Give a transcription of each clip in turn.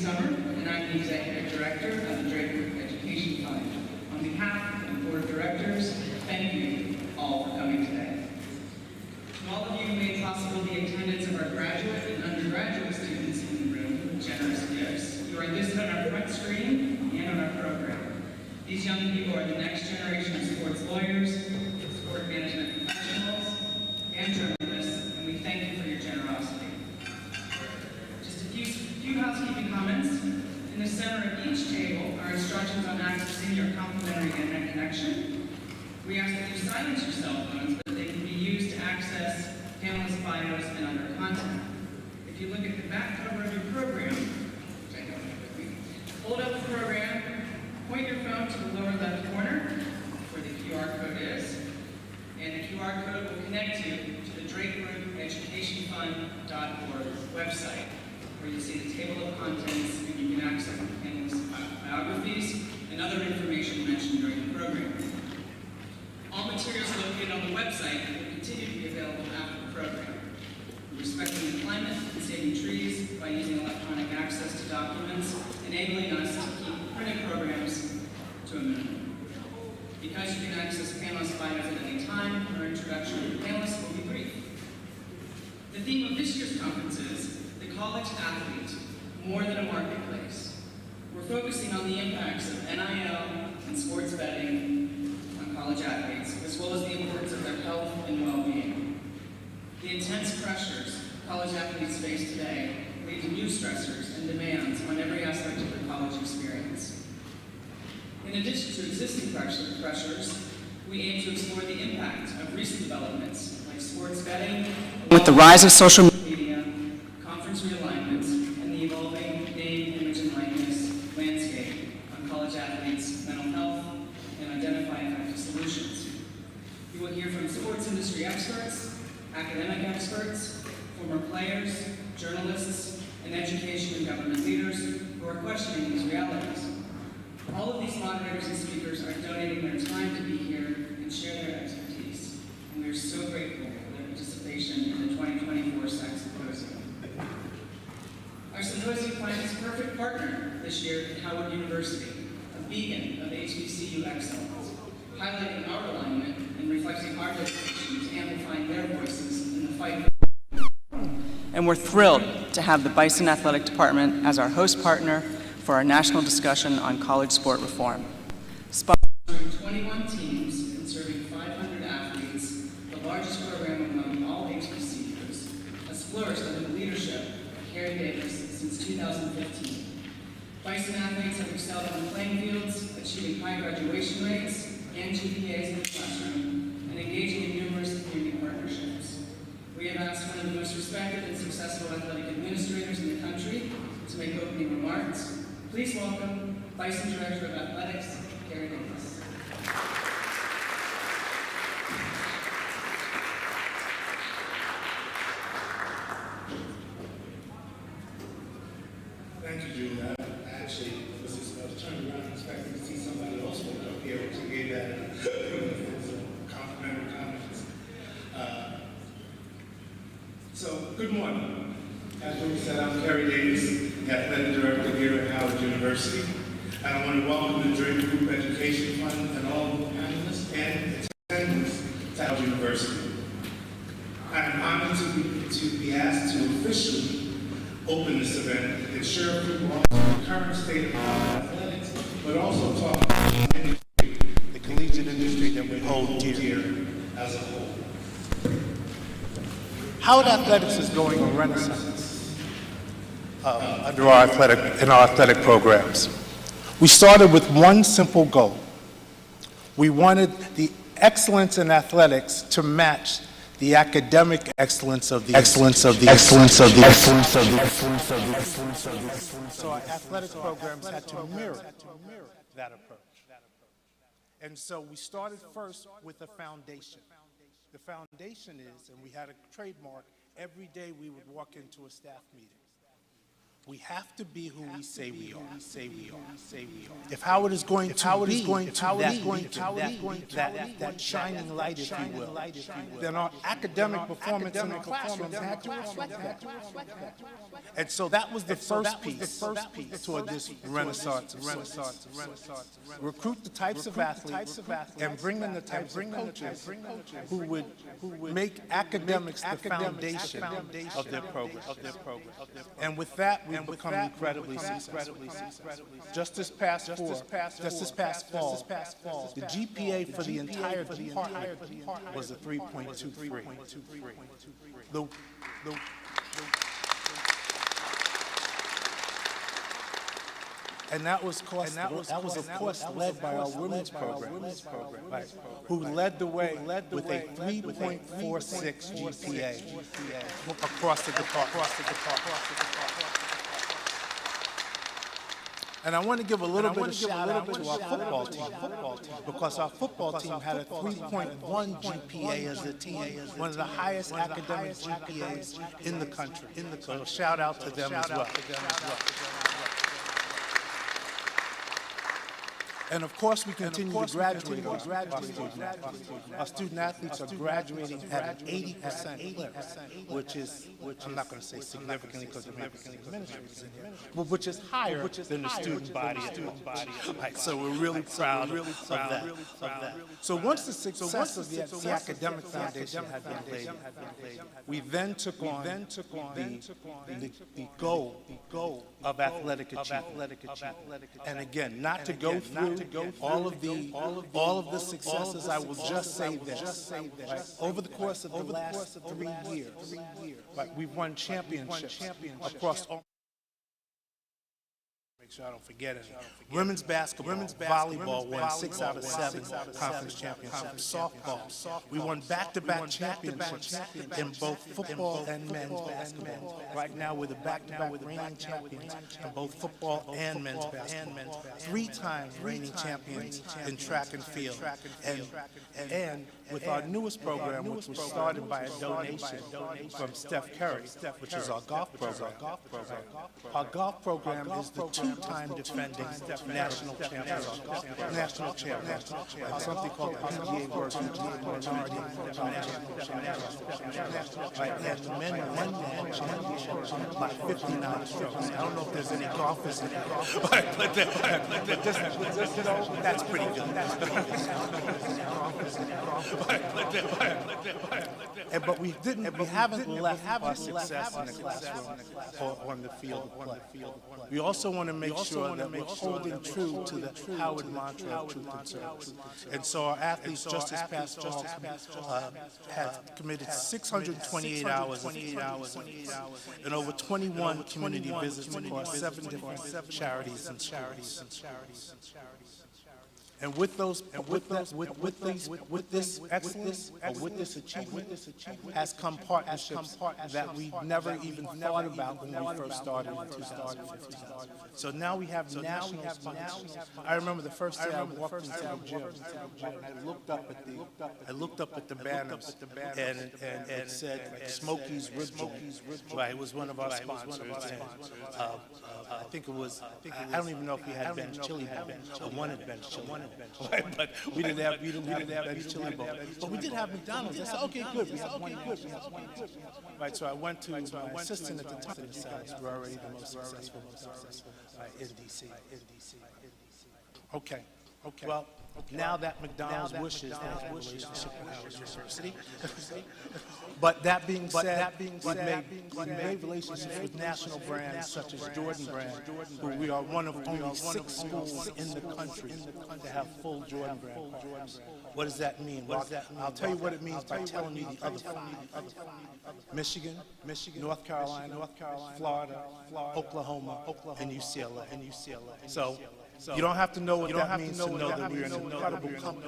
summer, and I'm the Executive Director of the Drake Group Education Fund. On behalf of the Board of Directors, thank you all for coming today. To all of you who made possible the attendance of our graduate and undergraduate students in the room with generous gifts, you are listed on our front screen and on our program. These young people are the next generation of sports lawyers, sport management professionals, and journalists, and we thank you for your generosity. Just a few housekeeping comments. In the center of each table are instructions on accessing your complimentary internet connection. We ask that you silence your cell phones, but they can be used to access panelist bios and other content. If you look at the back cover of your program, which I don't have with me, hold up the program, point your phone to the lower left corner, where the QR code is, and the QR code will connect you to the Drake Group EducationFund.org website, where you see the table of contents and you can access the panelists' biographies and other information mentioned during the program. All materials located on the website will continue to be available after the program. We're respecting the climate and saving trees by using electronic access to documents, enabling us to keep printed programs to a minimum. Because you can access panelist bios at any time, our introduction to the panelists will be brief. The theme of this year's conference is the college athlete, more than a marketplace. We're focusing on the impacts of NIL and sports betting on college athletes, as well as the importance of their health and well-being. The intense pressures college athletes face today lead to new stressors and demands on every aspect of their college experience. In addition to existing pressures, we aim to explore the impact of recent developments like sports betting, with the rise of social media, conference realignments, and the evolving name, image, and likeness landscape on college athletes' mental health, and identify effective solutions. You will hear from sports industry experts, academic experts, former players, journalists, and education and government leaders who are questioning these realities. All of these moderators and speakers are donating their time to be here and share their expertise, and we are so grateful for their participation in the 2024 SAC Symposium. Our symposium finds a perfect partner this year at Howard University, a beacon of HBCU excellence, highlighting our alignment and reflecting our dedication to amplifying their voices in the fight. And we're thrilled to have the Bison Athletic Department as our host partner for our national discussion on college sport reform. Sponsoring 21 teams and serving 500 athletes, the largest program among all HBCUs, has flourished under the leadership of Carrie Davis since 2015. Bison athletes have excelled on the playing fields, achieving high graduation rates and GPAs in the classroom, and engaging in numerous community partnerships. We have asked one of the most respected and successful athletic administrators in the country to make opening remarks. Please welcome Bison Director of Athletics, Carrie Davis. Thank you, Julia. I actually was turning around expecting to see somebody else walk up here, which I gave that some complimentary comments. So, good morning. As Julia said, I'm Carrie Davis, the Athletic Director here at Howard University. And I want to welcome the Drake Group Education Fund and all the panelists and attendants to Howard University. I'm honored to be asked to officially open this event and share with you all the current state of college athletics, but also talk about the industry, the collegiate industry that we hold dear as a whole. Howard Athletics is going a renaissance under our athletic programs. We started with one simple goal. We wanted the excellence in athletics to match the academic excellence of the So our athletic programs had to mirror that approach. And so we started first with a foundation. The foundation is, and we had a trademark, every day we would walk into a staff meeting. We have to be who we say we are. If Howard is going to be that shining light, if you will, then our academic performance in the classroom had to reflect that. And so that was the first piece toward this renaissance of sorts. Recruit the types of athletes and bring in the types of coaches who would make academics the foundation of their program. And with that, we've become incredibly successful. Just this past fall, the GPA for the entire department was a 3.23. And that was of course led by our women's program, right, who led the way with a 3.46 GPA across the department. And I want to give a little bit of shout out to our football team, because our football team had a 3.1 GPA as a team, one of the highest academic GPAs in the country. So shout out to them as well. And of course, we continue to graduate our student athletes. Our student athletes are graduating at an 80% clip, which is, I'm not going to say significantly because there may be some administrators in here, but which is higher than the student body. Right, so we're really proud of that. So once the success of the academic foundation had been laid, we then took on the goal of athletic achievement. And again, not to go through all of the successes, I will just say this. Right? Over the course of the last 3 years, right, we've won championships across all. Make sure I don't forget it. Women's basketball, volleyball won 6 out of 7 conference championships. Softball, we won back-to-back championships in both football and men's basketball. Right now, we're the back-to-back reigning champions in both football and men's basketball. 3 times reigning champions in track and field. And with our newest program, which was started by a donation from Steph Curry, which is our golf program. Our golf program is the 2-time defending national champion, and something called the PGA World Minority Championship. And the men won that championship by 59 strokes. I don't know if there's any golfers in there, but that's pretty good. But we haven't left our success in the classroom or on the field of play. We also want to make sure that we're holding true to the Howard mantra of truth and service. And so our athletes just this past fall have committed 628 hours and over 21 community visits across 7 different charities and schools. And with this excellence, or with this achievement, has come partnerships that we never even thought about when we first started in 2015. So now we have national sponsors. I remember the first day I walked into the gym, and I looked up at the banners, and it said like, Smokey's Rib Joint. Right, it was one of our sponsors. And, I think it was, I don't even know if we had Ben's Chili Bowl, or one had Ben's Chili Bowl. Right, but we didn't have Ben's Chili Bowl. But we did have McDonald's. I said, okay, good, we have one good. Right, so I went to my assistant at the time and said, we're already the most successful in DC. Okay. Well, now that McDonald's wishes to have a relationship with Howard University. But that being said, we've made relationships with national brands such as Jordan Brand, who we are one of only 6 schools in the country to have full Jordan Brand programs. What does that mean? Well, I'll tell you what it means by telling you the other 5. Michigan, North Carolina, Florida, Oklahoma, and UCLA. So you don't have to know what that means to know that we're an incredible company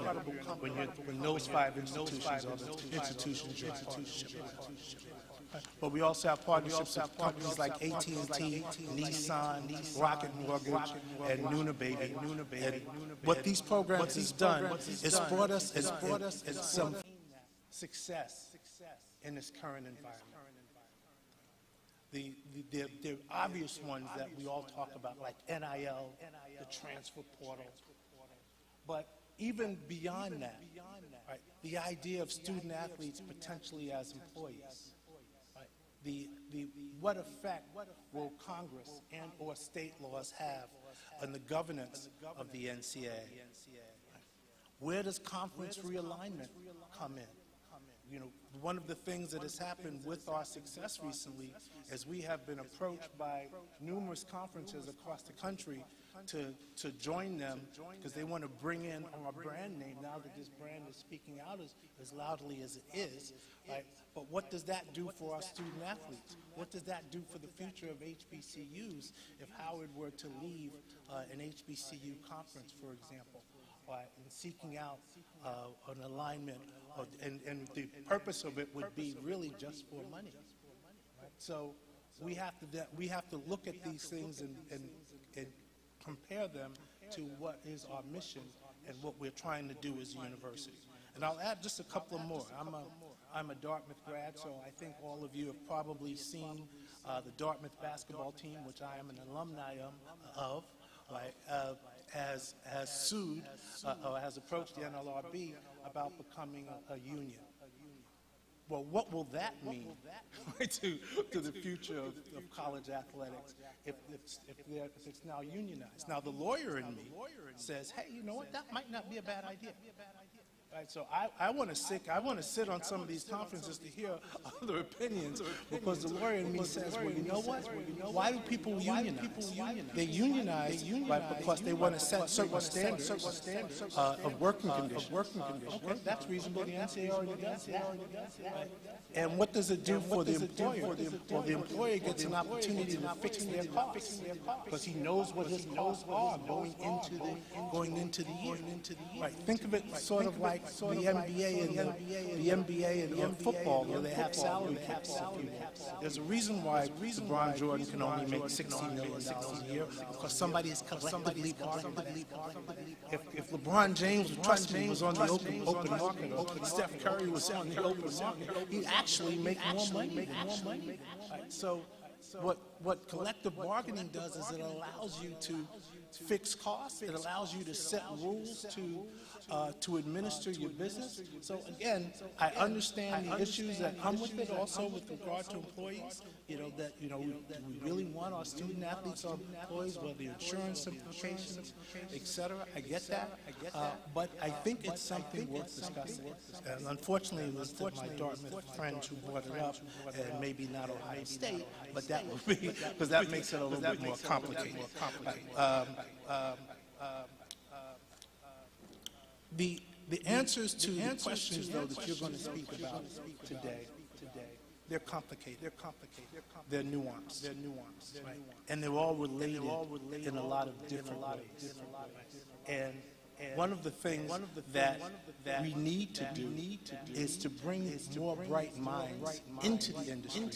when those 5 institutions are the institutions you're supposed to ship. But we also have partnerships with companies like AT&T, Nissan, Rocket Mortgage, and Nuna Baby. And what these programs has done is brought us some success in this current environment. the obvious ones that we all talk about, like NIL, the transfer portal. But even beyond that, right, the idea of student athletes potentially as employees. Right, what effect will Congress and or state laws have on the governance of the NCAA? Where does conference realignment come in? You know, one of the things that has happened with our success recently is we have been approached by numerous conferences across the country to join them because they want to bring in our brand name now that this brand is speaking out as loudly as it is. Right? But what does that do for our student athletes? What does that do for the future of HBCUs if Howard were to leave an HBCU conference, for example? And seeking out an alignment, and the purpose of it would be really just for money. Right? So we have to look at these things and compare them to what is our mission and what we're trying to do as a university. And I'll add just a couple of more. I'm a Dartmouth grad, so I think all of you have probably seen the Dartmouth basketball team, which I am an alumni of. Right, has sued or has approached the NLRB about becoming a union. Well, what will that mean to the future of college athletics if it's now unionized? Now, the lawyer in me says, hey, you know what, that might not be a bad idea. Right, so I want to sit on some of these conferences to hear other opinions because the lawyer in me says, well, you know what? Why do people unionize? They unionize because they want to set certain standards of working conditions. Okay, that's reasonable. The NCAA already does that. Right. And what does it do for the employer? Well, the employer gets an opportunity to fix their costs because he knows what his costs are going into the year. Right. Think of it sort of like the NBA and football, where they have salary caps. There's a reason why LeBron Jordan can only make $60 million a year because somebody is collectively bargaining. If LeBron James, trust me, was on the open market, or Steph Curry was on the open market, he'd actually make more money. Right? So what collective bargaining does is it allows you to fix costs. It allows you to set rules to administer your business. So again, I understand the issues that come with it. Also, with regard to employees, we really want our student athletes, our employees, well, the insurance implications, etc. I get that, but I think it's something worth discussing. And unfortunately, it was my Dartmouth friends who brought it up, and maybe not Ohio State, but that would be because that makes it a little bit more complicated. The answers to the questions, though, that you're going to speak about today, they're complicated. They're nuanced. Right? And they're all related in a lot of different ways. And one of the things that we need to do is to bring more bright minds into the industry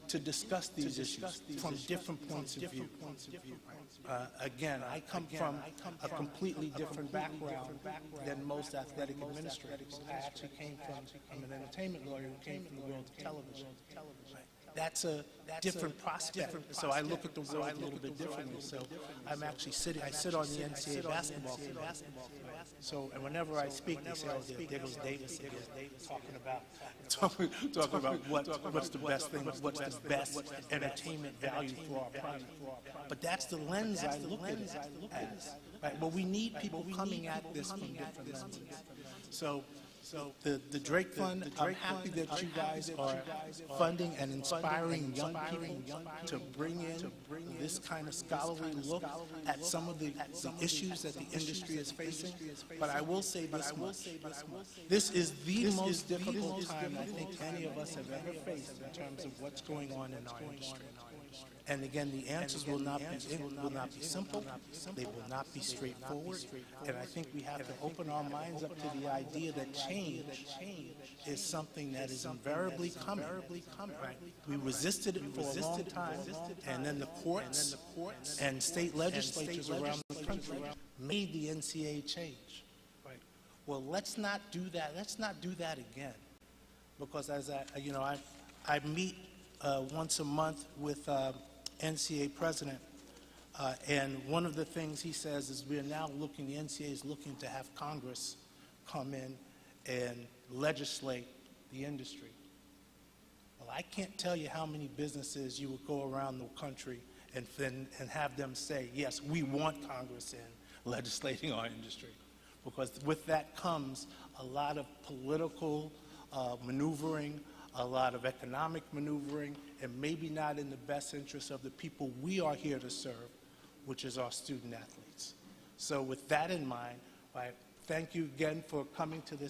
to discuss these issues from different points of view. Again, I come from a completely different background than most athletic administrators. I actually I'm an entertainment lawyer who came from the world of television. That's a different prospect. So I look at the world a little bit differently. So I sit on the NCAA basketball team. So, and whenever I speak, they say, oh, there goes Davis again, talking about what's the best thing, what's the best entertainment value for our product. But that's the lens I look at it as. Right? But we need people coming at this from different lenses. So the Drake Fund, I'm happy that you guys are funding and inspiring young people to bring in this kind of scholarly look at some of the issues that the industry is facing. But I will say this much. This is the most difficult time I think any of us have ever faced in terms of what's going on in our industry. And again, the answers will not be simple. They will not be straightforward. And I think we have to open our minds up to the idea that change is something that is invariably coming. Right? We resisted it for a long time, and then the courts and state legislatures around the country made the NCAA change. Right? Well, let's not do that. Let's not do that again, because as I meet once a month with NCAA president, and one of the things he says is we are now looking, the NCAA is looking to have Congress come in and legislate the industry. Well, I can't tell you how many businesses you would go around the country and have them say, yes, we want Congress in legislating our industry. Because with that comes a lot of political maneuvering, a lot of economic maneuvering, and maybe not in the best interest of the people we are here to serve, which is our student athletes. So with that in mind, I thank you again for coming to the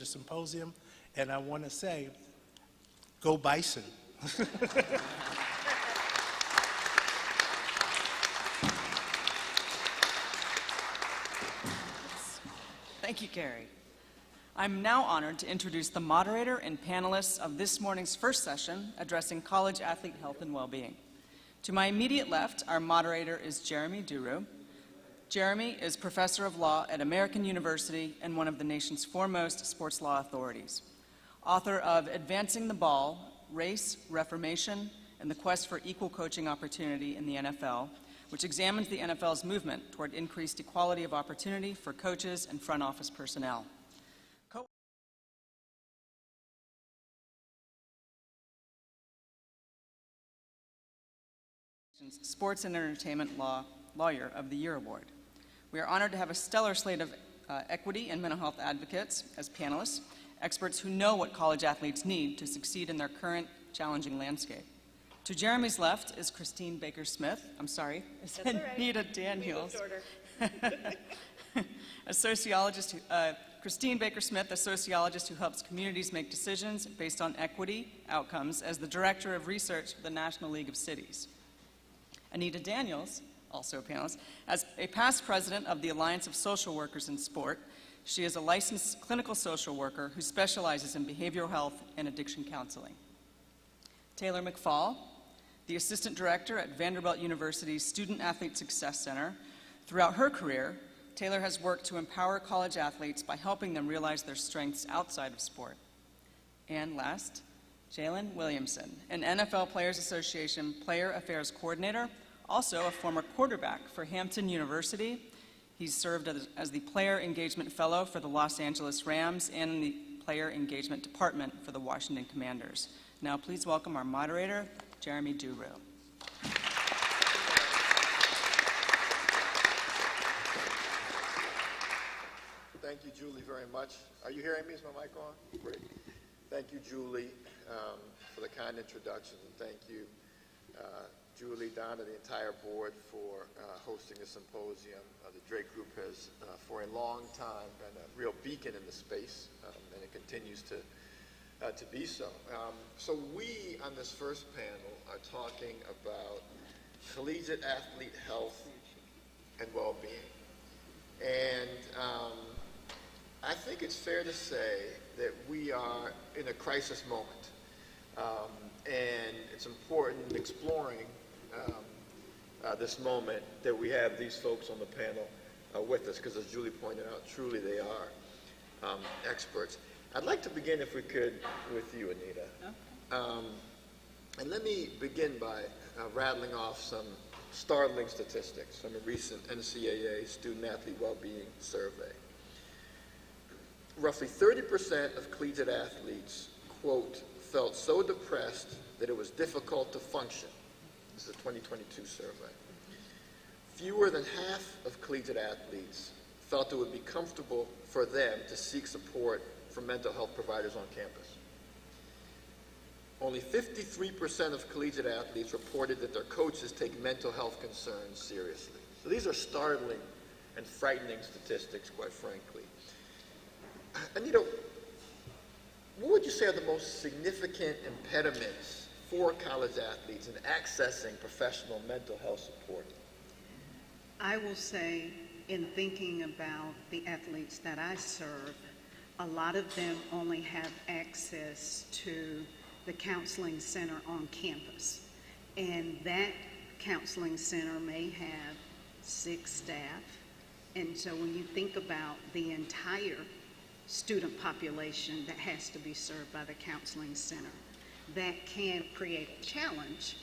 symposium, and I want to say, go Bison. Thank you, Gary. I'm now honored to introduce the moderator and panelists of this morning's first session addressing college athlete health and well-being. To my immediate left, our moderator is Jeremy Duru. Jeremy is professor of law at American University and one of the nation's foremost sports law authorities. Author of Advancing the Ball, Race, Reformation, and the Quest for Equal Coaching Opportunity in the NFL, which examines the NFL's movement toward increased equality of opportunity for coaches and front office personnel. Sports and Entertainment Lawyer of the Year Award. We are honored to have a stellar slate of equity and mental health advocates as panelists, experts who know what college athletes need to succeed in their current challenging landscape. To Jeremy's left is Christine Baker-Smith. I'm sorry, it's Anita Daniels. A sociologist, Christine Baker-Smith, a sociologist who helps communities make decisions based on equity outcomes as the director of research for the National League of Cities. Anita Daniels, also a panelist, as a past president of the Alliance of Social Workers in Sport, she is a licensed clinical social worker who specializes in behavioral health and addiction counseling. Taylor McFall, the assistant director at Vanderbilt University's Student Athlete Success Center. Throughout her career, Taylor has worked to empower college athletes by helping them realize their strengths outside of sport. And last, Jalen Williamson, an NFL Players Association Player Affairs Coordinator, also a former quarterback for Hampton University. He's served as the Player Engagement Fellow for the Los Angeles Rams and in the Player Engagement Department for the Washington Commanders. Now please welcome our moderator, Jeremy Duru. Thank you, Julie, very much. Are you hearing me? Is my mic on? Great. Thank you, Julie, for the kind introduction, and thank you, Julie, Donna, the entire board for hosting the symposium. The Drake Group has, for a long time, been a real beacon in the space, and it continues to be so. So we, on this first panel, are talking about collegiate athlete health and well-being. And I think it's fair to say that we are in a crisis moment. And it's important exploring this moment that we have these folks on the panel with us, because as Julie pointed out, truly they are experts. I'd like to begin, if we could, with you, Anita. Okay. And let me begin by rattling off some startling statistics from a recent NCAA student-athlete well-being survey. Roughly 30% of collegiate athletes, quote, felt so depressed that it was difficult to function. This is a 2022 survey. Fewer than half of collegiate athletes felt it would be comfortable for them to seek support from mental health providers on campus. Only 53% of collegiate athletes reported that their coaches take mental health concerns seriously. So these are startling and frightening statistics, quite frankly. Anita, what would you say are the most significant impediments for college athletes in accessing professional mental health support? I will say, in thinking about the athletes that I serve, a lot of them only have access to the counseling center on campus. And that counseling center may have 6 staff. And so when you think about the entire student population that has to be served by the counseling center, that can create a challenge.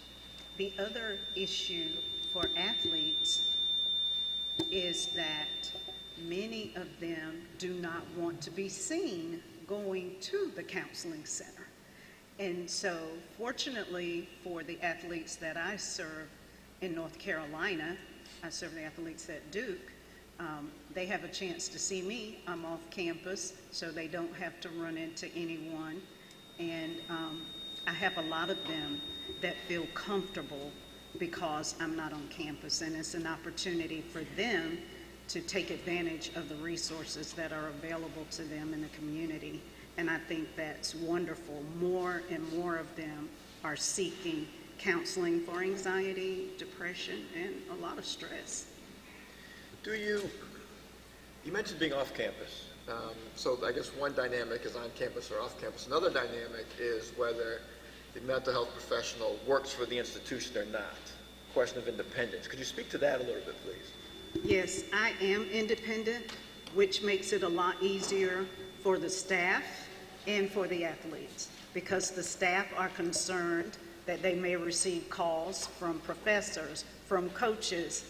The other issue for athletes is that many of them do not want to be seen going to the counseling center. And so fortunately for the athletes that I serve in North Carolina, I serve the athletes at Duke, they have a chance to see me. I'm off campus, so they don't have to run into anyone. And I have a lot of them that feel comfortable because I'm not on campus, and it's an opportunity for them to take advantage of the resources that are available to them in the community. And I think that's wonderful. More and more of them are seeking counseling for anxiety, depression, and a lot of stress. You mentioned being off campus. So I guess one dynamic is on campus or off campus. Another dynamic is whether the mental health professional works for the institution or not. Question of independence. Could you speak to that a little bit, please? Yes, I am independent, which makes it a lot easier for the staff and for the athletes, because the staff are concerned that they may receive calls from professors, from coaches.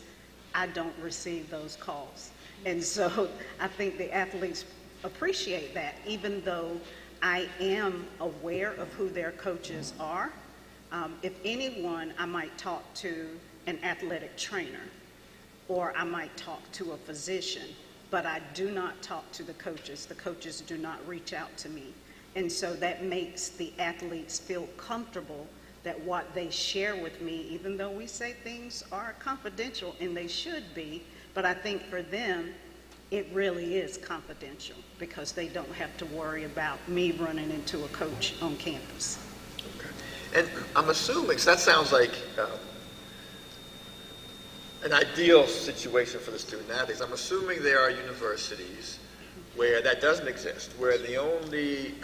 I don't receive those calls. And so I think the athletes appreciate that, even though I am aware of who their coaches are. If anyone, I might talk to an athletic trainer, or I might talk to a physician, but I do not talk to the coaches. The coaches do not reach out to me. And so that makes the athletes feel comfortable that what they share with me, even though we say things are confidential, and they should be, but I think for them, it really is confidential because they don't have to worry about me running into a coach on campus. Okay. And I'm assuming, so that sounds like an ideal situation for the student athletes. I'm assuming there are universities where that doesn't exist, where the only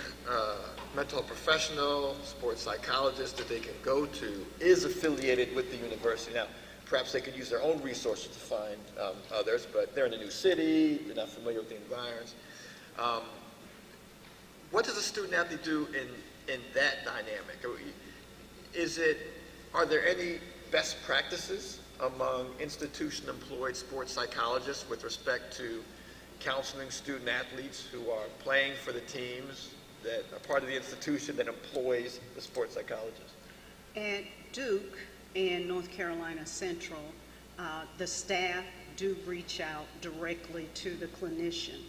mental health professional, sports psychologist that they can go to is affiliated with the university. Now, perhaps they could use their own resources to find others, but they're in a new city, they're not familiar with the environs. What does a student athlete do in that dynamic? Are there any best practices among institution-employed sports psychologists with respect to counseling student athletes who are playing for the teams that are part of the institution that employs the sports psychologist? At Duke and North Carolina Central, the staff do reach out directly to the clinician.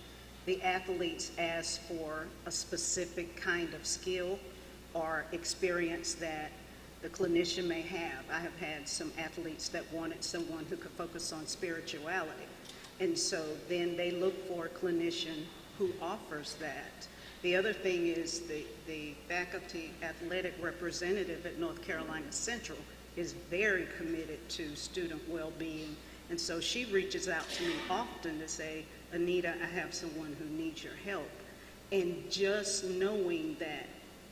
The athletes ask for a specific kind of skill or experience that the clinician may have. I have had some athletes that wanted someone who could focus on spirituality. And so then they look for a clinician who offers that. The other thing is the faculty athletic representative at North Carolina Central is very committed to student well-being. And so she reaches out to me often to say, Anita, I have someone who needs your help. And just knowing that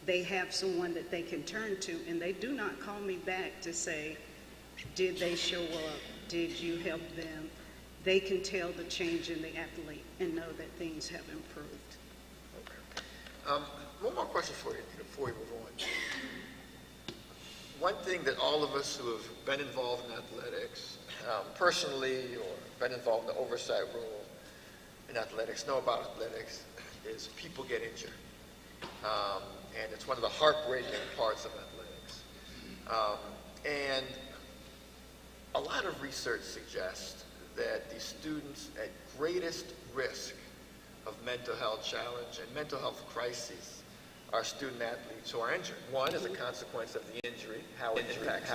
they have someone that they can turn to, and they do not call me back to say, did they show up? Did you help them? They can tell the change in the athlete and know that things have improved. Okay. One more question for you before we move on. One thing that all of us who have been involved in athletics, personally or been involved in the oversight role in athletics, know about athletics, is people get injured. And it's one of the heartbreaking parts of athletics. And a lot of research suggests that the students at greatest risk of mental health challenge and mental health crises are student athletes who are injured. One is a consequence of the injury, how it impacts,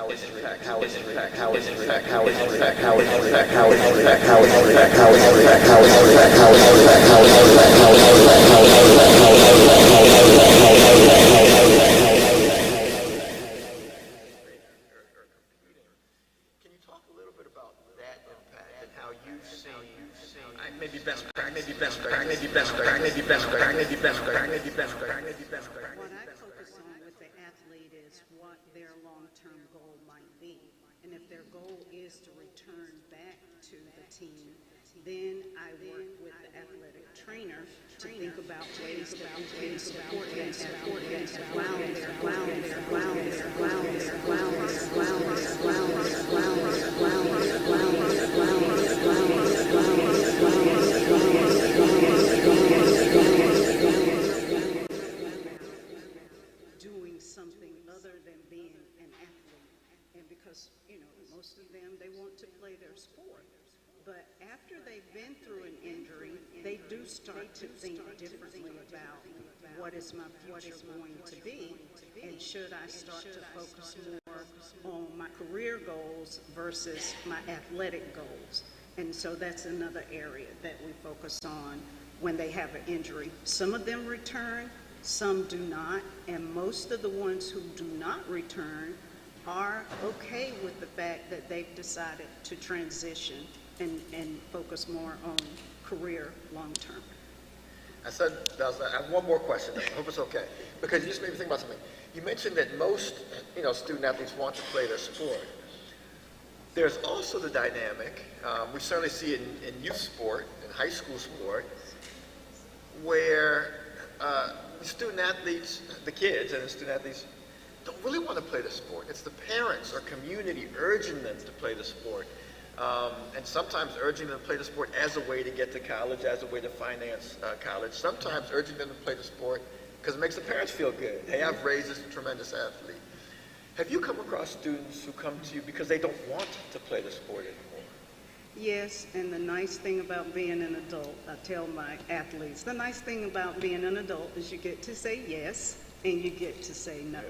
What I focus on with the athlete is what their long-term goal might be. And if their goal is to return back to the team, then I work with the athletic trainer to think about ways that we can support them while they're something other than being an athlete. And because, most of them, they want to play their sport. But after they've been through an injury, they do start to think differently about what is my future going to be, and should I start to focus more on my career goals versus my athletic goals. And so that's another area that we focus on when they have an injury. Some of them return, some do not, and most of the ones who do not return are okay with the fact that they've decided to transition and focus more on career long-term. I have one more question. I hope it's okay, because you just made me think about something. You mentioned that most, student athletes want to play their sport. There's also the dynamic, we certainly see it in youth sport, in high school sport, where the student athletes, the kids and the student athletes, don't really want to play the sport. It's the parents or community urging them to play the sport. And sometimes urging them to play the sport as a way to get to college, as a way to finance college. Sometimes urging them to play the sport because it makes the parents feel good. Hey, I've raised this tremendous athlete. Have you come across students who come to you because they don't want to play the sport anymore? Yes, and the nice thing about being an adult, I tell my athletes, the nice thing about being an adult is you get to say yes and you get to say no,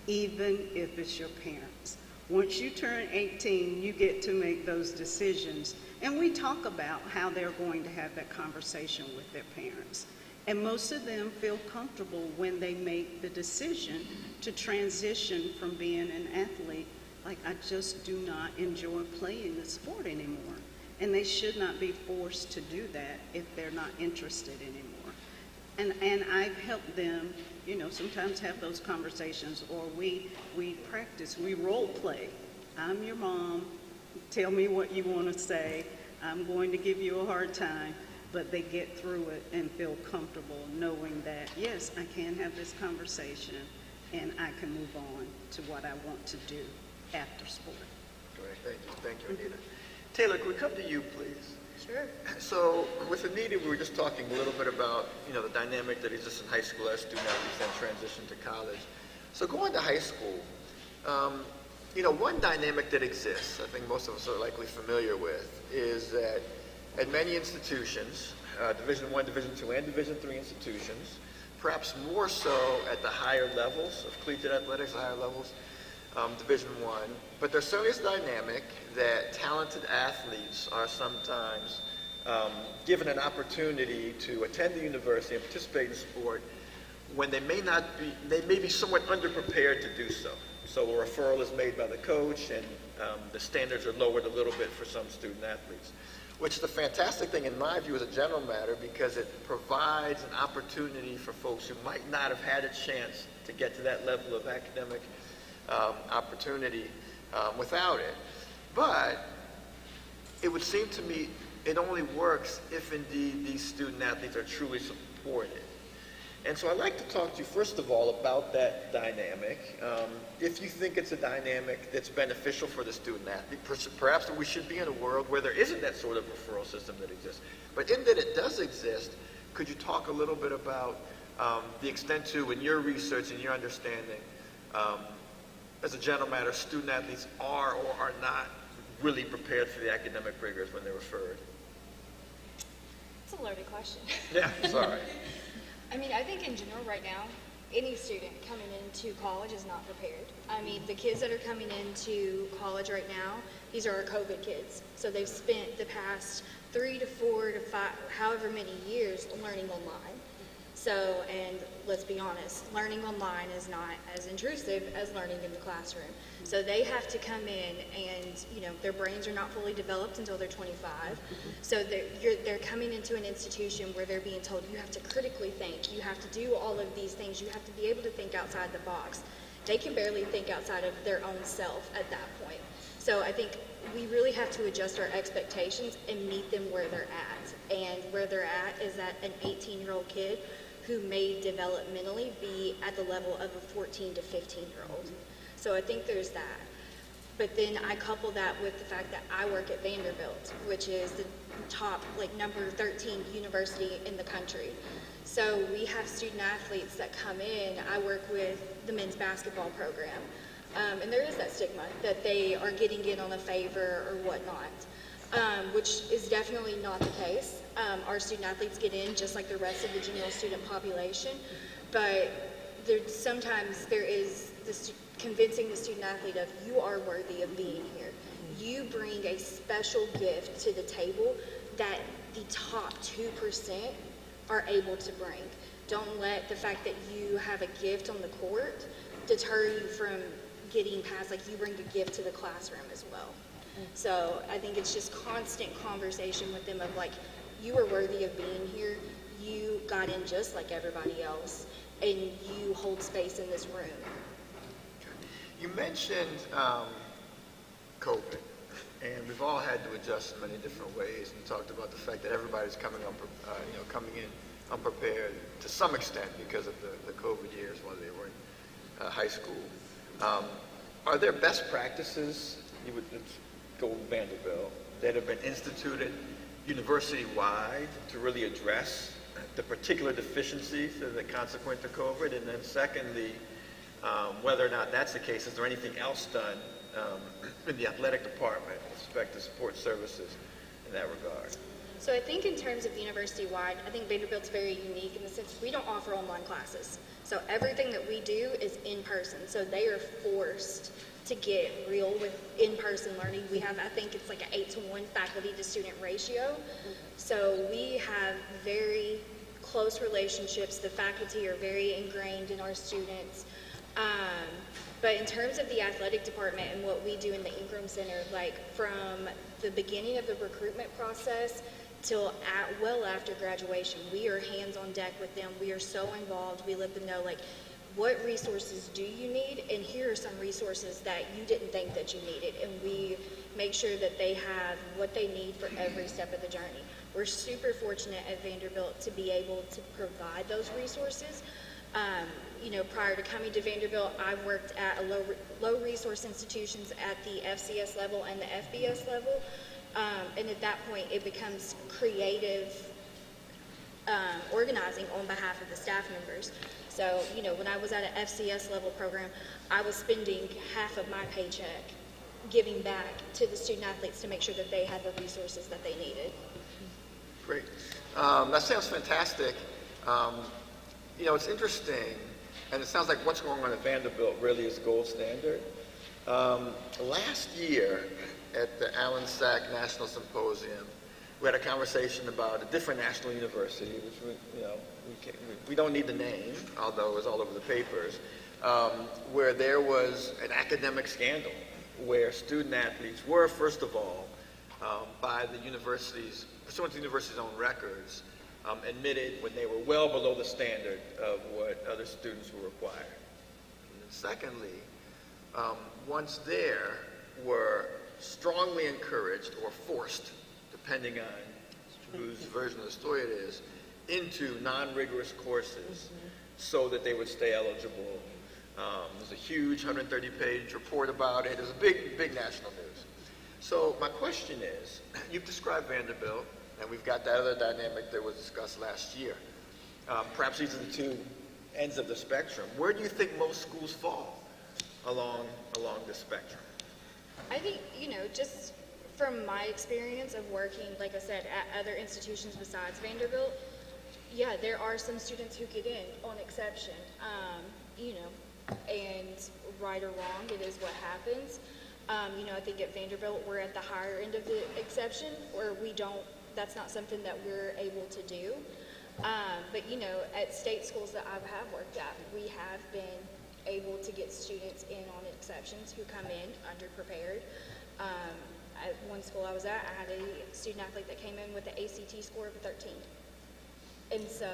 even if it's your parents. Once you turn 18, you get to make those decisions. And we talk about how they're going to have that conversation with their parents. And most of them feel comfortable when they make the decision to transition from being an athlete. Like, I just do not enjoy playing the sport anymore. And they should not be forced to do that if they're not interested anymore. And I've helped them, sometimes have those conversations, or we practice, we role play. I'm your mom, tell me what you want to say, I'm going to give you a hard time, but they get through it and feel comfortable knowing that, yes, I can have this conversation and I can move on to what I want to do after sport. Great, thank you, Anita. Taylor, can we come to you, please? Sure. So with Anita, we were just talking a little bit about, the dynamic that exists in high school as student athletes then transition to college. So going to high school, one dynamic that exists, I think most of us are likely familiar with, is that at many institutions, Division I, Division II, and Division III institutions, perhaps more so at the higher levels of collegiate athletics, the higher levels, Division I, but there's certainly this dynamic that talented athletes are sometimes given an opportunity to attend the university and participate in sport when they may be somewhat underprepared to do so. So a referral is made by the coach, and the standards are lowered a little bit for some student athletes, which is a fantastic thing in my view as a general matter, because it provides an opportunity for folks who might not have had a chance to get to that level of academic opportunity without it. But it would seem to me it only works if indeed these student athletes are truly supported. And so I'd like to talk to you first of all about that dynamic. If you think it's a dynamic that's beneficial for the student athlete, perhaps we should be in a world where there isn't that sort of referral system that exists. But in that it does exist, could you talk a little bit about the extent to, in your research and your understanding, as a general matter, student athletes are or are not really prepared for the academic rigors when they're referred? It's a loaded question. Yeah, sorry. I think in general right now, any student coming into college is not prepared. The kids that are coming into college right now, these are our COVID kids. So they've spent the past 3 to 4 to 5, however many years learning online. So, and let's be honest, learning online is not as intrusive as learning in the classroom. So they have to come in and, their brains are not fully developed until they're 25. So they're coming into an institution where they're being told, you have to critically think, you have to do all of these things, you have to be able to think outside the box. They can barely think outside of their own self at that point. So I think we really have to adjust our expectations and meet them where they're at. And where they're at is that an 18-year-old kid who may developmentally be at the level of a 14 to 15-year-old. So I think there's that. But then I couple that with the fact that I work at Vanderbilt, which is the top, number 13 university in the country. So we have student athletes that come in. I work with the men's basketball program. And there is that stigma that they are getting in on a favor or whatnot, which is definitely not the case. Our student athletes get in just like the rest of the general student population, but sometimes there is this convincing the student athlete of, you are worthy of being here. You bring a special gift to the table that the top 2% are able to bring. Don't let the fact that you have a gift on the court deter you from getting past, like, you bring a gift to the classroom as well. So I think it's just constant conversation with them of, like, you are worthy of being here. You got in just like everybody else, and you hold space in this room. You mentioned COVID, and we've all had to adjust in many different ways. And you talked about the fact that everybody's coming in unprepared to some extent because of the COVID years while they were in high school. Are there best practices, let's go with Vanderbilt, that have been instituted university-wide to really address the particular deficiencies that are consequent to COVID? And then secondly, whether or not that's the case, is there anything else done in the athletic department with respect to support services in that regard? So I think in terms of university-wide, I think Vanderbilt's very unique in the sense we don't offer online classes. So everything that we do is in person. So they are forced to get real with in-person learning. We have, I think it's like an 8-to-1 faculty to student ratio. So we have very close relationships. The faculty are very ingrained in our students. But in terms of the athletic department and what we do in the Ingram Center, like from the beginning of the recruitment process till well after graduation, we are hands on deck with them. We are so involved. We let them know, like, what resources do you need, and here are some resources that you didn't think that you needed, and we make sure that they have what they need for every step of the journey. We're super fortunate at Vanderbilt to be able to provide those resources. Prior to coming to Vanderbilt, I've worked at low resource institutions at the FCS level and the FBS level, and at that point it becomes creative organizing on behalf of the staff members. So, when I was at an FCS level program, I was spending half of my paycheck giving back to the student athletes to make sure that they had the resources that they needed. Great. That sounds fantastic. It's interesting, and it sounds like what's going on at Vanderbilt really is gold standard. Last year at the Allen Sack National Symposium, we had a conversation about a different national university, which we don't need the name, although it was all over the papers, where there was an academic scandal where student athletes were, first of all, by the university's, pursuant to the university's own records, admitted when they were well below the standard of what other students were required. And then secondly, once there, were strongly encouraged or forced, depending on whose version of the story it is, into non-rigorous courses so that they would stay eligible. There's a huge 130-page report about it. It was a big national news. So my question is, you've described Vanderbilt, and we've got that other dynamic that was discussed last year. Perhaps these are the two ends of the spectrum. Where do you think most schools fall along this spectrum? I think, just from my experience of working, like I said, at other institutions besides Vanderbilt, yeah, there are some students who get in on exception, and right or wrong, it is what happens. I think at Vanderbilt, we're at the higher end of the exception, where that's not something that we're able to do. But, at state schools that I have worked at, we have been able to get students in on exceptions who come in underprepared. At one school I was at, I had a student athlete that came in with an ACT score of a 13. And so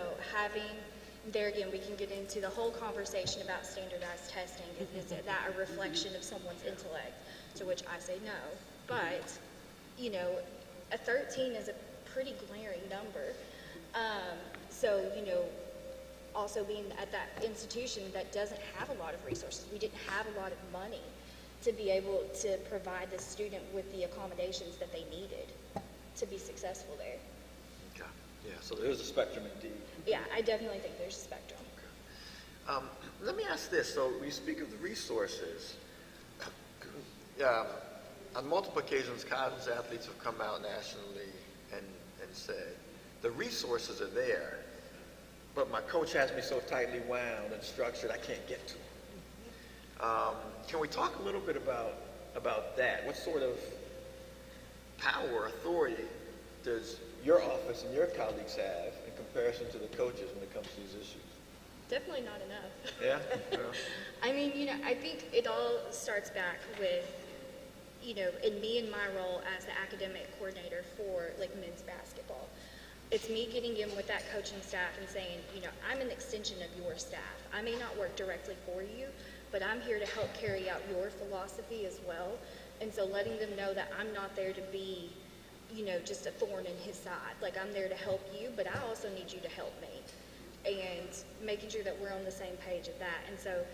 there again, we can get into the whole conversation about standardized testing. Is that a reflection of someone's intellect? To which I say no. But, a 13 is a pretty glaring number. Also being at that institution that doesn't have a lot of resources, we didn't have a lot of money to be able to provide the student with the accommodations that they needed to be successful there. Okay. Yeah, so there is a spectrum indeed. Yeah, I definitely think there's a spectrum. Let me ask this. So we speak of the resources. On multiple occasions, college athletes have come out nationally and said, the resources are there, but my coach has me so tightly wound and structured, I can't get to them. Can we talk a little bit about that? What sort of power, authority does your office and your colleagues have in comparison to the coaches when it comes to these issues? Definitely not enough. Yeah? Yeah. I mean, I think it all starts back with, in me and my role as the academic coordinator for like men's basketball. It's me getting in with that coaching staff and saying, I'm an extension of your staff. I may not work directly for you, but I'm here to help carry out your philosophy as well. And so letting them know that I'm not there to be, just a thorn in his side. Like, I'm there to help you, but I also need you to help me. And making sure that we're on the same page of that. And so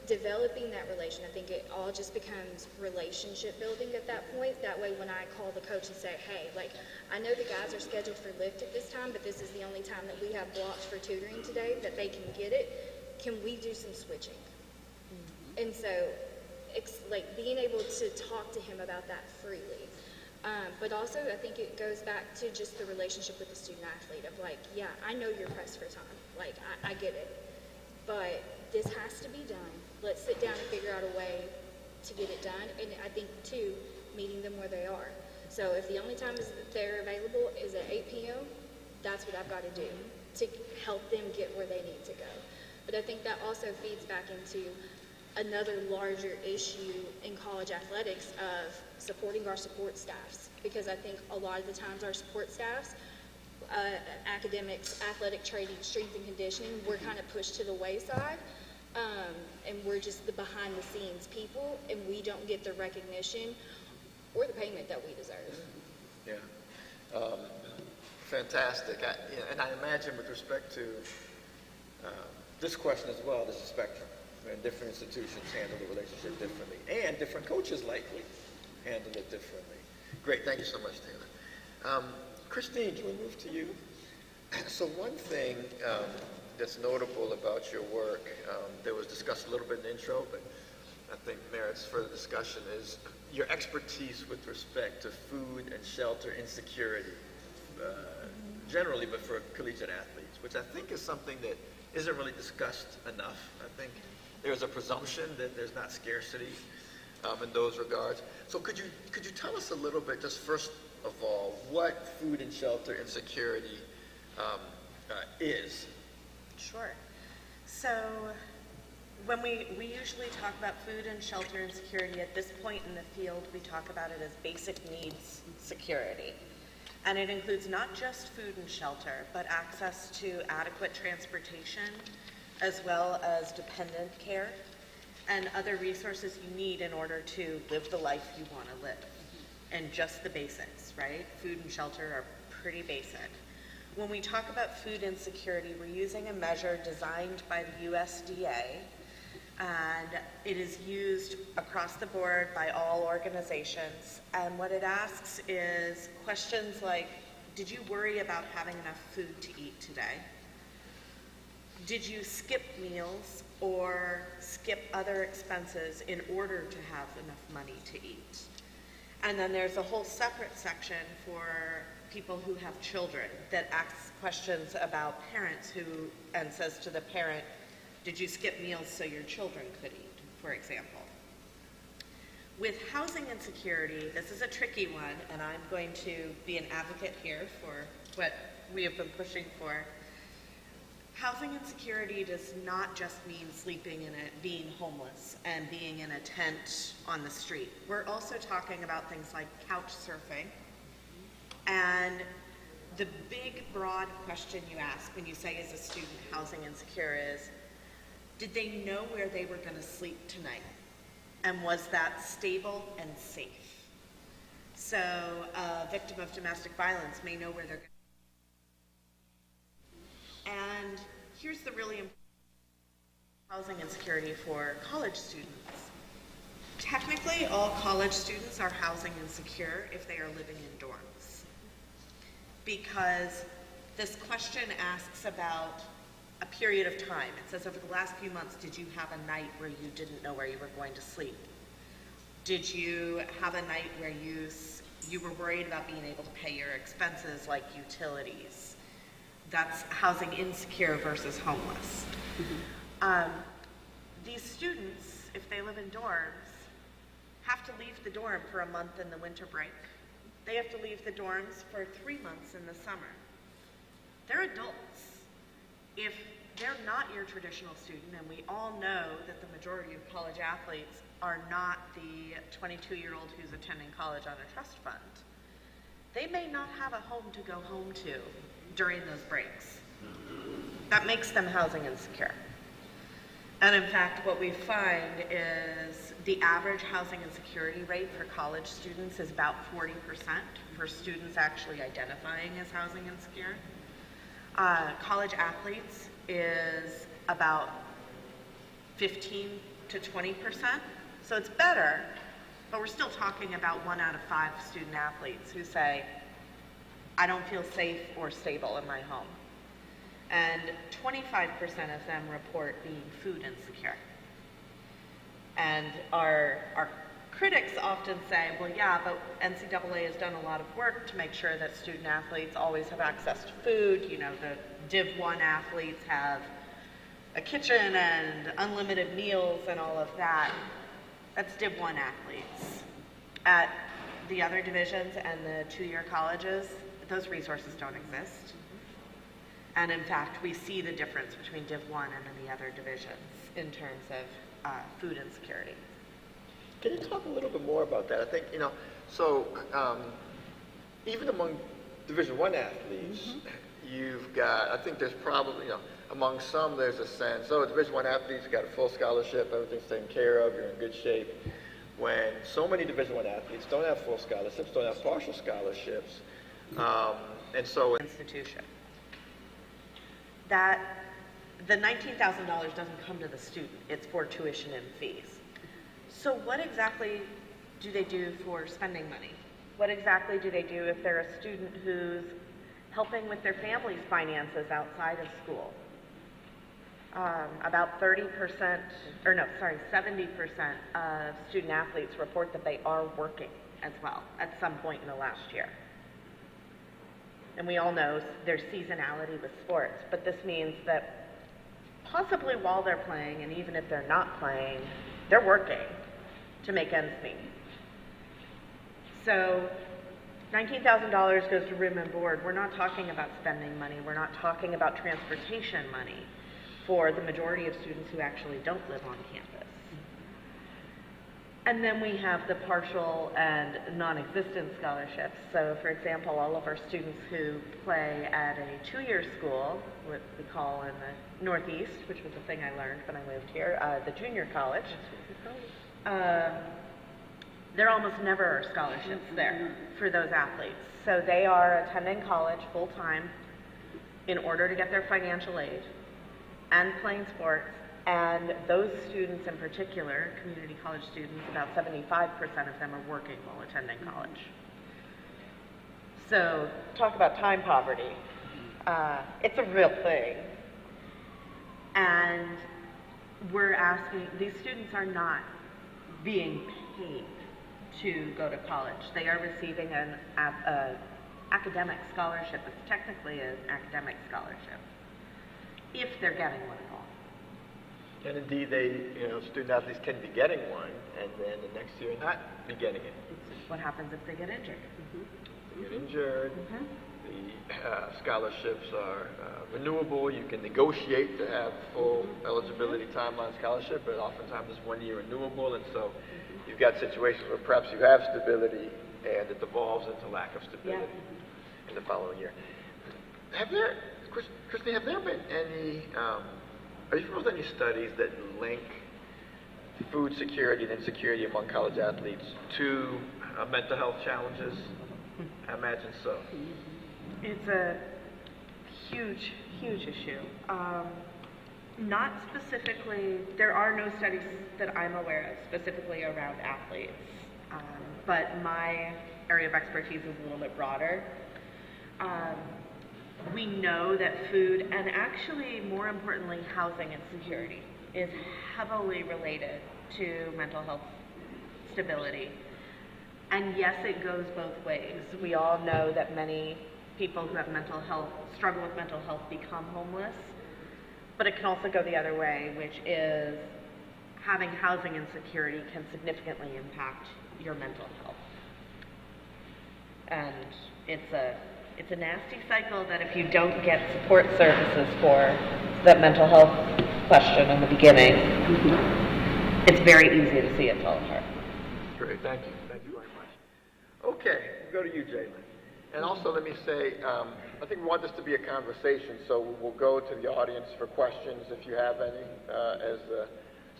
developing that relation, I think it all just becomes relationship building at that point. That way when I call the coach and say, hey, like, I know the guys are scheduled for lift at this time, but this is the only time that we have blocks for tutoring today that they can get it. Can we do some switching? Mm-hmm. And so like being able to talk to him about that freely. But also I think it goes back to just the relationship with the student athlete of like, yeah, I know you're pressed for time. Like, I get it. But this has to be done. Let's sit down and figure out a way to get it done. And I think, too, meeting them where they are. So if the only time they're available is at 8 p.m., that's what I've got to do to help them get where they need to go. But I think that also feeds back into another larger issue in college athletics of supporting our support staffs. Because I think a lot of the times our support staffs, academics, athletic training, strength and conditioning, we're kind of pushed to the wayside, and we're just the behind the scenes people, and we don't get the recognition or the payment that we deserve. Yeah. Fantastic. And I imagine with respect to this question as well, there's a spectrum. And different institutions handle the relationship differently, and different coaches likely handle it differently. Great, thank you so much, Taylor. Christine, can we move to you? So one thing that's notable about your work that was discussed a little bit in the intro, but I think merits further discussion, is your expertise with respect to food and shelter insecurity, generally, but for collegiate athletes, which I think is something that isn't really discussed enough. I think there's a presumption that there's not scarcity in those regards. So could you tell us a little bit, just first of all, what food and shelter insecurity is? Sure. So when we usually talk about food and shelter insecurity, at this point in the field, we talk about it as basic needs security. And it includes not just food and shelter, but access to adequate transportation, as well as dependent care and other resources you need in order to live the life you want to live. And just the basics, right? Food and shelter are pretty basic. When we talk about food insecurity, we're using a measure designed by the USDA, and it is used across the board by all organizations. And what it asks is questions like, did you worry about having enough food to eat today? Did you skip meals or skip other expenses in order to have enough money to eat? And then there's a whole separate section for people who have children that asks questions about parents and says to the parent, did you skip meals so your children could eat, for example? With housing insecurity, this is a tricky one, and I'm going to be an advocate here for what we have been pushing for. Housing insecurity does not just mean being homeless and being in a tent on the street. We're also talking about things like couch surfing. And the big, broad question you ask when you say, is a student housing insecure, is, did they know where they were going to sleep tonight? And was that stable and safe? So a victim of domestic violence may know where they're going to. And here's the really important housing insecurity for college students. Technically, all college students are housing insecure if they are living in dorms, because this question asks about a period of time. It says, over the last few months, did you have a night where you didn't know where you were going to sleep? Did you have a night where you were worried about being able to pay your expenses like utilities? That's housing insecure versus homeless. These students, if they live in dorms, have to leave the dorm for a month in the winter break. They have to leave the dorms for 3 months in the summer. They're adults. If they're not your traditional student, and we all know that the majority of college athletes are not the 22-year-old who's attending college on a trust fund, they may not have a home to go home to during those breaks. That makes them housing insecure. And in fact, what we find is the average housing insecurity rate for college students is about 40% for students actually identifying as housing insecure. College athletes is about 15 to 20%, so it's better, but we're still talking about 1 out of 5 student athletes who say, I don't feel safe or stable in my home. And 25% of them report being food insecure. And our critics often say, well, yeah, but NCAA has done a lot of work to make sure that student athletes always have access to food. You know, the Div 1 athletes have a kitchen and unlimited meals and all of that. That's Div 1 athletes. At the other divisions and the 2-year colleges, those resources don't exist. And in fact, we see the difference between Div 1 and then the other divisions in terms of food insecurity. Can you talk a little bit more about that? I think, so even among Division I athletes, you've got, I think there's probably, among some there's a sense, Division I athletes, you got a full scholarship, everything's taken care of, you're in good shape. When so many Division I athletes don't have full scholarships, don't have partial scholarships, and so institution. That the $19,000 doesn't come to the student, it's for tuition and fees. So what exactly do they do for spending money? What exactly do they do if they're a student who's helping with their family's finances outside of school? About 70% of student athletes report that they are working as well at some point in the last year. And we all know there's seasonality with sports, but this means that possibly while they're playing, and even if they're not playing, they're working to make ends meet. So $19,000 goes to room and board. We're not talking about spending money. We're not talking about transportation money for the majority of students who actually don't live on campus. And then we have the partial and non-existent scholarships. So for example, all of our students who play at a 2-year school, what we call in the Northeast, which was a thing I learned when I moved here, the junior college, there almost never are scholarships there for those athletes. So they are attending college full-time in order to get their financial aid and playing sports. And those students in particular, community college students, about 75% of them are working while attending college. So talk about time poverty. It's a real thing. And we're asking, these students are not being paid to go to college. They are receiving an academic scholarship. It's technically an academic scholarship, if they're getting one at all. And indeed, student athletes can be getting one, and then the next year not be getting it. What happens if they get injured? They get injured. The scholarships are renewable. You can negotiate to have full eligibility timeline scholarship, but oftentimes it's 1 year renewable, and so you've got situations where perhaps you have stability, and it devolves into lack of stability in the following year. Christine, have there been any? Are you familiar with any studies that link food security and insecurity among college athletes to mental health challenges? I imagine so. It's a huge, huge issue. Not specifically, there are no studies that I'm aware of specifically around athletes, but my area of expertise is a little bit broader. we know that food, and actually more importantly, housing and security, is heavily related to mental health stability. And yes, it goes both ways. We all know that many people who have mental health, struggle with mental health, become homeless. But it can also go the other way, which is having housing insecurity can significantly impact your mental health. And it's a nasty cycle that if you don't get support services for that mental health question in the beginning, it's very easy to see it fall apart. Great, thank you. Thank you very much. Okay, we'll go to you, Jalen. And also let me say, I think we want this to be a conversation, so we'll go to the audience for questions if you have any as the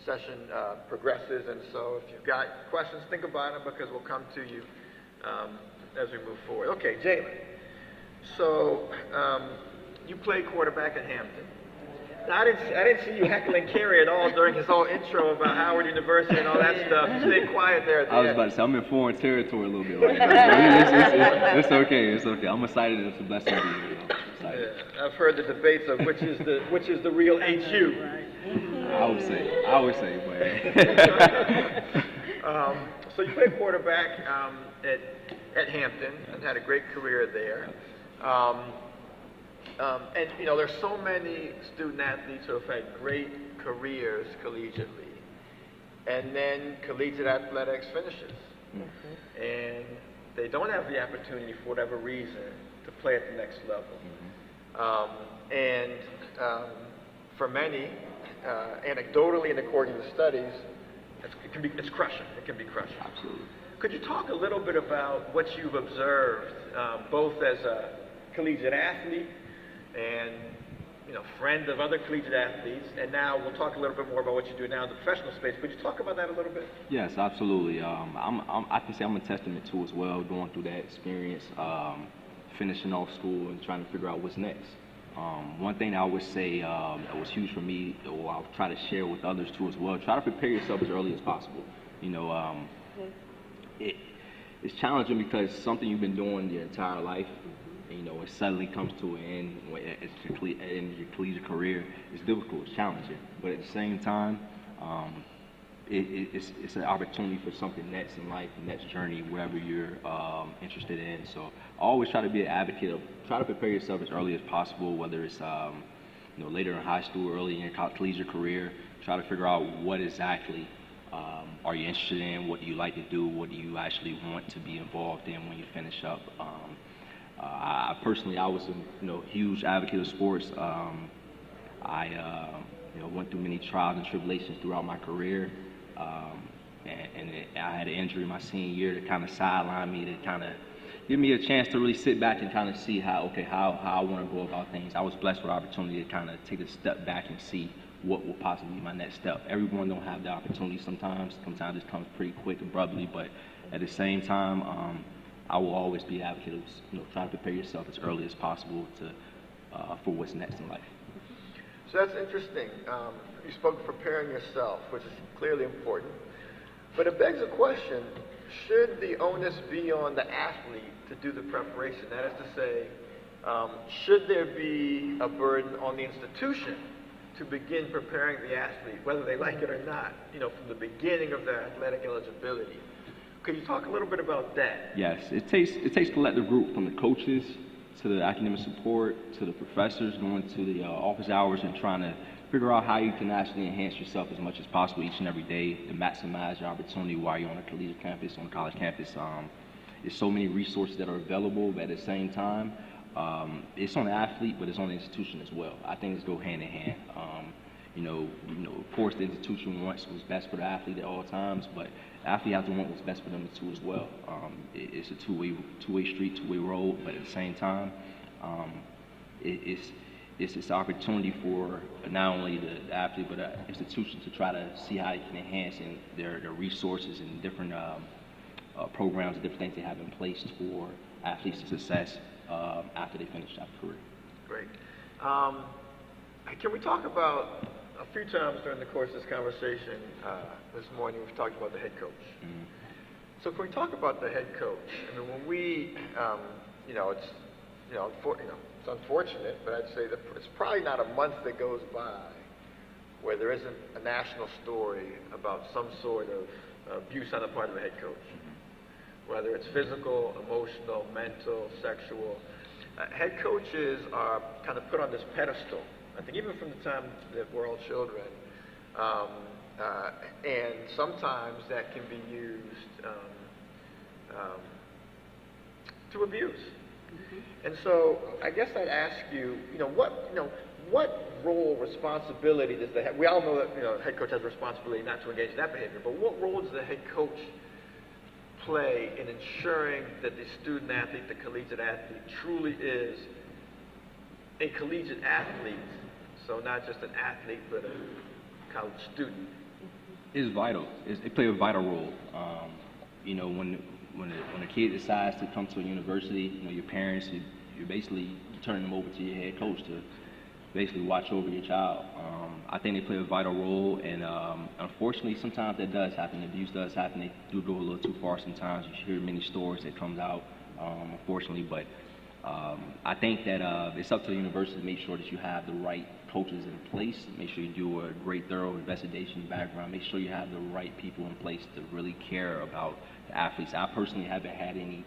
session progresses. And so if you've got questions, think about them because we'll come to you as we move forward. Okay, Jalen. So you played quarterback at Hampton. Now, I didn't see you heckling Kerry at all during his whole intro about Howard University and all that stuff. You stayed quiet there at the I was end. about to say, I'm in foreign territory a little bit right now. It's okay, it's okay. I'm excited. It's a blessing to be here. Excited. Yeah, I've heard the debates of which is the real HU. I would say, but So you played quarterback at Hampton and had a great career there. And you know, there's so many student athletes who have had great careers collegiately, and then collegiate athletics finishes, and they don't have the opportunity for whatever reason to play at the next level. For many, anecdotally and according to studies, it's crushing. It can be crushing. absolutely. Could you talk a little bit about what you've observed, both as a collegiate athlete and friend of other collegiate athletes, and now we'll talk a little bit more about what you do now in the professional space. Could you talk about that a little bit? Yes, absolutely. I can say I'm a testament to as well, going through that experience, finishing off school and trying to figure out what's next. One thing I would say that was huge for me, or I'll try to share with others too as well, try to prepare yourself as early as possible. It's challenging because something you've been doing your entire life, it suddenly comes to an end in your collegiate career. It's difficult, it's challenging, but at the same time, it's an opportunity for something next in life, the next journey, wherever you're interested in. So I always try to be an advocate of try to prepare yourself as early as possible, whether it's later in high school, early in your collegiate career. Try to figure out what exactly are you interested in, what do you like to do, what do you actually want to be involved in when you finish up. I personally, I was a huge advocate of sports. I went through many trials and tribulations throughout my career, and I had an injury my senior year to kind of sideline me, to kind of give me a chance to really sit back and kind of see how I want to go about things. I was blessed with the opportunity to kind of take a step back and see what will possibly be my next step. Everyone don't have the opportunity sometimes. Sometimes it comes pretty quick, abruptly, but at the same time, I will always be an advocate of try to prepare yourself as early as possible for what's next in life. So that's interesting. You spoke of preparing yourself, which is clearly important. But it begs a question, should the onus be on the athlete to do the preparation? That is to say, should there be a burden on the institution to begin preparing the athlete, whether they like it or not, from the beginning of their athletic eligibility? Could you talk a little bit about that? Yes, it takes collective group, from the coaches to the academic support to the professors, going to the office hours and trying to figure out how you can actually enhance yourself as much as possible each and every day to maximize your opportunity while you're on a collegiate campus, on a college campus. There's so many resources that are available, but at the same time, it's on the athlete, but it's on the institution as well. I think it's go hand in hand. Of course, the institution wants what's best for the athlete at all times, but the athlete has to want what's best for them too as well. It's a two-way street, two-way road, but at the same time, it's this opportunity for not only the athlete but the institution to try to see how they can enhance their resources and different programs and different things they have in place for athletes' success after they finish their career. Great. Can we talk about, a few times during the course of this conversation this morning, we've talked about the head coach. Mm-hmm. So can we talk about the head coach? I mean, when we, unfortunate, but I'd say that it's probably not a month that goes by where there isn't a national story about some sort of abuse on the part of a head coach. Whether it's physical, emotional, mental, sexual. Head coaches are kind of put on this pedestal, I think even from the time that we're all children, and sometimes that can be used to abuse. And so I guess I'd ask you, what role, responsibility does the head, we all know that, the head coach has responsibility not to engage in that behavior, but what role does the head coach play in ensuring that the student athlete, the collegiate athlete, truly is a collegiate athlete, so not just an athlete, but a college student? It's vital. It plays a vital role. When a kid decides to come to a university, your parents, you're basically turning them over to your head coach to basically watch over your child. I think they play a vital role, and unfortunately, sometimes that does happen. Abuse does happen. They do go a little too far sometimes. You hear many stories that comes out, unfortunately, but I think that it's up to the university to make sure that you have the right coaches in place, make sure you do a great thorough investigation background, make sure you have the right people in place to really care about the athletes. I personally haven't had any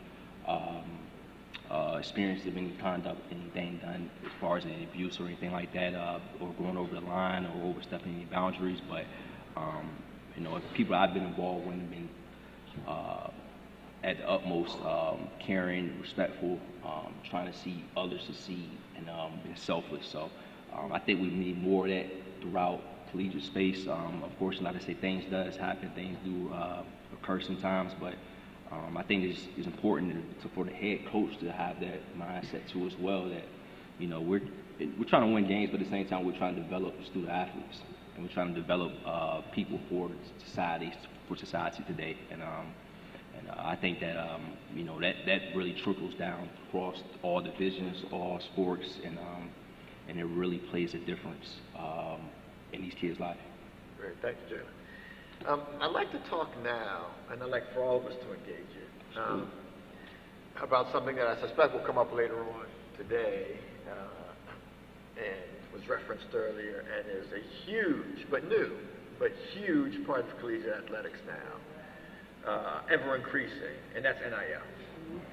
experience of any conduct, anything done as far as any abuse or anything like that, or going over the line or overstepping any boundaries, but people I've been involved with have been at the utmost caring, respectful, trying to see others succeed, and being selfless. So I think we need more of that throughout collegiate space. Of course, like I say, things does happen, things do occur sometimes, but I think it's important for the head coach to have that mindset too as well, that we're trying to win games, but at the same time we're trying to develop student athletes, and we're trying to develop people for society today, and I think that that really trickles down across all divisions, all sports, and it really plays a difference in these kids' lives. Great, thank you, Jalen. I'd like to talk now, and I'd like for all of us to engage in, about something that I suspect will come up later on today, and was referenced earlier, and is a huge, but new, but huge part of collegiate athletics now, ever increasing, and that's NIL.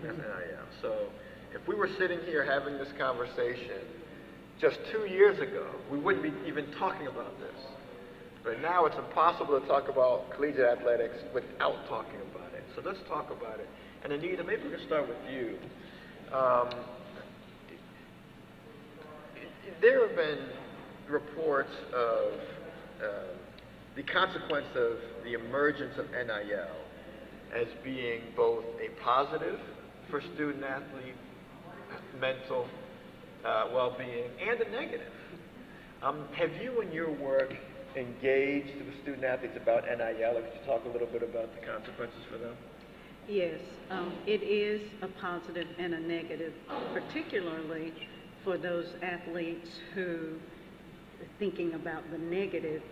That's NIL. So if we were sitting here having this conversation just 2 years ago, we wouldn't be even talking about this. But now it's impossible to talk about collegiate athletics without talking about it. So let's talk about it. And Anita, maybe we can start with you. There have been reports of the consequence of the emergence of NIL as being both a positive for student athlete mental well-being and a negative. Have you in your work engaged with student athletes about NIL, or could you talk a little bit about the consequences for them? Yes, it is a positive and a negative, particularly for those athletes who, thinking about the negative,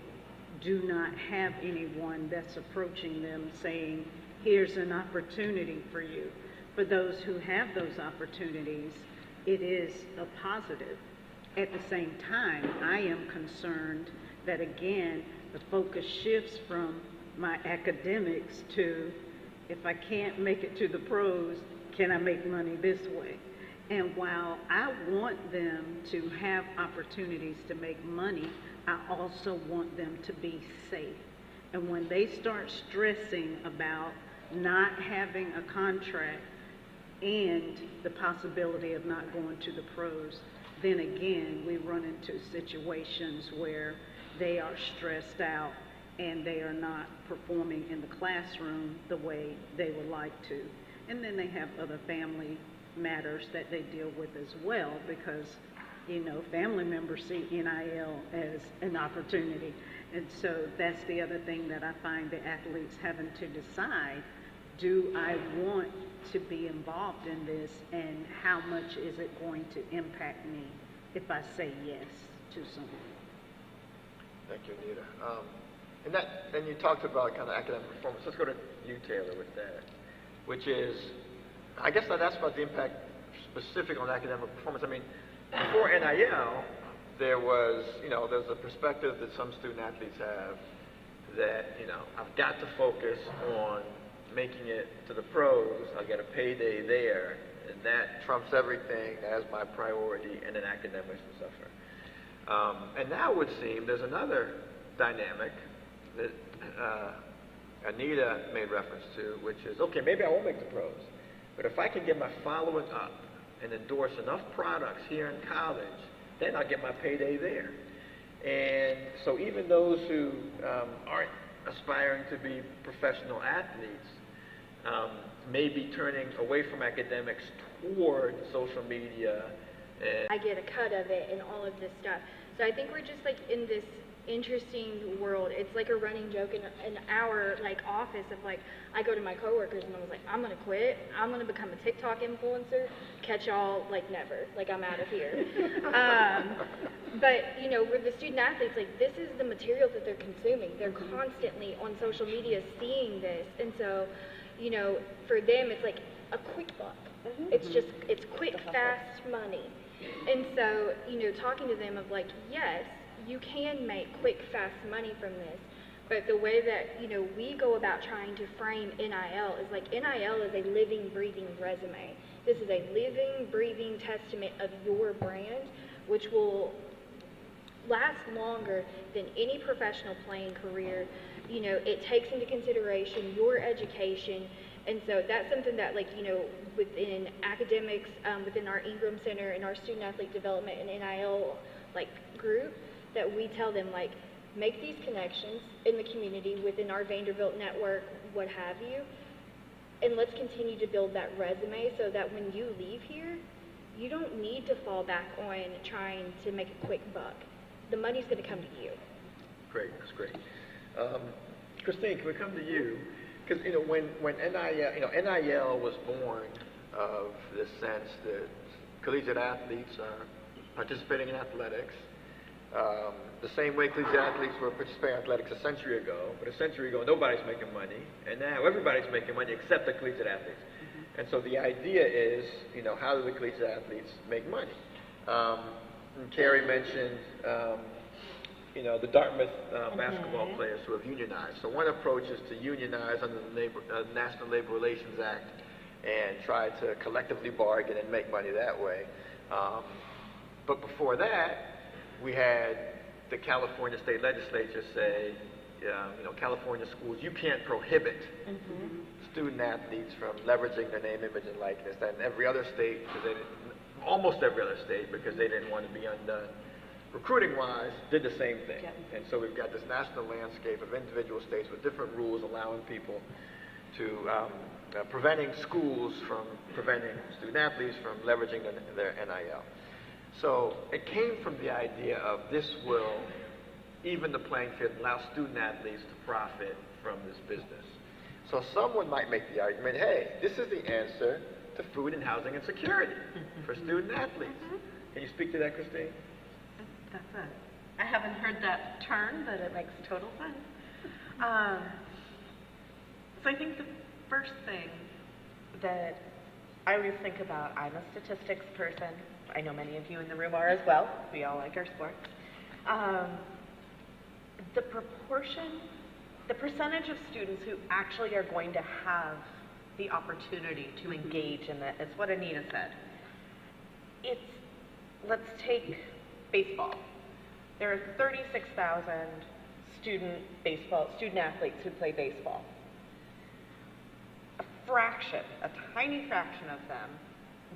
do not have anyone that's approaching them saying, here's an opportunity for you. For those who have those opportunities, it is a positive. At the same time, I am concerned that, again, the focus shifts from my academics to, if I can't make it to the pros, can I make money this way? And while I want them to have opportunities to make money, I also want them to be safe. And when they start stressing about not having a contract and the possibility of not going to the pros, then again, we run into situations where they are stressed out and they are not performing in the classroom the way they would like to. And then they have other family matters that they deal with as well, because, family members see NIL as an opportunity. And so that's the other thing that I find the athletes having to decide. Do I want to be involved in this, and how much is it going to impact me if I say yes to something? Thank you, Anita. And you talked about kind of academic performance. Let's go to you, Taylor, with that, which is, I guess I'd ask about the impact specific on academic performance. I mean, before NIL, there was, there's a perspective that some student athletes have that, I've got to focus on making it to the pros. I'll get a payday there, and that trumps everything as my priority, and then academics will suffer. And now it would seem there's another dynamic that Anita made reference to, which is, okay, maybe I won't make the pros, but if I can get my following up and endorse enough products here in college, then I'll get my payday there. And so even those who aren't aspiring to be professional athletes may be turning away from academics toward social media. And I get a cut of it and all of this stuff. So I think we're just like in this interesting world. It's like a running joke in our like office of like, I go to my coworkers and I was like, I'm gonna quit. I'm gonna become a TikTok influencer. Catch y'all like never. Like I'm out of here. But with the student athletes, like this is the material that they're consuming. They're constantly on social media seeing this, and so for them it's like a quick buck. It's quick, fast money. And so talking to them of like, yes, you can make quick, fast money from this, but the way that, we go about trying to frame NIL is like, NIL is a living, breathing resume. This is a living, breathing testament of your brand, which will last longer than any professional playing career. It takes into consideration your education, and so that's something that, like, within academics, within our Ingram Center and our student athlete development and NIL, like, group, that we tell them, like, make these connections in the community, within our Vanderbilt network, what have you, and let's continue to build that resume so that when you leave here, you don't need to fall back on trying to make a quick buck. The money's going to come to you. Great, that's great. Christine, can we come to you? Because when NIL was born of this sense that collegiate athletes are participating in athletics, the same way collegiate athletes were participating in athletics a century ago, but a century ago nobody's making money, and now everybody's making money except the collegiate athletes. And so the idea is, how do the collegiate athletes make money? And Carrie mentioned, the Dartmouth basketball players who have unionized. So one approach is to unionize under the National Labor Relations Act and try to collectively bargain and make money that way. But before that, we had the California state legislature say, California schools, you can't prohibit student athletes from leveraging their name, image, and likeness. And every other state, almost every other state, because they didn't want to be undone, recruiting-wise, did the same thing. And so we've got this national landscape of individual states with different rules allowing people to, preventing schools from preventing student athletes from leveraging their NIL. So it came from the idea of this will even the playing field and allow student athletes to profit from this business. So someone might make the argument, hey, this is the answer to food and housing and security for student athletes. Can you speak to that, Christine? That's it. I haven't heard that term, but it makes total sense. So I think the first thing that I always think about, I'm a statistics person. I know many of you in the room are as well. We all like our sports. The percentage of students who actually are going to have the opportunity to engage in that, it's what Anita said. Let's take baseball. There are 36,000 student athletes who play baseball. A tiny fraction of them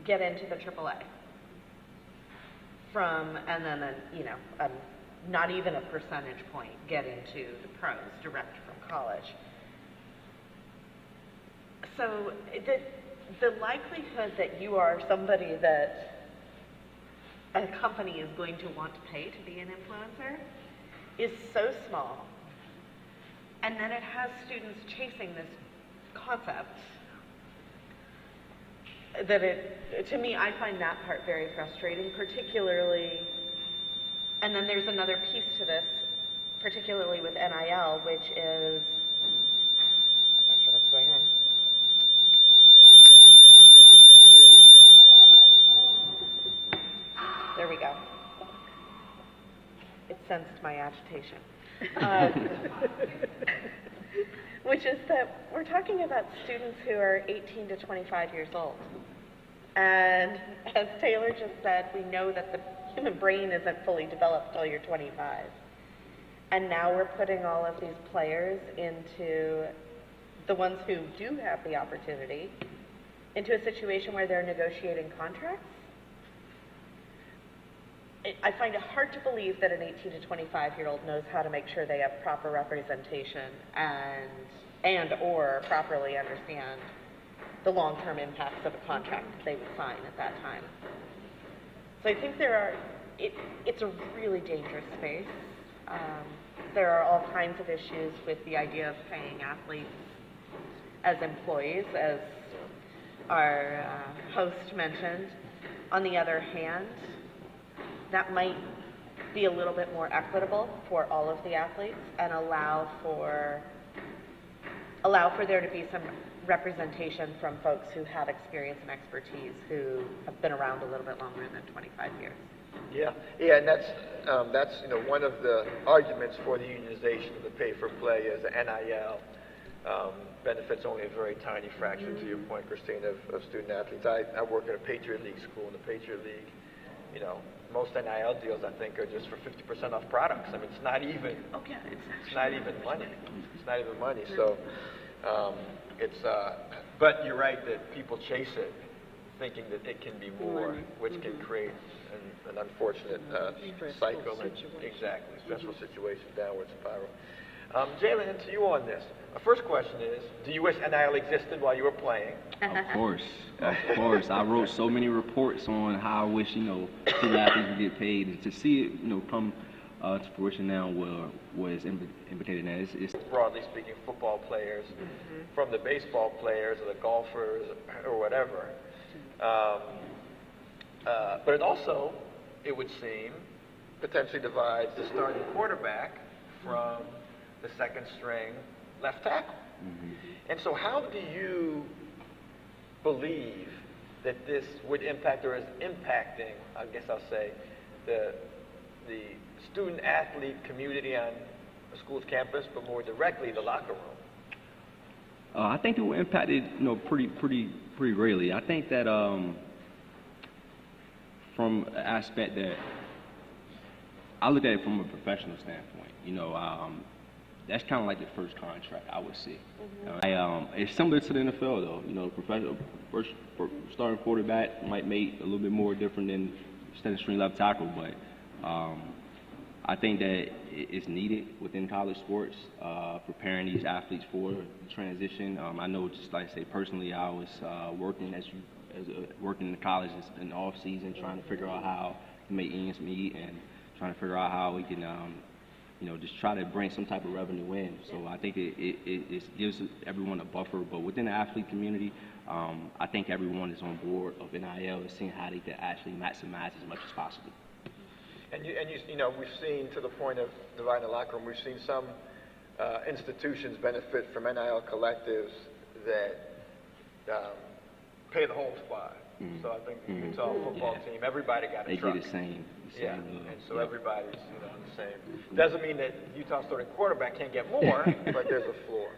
get into the AAA. Not even a percentage point get into the pros direct from college. So the likelihood that you are somebody that a company is going to want to pay to be an influencer is so small. And then it has students chasing this concept that to me, I find that part very frustrating, particularly, and then there's another piece to this, particularly with NIL, which is, I'm not sure what's going on. There sensed my agitation. Which is that we're talking about students who are 18 to 25 years old. And as Taylor just said, we know that the human brain isn't fully developed till you're 25. And now we're putting all of these players into, the ones who do have the opportunity, into a situation where they're negotiating contracts. I find it hard to believe that an 18 to 25-year-old knows how to make sure they have proper representation and or properly understand the long-term impacts of a contract that they would sign at that time. So I think it's a really dangerous space. There are all kinds of issues with the idea of paying athletes as employees, as our host mentioned. On the other hand, that might be a little bit more equitable for all of the athletes and allow for there to be some representation from folks who have experience and expertise, who have been around a little bit longer than 25 years. Yeah, and that's one of the arguments for the unionization of the pay for play is the NIL benefits only a very tiny fraction, to your point, Christine, of student athletes. I work at a Patriot League school, and the Patriot League, most NIL deals I think are just for 50% off products. I mean, it's not even. Okay, it's not even money. It's not even money. So, but you're right that people chase it, thinking that it can be more, which can create an unfortunate cycle and exactly stressful situation, downward spiral. Jalen, to you on this. The first question is, do you wish NIL existed while you were playing? Of course. I wrote so many reports on how I wish, student athletes would get paid. And to see it, come to fruition now was implicated in that. It's broadly speaking, football players, from the baseball players or the golfers or whatever. But it also, it would seem, potentially divides the starting quarterback from the second string left tackle. And so how do you believe that this would impact or is impacting, I guess I'll say, the student athlete community on a school's campus, but more directly the locker room? I think it will impact it, pretty greatly. I think that from an aspect that I look at it from a professional standpoint, that's kind of like the first contract, I would say. It's similar to the NFL, though. Professional first starting quarterback might make a little bit more different than second string left tackle, but I think that it's needed within college sports, preparing these athletes for the transition. I know, just like I say, personally, I was working working in the colleges in the off season, trying to figure out how to make ends meet and trying to figure out how we can. Just try to bring some type of revenue in. So I think it gives everyone a buffer. But within the athlete community, I think everyone is on board of NIL and seeing how they can actually maximize as much as possible. And we've seen, to the point of dividing the locker room, we've seen some institutions benefit from NIL collectives that pay the whole squad. So I think the Utah football team, everybody got a truck. They do the same. And so everybody's on the same. Doesn't mean that Utah starting quarterback can't get more, but there's a floor.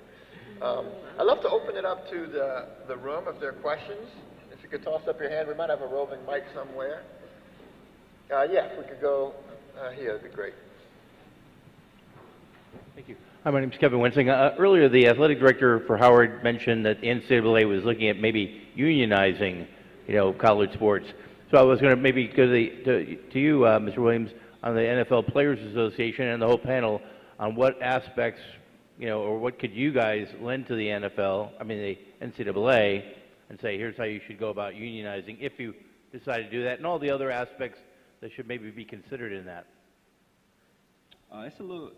I'd love to open it up to the room if there are questions. If you could toss up your hand, we might have a roving mic somewhere. If we could go here, that'd be great. Thank you. Hi, my name is Kevin Winsing. Earlier, the athletic director for Howard mentioned that the NCAA was looking at maybe unionizing, college sports. So I was going to maybe go to you, Mr. Williams, on the NFL Players Association and the whole panel on what aspects, or what could you guys lend to the the NCAA, and say, here's how you should go about unionizing if you decide to do that, and all the other aspects that should maybe be considered in that. It's a little,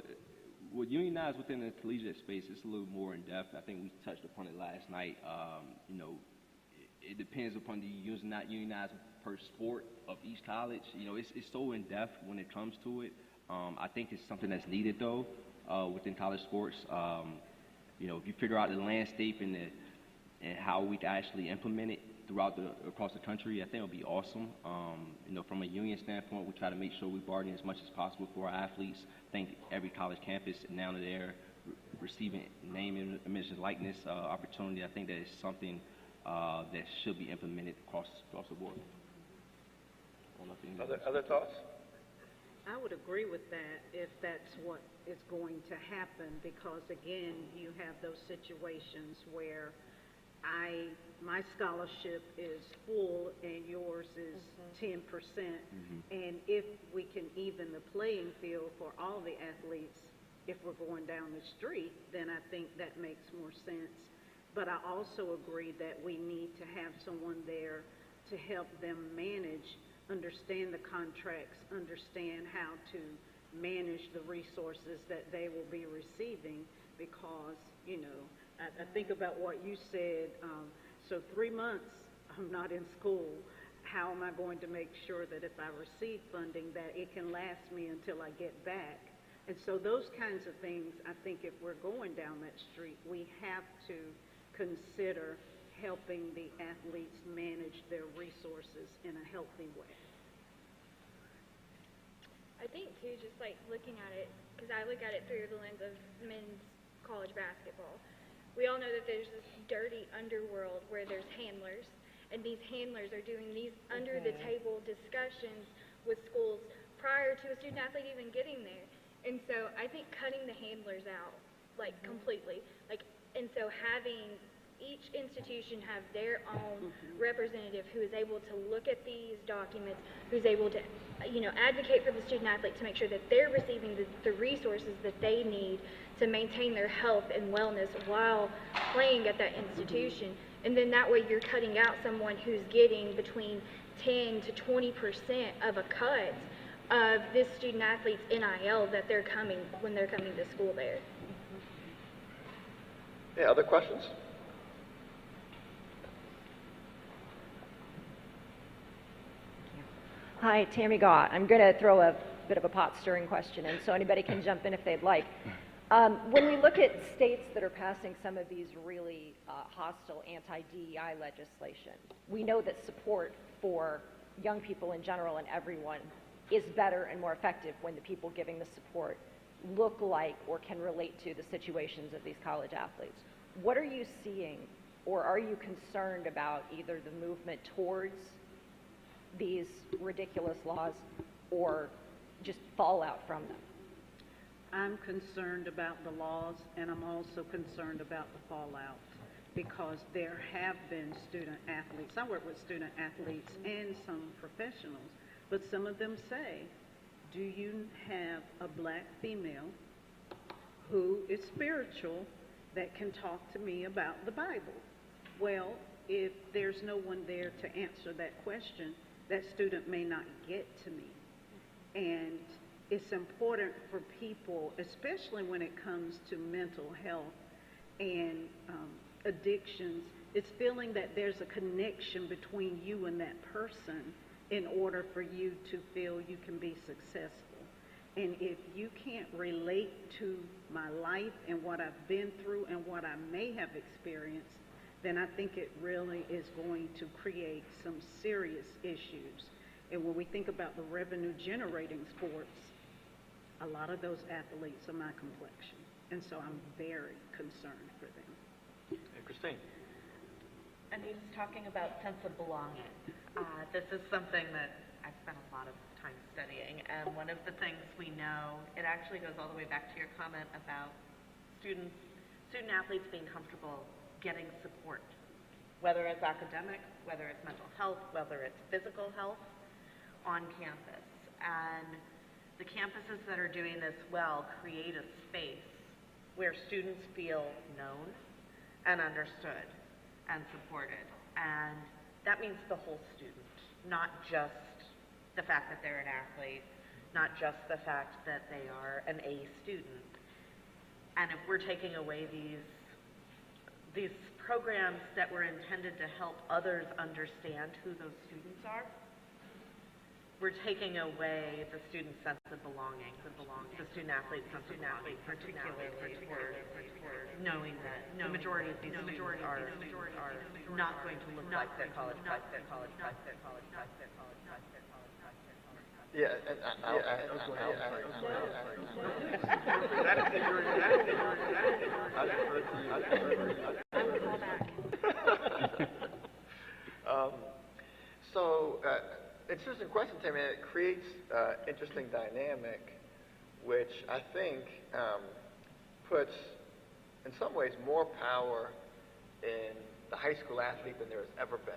with unionized within the collegiate space, it's a little more in depth. I think we touched upon it last night. It depends upon the not unionized per sport of each college. It's so in depth when it comes to it. I think it's something that's needed though within college sports. If you figure out the landscape and how we can actually implement it across the country, I think it would be awesome. From a union standpoint, we try to make sure we bargain as much as possible for our athletes. I think every college campus, now that they're receiving name, image, and likeness opportunity, I think that is something that should be implemented across the board. Other thoughts? I would agree with that if that's what is going to happen, because again, you have those situations where my scholarship is full and yours is 10%. And if we can even the playing field for all the athletes, if we're going down the street, then I think that makes more sense. But I also agree that we need to have someone there to help them manage, understand the contracts, understand how to manage the resources that they will be receiving, because, I think about what you said. So 3 months I'm not in school. How am I going to make sure that if I receive funding that it can last me until I get back? And so those kinds of things, I think if we're going down that street, we have to consider helping the athletes manage their resources in a healthy way. I think too, just like looking at it, because I look at it through the lens of men's college basketball. We all know that there's this dirty underworld where there's handlers, and these handlers are doing these under-the-table discussions with schools prior to a student athlete even getting there. And so I think cutting the handlers out, like completely, and so having each institution have their own representative who is able to look at these documents, who's able to, advocate for the student athlete to make sure that they're receiving the resources that they need to maintain their health and wellness while playing at that institution. And then that way you're cutting out someone who's getting between 10 to 20% of a cut of this student athlete's NIL that they're coming when they're coming to school there. Yeah, other questions? Hi, Tammy Gaw. I'm going to throw a bit of a pot-stirring question in, so anybody can jump in if they'd like. When we look at states that are passing some of these really hostile anti-DEI legislation, we know that support for young people in general and everyone is better and more effective when the people giving the support look like or can relate to the situations of these college athletes. What are you seeing, or are you concerned about either the movement towards these ridiculous laws or just fallout from them? I'm concerned about the laws, and I'm also concerned about the fallout, because there have been student athletes. I work with student athletes and some professionals, but some of them say, do you have a black female who is spiritual that can talk to me about the Bible? Well, if there's no one there to answer that question, that student may not get to me. And it's important for people, especially when it comes to mental health and addictions, it's feeling that there's a connection between you and that person in order for you to feel you can be successful. And if you can't relate to my life and what I've been through and what I may have experienced, then I think it really is going to create some serious issues. And when we think about the revenue generating sports, a lot of those athletes are my complexion. And so I'm very concerned for them. Hey, Christine. Anita's talking about sense of belonging. This is something that I've spent a lot of time studying, and one of the things we know, it actually goes all the way back to your comment about student athletes being comfortable getting support, whether it's academic, whether it's mental health, whether it's physical health on campus. And the campuses that are doing this well create a space where students feel known and understood and supported. And that means the whole student, not just the fact that they're an athlete, not just the fact that they are an A student. And if we're taking away these programs that were intended to help others understand who those students are, we're taking away the student sense of belonging, the student athlete sense of belonging, particularly for knowing that the majority of these students are not going to look like their college. Yeah, and so, interesting question, Tammy. It creates interesting dynamic, which I think puts, in some ways, more power in the high school athlete than there has ever been.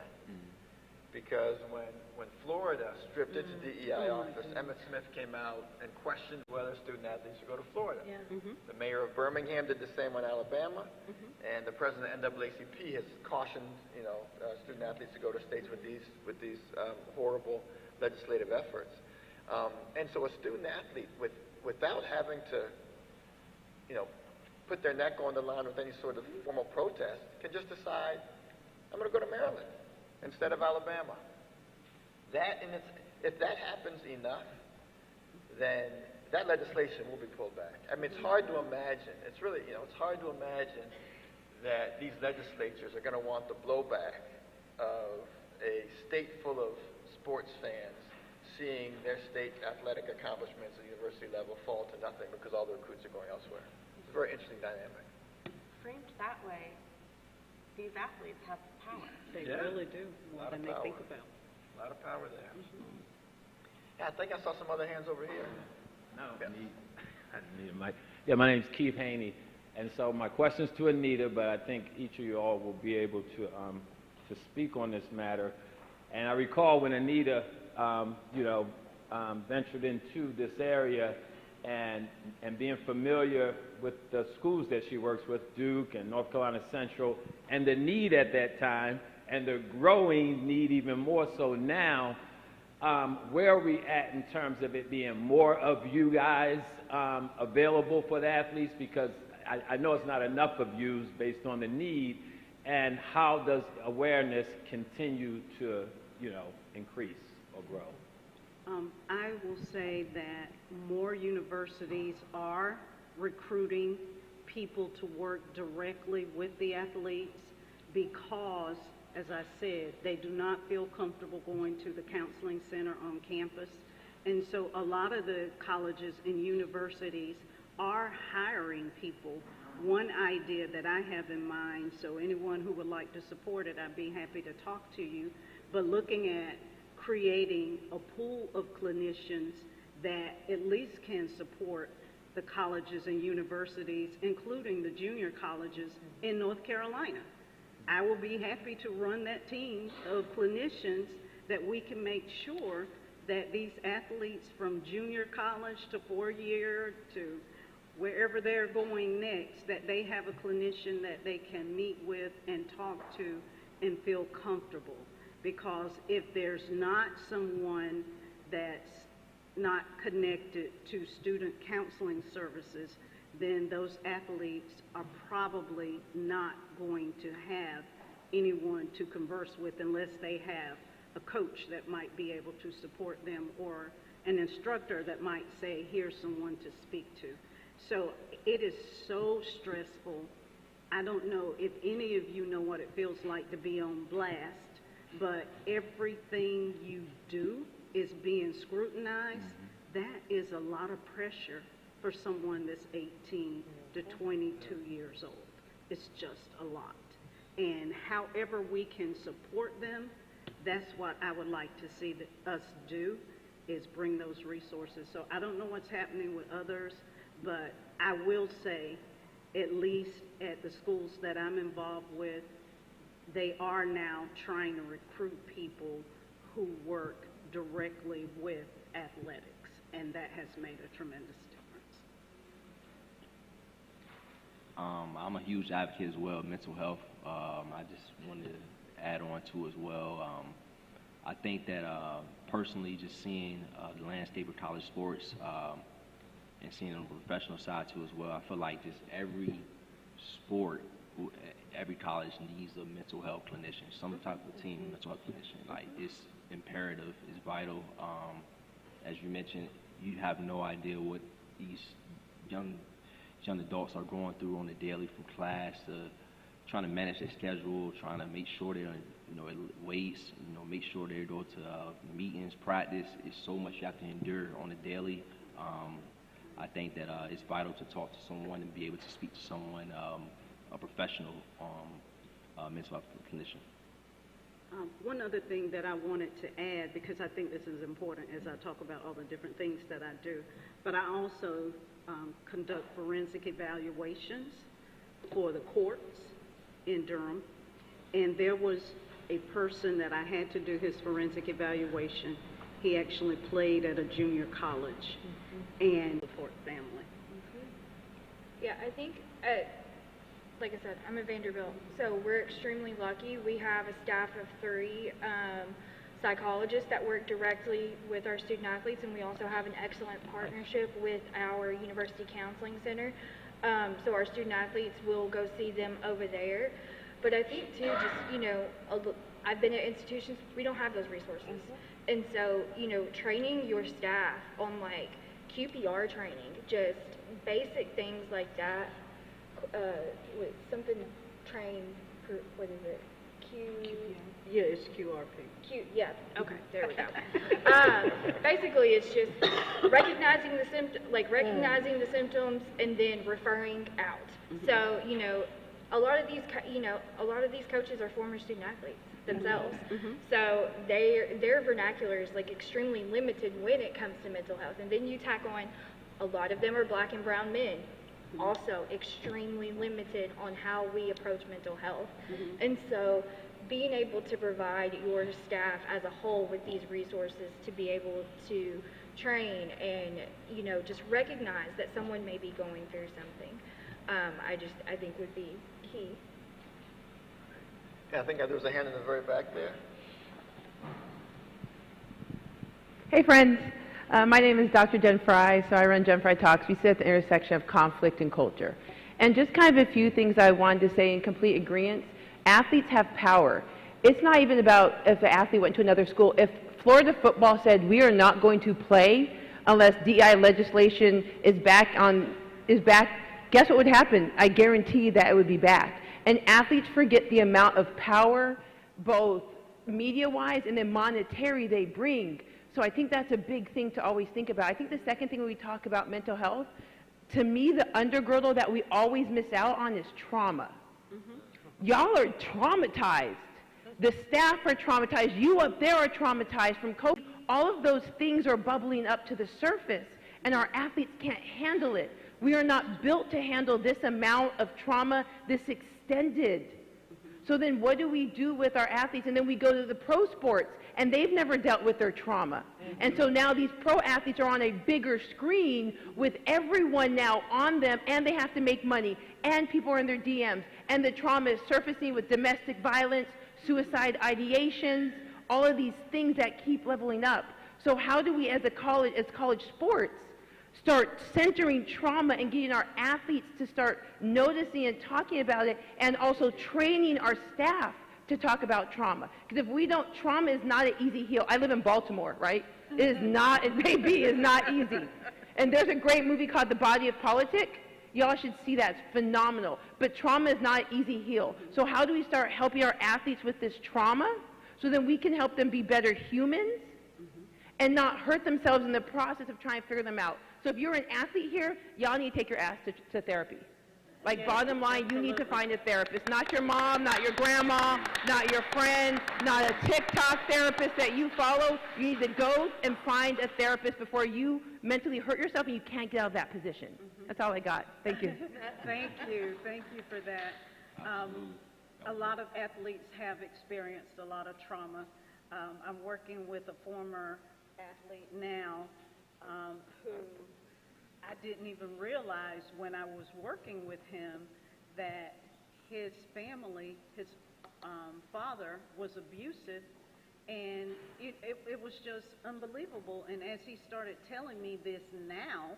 Because when Florida stripped its DEI office, Emmett Smith came out and questioned whether student athletes should go to Florida. Yeah. The mayor of Birmingham did the same on Alabama, and the president of NAACP has cautioned, student athletes to go to states with these horrible legislative efforts. And so a student athlete, without having to, put their neck on the line with any sort of formal protest, can just decide, I'm going to go to Maryland instead of Alabama. If that happens enough, then that legislation will be pulled back. I mean, it's hard to imagine. It's really, it's hard to imagine that these legislatures are going to want the blowback of a state full of sports fans seeing their state athletic accomplishments at the university level fall to nothing because all the recruits are going elsewhere. It's a very interesting dynamic. Framed that way, these athletes have power. They really do, more than they think about. A lot of power there. Yeah, I think I saw some other hands over here. No, I didn't need a mic. Yeah, my name's Keith Haney, and so my question's to Anita, but I think each of you all will be able to speak on this matter. And I recall when Anita, ventured into this area and being familiar with the schools that she works with, Duke and North Carolina Central, and the need at that time, and the growing need even more so now. Where are we at in terms of it being more of you guys available for the athletes? Because I know it's not enough of yous based on the need, and how does awareness continue to, increase or grow? I will say that more universities are recruiting people to work directly with the athletes because, as I said, they do not feel comfortable going to the counseling center on campus. And so a lot of the colleges and universities are hiring people. One idea that I have in mind, so anyone who would like to support it, I'd be happy to talk to you, but looking at creating a pool of clinicians that at least can support the colleges and universities, including the junior colleges in North Carolina. I will be happy to run that team of clinicians that we can make sure that these athletes from junior college to 4-year to wherever they're going next, that they have a clinician that they can meet with and talk to and feel comfortable. Because if there's not someone that's not connected to student counseling services, then those athletes are probably not going to have anyone to converse with unless they have a coach that might be able to support them or an instructor that might say, here's someone to speak to. So it is so stressful. I don't know if any of you know what it feels like to be on blast, but everything you do is being scrutinized. That is a lot of pressure for someone that's 18 to 22 years old. It's just a lot. And however we can support them, that's what I would like to see us do, is bring those resources. So I don't know what's happening with others, but I will say, at least at the schools that I'm involved with, they are now trying to recruit people who work directly with athletics, and that has made a tremendous difference. I'm a huge advocate as well of mental health. I just wanted to add on to as well. I think that personally, just seeing the landscape of college sports and seeing on the professional side too as well, I feel like just every sport every college needs a mental health clinician, some type of team mental health clinician. Like, it's imperative, it's vital. As you mentioned, you have no idea what these young adults are going through on a daily, from class to trying to manage their schedule, trying to make sure they're, at weights, make sure they go to meetings, practice. It's so much you have to endure on a daily. I think that it's vital to talk to someone and be able to speak to someone, a professional mental health clinician. One other thing that I wanted to add, because I think this is important as I talk about all the different things that I do, but I also conduct forensic evaluations for the courts in Durham, and there was a person that I had to do his forensic evaluation. He actually played at a junior college and support family. Yeah, I think, like I said, I'm at Vanderbilt, so we're extremely lucky. We have a staff of 3 psychologists that work directly with our student athletes, and we also have an excellent partnership with our University Counseling Center. So our student athletes will go see them over there. But I think too, just, I've been at institutions, we don't have those resources. And so, training your staff on like QPR training, just basic things like that, with something what is it? Yeah, it's QRP. Yeah, okay, there we go. Basically, it's just recognizing the symptoms and then referring out. So, a lot of these coaches are former student athletes themselves. So their vernacular is like extremely limited when it comes to mental health. And then you tack on, a lot of them are black and brown men, also extremely limited on how we approach mental health. And so being able to provide your staff as a whole with these resources to be able to train and, just recognize that someone may be going through something, I think would be key. Yeah, I think there was a hand in the very back there. Hey friends, my name is Dr. Jen Fry, so I run Jen Fry Talks. We sit at the intersection of conflict and culture. And just kind of a few things I wanted to say in complete agreement. Athletes have power. It's not even about if an athlete went to another school. If Florida football said we are not going to play unless DEI legislation is back, guess what would happen? I guarantee that it would be back. And athletes forget the amount of power, both media-wise and then monetary, they bring. So I think that's a big thing to always think about. I think the second thing when we talk about mental health, to me, the undergirdle that we always miss out on is trauma. Y'all are traumatized. The staff are traumatized. You up there are traumatized from COVID. All of those things are bubbling up to the surface, and our athletes can't handle it. We are not built to handle this amount of trauma, this extended. So then what do we do with our athletes? And then we go to the pro sports, and they've never dealt with their trauma. And so now these pro athletes are on a bigger screen with everyone now on them, and they have to make money, and people are in their DMs, and the trauma is surfacing with domestic violence, suicide ideations, all of these things that keep leveling up. So how do we, as college sports, start centering trauma and getting our athletes to start noticing and talking about it, and also training our staff to talk about trauma? Because if we don't, trauma is not an easy heal. I live in Baltimore, right? It is not, it may be, it's not easy. And there's a great movie called The Body of Politic. Y'all should see that, it's phenomenal. But trauma is not an easy heal. So how do we start helping our athletes with this trauma so then we can help them be better humans and not hurt themselves in the process of trying to figure them out? So if you're an athlete here, y'all need to take your ass to therapy. Like, bottom line, you need to find a therapist. Not your mom, not your grandma, not your friend, not a TikTok therapist that you follow. You need to go and find a therapist before you mentally hurt yourself and you can't get out of that position. That's all I got. Thank you. Thank you for that. A lot of athletes have experienced a lot of trauma. I'm working with a former athlete now who I didn't even realize when I was working with him that his family, his father was abusive, and it was just unbelievable. And as he started telling me this now,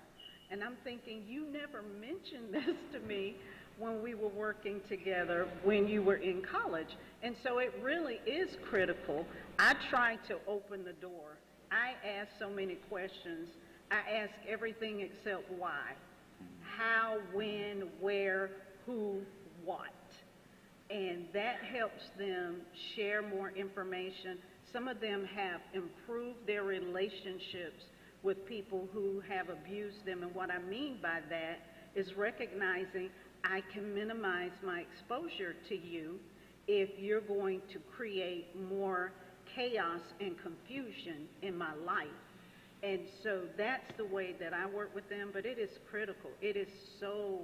and I'm thinking, you never mentioned this to me, when we were working together when you were in college. And so it really is critical. I try to open the door. I ask so many questions. I ask everything except why. How, when, where, who, what. And that helps them share more information. Some of them have improved their relationships with people who have abused them. And what I mean by that is recognizing I can minimize my exposure to you if you're going to create more chaos and confusion in my life. And so that's the way that I work with them, but it is critical. It is so,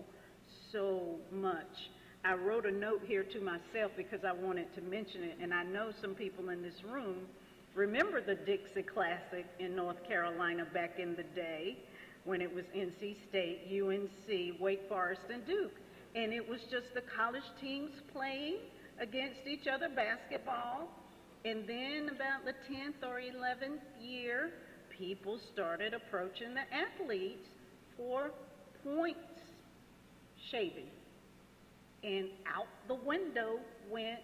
so much. I wrote a note here to myself because I wanted to mention it, and I know some people in this room remember the Dixie Classic in North Carolina back in the day when it was NC State, UNC, Wake Forest, and Duke. And it was just the college teams playing against each other, basketball. And then about the 10th or 11th year, people started approaching the athletes for points shaving. And out the window went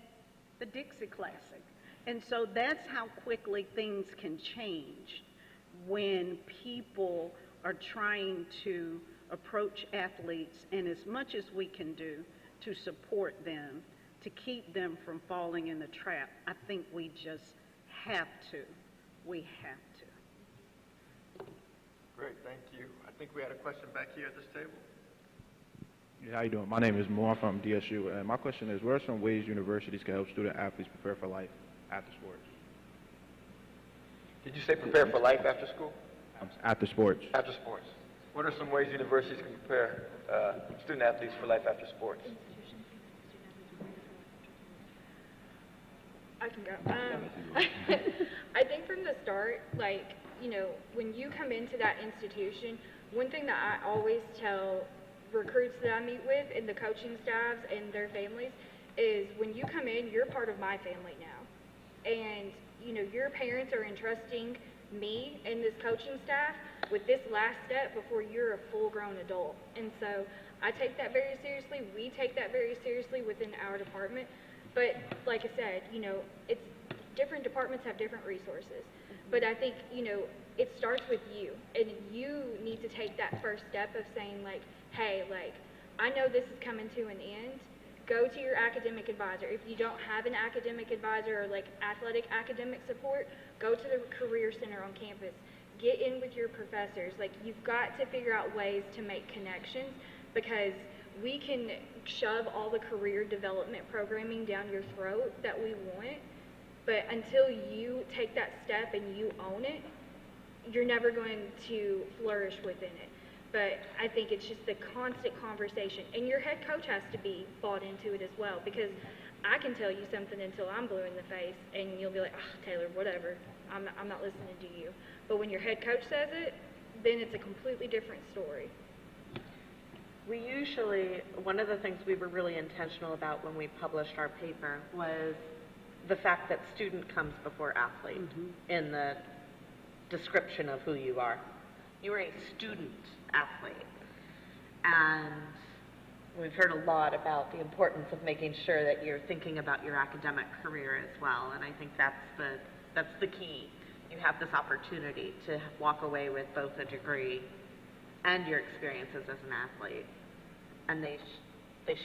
the Dixie Classic. And so that's how quickly things can change when people are trying to approach athletes, and as much as we can do to support them, to keep them from falling in the trap, I think we just have to. We have to. Great, thank you. I think we had a question back here at this table. Yeah, how you doing? My name is Moore from DSU, and my question is, what are some ways universities can help student athletes prepare for life after sports? Did you say prepare for life after school? After sports. After sports. What are some ways universities can prepare student athletes for life after sports? I can go. I think from the start, like, you know, when you come into that institution, one thing that I always tell recruits that I meet with and the coaching staffs and their families is when you come in, you're part of my family now. And, you know, your parents are entrusting me and this coaching staff with this last step before you're a full-grown adult. And so I take that very seriously. We take that very seriously within our department. But like I said, you know, it's different departments have different resources. But I think, you know, it starts with you. And you need to take that first step of saying, like, hey, like, I know this is coming to an end. Go to your academic advisor. If you don't have an academic advisor or like athletic academic support, go to the career center on campus. Get in with your professors. Like, you've got to figure out ways to make connections, because we can shove all the career development programming down your throat that we want, but until you take that step and you own it, you're never going to flourish within it. But I think it's just the constant conversation, and your head coach has to be bought into it as well, because I can tell you something until I'm blue in the face, and you'll be like, oh, Taylor, whatever, I'm not listening to you. But when your head coach says it, then it's a completely different story. We usually, one of the things we were really intentional about when we published our paper was the fact that student comes before athlete in the description of who you are. You are a student athlete. And we've heard a lot about the importance of making sure that you're thinking about your academic career as well. And I think that's the key. You have this opportunity to walk away with both a degree and your experiences as an athlete. And they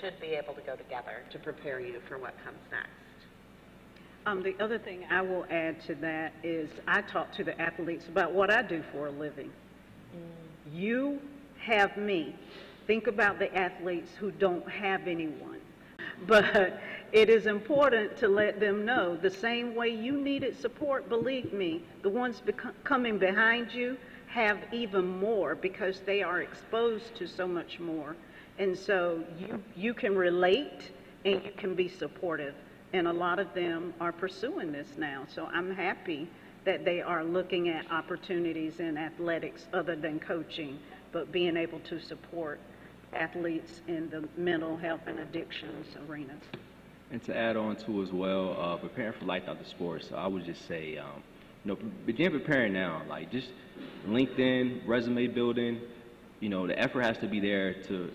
should be able to go together to prepare you for what comes next. The other thing I will add to that is I talk to the athletes about what I do for a living. You have me. Think about the athletes who don't have anyone. But it is important to let them know the same way you needed support, believe me, the ones coming behind you have even more, because they are exposed to so much more. And so you can relate and you can be supportive. And a lot of them are pursuing this now. So I'm happy that they are looking at opportunities in athletics other than coaching, but being able to support athletes in the mental health and addictions arenas. And to add on to as well, preparing for life after sports, I would just say, you know, begin preparing now. Like, just LinkedIn, resume building, the effort has to be there to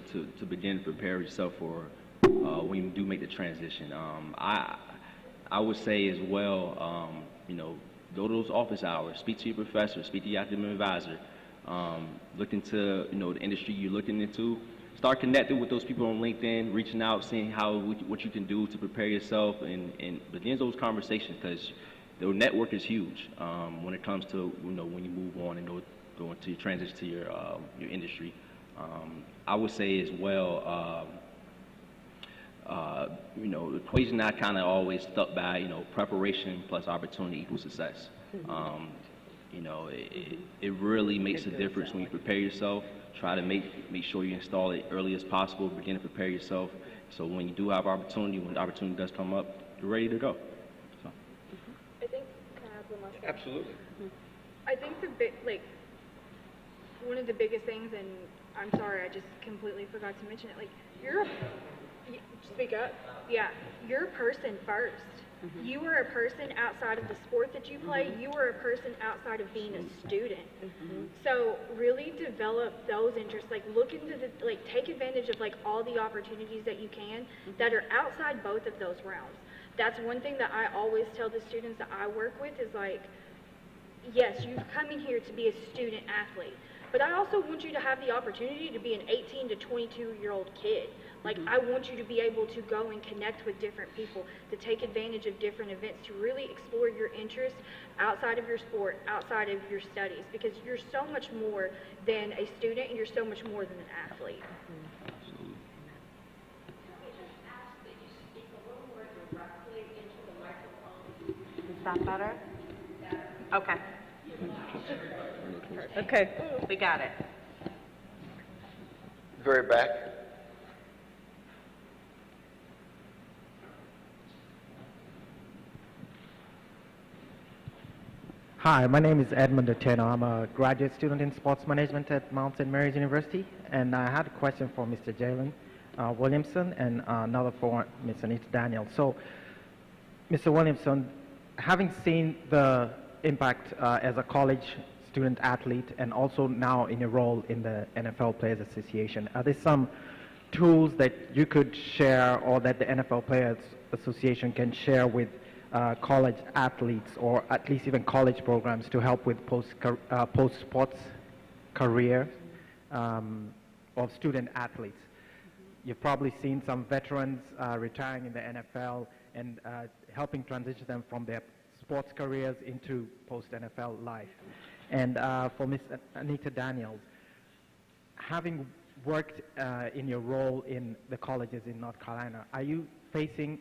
begin to prepare yourself for when you do make the transition. I would say as well, go to those office hours, speak to your professor, speak to your academic advisor, look into the industry you're looking into. Start connecting with those people on LinkedIn, reaching out, seeing what you can do to prepare yourself, and begin those conversations, because the network is huge when it comes to when you move on and go into your transition to your industry. I would say as well, the equation I kind of always stuck by, preparation plus opportunity equals success. It really makes a difference when you prepare yourself. Try to make sure you install it early as possible. Begin to prepare yourself, so when you do have opportunity, when the opportunity does come up, you're ready to go. So. I think, can I add one last thing? Absolutely. I think one of the biggest things, and I'm sorry, I just completely forgot to mention it, speak up. Yeah, you're a person first. You are a person outside of the sport that you play. You are a person outside of being a student. So really develop those interests. Look into take advantage of all the opportunities that you can that are outside both of those realms. That's one thing that I always tell the students that I work with is yes, you've come in here to be a student athlete, but I also want you to have the opportunity to be an 18 to 22-year-old kid. I want you to be able to go and connect with different people, to take advantage of different events, to really explore your interests outside of your sport, outside of your studies, because you're so much more than a student and you're so much more than an athlete. Is that better? Okay. Okay, we got it. Very back. Hi, my name is Edmund Oteno. I'm a graduate student in sports management at Mount St. Mary's University, and I had a question for Mr. Jalen Williamson and another for Ms. Anita Daniels. So, Mr. Williamson, having seen the impact as a college student athlete and also now in your role in the NFL Players Association, are there some tools that you could share or that the NFL Players Association can share with college athletes, or at least even college programs, to help with post-sports career of student athletes? You've probably seen some veterans retiring in the NFL and helping transition them from their sports careers into post-NFL life. And for Ms. Anita Daniels, having worked in your role in the colleges in North Carolina, are you facing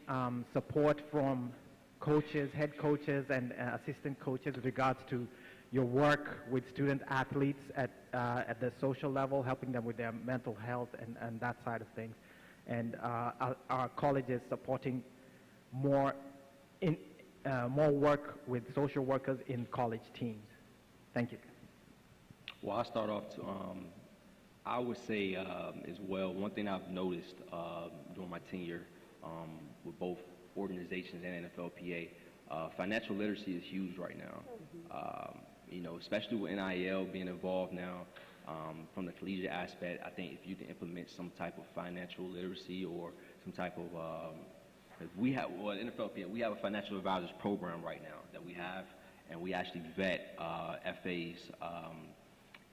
support from coaches, head coaches, and assistant coaches with regards to your work with student athletes at the social level, helping them with their mental health and that side of things? And are colleges supporting more work with social workers in college teams? Thank you. Well, I'll start off. I would say as well, one thing I've noticed during my tenure with both organizations and NFLPA, financial literacy is huge right now. Especially with NIL being involved now, from the collegiate aspect, I think if you can implement some type of financial literacy or some type of, NFLPA, we have a financial advisors program right now that we have, and we actually vet FAs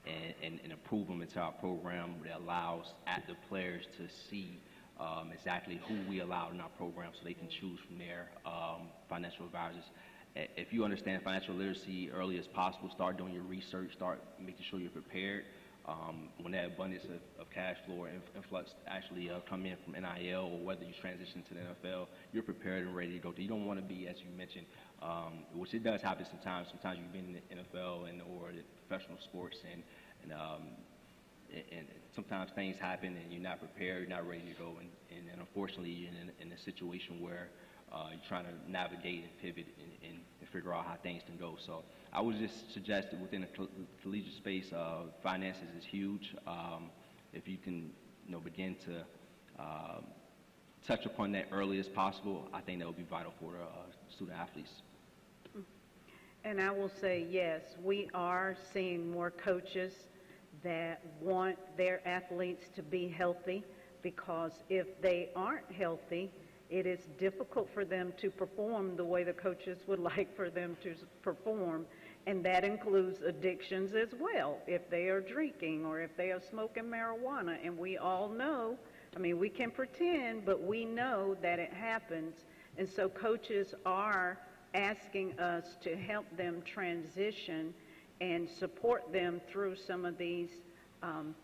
and approve them into our program that allows active players to see exactly who we allow in our program, so they can choose from their financial advisors. If you understand financial literacy early as possible, start doing your research, start making sure you're prepared. When that abundance of cash flow or influx actually come in from NIL, or whether you transition to the NFL, you're prepared and ready to go. You don't want to be, as you mentioned, which it does happen sometimes. Sometimes you've been in the NFL or the professional sports, and sometimes things happen and you're not prepared, you're not ready to go, and unfortunately you're in a situation where you're trying to navigate and pivot and figure out how things can go. So I would just suggest that within the collegiate space, finances is huge. If you can begin to touch upon that early as possible, I think that would be vital for student athletes. And I will say, yes, we are seeing more coaches that want their athletes to be healthy, because if they aren't healthy, it is difficult for them to perform the way the coaches would like for them to perform. And that includes addictions as well, if they are drinking or if they are smoking marijuana. And we all know, I mean, we can pretend, but we know that it happens. And so coaches are asking us to help them transition and support them through some of these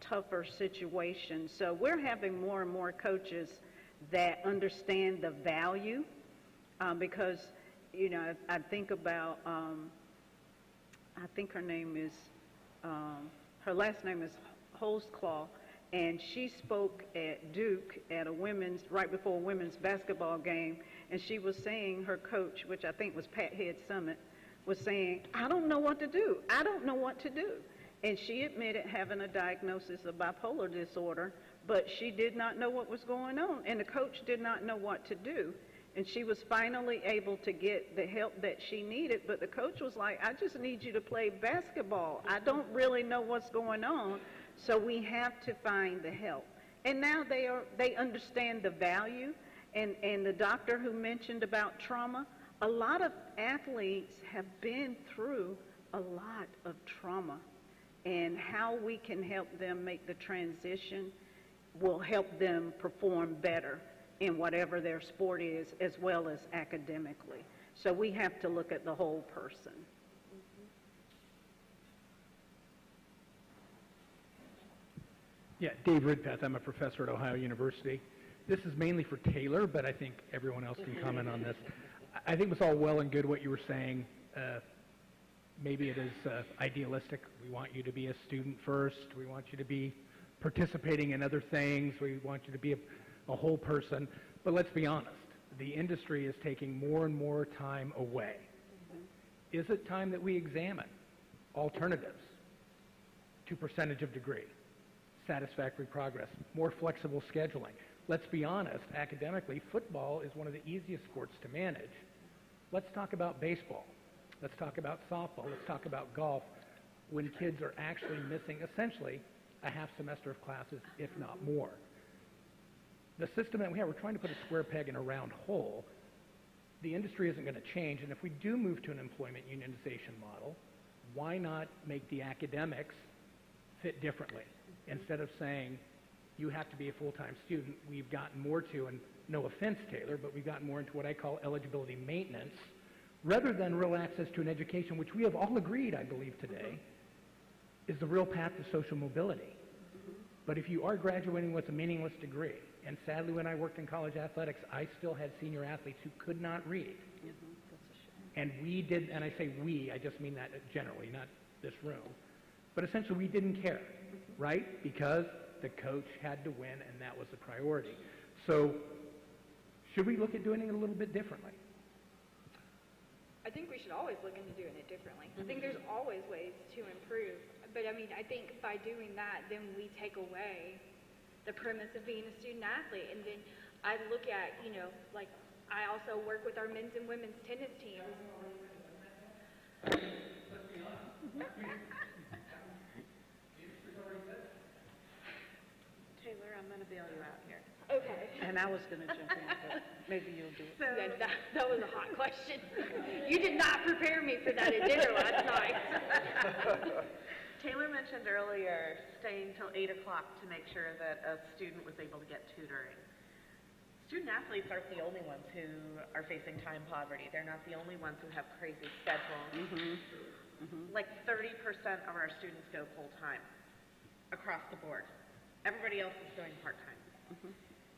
tougher situations. So we're having more and more coaches that understand the value because, you know, I think about, I think her name is, her last name is Holzclaw, and she spoke at Duke at a women's, right before a women's basketball game, and she was saying her coach, which I think was Pat Head Summit, was saying, I don't know what to do. I don't know what to do. And she admitted having a diagnosis of bipolar disorder, but she did not know what was going on, and the coach did not know what to do. And she was finally able to get the help that she needed, but the coach was like, I just need you to play basketball. I don't really know what's going on, so we have to find the help. And now they understand the value, and the doctor who mentioned about trauma, a lot of athletes have been through a lot of trauma, and how we can help them make the transition will help them perform better in whatever their sport is, as well as academically. So we have to look at the whole person. Yeah, Dave Ridpath. I'm a professor at Ohio University. This is mainly for Taylor, but I think everyone else can comment on this. I think it's all well and good what you were saying. Maybe it is idealistic. We want you to be a student first. We want you to be participating in other things. We want you to be a whole person. But let's be honest. The industry is taking more and more time away. Is it time that we examine alternatives to percentage of degree, satisfactory progress, more flexible scheduling? Let's be honest, academically, football is one of the easiest sports to manage. Let's talk about baseball. Let's talk about softball. Let's talk about golf, when kids are actually missing essentially a half semester of classes, if not more. The system that we have, we're trying to put a square peg in a round hole. The industry isn't going to change, and if we do move to an employment unionization model, why not make the academics fit differently? Instead of saying, you have to be a full-time student, we've gotten more to, and no offense, Taylor, but we've gotten more into what I call eligibility maintenance, rather than real access to an education, which we have all agreed, I believe today, is the real path to social mobility. But if you are graduating with a meaningless degree, and sadly when I worked in college athletics, I still had senior athletes who could not read. And we did, and I say we, I just mean that generally, not this room, but essentially we didn't care, right? Because the coach had to win, and that was the priority. So should we look at doing it a little bit differently? I think we should always look into doing it differently. I think there's always ways to improve. But I mean, I think by doing that, then we take away the premise of being a student athlete. And then I look at, you know, like I also work with our men's and women's tennis teams. Taylor, I'm going to bail you out here. Okay. And I was going to jump in, but maybe you'll do it. So that was a hot question. You did not prepare me for that at dinner last night. Taylor mentioned earlier staying till 8 o'clock to make sure that a student was able to get tutoring. Student athletes aren't the only ones who are facing time poverty. They're not the only ones who have crazy schedules. Like 30% of our students go full-time across the board. Everybody else is going part-time.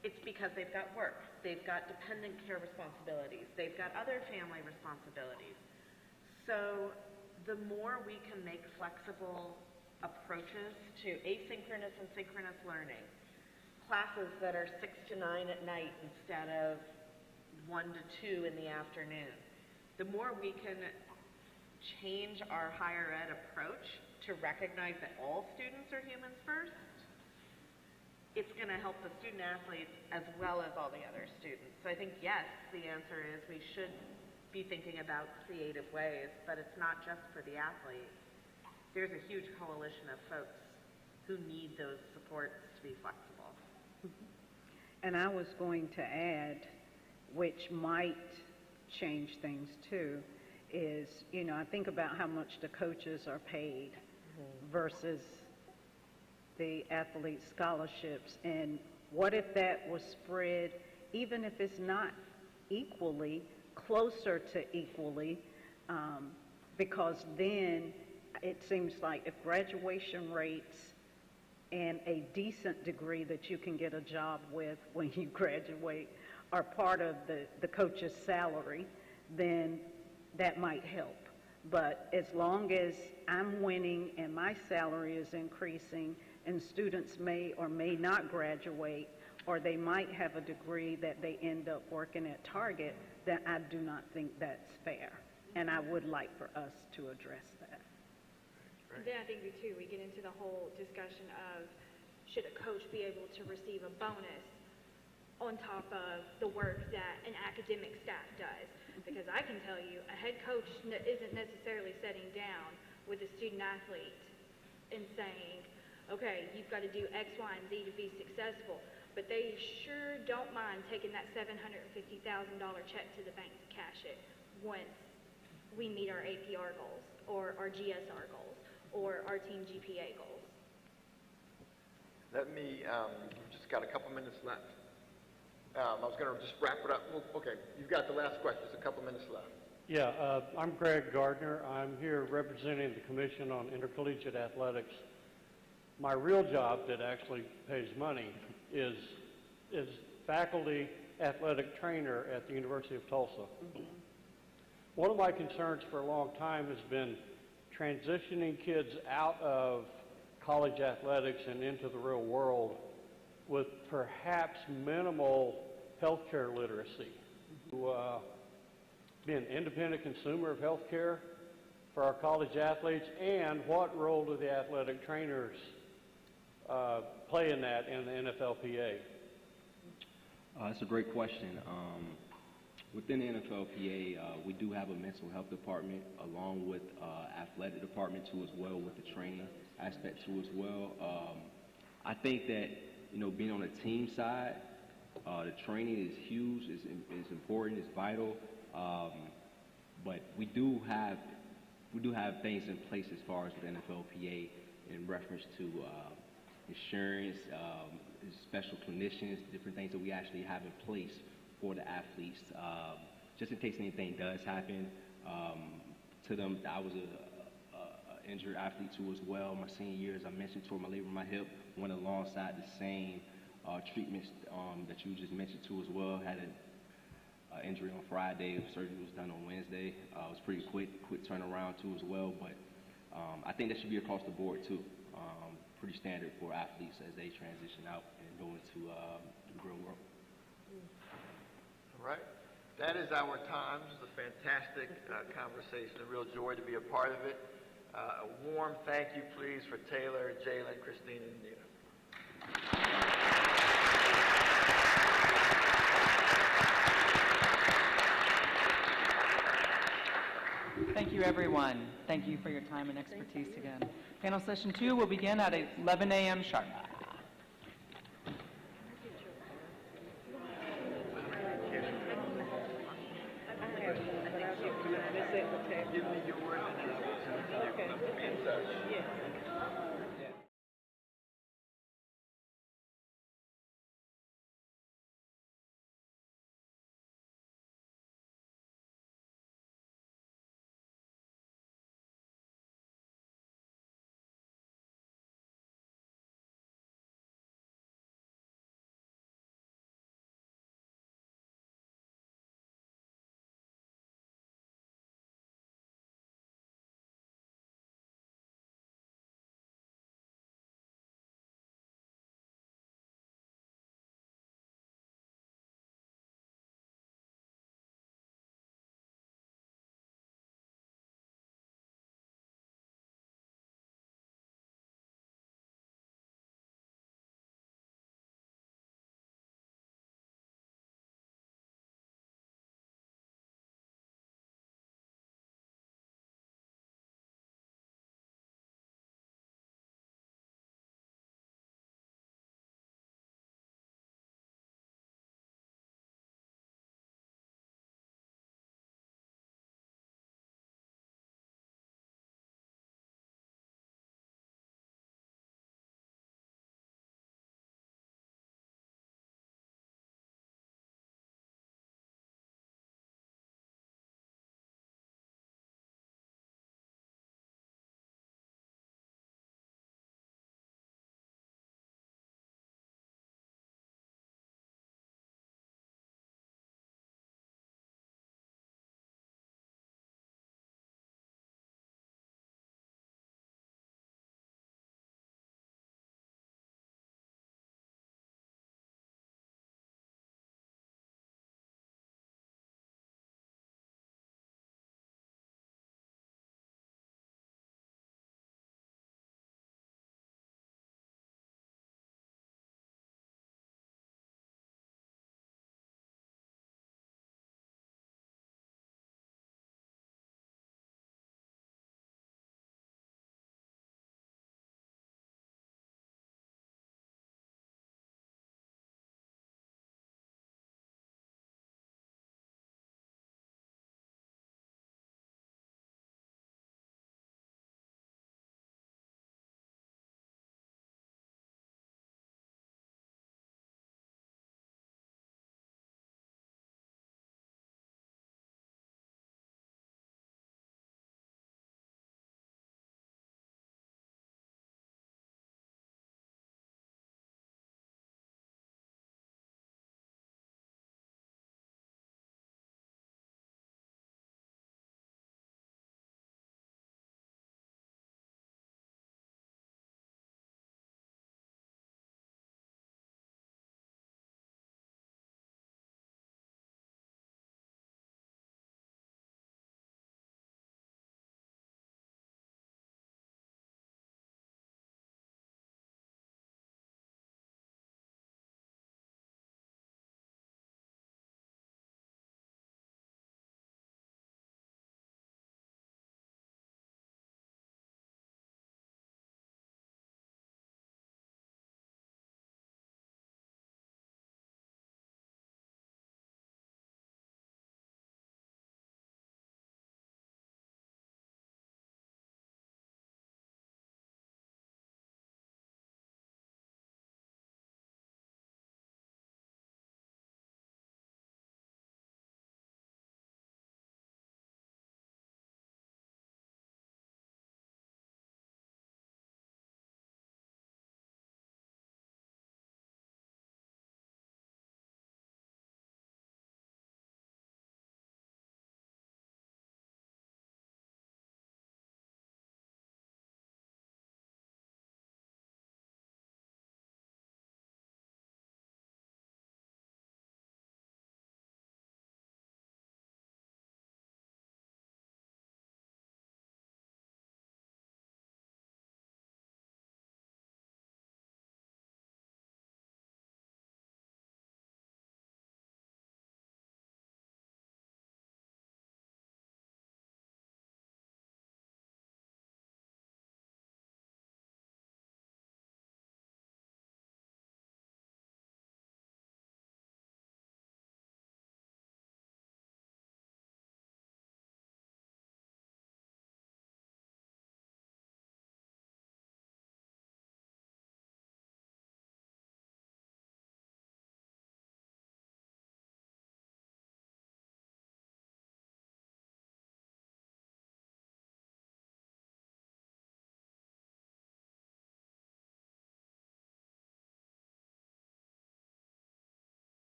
It's because they've got work, they've got dependent care responsibilities, they've got other family responsibilities. So the more we can make flexible approaches to asynchronous and synchronous learning, classes that are 6 to 9 at night instead of 1 to 2 in the afternoon, the more we can change our higher ed approach to recognize that all students are humans first, it's going to help the student athletes as well as all the other students. So I think, yes, the answer is we should be thinking about creative ways, but it's not just for the athletes. There's a huge coalition of folks who need those supports to be flexible. And I was going to add, which might change things too, is, I think about how much the coaches are paid versus the athlete scholarships. And what if that was spread, even if it's not equally, closer to equally, because then it seems like if graduation rates and a decent degree that you can get a job with when you graduate are part of the coach's salary, then that might help. But as long as I'm winning and my salary is increasing and students may or may not graduate, or they might have a degree that they end up working at Target, then I do not think that's fair. And I would like for us to address that. Then I think too, we get into the whole discussion of should a coach be able to receive a bonus on top of the work that an academic staff does. Because I can tell you, a head coach isn't necessarily sitting down with a student athlete and saying, okay, you've got to do X, Y, and Z to be successful. But they sure don't mind taking that $750,000 check to the bank to cash it once we meet our APR goals or our GSR goals or our team GPA goals. Let me, we've just got a couple minutes left. I was going to just wrap it up. Well, okay, you've got the last question. There's a couple minutes left. Yeah, I'm Greg Gardner. I'm here representing the Commission on Intercollegiate Athletics. My real job that actually pays money is faculty athletic trainer at the University of Tulsa. One of my concerns for a long time has been transitioning kids out of college athletics and into the real world with perhaps minimal healthcare literacy. To be an independent consumer of healthcare for our college athletes, and what role do the athletic trainers play in that in the NFLPA? That's a great question. Within the NFLPA, we do have a mental health department along with athletic department too as well, with the training aspect too as well. I think that, being on the team side, the training is huge, is important, is vital. But we do have things in place as far as the NFLPA in reference to insurance, special clinicians, different things that we actually have in place for the athletes, just in case anything does happen to them. I was an injured athlete too as well. My senior year, as I mentioned, tore my labrum in my hip, went alongside the same treatments that you just mentioned too as well. Had an injury on Friday, surgery was done on Wednesday. It was pretty quick turnaround too as well, but I think that should be across the board too. Pretty standard for athletes as they transition out and go into the real world. All right. That is our time. This is a fantastic conversation, a real joy to be a part of it. A warm thank you, please, for Taylor, Jalen, Christine, and Nina. Thank you, everyone. Thank you for your time and expertise again. Panel session 2 will begin at 11 a.m. sharp. Give me yours and then I will be in touch. Yes.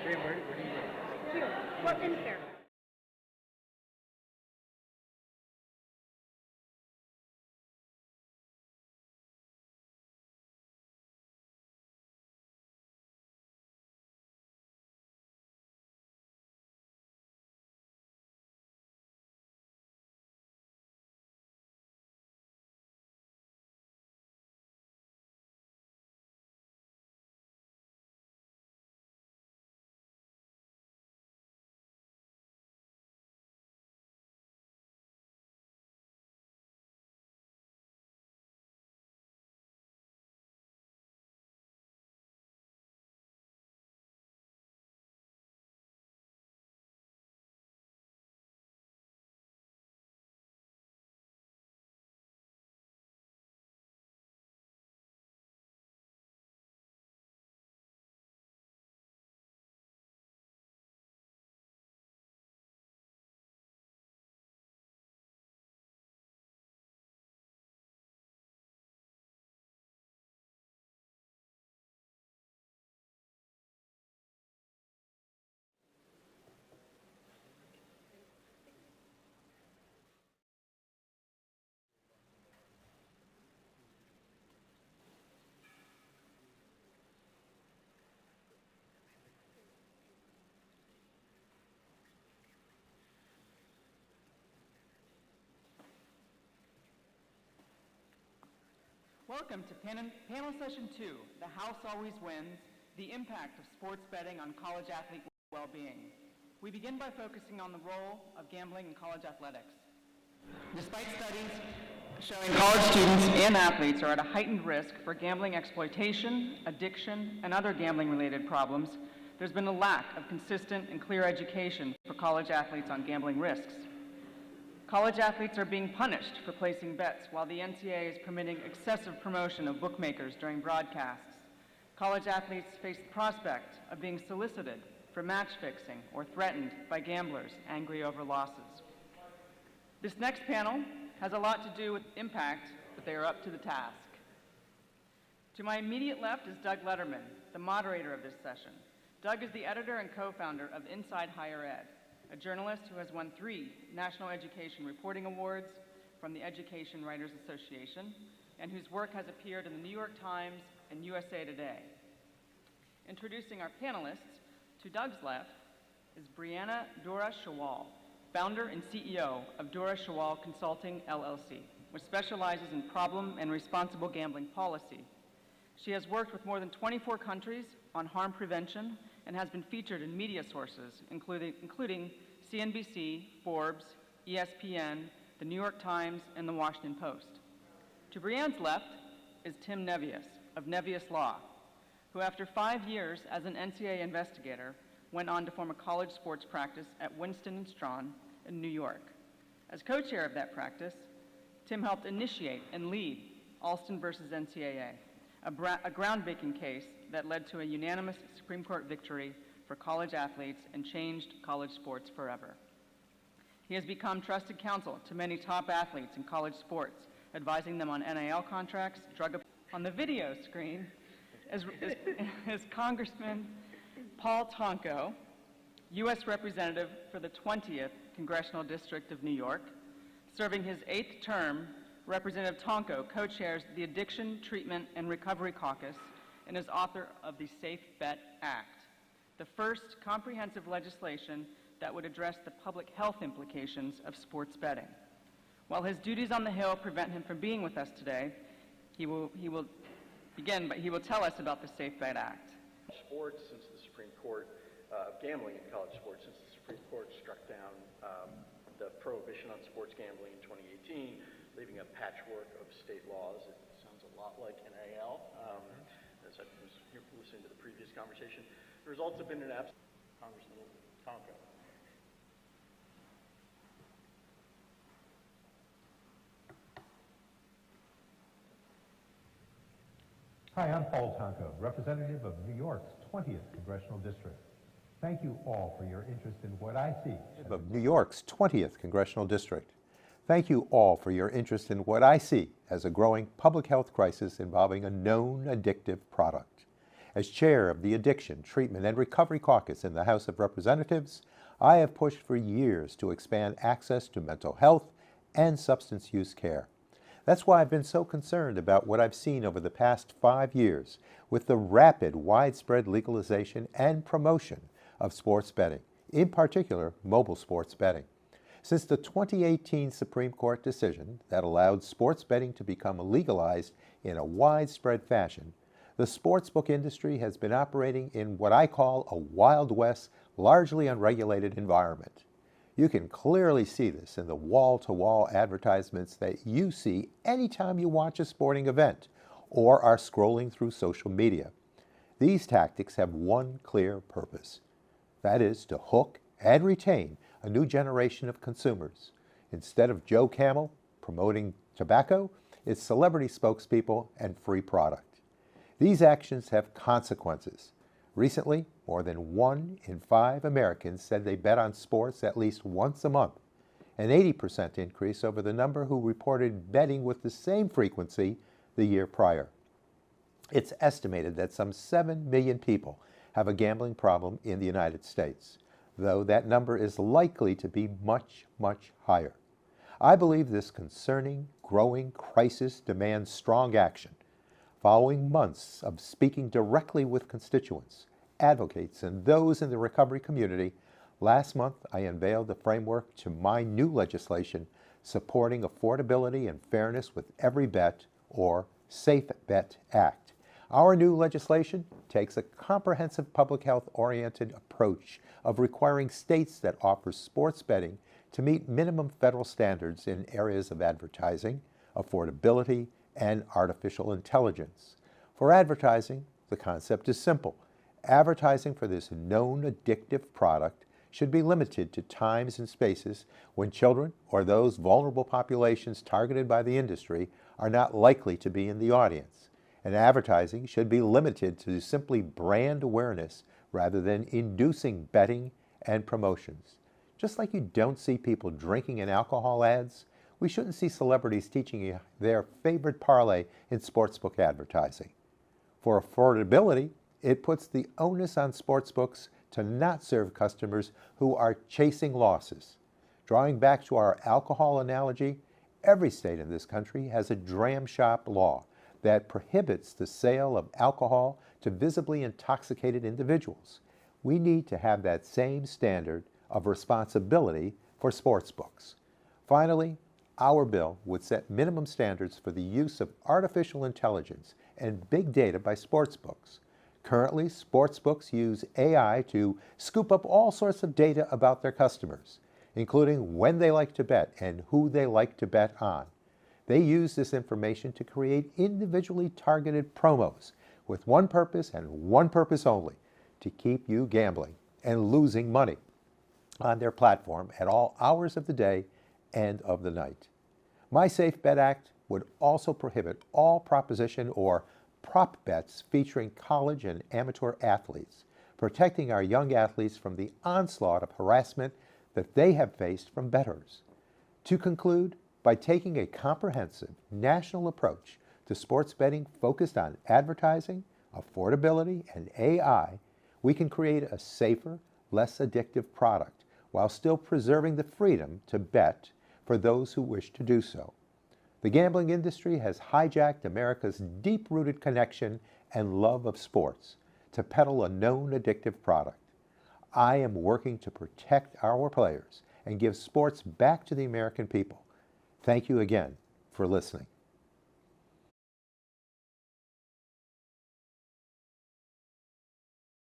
Here, what in there? Welcome to panel session 2, The House Always Wins, the impact of sports betting on college athlete well-being. We begin by focusing on the role of gambling in college athletics. Despite studies showing college students and athletes are at a heightened risk for gambling exploitation, addiction, and other gambling-related problems, there's been a lack of consistent and clear education for college athletes on gambling risks. College athletes are being punished for placing bets while the NCAA is permitting excessive promotion of bookmakers during broadcasts. College athletes face the prospect of being solicited for match fixing or threatened by gamblers angry over losses. This next panel has a lot to do with impact, but they are up to the task. To my immediate left is Doug Letterman, the moderator of this session. Doug is the editor and co-founder of Inside Higher Ed, a journalist who has won 3 National Education Reporting Awards from the Education Writers Association, and whose work has appeared in the New York Times and USA Today. Introducing our panelists, to Doug's left is Brianna Dura-Shawal, founder and CEO of Dura-Shawal Consulting, LLC, which specializes in problem and responsible gambling policy. She has worked with more than 24 countries on harm prevention and has been featured in media sources, including CNBC, Forbes, ESPN, the New York Times, and the Washington Post. To Brianne's left is Tim Nevius of Nevius Law, who after 5 years as an NCAA investigator went on to form a college sports practice at Winston & Strawn in New York. As co-chair of that practice, Tim helped initiate and lead Alston versus NCAA, a groundbreaking case that led to a unanimous Supreme Court victory for college athletes and changed college sports forever. He has become trusted counsel to many top athletes in college sports, advising them on NIL contracts, on the video screen is Congressman Paul Tonko, U.S. Representative for the 20th Congressional District of New York. Serving his 8th term, Representative Tonko co-chairs the Addiction, Treatment, and Recovery Caucus and is author of the Safe Bet Act, the first comprehensive legislation that would address the public health implications of sports betting. While his duties on the Hill prevent him from being with us today, he will tell us about the Safe Bet Act. Sports since the Supreme Court, gambling in college sports since the Supreme Court struck down the prohibition on sports gambling in 2018, leaving a patchwork of state laws. It sounds a lot like NIL, as I was listening to the previous conversation. The results have been an absence. Congressman Tonko. Hi, I'm Paul Tonko, representative of New York's 20th Congressional District. Thank you all for your interest in what I see. Of New York's 20th Congressional District. Thank you all for your interest in what I see as a growing public health crisis involving a known addictive product. As chair of the Addiction, Treatment, and Recovery Caucus in the House of Representatives, I have pushed for years to expand access to mental health and substance use care. That's why I've been so concerned about what I've seen over the past 5 years with the rapid, widespread legalization and promotion of sports betting, in particular mobile sports betting. Since the 2018 Supreme Court decision that allowed sports betting to become legalized in a widespread fashion, the sportsbook industry has been operating in what I call a Wild West, largely unregulated environment. You can clearly see this in the wall-to-wall advertisements that you see anytime you watch a sporting event or are scrolling through social media. These tactics have one clear purpose. That is to hook and retain a new generation of consumers. Instead of Joe Camel promoting tobacco, it's celebrity spokespeople and free product. These actions have consequences. Recently, more than 1 in 5 Americans said they bet on sports at least once a month, an 80% increase over the number who reported betting with the same frequency the year prior. It's estimated that some 7 million people have a gambling problem in the United States, though that number is likely to be much, much higher. I believe this concerning, growing crisis demands strong action. Following months of speaking directly with constituents, advocates, and those in the recovery community, last month I unveiled the framework to my new legislation supporting affordability and fairness with every bet, or Safe Bet Act. Our new legislation takes a comprehensive public health-oriented approach of requiring states that offer sports betting to meet minimum federal standards in areas of advertising, affordability, and artificial intelligence. For advertising, the concept is simple. Advertising for this known addictive product should be limited to times and spaces when children or those vulnerable populations targeted by the industry are not likely to be in the audience. And advertising should be limited to simply brand awareness rather than inducing betting and promotions. Just like you don't see people drinking in alcohol ads, we shouldn't see celebrities teaching you their favorite parlay in sportsbook advertising. For affordability, it puts the onus on sportsbooks to not serve customers who are chasing losses. Drawing back to our alcohol analogy, every state in this country has a dram shop law that prohibits the sale of alcohol to visibly intoxicated individuals. We need to have that same standard of responsibility for sportsbooks. Finally, our bill would set minimum standards for the use of artificial intelligence and big data by sportsbooks. Currently, sportsbooks use AI to scoop up all sorts of data about their customers, including when they like to bet and who they like to bet on. They use this information to create individually targeted promos with one purpose and one purpose only: to keep you gambling and losing money on their platform at all hours of the day and of the night. My Safe Bet Act would also prohibit all proposition or prop bets featuring college and amateur athletes, protecting our young athletes from the onslaught of harassment that they have faced from bettors. To conclude, by taking a comprehensive national approach to sports betting focused on advertising, affordability, and AI, we can create a safer, less addictive product while still preserving the freedom to bet for those who wish to do so. The gambling industry has hijacked America's deep-rooted connection and love of sports to peddle a known addictive product. I am working to protect our players and give sports back to the American people. Thank you again for listening.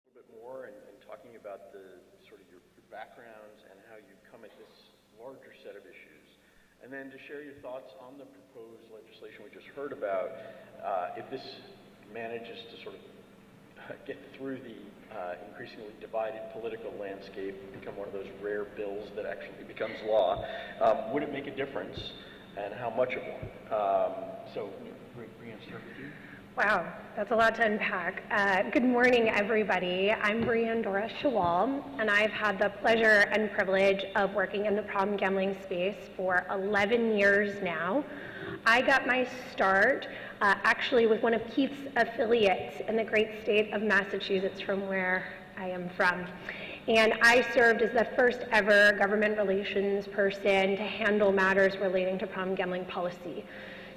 A little bit more and talking about the sort of your backgrounds and how you come at this larger set of issues. And then to share your thoughts on the proposed legislation we just heard about, if this manages to sort of get through the increasingly divided political landscape and become one of those rare bills that actually becomes law, would it make a difference, and how much of one? So, Brianne, start with you. Wow, that's a lot to unpack. Good morning, everybody. I'm Brianne Doris-Shawal, and I've had the pleasure and privilege of working in the problem gambling space for 11 years now. I got my start actually was one of Keith's affiliates in the great state of Massachusetts, from where I am from. And I served as the first ever government relations person to handle matters relating to prom gambling policy.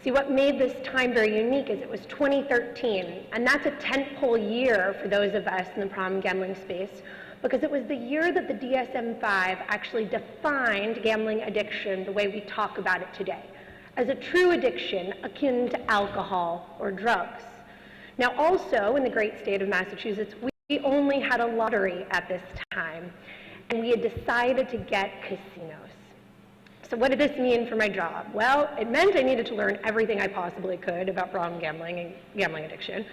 See, what made this time very unique is it was 2013, and that's a tentpole year for those of us in the prom gambling space, because it was the year that the DSM-5 actually defined gambling addiction the way we talk about it today, as a true addiction akin to alcohol or drugs. Now also, in the great state of Massachusetts, we only had a lottery at this time, and we had decided to get casinos. So what did this mean for my job? Well, it meant I needed to learn everything I possibly could about problem gambling and gambling addiction,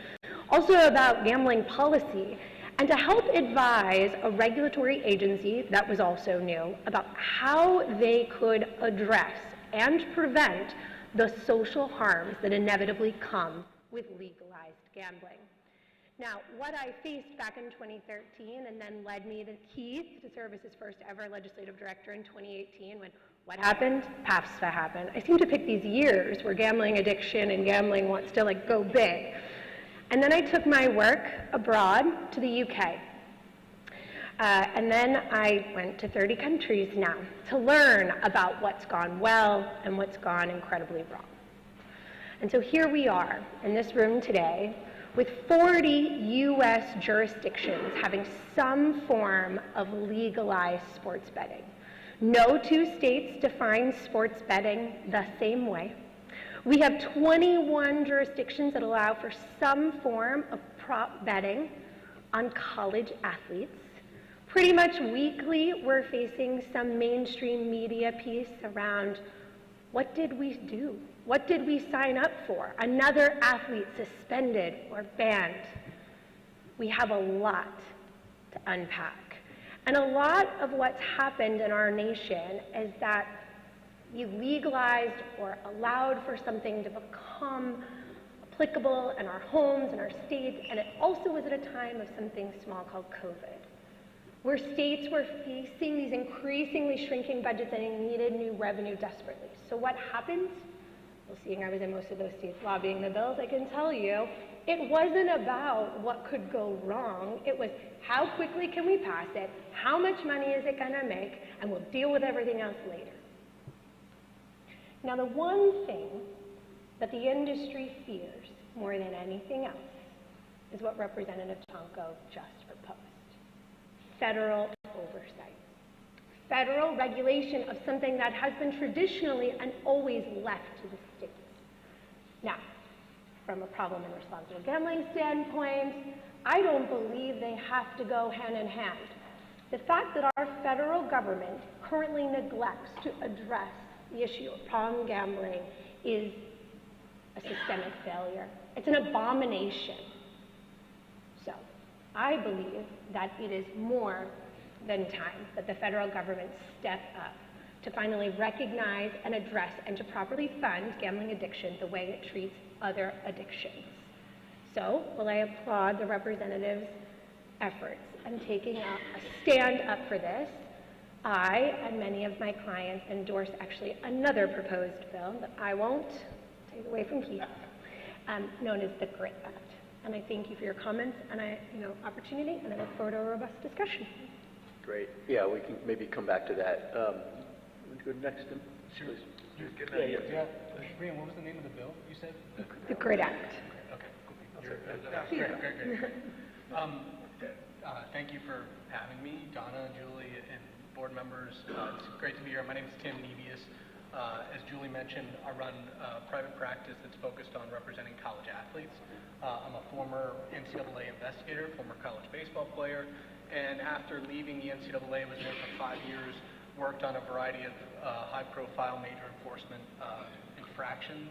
also about gambling policy, and to help advise a regulatory agency that was also new about how they could address and prevent the social harms that inevitably come with legalized gambling. Now, what I faced back in 2013 and then led me to Keith to serve as his first ever legislative director in 2018 when what happened? PAFSA happened. I seem to pick these years where gambling addiction and gambling wants to go big. And then I took my work abroad to the UK. And then I went to 30 countries now to learn about what's gone well and what's gone incredibly wrong. And so here we are in this room today with 40 US jurisdictions having some form of legalized sports betting. No two states define sports betting the same way. We have 21 jurisdictions that allow for some form of prop betting on college athletes. Pretty much weekly, we're facing some mainstream media piece around what did we do? What did we sign up for? Another athlete suspended or banned. We have a lot to unpack. And a lot of what's happened in our nation is that you legalized or allowed for something to become applicable in our homes, in our states, and it also was at a time of something small called COVID, where states were facing these increasingly shrinking budgets and needed new revenue desperately. So what happens? Well, seeing I was in most of those states lobbying the bills, I can tell you, it wasn't about what could go wrong. It was how quickly can we pass it, how much money is it gonna make, and we'll deal with everything else later. Now, the one thing that the industry fears more than anything else is what Representative Tonko just proposed: federal oversight. Federal regulation of something that has been traditionally and always left to the states. Now, from a problem and responsible gambling standpoint, I don't believe they have to go hand in hand. The fact that our federal government currently neglects to address the issue of problem gambling is a systemic failure. It's an abomination. So, I believe that it is more than time that the federal government step up to finally recognize and address and to properly fund gambling addiction the way it treats other addictions. So, while I applaud the representative's efforts in taking a stand up for this, I and many of my clients endorse actually another proposed bill that I won't take away from Keith, known as the GRIT Act. And I thank you for your comments and opportunity, and I look forward to a robust discussion. Great. Yeah, we can maybe come back to that. Go next, Sure. please. Yeah. Brian, what was the name of the bill you said? The GRIT Act. Okay, cool. Great. Thank you for having me, Donna, Julie, and board members. It's great to be here. My name is Tim Nevius. As Julie mentioned, I run a private practice that's focused on representing college athletes. I'm a former NCAA investigator, former college baseball player, and after leaving the NCAA, was there for 5 years, worked on a variety of high-profile major enforcement infractions,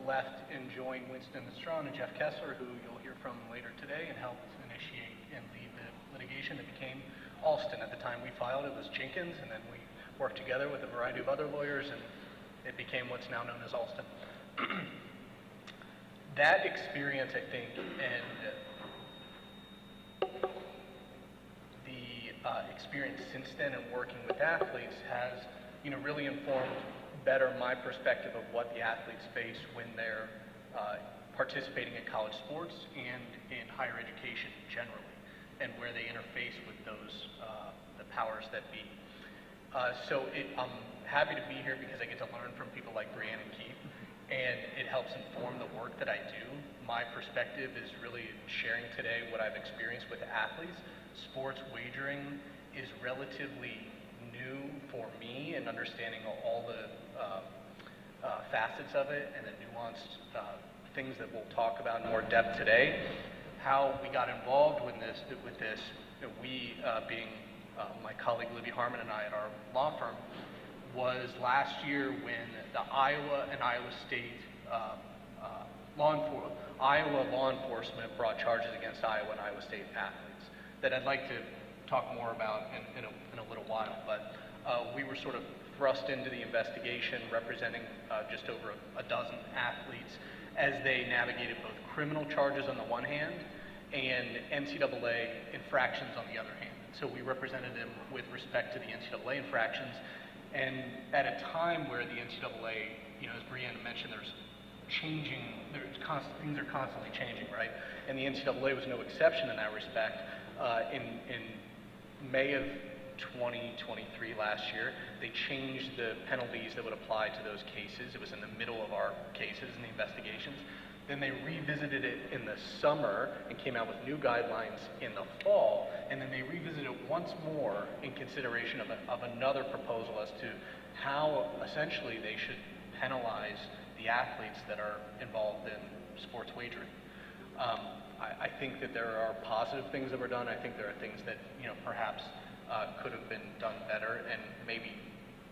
left and joined Winston & Strawn and Jeff Kessler, who you'll hear from later today, and helped initiate and lead the litigation that became Alston. At the time we filed, it was Jenkins, and then we worked together with a variety of other lawyers, and it became what's now known as Alston. That experience, I think, and the experience since then and working with athletes has, really informed better my perspective of what the athletes face when they're participating in college sports and in higher education generally, and where they interface with those, the powers that be. I'm happy to be here because I get to learn from people like Brianne and Keith, and it helps inform the work that I do. My perspective is really sharing today what I've experienced with athletes. Sports wagering is relatively new for me in understanding all the facets of it and the nuanced things that we'll talk about in more depth today. How we got involved with this, we being my colleague Libby Harmon and I at our law firm, was last year when the Iowa and Iowa State Iowa law enforcement brought charges against Iowa and Iowa State athletes that I'd like to talk more about in a little while. But we were sort of thrust into the investigation representing just over a dozen athletes as they navigated both criminal charges on the one hand and NCAA infractions on the other hand. So we represented them with respect to the NCAA infractions, and at a time where the NCAA, as Brianna mentioned, things are constantly changing, right? And the NCAA was no exception in that respect. In May of 2023 last year, they changed the penalties that would apply to those cases. It was in the middle of our cases and the investigations. Then they revisited it in the summer and came out with new guidelines in the fall, and then they revisited it once more in consideration of another proposal as to how essentially they should penalize the athletes that are involved in sports wagering. I think that there are positive things that were done. I think there are things that perhaps could have been done better, and maybe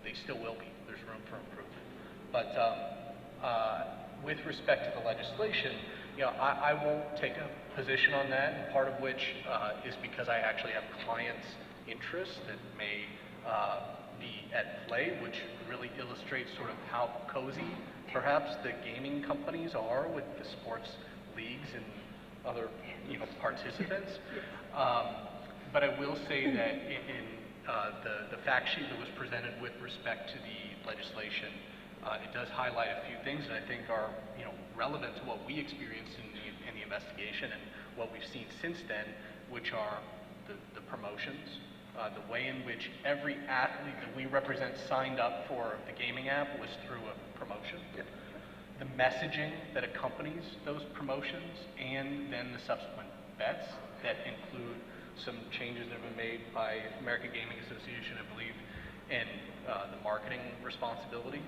they still will be. There's room for improvement. But with respect to the legislation, I won't take a position on that, and part of which is because I actually have clients' interests that may be at play, which really illustrates sort of how cozy perhaps the gaming companies are with the sports leagues and other participants. But I will say that in the fact sheet that was presented with respect to the legislation, it does highlight a few things that I think are relevant to what we experienced in the investigation and what we've seen since then, which are the promotions, the way in which every athlete that we represent signed up for the gaming app was through a promotion. The messaging that accompanies those promotions, and then the subsequent bets that include some changes that have been made by American Gaming Association, I believe, in the marketing responsibility.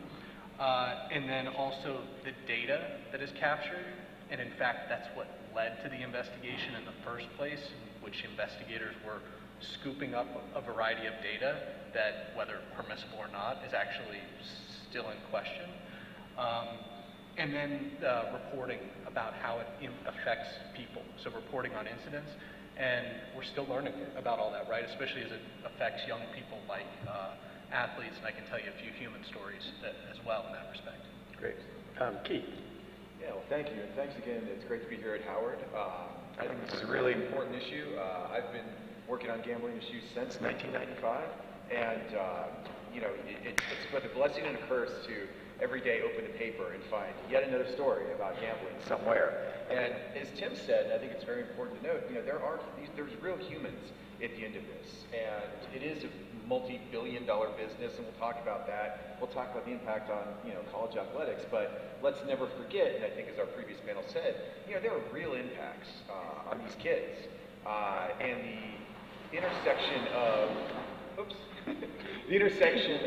And then also the data that is captured, and in fact that's what led to the investigation in the first place, in which investigators were scooping up a variety of data that, whether permissible or not, is actually still in question. And then reporting about how it affects people, so reporting on incidents, and we're still learning about all that, right, especially as it affects young people like athletes, and I can tell you a few human stories as well in that respect. Great. Keith. Yeah, well, thank you, and thanks again. It's great to be here at Howard. I think this is a really important issue. I've been working on gambling issues since 1995, and it's both a blessing and a curse to every day open the paper and find yet another story about gambling somewhere. And as Tim said, I think it's very important to note, there's real humans at the end of this, and it is a multi-billion-dollar business, and we'll talk about that. We'll talk about the impact on college athletics, but let's never forget, and I think as our previous panel said, there are real impacts on these kids, and the intersection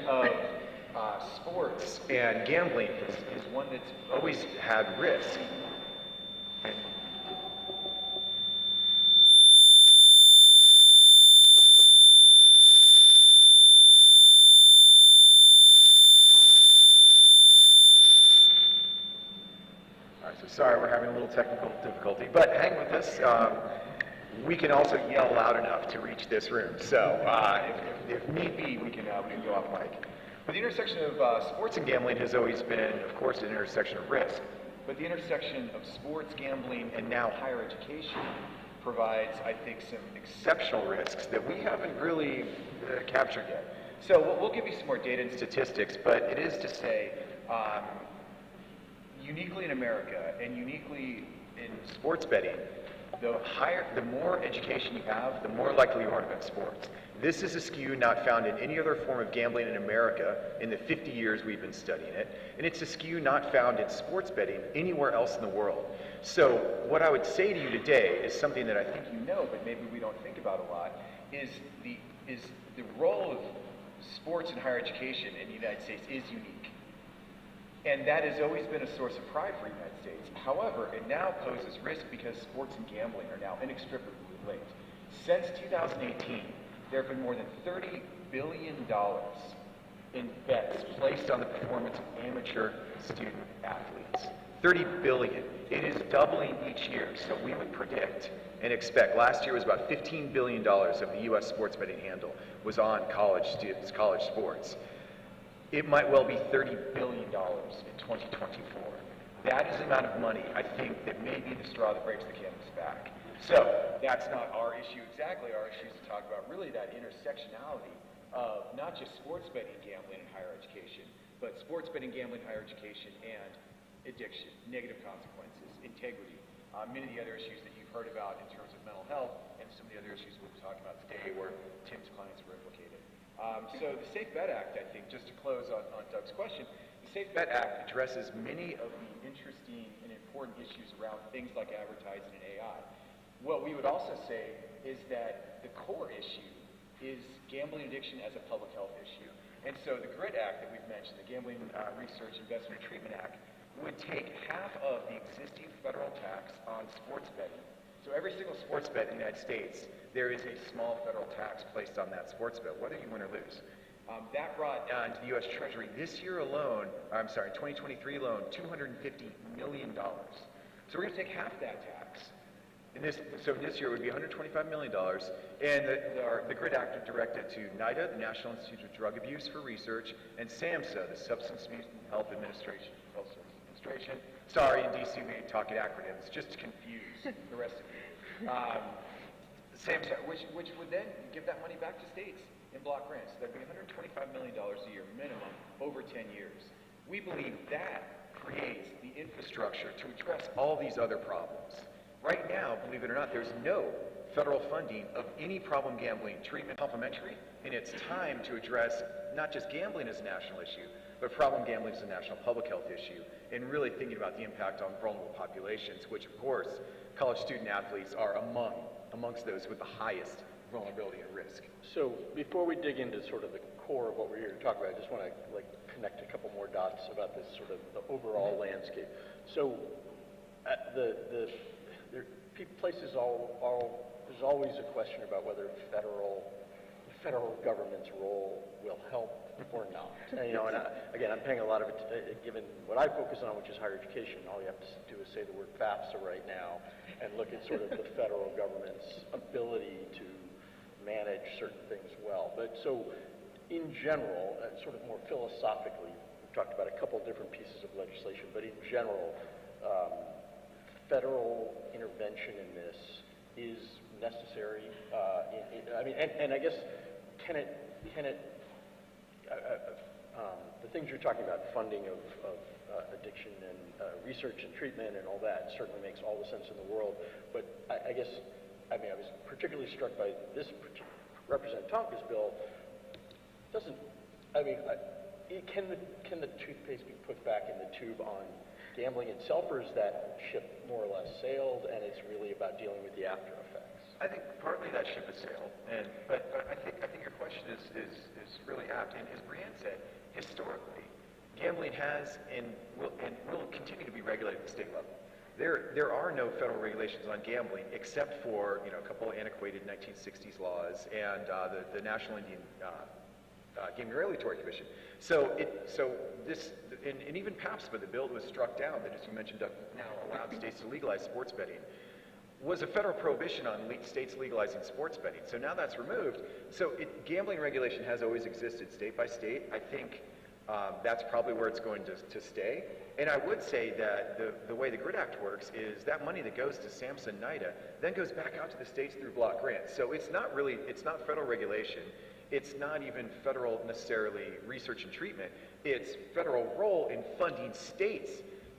of sports and gambling is one that's always had risk. All right, so sorry, we're having a little technical difficulty, but hang with us. We can also yell loud enough to reach this room, so if need be, we can go off mic. But the intersection of sports and gambling has always been, of course, an intersection of risk. But the intersection of sports, gambling, and now higher education provides, I think, some exceptional risks that we haven't really captured yet. So we'll give you some more data and statistics, but it is to say, uniquely in America and uniquely in sports betting, the more education you have, the more likely you are to bet sports. This is a skew not found in any other form of gambling in America in the 50 years we've been studying it, and it's a skew not found in sports betting anywhere else in the world. So what I would say to you today is something that I think you know, but maybe we don't think about a lot, is the role of sports in higher education in the United States is unique. And that has always been a source of pride for the United States. However, it now poses risk because sports and gambling are now inextricably linked. Since 2018, there have been more than $30 billion in bets placed on the performance of amateur student athletes. 30 billion. It is doubling each year, so we would predict and expect. Last year was about $15 billion of the U.S. sports betting handle was on college students, college sports. It might well be $30 billion in 2024. That is the amount of money, I think, that may be the straw that breaks the camel's back. So that's not our issue exactly. Our issue is to talk about really that intersectionality of not just sports betting, gambling, and higher education, but sports betting, gambling, higher education, and addiction, negative consequences, integrity, many of the other issues that you've heard about in terms of mental health, and some of the other issues we'll be talking about today where Tim's clients were implicated. So the Safe Bet Act, I think, just to close on Doug's question, the Safe Bet Act addresses many of the interesting and important issues around things like advertising and AI. What we would also say is that the core issue is gambling addiction as a public health issue. And so the GRIT Act that we've mentioned, the Gambling Research Investment and Treatment Act, would take half of the existing federal tax on sports betting. So every single sports bet in the United States, there is a small federal tax placed on that sports bet, whether you win or lose. That brought into the U.S. Treasury this year alone, in 2023 alone, $250 million. So we're going to take half that tax. So this year it would be $125 million. And the GRIT Act directed to NIDA, the National Institute of Drug Abuse for Research, and SAMHSA, the Substance Abuse and Health Administration. Sorry, in DC we talk in acronyms, just to confuse the rest of you. SAMHSA, which would then give that money back to states in block grants. That'd be $125 million a year minimum over 10 years. We believe that creates the infrastructure to address all these other problems. Right now, believe it or not, there's no federal funding of any problem gambling treatment complementary, and it's time to address not just gambling as a national issue, but problem gambling is a national public health issue, and really thinking about the impact on vulnerable populations, which of course, college student athletes are amongst those with the highest vulnerability and risk. So before we dig into sort of the core of what we're here to talk about, I just want to connect a couple more dots about this sort of the overall landscape. So there's always a question about whether federal government's role will help or not. And, again, I'm paying a lot of it, given what I focus on, which is higher education. All you have to do is say the word FAFSA right now and look at sort of the federal government's ability to manage certain things well. But so, in general, sort of more philosophically, we've talked about a couple different pieces of legislation, but in general, federal intervention in this is necessary. And I guess, the things you're talking about, funding of addiction and research and treatment and all that, certainly makes all the sense in the world. But I was particularly struck by this Representative Tonka's bill. Can the toothpaste be put back in the tube on gambling itself, or is that ship more or less sailed, and it's really about dealing with the after effects? I think partly that ship has sailed, but I think your question is really apt. And as Brianne said, historically, gambling has and will continue to be regulated at the state level. There are no federal regulations on gambling except for a couple of antiquated 1960s laws and the National Indian Gaming Regulatory Commission. So this and even PAPSPA, the bill that was struck down that, as you mentioned, now allowed states to legalize sports betting, was a federal prohibition on states legalizing sports betting. So now that's removed. So gambling regulation has always existed state by state. I think that's probably where it's going to stay. And I would say that the way the GRIT Act works is that money that goes to SAMHSA and NIDA then goes back out to the states through block grants. So it's not federal regulation. It's not even federal necessarily research and treatment. It's federal role in funding states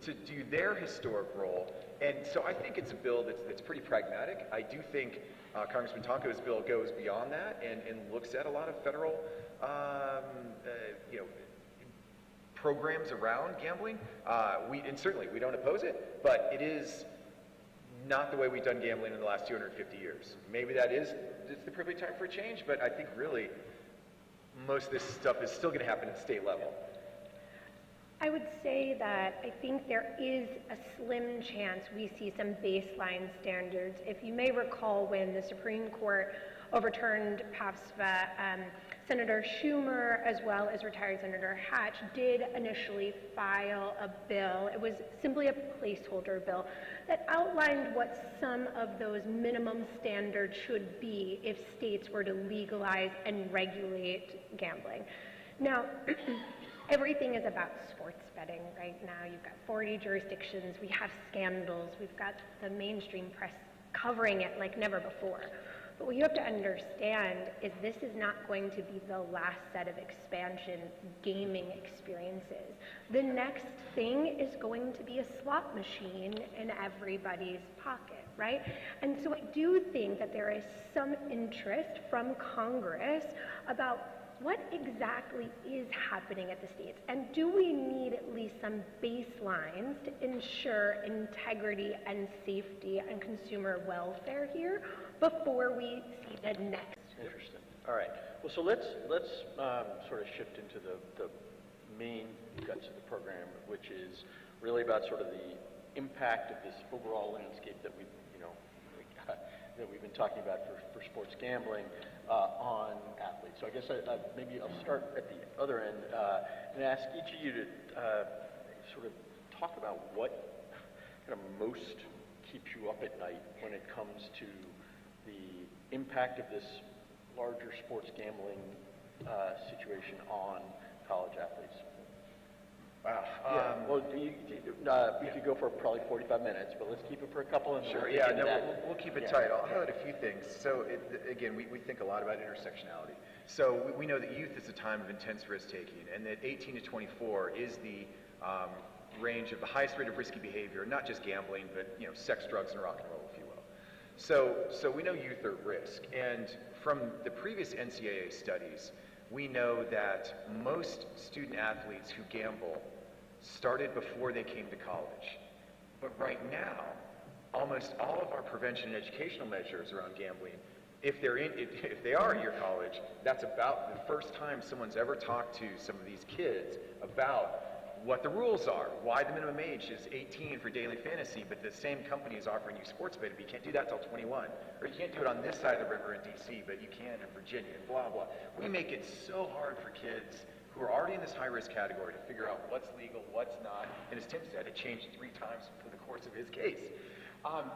to do their historic role. And so I think it's a bill that's pretty pragmatic. I do think Congressman Tonko's bill goes beyond that and looks at a lot of federal programs around gambling. And certainly we don't oppose it, but it is not the way we've done gambling in the last 250 years. Maybe it's the perfect time for a change, but I think really most of this stuff is still going to happen at state level. I would say that I think there is a slim chance we see some baseline standards. If you may recall, when the Supreme Court overturned PAFSA, Senator Schumer, as well as retired Senator Hatch, did initially file a bill. It was simply a placeholder bill that outlined what some of those minimum standards should be if states were to legalize and regulate gambling. Now, everything is about sports betting right now. You've got 40 jurisdictions, we have scandals, we've got the mainstream press covering it like never before. But what you have to understand is this is not going to be the last set of expansion gaming experiences. The next thing is going to be a slot machine in everybody's pocket, right? And so I do think that there is some interest from Congress about what exactly is happening at the states, and do we need at least some baselines to ensure integrity and safety and consumer welfare here before we see the next? Interesting. All right. Well, so let's sort of shift into the main guts of the program, which is really about sort of the impact of this overall landscape that we've been talking about for sports gambling on athletes. So I guess maybe I'll start at the other end and ask each of you to sort of talk about what kind of most keeps you up at night when it comes to the impact of this larger sports gambling situation on college athletes. Wow. Well, we could go for probably 45 minutes, but let's keep it for a couple. And sure. We'll keep it tight. I'll highlight a few things. So again, we think a lot about intersectionality. So we know that youth is a time of intense risk-taking, and that 18 to 24 is the range of the highest rate of risky behavior, not just gambling, but sex, drugs, and rock and roll, if you will. So we know youth are at risk, and from the previous NCAA studies, we know that most student athletes who gamble started before they came to college. But right now, almost all of our prevention and educational measures around gambling, if they are at your college, that's about the first time someone's ever talked to some of these kids about what the rules are, why the minimum age is 18 for daily fantasy, but the same company is offering you sports betting, but you can't do that till 21. Or you can't do it on this side of the river in DC, but you can in Virginia, and blah, blah. We make it so hard for kids who are already in this high-risk category to figure out what's legal, what's not, and as Tim said, it changed 3 times for the course of his case.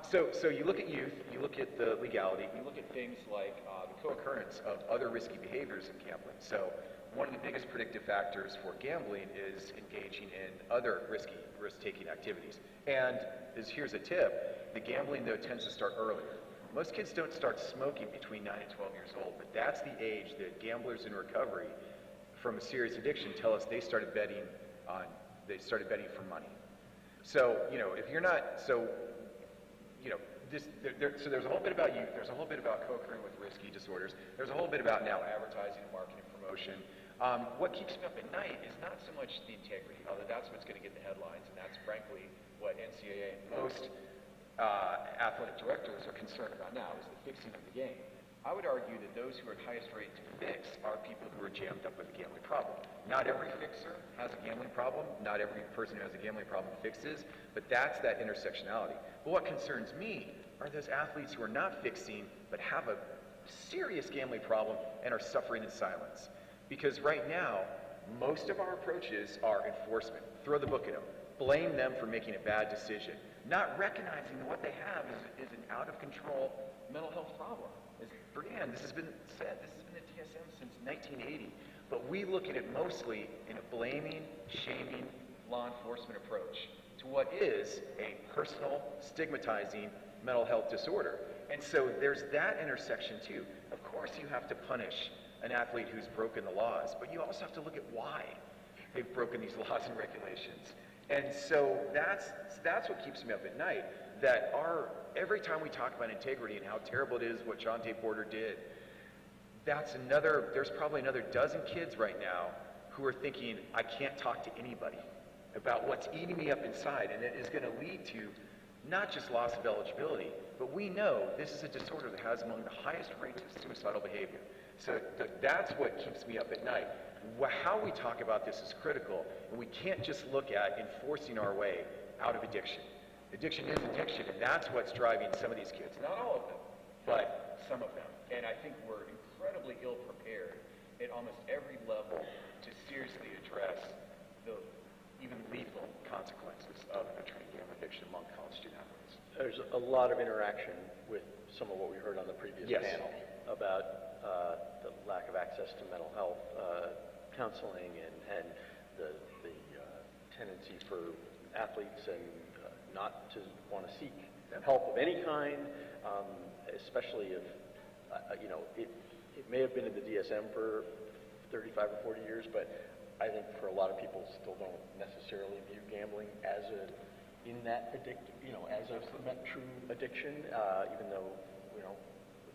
So you look at youth, you look at the legality, you look at things like the co-occurrence of other risky behaviors in gambling. So one of the biggest predictive factors for gambling is engaging in other risky risk-taking activities. And here's a tip, the gambling though tends to start earlier. Most kids don't start smoking between 9 and 12 years old, but that's the age that gamblers in recovery from a serious addiction tell us they started betting for money. So, if you're not, so there's a whole bit about youth, there's a whole bit about co-occurring with risky disorders, there's a whole bit about now advertising and marketing and promotion. What keeps me up at night is not so much the integrity, although that's what's going to get the headlines, and that's frankly what NCAA and most athletic directors are concerned about now, is the fixing of the game. I would argue that those who are at highest rate to fix are people who are jammed up with a gambling problem. Not every fixer has a gambling problem. Not every person who has a gambling problem fixes, but that's that intersectionality. But what concerns me are those athletes who are not fixing but have a serious gambling problem and are suffering in silence. Because right now, most of our approaches are enforcement. Throw the book at them. Blame them for making a bad decision. Not recognizing that what they have is an out-of-control mental health problem. Again, this has been said, this has been the DSM since 1980, but we look at it mostly in a blaming, shaming, law enforcement approach to what is a personal, stigmatizing mental health disorder. And so there's that intersection too. Of course you have to punish an athlete who's broken the laws, but you also have to look at why they've broken these laws and regulations. And so that's what keeps me up at night, that every time we talk about integrity and how terrible it is what Jonte Porter did, there's probably another dozen kids right now who are thinking, I can't talk to anybody about what's eating me up inside, and it is going to lead to not just loss of eligibility, but we know this is a disorder that has among the highest rates of suicidal behavior. So that's what keeps me up at night. How we talk about this is critical, and we can't just look at enforcing our way out of addiction. Addiction is addiction, and that's what's driving some of these kids. Not all of them, but some of them. And I think we're incredibly ill-prepared at almost every level to seriously address the even lethal consequences of a gambling addiction among college student athletes. There's a lot of interaction with some of what we heard on the previous panel about the lack of access to mental health counseling and the tendency for athletes and not to want to seek help of any kind, especially if, it may have been in the DSM for 35 or 40 years, but I think for a lot of people still don't necessarily view gambling as a true addiction, even though,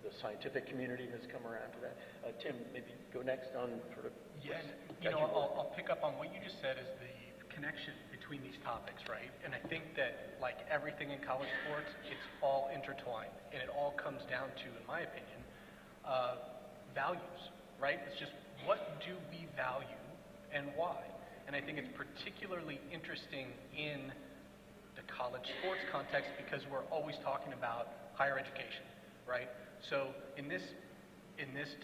the scientific community has come around to that. Tim, maybe go next on sort of... Yeah, I'll pick up on what you just said is the connection between these topics, right? And I think that, like everything in college sports, it's all intertwined, and it all comes down to, in my opinion, values, right? It's just, what do we value and why? And I think it's particularly interesting in the college sports context because we're always talking about higher education, right? So in this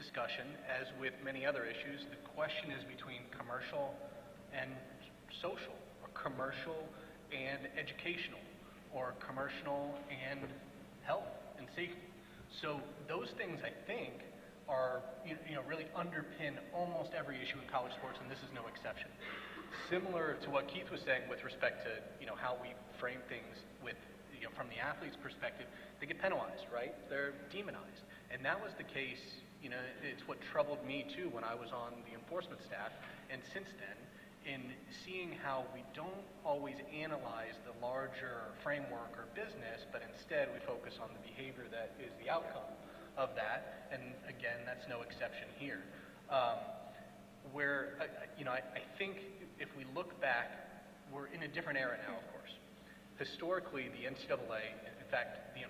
discussion, as with many other issues, the question is between commercial and social, or commercial and educational, or commercial and health and safety. So those things, I think, are really underpin almost every issue in college sports, and this is no exception. Similar to what Keith was saying with respect to how we frame things with from the athlete's perspective, they get penalized, right? They're demonized, and that was the case. It's what troubled me too when I was on the enforcement staff, and since then, in seeing how we don't always analyze the larger framework or business, but instead we focus on the behavior that is the outcome of that, and again, that's no exception here. I think if we look back, we're in a different era now, of course. Historically, the NCAA, in fact, the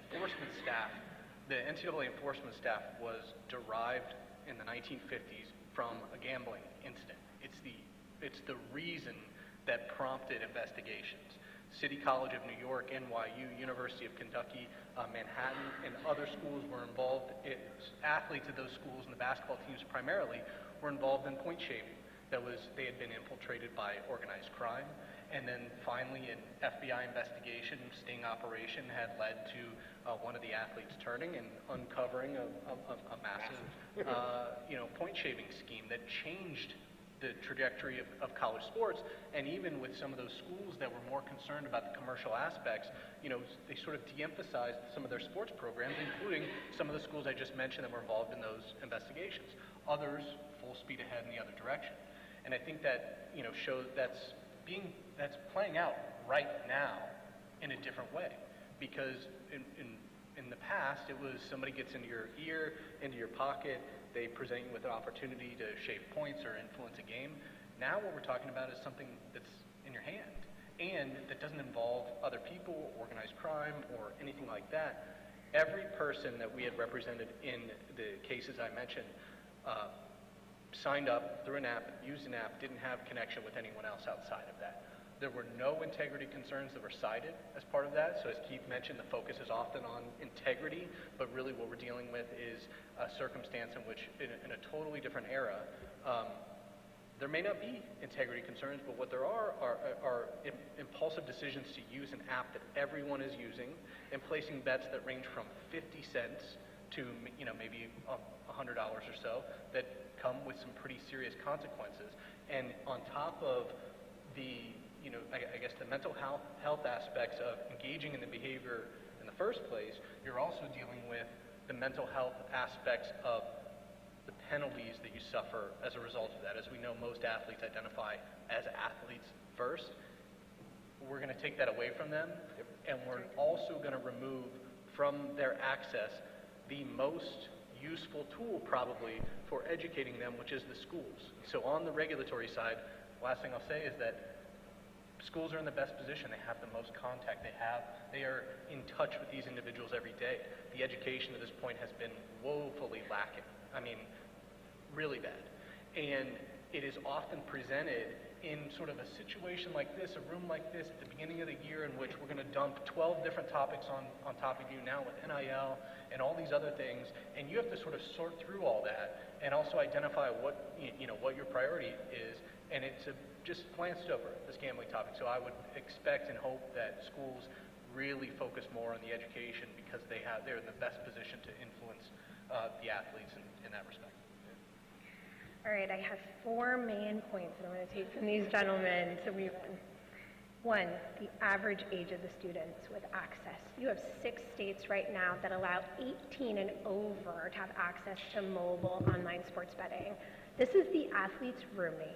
NCAA enforcement staff was derived in the 1950s from a gambling incident. It's the reason that prompted investigations. City College of New York, NYU, University of Kentucky, Manhattan, and other schools were involved. Athletes of those schools and the basketball teams primarily were involved in point shaving. They had been infiltrated by organized crime, and then finally an FBI investigation, sting operation, had led to one of the athletes turning and uncovering a massive point shaving scheme that changed the trajectory of college sports. And even with some of those schools that were more concerned about the commercial aspects, they sort of de-emphasized some of their sports programs, including some of the schools I just mentioned that were involved in those investigations. Others, full speed ahead in the other direction. And I think that, shows that's playing out right now in a different way. Because in the past, it was somebody gets into your ear, into your pocket, they present you with an opportunity to shave points or influence a game. Now what we're talking about is something that's in your hand, and that doesn't involve other people, organized crime, or anything like that. Every person that we had represented in the cases I mentioned signed up through an app, used an app, didn't have connection with anyone else outside of that. There were no integrity concerns that were cited as part of that. So as Keith mentioned, the focus is often on integrity, but really what we're dealing with is a circumstance in which, in a totally different era, there may not be integrity concerns, but what there are impulsive decisions to use an app that everyone is using and placing bets that range from 50 cents to maybe $100 or so that come with some pretty serious consequences. And on top of the I guess the mental health aspects of engaging in the behavior in the first place, you're also dealing with the mental health aspects of the penalties that you suffer as a result of that. As we know, most athletes identify as athletes first. we're going to take that away from them, and we're also going to remove from their access the most useful tool probably for educating them, which is the schools. So on the regulatory side, last thing I'll say is that schools are in the best position. They have the most contact. They are in touch with these individuals every day. The education to this point has been woefully lacking. I mean, really bad. And it is often presented in sort of a situation like this, a room like this, at the beginning of the year, in which we're going to dump 12 different topics on top of you now with NIL and all these other things, and you have to sort of sort through all that and also identify what what your priority is, and it's just glanced over, this gambling topic. So I would expect and hope that schools really focus more on the education, because they're in the best position to influence the athletes in that respect. All right, I have 4 main points that I'm going to take from these gentlemen to we run. 1, the average age of the students with access. You have 6 states right now that allow 18 and over to have access to mobile online sports betting. This is the athlete's roommate.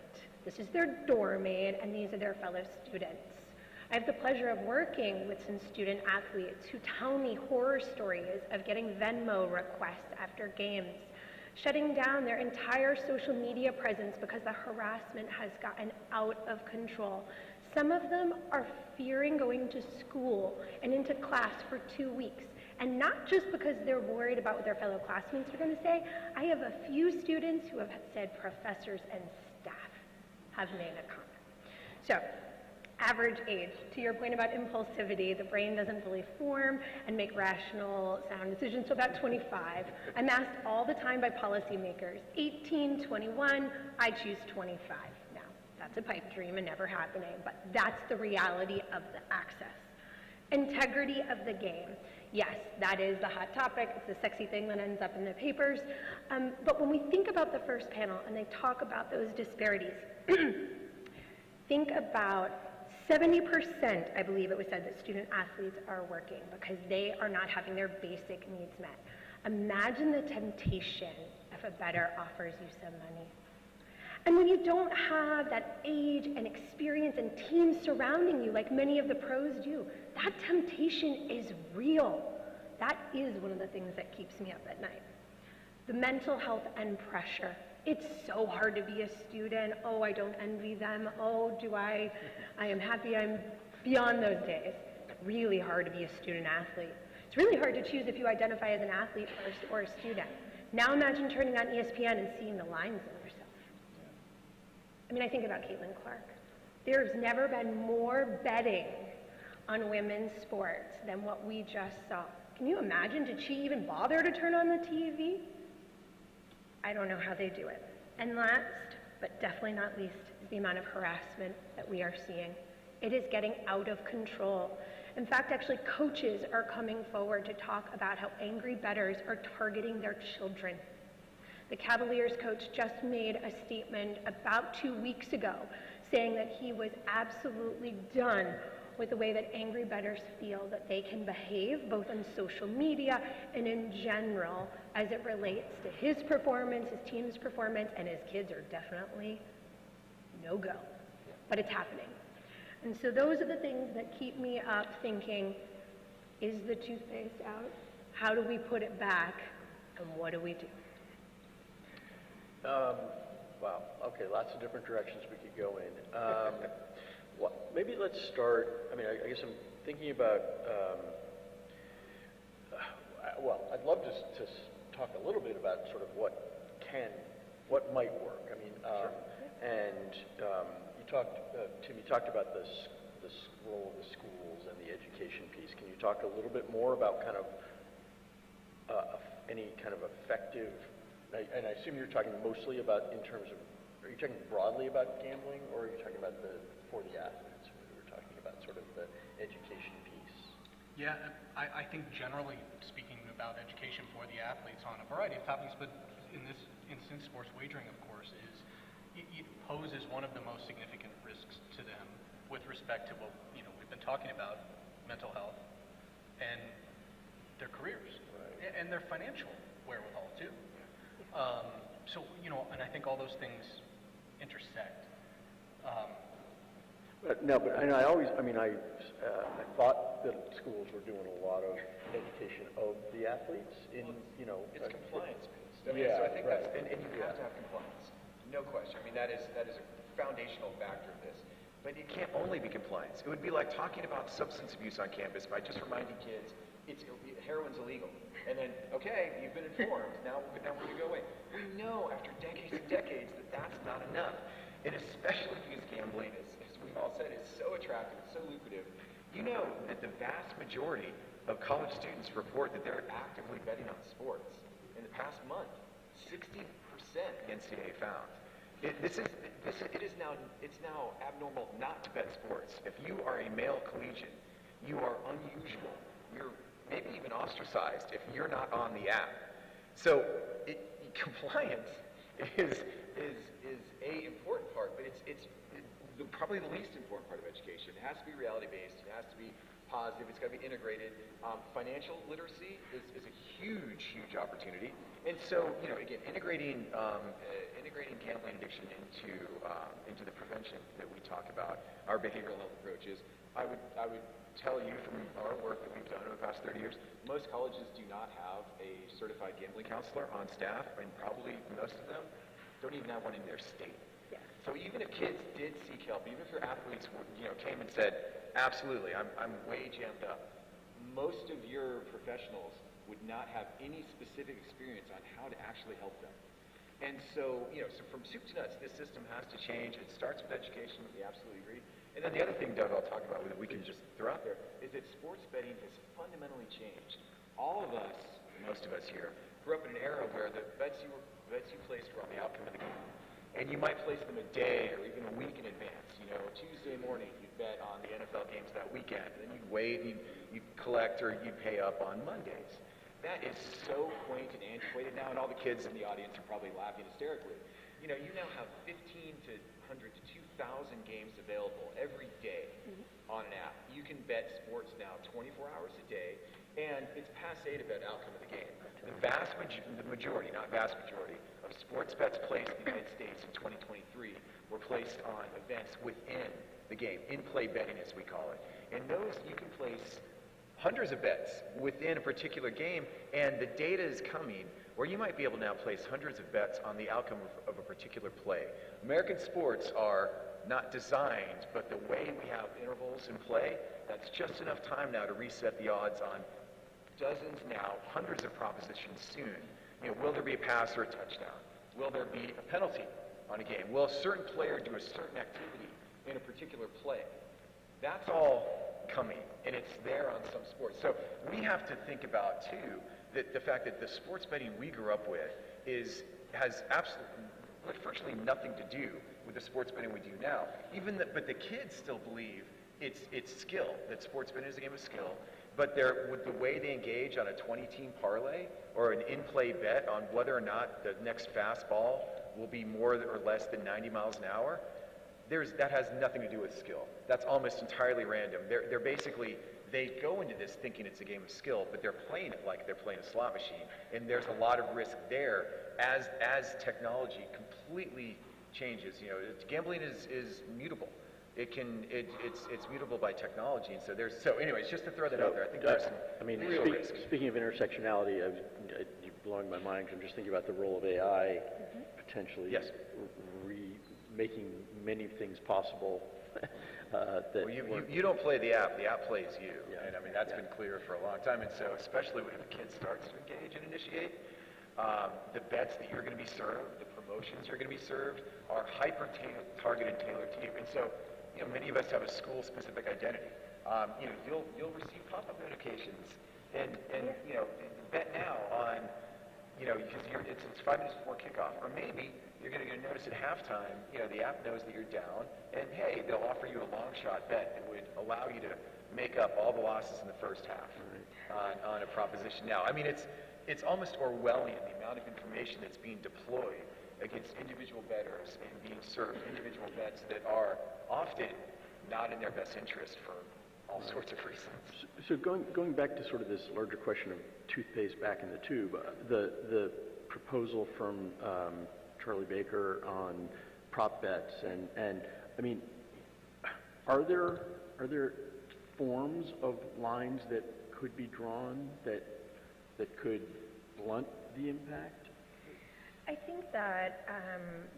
This is their dorm mate, and these are their fellow students. I have the pleasure of working with some student athletes who tell me horror stories of getting Venmo requests after games, shutting down their entire social media presence because the harassment has gotten out of control. Some of them are fearing going to school and into class for 2 weeks. And not just because they're worried about what their fellow classmates are going to say. I have a few students who have said professors and staff have made a comment. So, average age. To your point about impulsivity, the brain doesn't fully form and make rational, sound decisions till about 25. I'm asked all the time by policymakers, 18, 21, I choose 25. Now, that's a pipe dream and never happening, but that's the reality of the access. Integrity of the game. Yes, that is the hot topic. It's the sexy thing that ends up in the papers. But when we think about the first panel and they talk about those disparities, think about 70%, I believe it was said, that student athletes are working because they are not having their basic needs met. Imagine the temptation if a bettor offers you some money. And when you don't have that age and experience and teams surrounding you like many of the pros do, that temptation is real. That is one of the things that keeps me up at night. The mental health and pressure. It's so hard to be a student. Oh, I don't envy them. Oh, I am happy I'm beyond those days. It's really hard to be a student athlete. It's really hard to choose if you identify as an athlete first or a student. Now imagine turning on ESPN and seeing the lines in yourself. I mean, I think about Caitlin Clark. There's never been more betting on women's sports than what we just saw. Can you imagine? Did she even bother to turn on the TV? I don't know how they do it. And last, but definitely not least, is the amount of harassment that we are seeing. It is getting out of control. In fact, actually, coaches are coming forward to talk about how angry bettors are targeting their children. The Cavaliers coach just made a statement about 2 weeks ago saying that he was absolutely done with the way that angry bettors feel that they can behave both on social media and in general as it relates to his performance, his team's performance, and his kids are definitely no go. But it's happening. And so those are the things that keep me up thinking, is the toothpaste out? How do we put it back? And what do we do? Wow, okay, lots of different directions we could go in. Maybe let's start, I guess I'm thinking about, I'd love to talk a little bit about sort of what might work. And you talked, Tim, you talked about this role of the schools and the education piece. Can you talk a little bit more about kind of any kind of effective, and I assume you're talking mostly about in terms of, are you talking broadly about gambling, or are you talking about for the athletes? We were talking about sort of the education piece. Yeah, I think generally speaking about education for the athletes on a variety of topics, but in this instance, sports wagering, of course, it poses one of the most significant risks to them with respect to what we've been talking about, mental health, and their careers, and their financial wherewithal too. And I think all those things intersect. No, but and I always, I mean, I thought that schools were doing a lot of education of the athletes in, you know. It's compliance-based. I mean, Yeah, so I think right. that's, and you have to have compliance. No question. I mean, that is a foundational factor of this. But it can't only be compliance. It would be like talking about substance abuse on campus by just reminding kids heroin's illegal. And then, okay, you've been informed. Now we're going to go away. We know after decades and decades that that's not enough. And especially because gambling, as we've all said, is so attractive, it's so lucrative. You know that the vast majority of college students report that they're actively betting on sports. In the past month, 60% the NCAA found. It's now abnormal not to bet sports. If you are a male collegian, you are unusual. You're maybe even ostracized if you're not on the app. So compliance is a important part, but it's probably the least important part of education. It has to be reality-based. It has to be positive. It's got to be integrated. Financial literacy is a huge, huge opportunity. And so, you know, again, integrating gambling addiction into the prevention that we talk about, our behavioral health approaches. I would tell you from our work that we've done over the past 30 years, most colleges do not have a certified gambling counselor on staff, and probably most of them don't even have one in their state. Yeah. So even if kids did seek help, even if your athletes came and said, absolutely, I'm way jammed up, most of your professionals would not have any specific experience on how to actually help them. And so, so from soup to nuts, this system has to change. It starts with education, we absolutely agree. And then the other thing, Doug, I'll talk about that we can just throw out there is that sports betting has fundamentally changed. All of us, most of us here, grew up in an era where the bets you placed were on the outcome of the game. And you might place them a day or even a week in advance. Tuesday morning, you'd bet on the NFL games that weekend. And then you'd wait, you'd collect, or you'd pay up on Mondays. That is so quaint and antiquated now, and all the kids in the audience are probably laughing hysterically. You now have 1,500 to 2,000 games available every day on an app. You can bet sports now 24 hours a day, and it's passé to bet outcome of the game. The majority, not vast majority, of sports bets placed in the United States in 2023 were placed on events within the game, in-play betting as we call it. And those, you can place hundreds of bets within a particular game, and the data is coming where you might be able to now place hundreds of bets on the outcome of a particular play. American sports are not designed, but the way we have intervals in play, that's just enough time now to reset the odds on dozens now, hundreds of propositions soon. Will there be a pass or a touchdown? Will there be a penalty on a game? Will a certain player do a certain activity in a particular play? That's all coming, and it's there on some sports. So we have to think about, too, that the fact that the sports betting we grew up with has virtually nothing to do with the sports betting we do now. But the kids still believe it's skill, that sports betting is a game of skill. But with the way they engage on a 20-team parlay or an in-play bet on whether or not the next fastball will be more or less than 90 miles an hour, that has nothing to do with skill. That's almost entirely random. They're basically, they go into this thinking it's a game of skill, but they're playing it like they're playing a slot machine. And there's a lot of risk there as technology completely changes. Gambling is mutable. It's mutable by technology, and so anyways, just to throw that out there, I think there's some real risk. Speaking of intersectionality, you're blowing my mind. I'm just thinking about the role of AI potentially making many things possible. You don't play the app plays you, and I mean that's been clear for a long time. And so especially when the kid starts to engage and initiate, the bets that you're going to be served, the promotions you're going to be served, are hyper-targeted, tailored to you. And so, many of us have a school-specific identity. You'll receive pop-up notifications, and bet now on, because it's 5 minutes before kickoff, or maybe you're going to get a notice at halftime. The app knows that you're down, and hey, they'll offer you a long shot bet that would allow you to make up all the losses in the first half on a proposition. Now, I mean, it's almost Orwellian, the amount of information that's being deployed against individual bettors and being served individual bets that are often not in their best interest for all sorts of reasons. So going back to sort of this larger question of toothpaste back in the tube, the proposal from Charlie Baker on prop bets, and I mean, Are there forms of lines that could be drawn that could blunt the impact? I think that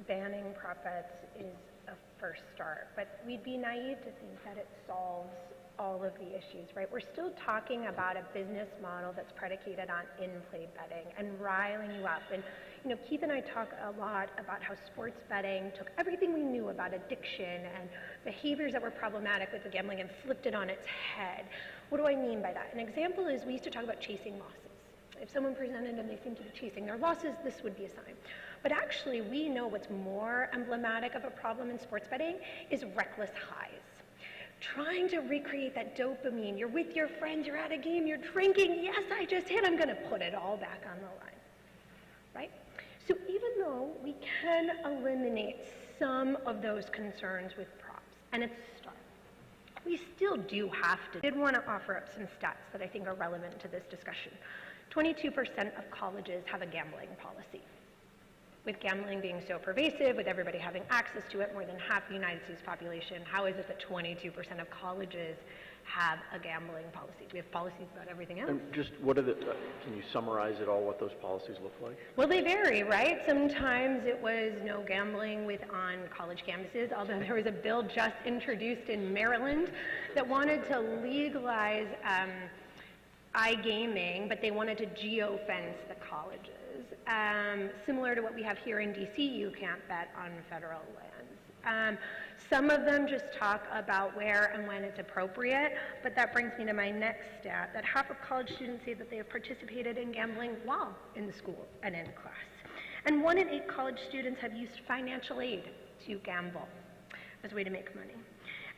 banning prop bets is a first start, but we'd be naive to think that it solves all of the issues, right? We're still talking about a business model that's predicated on in-play betting and riling you up. And, you know, Keith and I talk a lot about how sports betting took everything we knew about addiction and behaviors that were problematic with the gambling and flipped it on its head. What do I mean by that? An example is we used to talk about chasing losses. If someone presented and they seem to be chasing their losses, this would be a sign. But actually, we know what's more emblematic of a problem in sports betting is reckless highs. Trying to recreate that dopamine. You're with your friends, you're at a game, you're drinking. Yes, I just hit, I'm going to put it all back on the line, right? So even though we can eliminate some of those concerns with props, and it's a start, we still do have to. I did want to offer up some stats that I think are relevant to this discussion. 22% of colleges have a gambling policy. With gambling being so pervasive, with everybody having access to it, more than half the United States population, how is it that 22% of colleges have a gambling policy? We have policies about everything else. And just what are the, can you summarize it all, what those policies look like? Well, they vary, right? Sometimes it was no gambling on college campuses, although there was a bill just introduced in Maryland that wanted to legalize iGaming, but they wanted to geo-fence the colleges. Similar to what we have here in DC, you can't bet on federal lands. Some of them just talk about where and when it's appropriate, but that brings me to my next stat, that half of college students say that they have participated in gambling while in the school and in class. And 1 in 8 college students have used financial aid to gamble as a way to make money.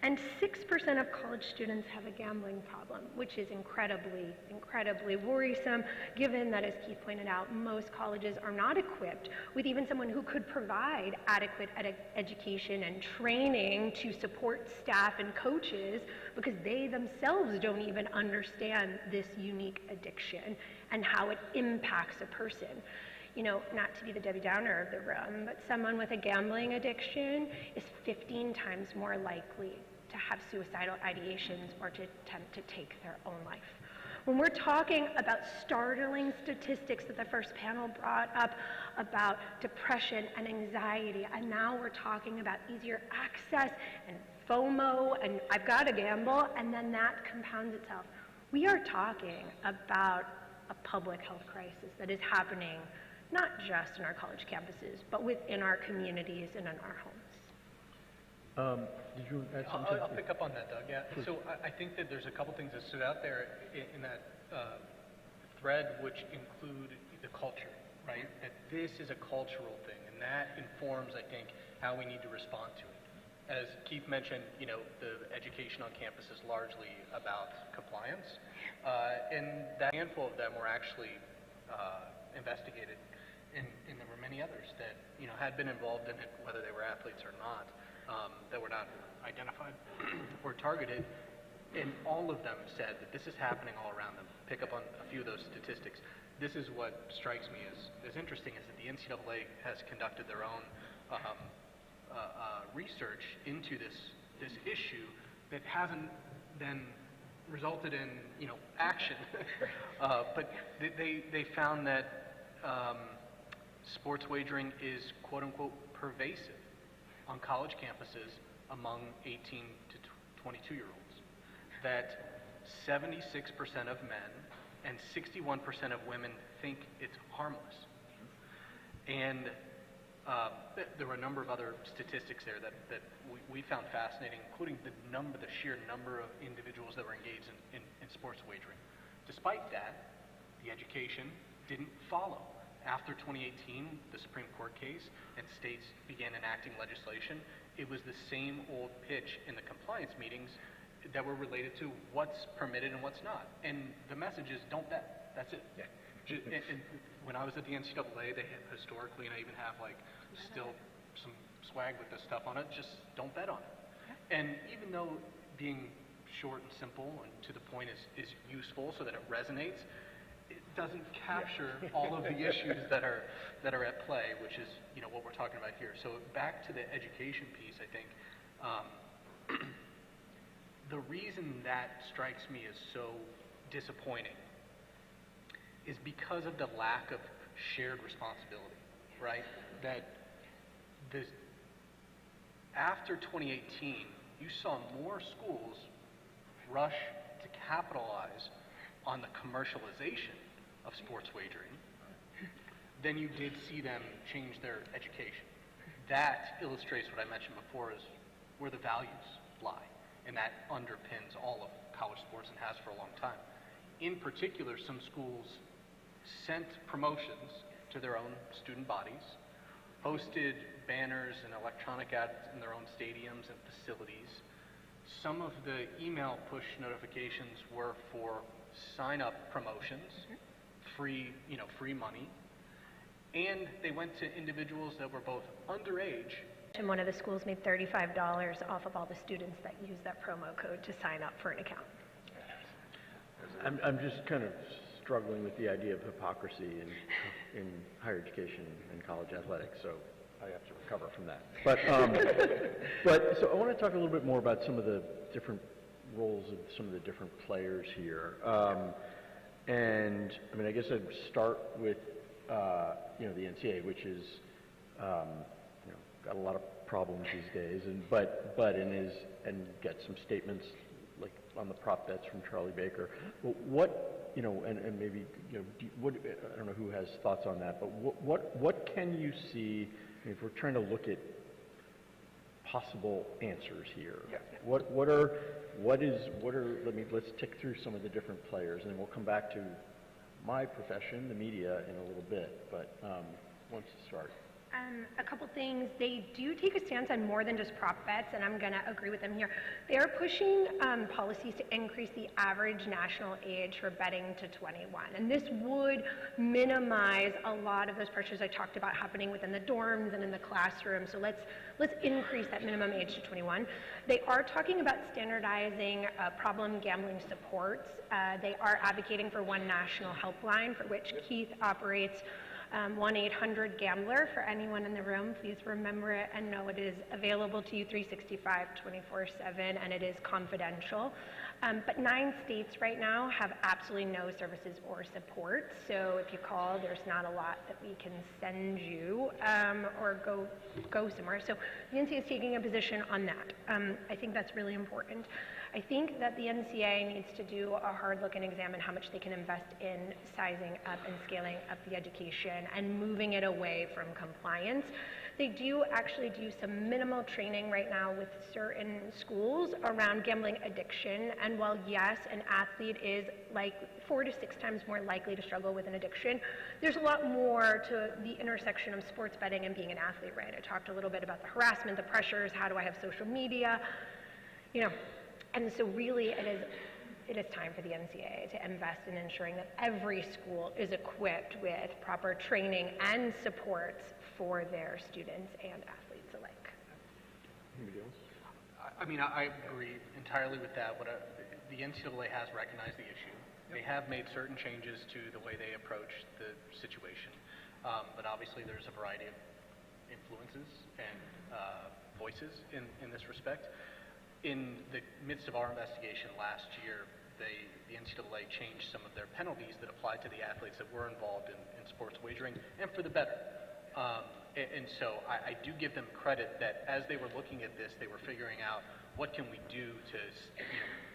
And 6% of college students have a gambling problem, which is incredibly, incredibly worrisome, given that, as Keith pointed out, most colleges are not equipped with even someone who could provide adequate education and training to support staff and coaches, because they themselves don't even understand this unique addiction and how it impacts a person. You know, not to be the Debbie Downer of the room, but someone with a gambling addiction is 15 times more likely to have suicidal ideations or to attempt to take their own life. When we're talking about startling statistics that the first panel brought up about depression and anxiety, and now we're talking about easier access and FOMO, and I've got to gamble, and then that compounds itself. We are talking about a public health crisis that is happening not just in our college campuses, but within our communities and in our homes. Did you add something? I'll pick up on that, Doug. Yeah. So I think that there's a couple things that stood out there in that thread, which include the culture, right? That this is a cultural thing, and that informs, I think, how we need to respond to it. As Keith mentioned, you know, the education on campus is largely about compliance, and that handful of them were actually investigated. And there were many others that, you know, had been involved in it, whether they were athletes or not, that were not identified or targeted. And all of them said that this is happening all around them. Pick up on a few of those statistics. This is what strikes me as interesting, is that the NCAA has conducted their own research into this issue that hasn't then resulted in, you know, action. But they found that sports wagering is quote-unquote pervasive on college campuses among 18 to 22-year-olds. That 76% of men and 61% of women think it's harmless. And there were a number of other statistics there that we found fascinating, including the sheer number of individuals that were engaged in sports wagering. Despite that, the education didn't follow. After 2018, the Supreme Court case, and states began enacting legislation, it was the same old pitch in the compliance meetings that were related to what's permitted and what's not. And the message is, don't bet. That's it. And when I was at the NCAA, they had historically, and I even have like still some swag with this stuff on it, just don't bet on it. And even though being short and simple and to the point is useful so that it resonates, it doesn't capture all of the issues that are at play, which is, you know, what we're talking about here. So back to the education piece, I think The reason that strikes me as so disappointing is because of the lack of shared responsibility, right? That this, after 2018, you saw more schools rush to capitalize on the commercialization of sports wagering than you did see them change their education. That illustrates what I mentioned before is where the values lie, and that underpins all of college sports and has for a long time. In particular, some schools sent promotions to their own student bodies, posted banners and electronic ads in their own stadiums and facilities. Some of the email push notifications were for sign-up promotions, free money, and they went to individuals that were both underage. And one of the schools made $35 off of all the students that used that promo code to sign up for an account. I'm just kind of struggling with the idea of hypocrisy in higher education and college athletics, so I have to recover from that. But so I want to talk a little bit more about some of the different roles of some of the different players here. And I mean, I guess I'd start with the NCAA, which is got a lot of problems these days, and get some statements like on the prop bets from Charlie Baker. Well, what and maybe I don't know who has thoughts on that, but what can you see if we're trying to look at possible answers here? Yeah. Let's tick through some of the different players, and then we'll come back to my profession, the media, in a little bit. But who wants to start? A couple things. They do take a stance on more than just prop bets, and I'm going to agree with them here. They are pushing policies to increase the average national age for betting to 21, and this would minimize a lot of those pressures I talked about happening within the dorms and in the classroom. So let's increase that minimum age to 21. They are talking about standardizing problem gambling supports. They are advocating for one national helpline, for which Keith operates 1-800-GAMBLER. For anyone in the room, please remember it and know it is available to you 365, 24/7, and it is confidential. But 9 states right now have absolutely no services or support. So if you call, there's not a lot that we can send you or go somewhere. So the NCAA is taking a position on that. I think that's really important. I think that the NCAA needs to do a hard look and examine how much they can invest in sizing up and scaling up the education and moving it away from compliance. They do actually do some minimal training right now with certain schools around gambling addiction. And while yes, an athlete is like 4 to 6 times more likely to struggle with an addiction, there's a lot more to the intersection of sports betting and being an athlete, right? I talked a little bit about the harassment, the pressures, how do I have social media, and so really it is time for the NCAA to invest in ensuring that every school is equipped with proper training and supports for their students and athletes alike. Anybody else? I mean, I agree entirely with that. The NCAA has recognized the issue. They have made certain changes to the way they approach the situation, but obviously there's a variety of influences and voices in this respect. In the midst of our investigation last year, the NCAA changed some of their penalties that applied to the athletes that were involved in sports wagering, and for the better. And so I do give them credit that as they were looking at this, they were figuring out what can we do to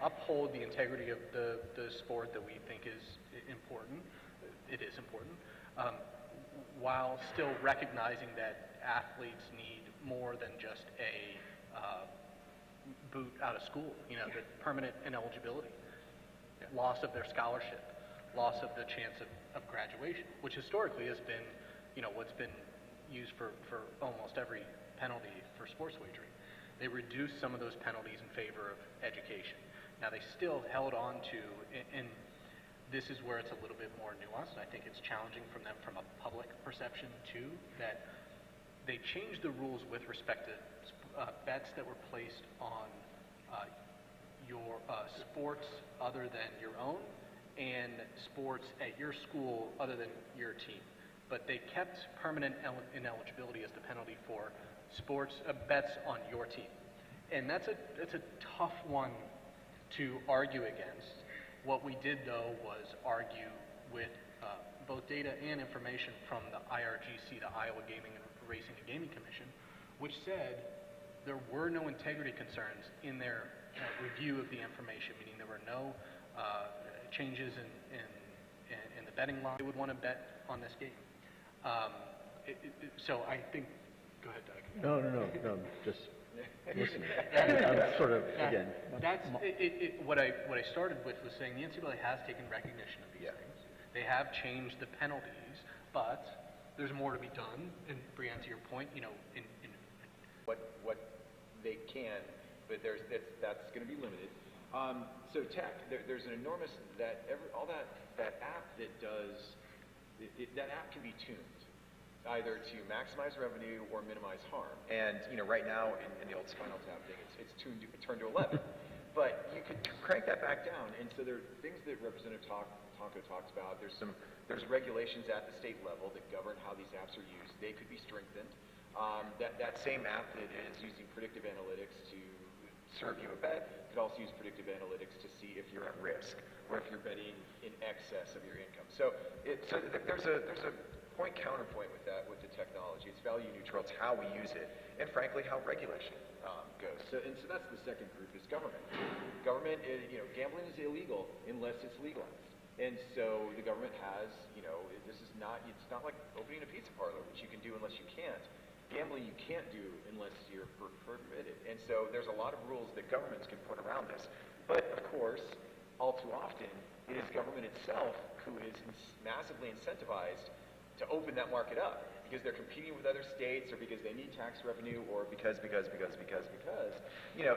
uphold the integrity of the sport that we think is important. It is important, while still recognizing that athletes need more than just a boot out of school, the permanent ineligibility, loss of their scholarship, loss of the chance of graduation, which historically has been, what's been used for almost every penalty for sports wagering. They reduced some of those penalties in favor of education. Now they still held on to, and this is where it's a little bit more nuanced, and I think it's challenging from them from a public perception too, that they changed the rules with respect to bets that were placed on your sports other than your own and sports at your school other than your team. But they kept permanent ineligibility as the penalty for sports bets on your team. And that's a tough one to argue against. What we did, though, was argue with both data and information from the IRGC, the Iowa Gaming and Racing and Gaming Commission, which said there were no integrity concerns in their review of the information, meaning there were no changes in the betting law. They would want to bet on this game. So I think, go ahead, Doug. No, just listening. I'm sort of, again. That's what I started with was saying the NCAA has taken recognition of these things. They have changed the penalties, but there's more to be done. And Brianne, to your point, in what they can, but that's going to be limited. So tech, there's an enormous that app that does that app can be tuned either to maximize revenue or minimize harm. And right now in the old Spinal Tap thing, it's turned to 11. But you could crank that back down. And so there are things that Representative Tonko talks about. There's regulations at the state level that govern how these apps are used. They could be strengthened. That same app that is using predictive analytics to serve you a bet could also use predictive analytics to see if you're at risk or if you're betting in excess of your income. So there's a counterpoint with that, with the technology. It's value neutral. It's how we use it, and frankly, how regulation goes. So that's the second group is government. Government, gambling is illegal unless it's legalized. And so the government has, it's not like opening a pizza parlor, which you can do unless you can't. Gambling you can't do unless you're permitted. And so there's a lot of rules that governments can put around this. But of course, all too often, it is government itself who is massively incentivized to open that market up because they're competing with other states or because they need tax revenue or because.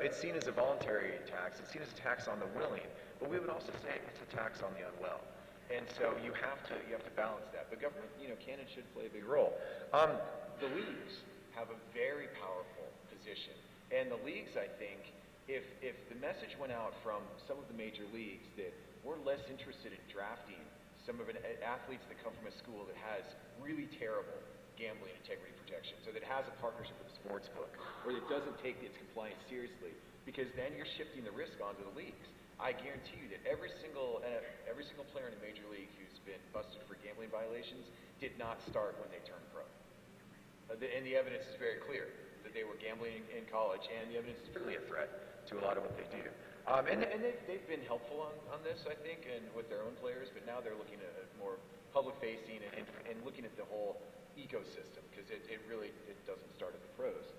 It's seen as a voluntary tax. It's seen as a tax on the willing. But we would also say it's a tax on the unwell. And so you have to balance that. But government, can and should play a big role. The leagues have a very powerful position. And the leagues, I think, if the message went out from some of the major leagues that we're less interested in drafting some of athletes that come from a school that has really terrible gambling integrity protections, or that has a partnership with a sports book, or that doesn't take its compliance seriously, because then you're shifting the risk onto the leagues. I guarantee you that every single player in a major league who's been busted for gambling violations did not start when they turned pro. And the evidence is very clear that they were gambling in college, and the evidence is really a threat to a lot of what they do. And they've been helpful on this, I think, and with their own players, but now they're looking at more public-facing and looking at the whole ecosystem, because it doesn't start at the pros.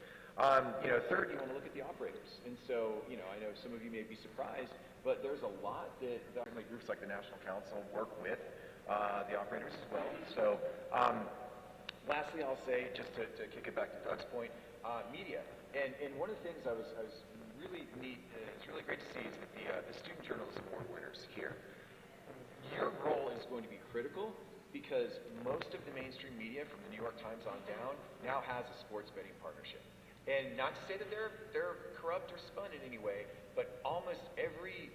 Third, you want to look at the operators. And so, I know some of you may be surprised, but there's a lot that groups like the National Council work with the operators as well. So, lastly, I'll say, just to kick it back to Doug's point, media. And one of the things I was really neat, it's really great to see is that the Student Journalism Award winners here. Your role is going to be critical because most of the mainstream media, from the New York Times on down, now has a sports betting partnership. And not to say that they're corrupt or spun in any way, but almost every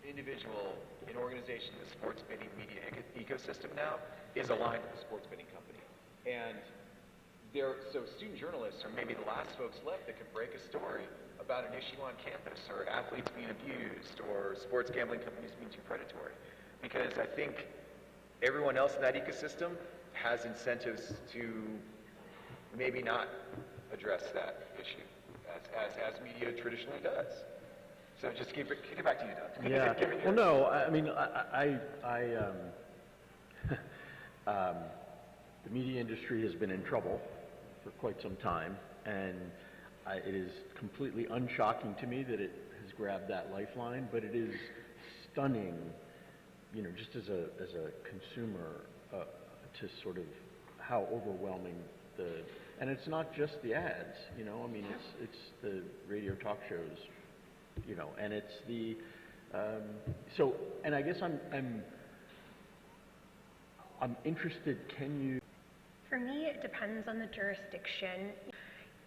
individual and organization in the sports betting media ecosystem now is aligned with a sports betting company. And so student journalists are maybe the last folks left that can break a story about an issue on campus, or athletes being abused, or sports gambling companies being too predatory. Because I think everyone else in that ecosystem has incentives to maybe not address that issue, as media traditionally does. So just kick it back to you, Doug. Yeah. Well, no, I mean, the media industry has been in trouble for quite some time, and it is completely unshocking to me that it has grabbed that lifeline, but it is stunning, just as a consumer, to sort of how overwhelming and it's not just the ads, I mean, it's the radio talk shows, and it's the, and I guess I'm interested, For me, it depends on the jurisdiction.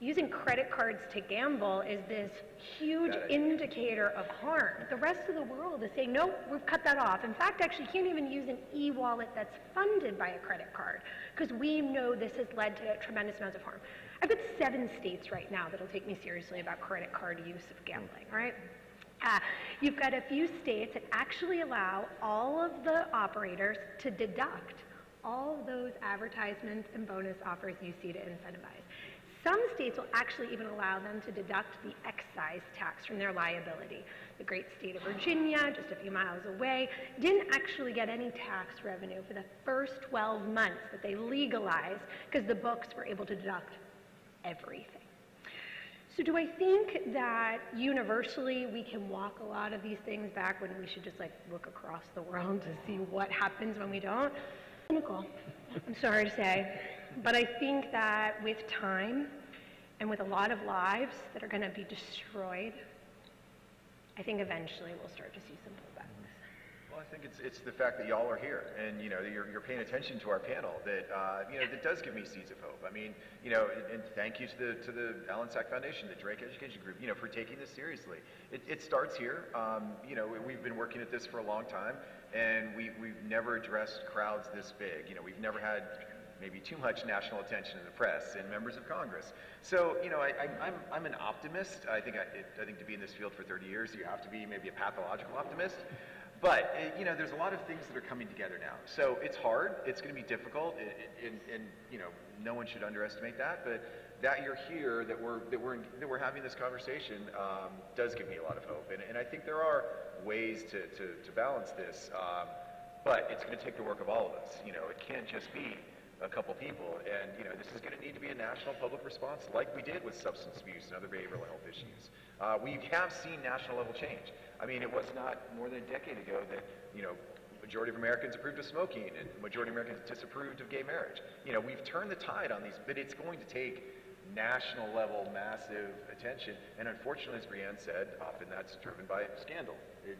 Using credit cards to gamble is this huge indicator of harm. The rest of the world is saying, no, we've cut that off. In fact, actually, you can't even use an e-wallet that's funded by a credit card, because we know this has led to tremendous amounts of harm. I've got 7 states right now that'll take me seriously about credit card use of gambling, right? You've got a few states that actually allow all of the operators to deduct all of those advertisements and bonus offers you see to incentivize. Some states will actually even allow them to deduct the excise tax from their liability. The great state of Virginia, just a few miles away, didn't actually get any tax revenue for the first 12 months that they legalized because the books were able to deduct everything. So do I think that universally we can walk a lot of these things back when we should just like look across the world to see what happens when we don't? Cynical, I'm sorry to say. But I think that with time and with a lot of lives that are going to be destroyed, I think eventually we'll start to see some pullbacks. Well, I think it's the fact that y'all are here and, you know, you're paying attention to our panel that, you know, that does give me seeds of hope. I mean, you know, and thank you to the Allen Sack Foundation, the Drake Education Group, you know, for taking this seriously. It starts here. You know, we've been working at this for a long time, and we've never addressed crowds this big. You know, we've never had maybe too much national attention in the press and members of Congress. So, you know, I'm an optimist. I think to be in this field for 30 years, you have to be maybe a pathological optimist. But, you know, there's a lot of things that are coming together now. So it's hard, it's going to be difficult, and you know, no one should underestimate that. But that you're here, that we're having this conversation, does give me a lot of hope. And I think there are ways to balance this, but it's going to take the work of all of us. You know, it can't just be a couple people, and you know, this is going to need to be a national public response, like we did with substance abuse and other behavioral health issues. We have seen national level change. I mean, it was not more than a decade ago that, you know, majority of Americans approved of smoking and majority of Americans disapproved of gay marriage. You know, we've turned the tide on these, but it's going to take national level, massive attention. And unfortunately, as Brianne said, often that's driven by scandal.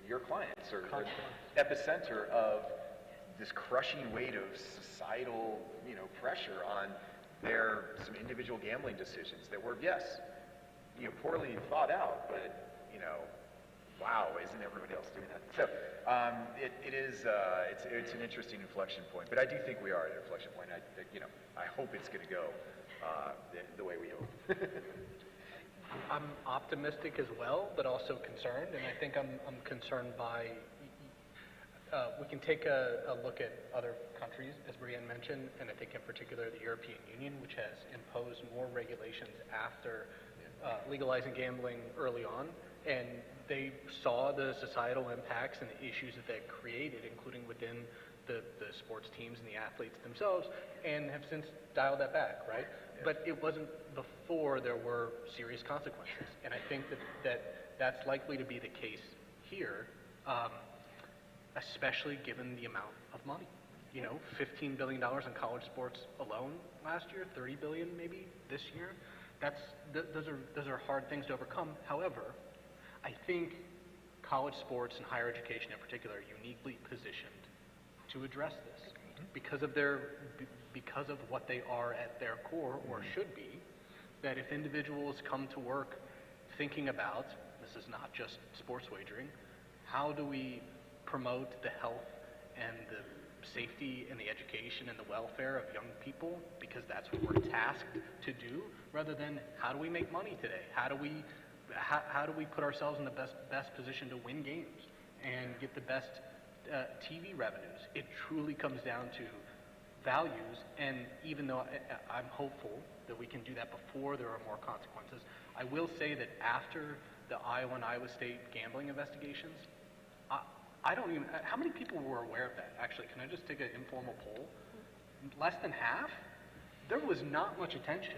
Your clients are the epicenter of this crushing weight of societal, you know, pressure on some individual gambling decisions that were, yes, you know, poorly thought out, but, you know, wow, isn't everybody else doing that? So it's an interesting inflection point, but I do think we are at an inflection point. You know, I hope it's going to go the way we hope. I'm optimistic as well, but also concerned, and I think I'm concerned by. We can take a look at other countries, as Brianne mentioned, and I think in particular the European Union, which has imposed more regulations after legalizing gambling early on, and they saw the societal impacts and the issues that created, including within the sports teams and the athletes themselves, and have since dialed that back, right? Yeah. But it wasn't before there were serious consequences, and I think that's likely to be the case here, especially given the amount of money. You know, $15 billion in college sports alone last year, $30 billion maybe this year. Those are hard things to overcome. However, I think college sports and higher education in particular are uniquely positioned to address this because of what they are at their core, or should be. That if individuals come to work thinking about, this is not just sports wagering, how do we promote the health and the safety and the education and the welfare of young people, because that's what we're tasked to do, rather than how do we make money today? How do we put ourselves in the best position to win games and get the best TV revenues? It truly comes down to values, and even though I'm hopeful that we can do that before there are more consequences, I will say that after the Iowa and Iowa State gambling investigations, I don't even, how many people were aware of that? Actually, can I just take an informal poll? Less than half? There was not much attention.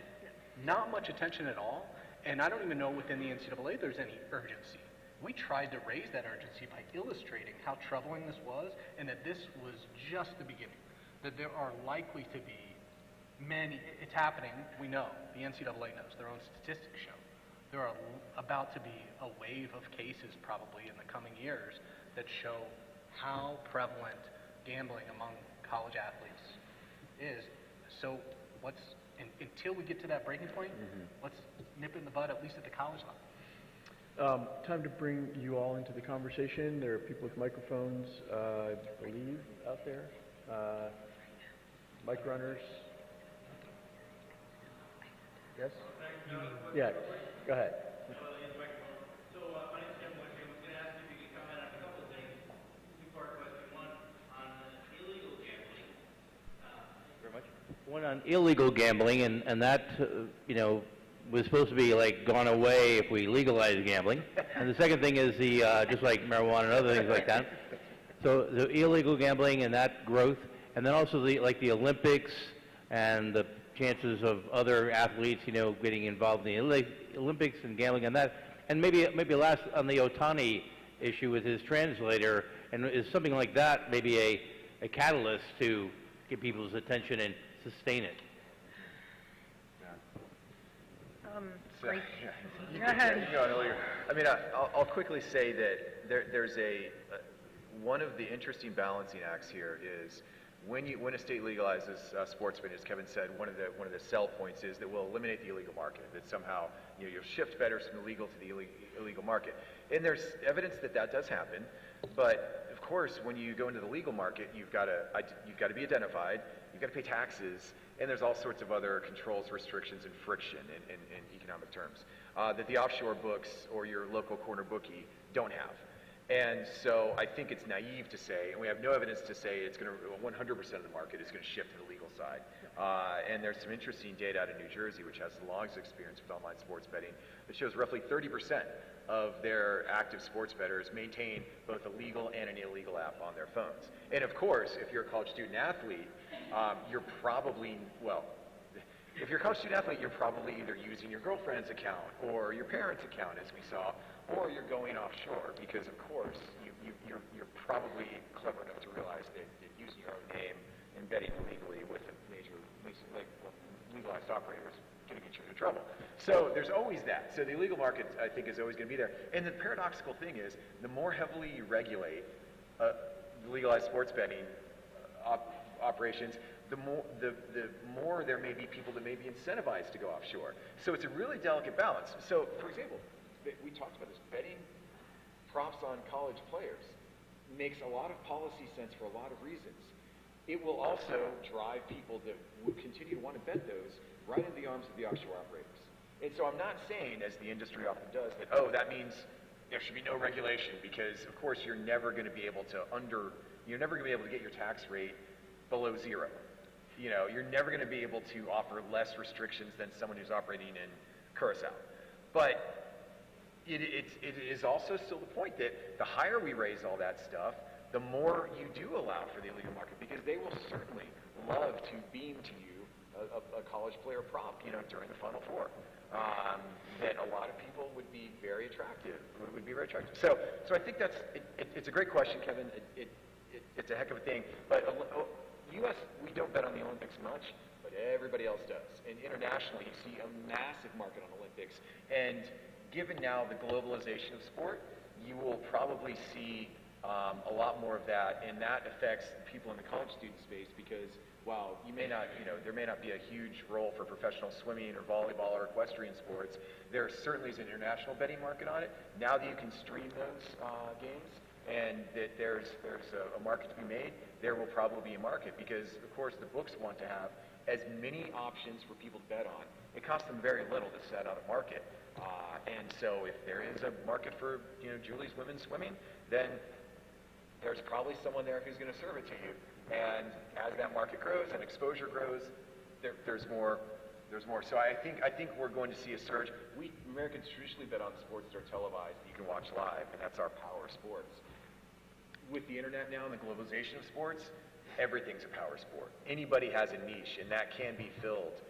Not much attention at all. And I don't even know within the NCAA there's any urgency. We tried to raise that urgency by illustrating how troubling this was, and that this was just the beginning. That there are likely to be many, it's happening, we know. The NCAA knows, their own statistics show. There are about to be a wave of cases probably in the coming years that show how prevalent gambling among college athletes is. So until we get to that breaking point, let's nip it in the bud, at least at the college level. Time to bring you all into the conversation. There are people with microphones, I believe, out there. Mic runners. Yes? Yeah, go ahead. One on illegal gambling, and that, you know, was supposed to be like gone away if we legalized gambling. And the second thing is the, just like marijuana and other things like that. So the illegal gambling and that growth, and then also the, like the Olympics and the chances of other athletes, you know, getting involved in the Olympics and gambling and that. And maybe last on the Otani issue with his translator, and is something like that maybe a catalyst to get people's attention and sustain it? Great. You Go ahead. can go on earlier. I mean, I'll quickly say that there's one of the interesting balancing acts here is when a state legalizes sports betting, as Kevin said, one of the sell points is that we'll eliminate the illegal market. That somehow you'll shift bettors from the legal to the illegal market. And there's evidence that does happen. But of course, when you go into the legal market, you've got to be identified. You've got to pay taxes. And there's all sorts of other controls, restrictions, and friction in economic terms that the offshore books or your local corner bookie don't have. And so I think it's naive to say, and we have no evidence to say it's going to 100% of the market is going to shift to the legal side. And there's some interesting data out of New Jersey, which has the longest experience with online sports betting, that shows roughly 30% of their active sports bettors maintain both a legal and an illegal app on their phones. And of course, if you're a college student athlete, you're probably, well, if you're a college student athlete, you're probably either using your girlfriend's account or your parents' account, as we saw, or you're going offshore because, of course, you're probably clever enough to realize that using your own name and betting illegally with a major, like legalized operators going to get you into trouble. So there's always that. So the illegal market, I think, is always going to be there. And the paradoxical thing is, the more heavily you regulate legalized sports betting operations, the more there may be people that may be incentivized to go offshore. So it's a really delicate balance. So, for example, we talked about this, betting props on college players makes a lot of policy sense for a lot of reasons. It will also drive people that would continue to want to bet those right into the arms of the offshore operators. And so I'm not saying, as the industry often does, that, oh, that means there should be no regulation because, of course, you're never going to be able to get your tax rate below zero. You know, you're never going to be able to offer less restrictions than someone who's operating in Curacao. But it is also still the point that the higher we raise all that stuff, the more you do allow for the illegal market, because they will certainly love to beam to you a college player prop, you know, during the Final Four. That a lot of people would be very attractive. So I think it's a great question, Kevin. It's a heck of a thing. But U.S., we don't bet on the Olympics much, but everybody else does. And internationally, you see a massive market on Olympics. And given now the globalization of sport, you will probably see a lot more of that, and that affects people in the college student space because while you may not, you know, there may not be a huge role for professional swimming or volleyball or equestrian sports, there certainly is an international betting market on it. Now that you can stream those games and that there's a market to be made, there will probably be a market because, of course, the books want to have as many options for people to bet on. It costs them very little to set out a market. And so if there is a market for, you know, Julie's women's swimming, then there's probably someone there who's going to serve it to you. And as that market grows and exposure grows, there's more. So I think we're going to see a surge. We Americans traditionally bet on sports that are televised, that you can watch live, and that's our power sports. With the internet now and the globalization of sports, everything's a power sport. Anybody has a niche, and that can be filled,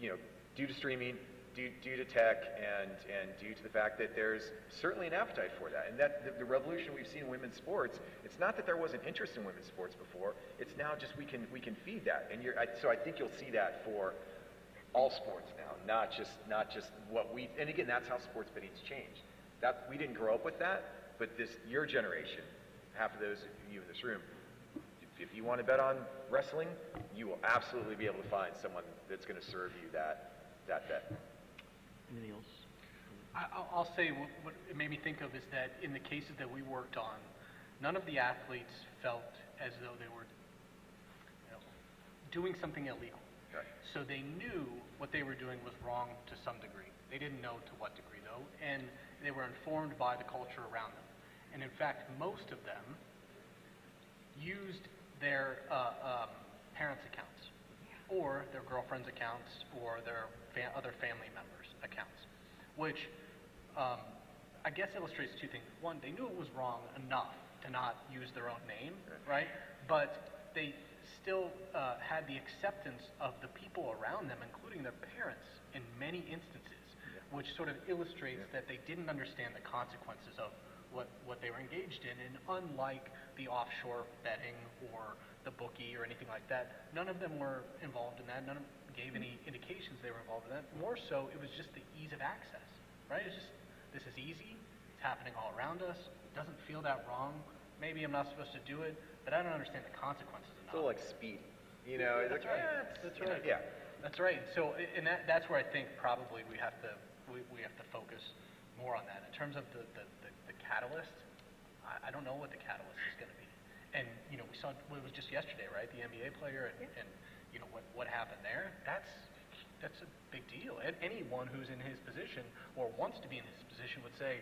you know, due to streaming, due to tech, and due to the fact that there's certainly an appetite for that. And that the revolution we've seen in women's sports, it's not that there wasn't interest in women's sports before. It's now just we can feed that. And so I think you'll see that for all sports now, not just what we. And again, that's how sports betting's changed. That we didn't grow up with that, but your generation, half of those of you in this room, if you want to bet on wrestling, you will absolutely be able to find someone that's going to serve you that bet. Anything else? I'll say what it made me think of is that in the cases that we worked on, none of the athletes felt as though they were, you know, doing something illegal. Right. So they knew what they were doing was wrong to some degree. They didn't know to what degree though, and they were informed by the culture around them. And in fact, most of them used their parents' accounts. or their girlfriend's accounts or their other family members' accounts, which I guess illustrates two things. One, they knew it was wrong enough to not use their own name, right? But they still had the acceptance of the people around them, including their parents in many instances, which sort of illustrates that they didn't understand the consequences of what they were engaged in. And unlike the offshore betting or the bookie or anything like that, none of them were involved in that. None of them gave any indications they were involved in that. More so, it was just the ease of access, right? It's just, this is easy. It's happening all around us. It doesn't feel that wrong. Maybe I'm not supposed to do it, but I don't understand the consequences enough. It's a little like speed, you know? Yeah, that's right. That's right. Yeah. That's right. So, and that's where I think probably we have to focus more on that. In terms of the catalyst, I don't know what the catalyst is going to be. And, you know, we saw, it was just yesterday, right? The NBA player and you know, what happened there. That's a big deal. And anyone who's in his position or wants to be in his position would say,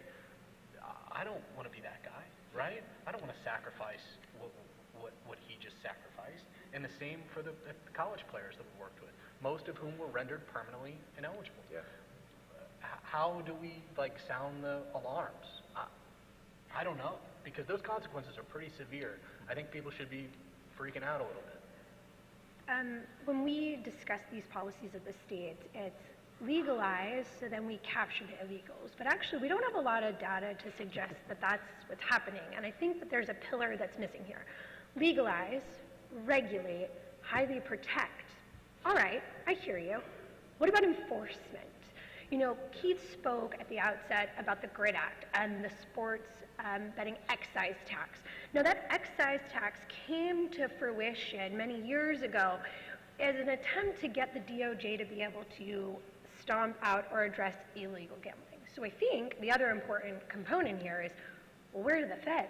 I don't want to be that guy, right? I don't want to sacrifice what he just sacrificed. And the same for the college players that we worked with, most of whom were rendered permanently ineligible. Yeah. How do we sound the alarms? I don't know, because those consequences are pretty severe. I think people should be freaking out a little bit. When we discuss these policies of the states, it's legalize, so then we capture the illegals. But actually, we don't have a lot of data to suggest that that's what's happening. And I think that there's a pillar that's missing here. Legalize, regulate, highly protect. All right, I hear you. What about enforcement? You know, Keith spoke at the outset about the GRID Act and the sports betting excise tax. Now, that excise tax came to fruition many years ago as an attempt to get the DOJ to be able to stomp out or address illegal gambling. So I think the other important component here is, well, where are the feds?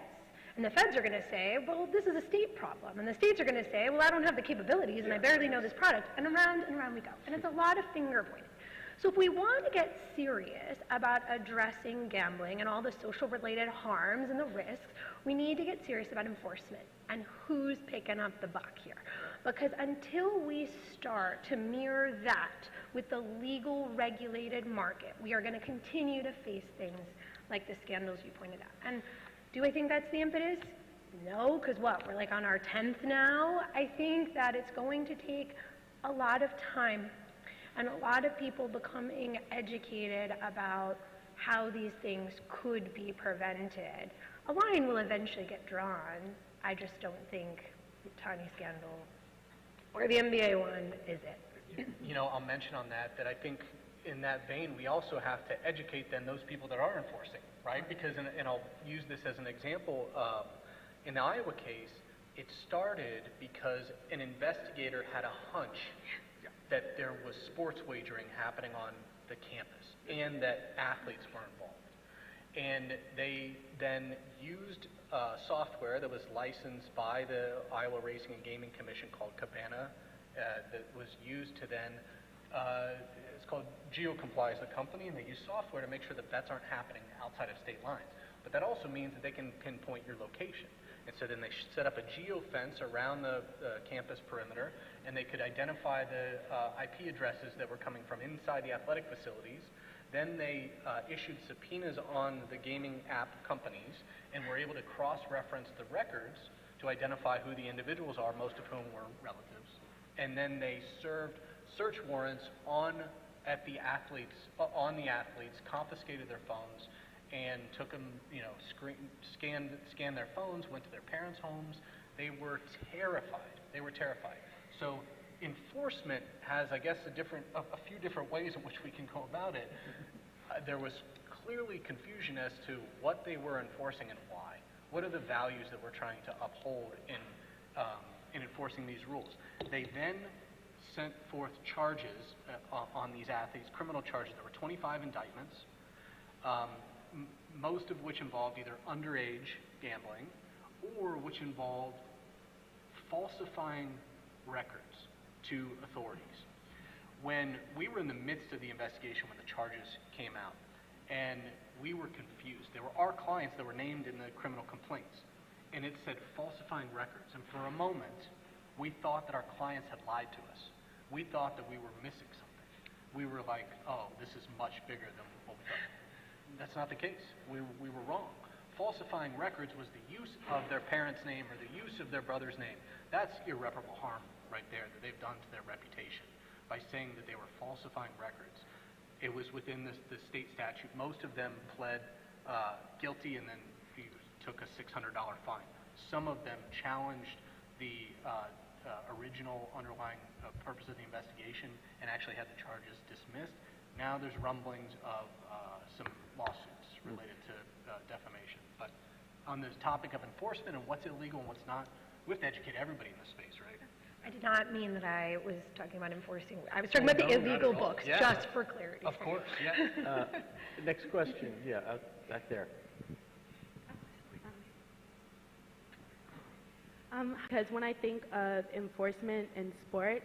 And the feds are going to say, well, this is a state problem. And the states are going to say, well, I don't have the capabilities and I barely know this product. And around we go. And it's a lot of finger pointing. So if we want to get serious about addressing gambling and all the social-related harms and the risks, we need to get serious about enforcement and who's picking up the buck here. Because until we start to mirror that with the legal regulated market, we are going to continue to face things like the scandals you pointed out. And do I think that's the impetus? No, because what, we're on our 10th now? I think that it's going to take a lot of time and a lot of people becoming educated about how these things could be prevented. A line will eventually get drawn. I just don't think the Tiny scandal or the NBA one is it. You know, I'll mention on that I think in that vein, we also have to educate then those people that are enforcing, right? Because, and I'll use this as an example, in the Iowa case, it started because an investigator had a hunch that there was sports wagering happening on the campus and that athletes were involved. And they then used software that was licensed by the Iowa Racing and Gaming Commission called Cabana that was used to then, it's called GeoComply, the company, and they use software to make sure that bets aren't happening outside of state lines. But that also means that they can pinpoint your location. And so then they set up a geo-fence around the campus perimeter, and they could identify the IP addresses that were coming from inside the athletic facilities. Then they issued subpoenas on the gaming app companies and were able to cross-reference the records to identify who the individuals are, most of whom were relatives. And then they served search warrants on the athletes, confiscated their phones, and took them, you know, scanned their phones, went to their parents' homes. They were terrified. They were terrified. So enforcement has, I guess, a few different ways in which we can go about it. There was clearly confusion as to what they were enforcing and why. What are the values that we're trying to uphold in enforcing these rules? They then sent forth charges on these athletes, criminal charges. There were 25 indictments. Most of which involved either underage gambling or which involved falsifying records to authorities. When we were in the midst of the investigation when the charges came out, and we were confused. There were our clients that were named in the criminal complaints, and it said falsifying records. And for a moment, we thought that our clients had lied to us. we thought that we were missing something. We were like, oh, this is much bigger than what we thought. That's not the case. We were wrong. Falsifying records was the use of their parent's name or the use of their brother's name. That's irreparable harm right there that they've done to their reputation by saying that they were falsifying records. It was within the state statute. Most of them pled guilty and then he took a $600 fine. Some of them challenged the original underlying purpose of the investigation and actually had the charges dismissed. Now there's rumblings of some lawsuits related to defamation. But on this topic of enforcement and what's illegal and what's not, we have to educate everybody in this space, right? I did not mean that I was talking about enforcing. I was talking about the illegal books, just for clarity. Of course, yeah. Next question, yeah, back there. Because when I think of enforcement in sport,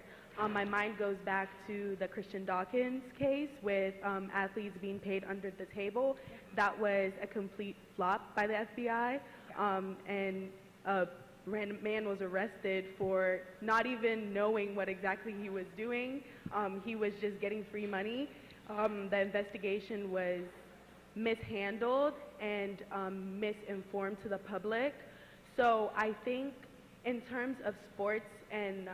my mind goes back to the Christian Dawkins case with athletes being paid under the table. That was a complete flop by the FBI, and a random man was arrested for not even knowing what exactly he was doing. He was just getting free money. The investigation was mishandled and misinformed to the public. So I think in terms of sports and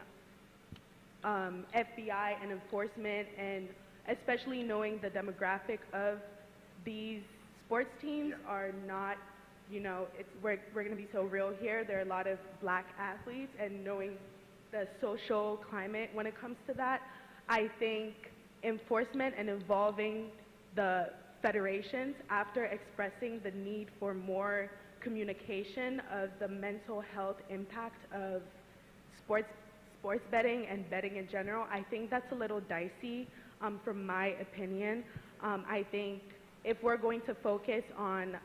FBI and enforcement, and especially knowing the demographic of these sports teams are not, you know, we're going to be so real here. There are a lot of black athletes, and knowing the social climate when it comes to that, I think enforcement and involving the federations after expressing the need for more communication of the mental health impact of sports betting and betting in general, I think that's a little dicey from my opinion. I think if we're going to focus on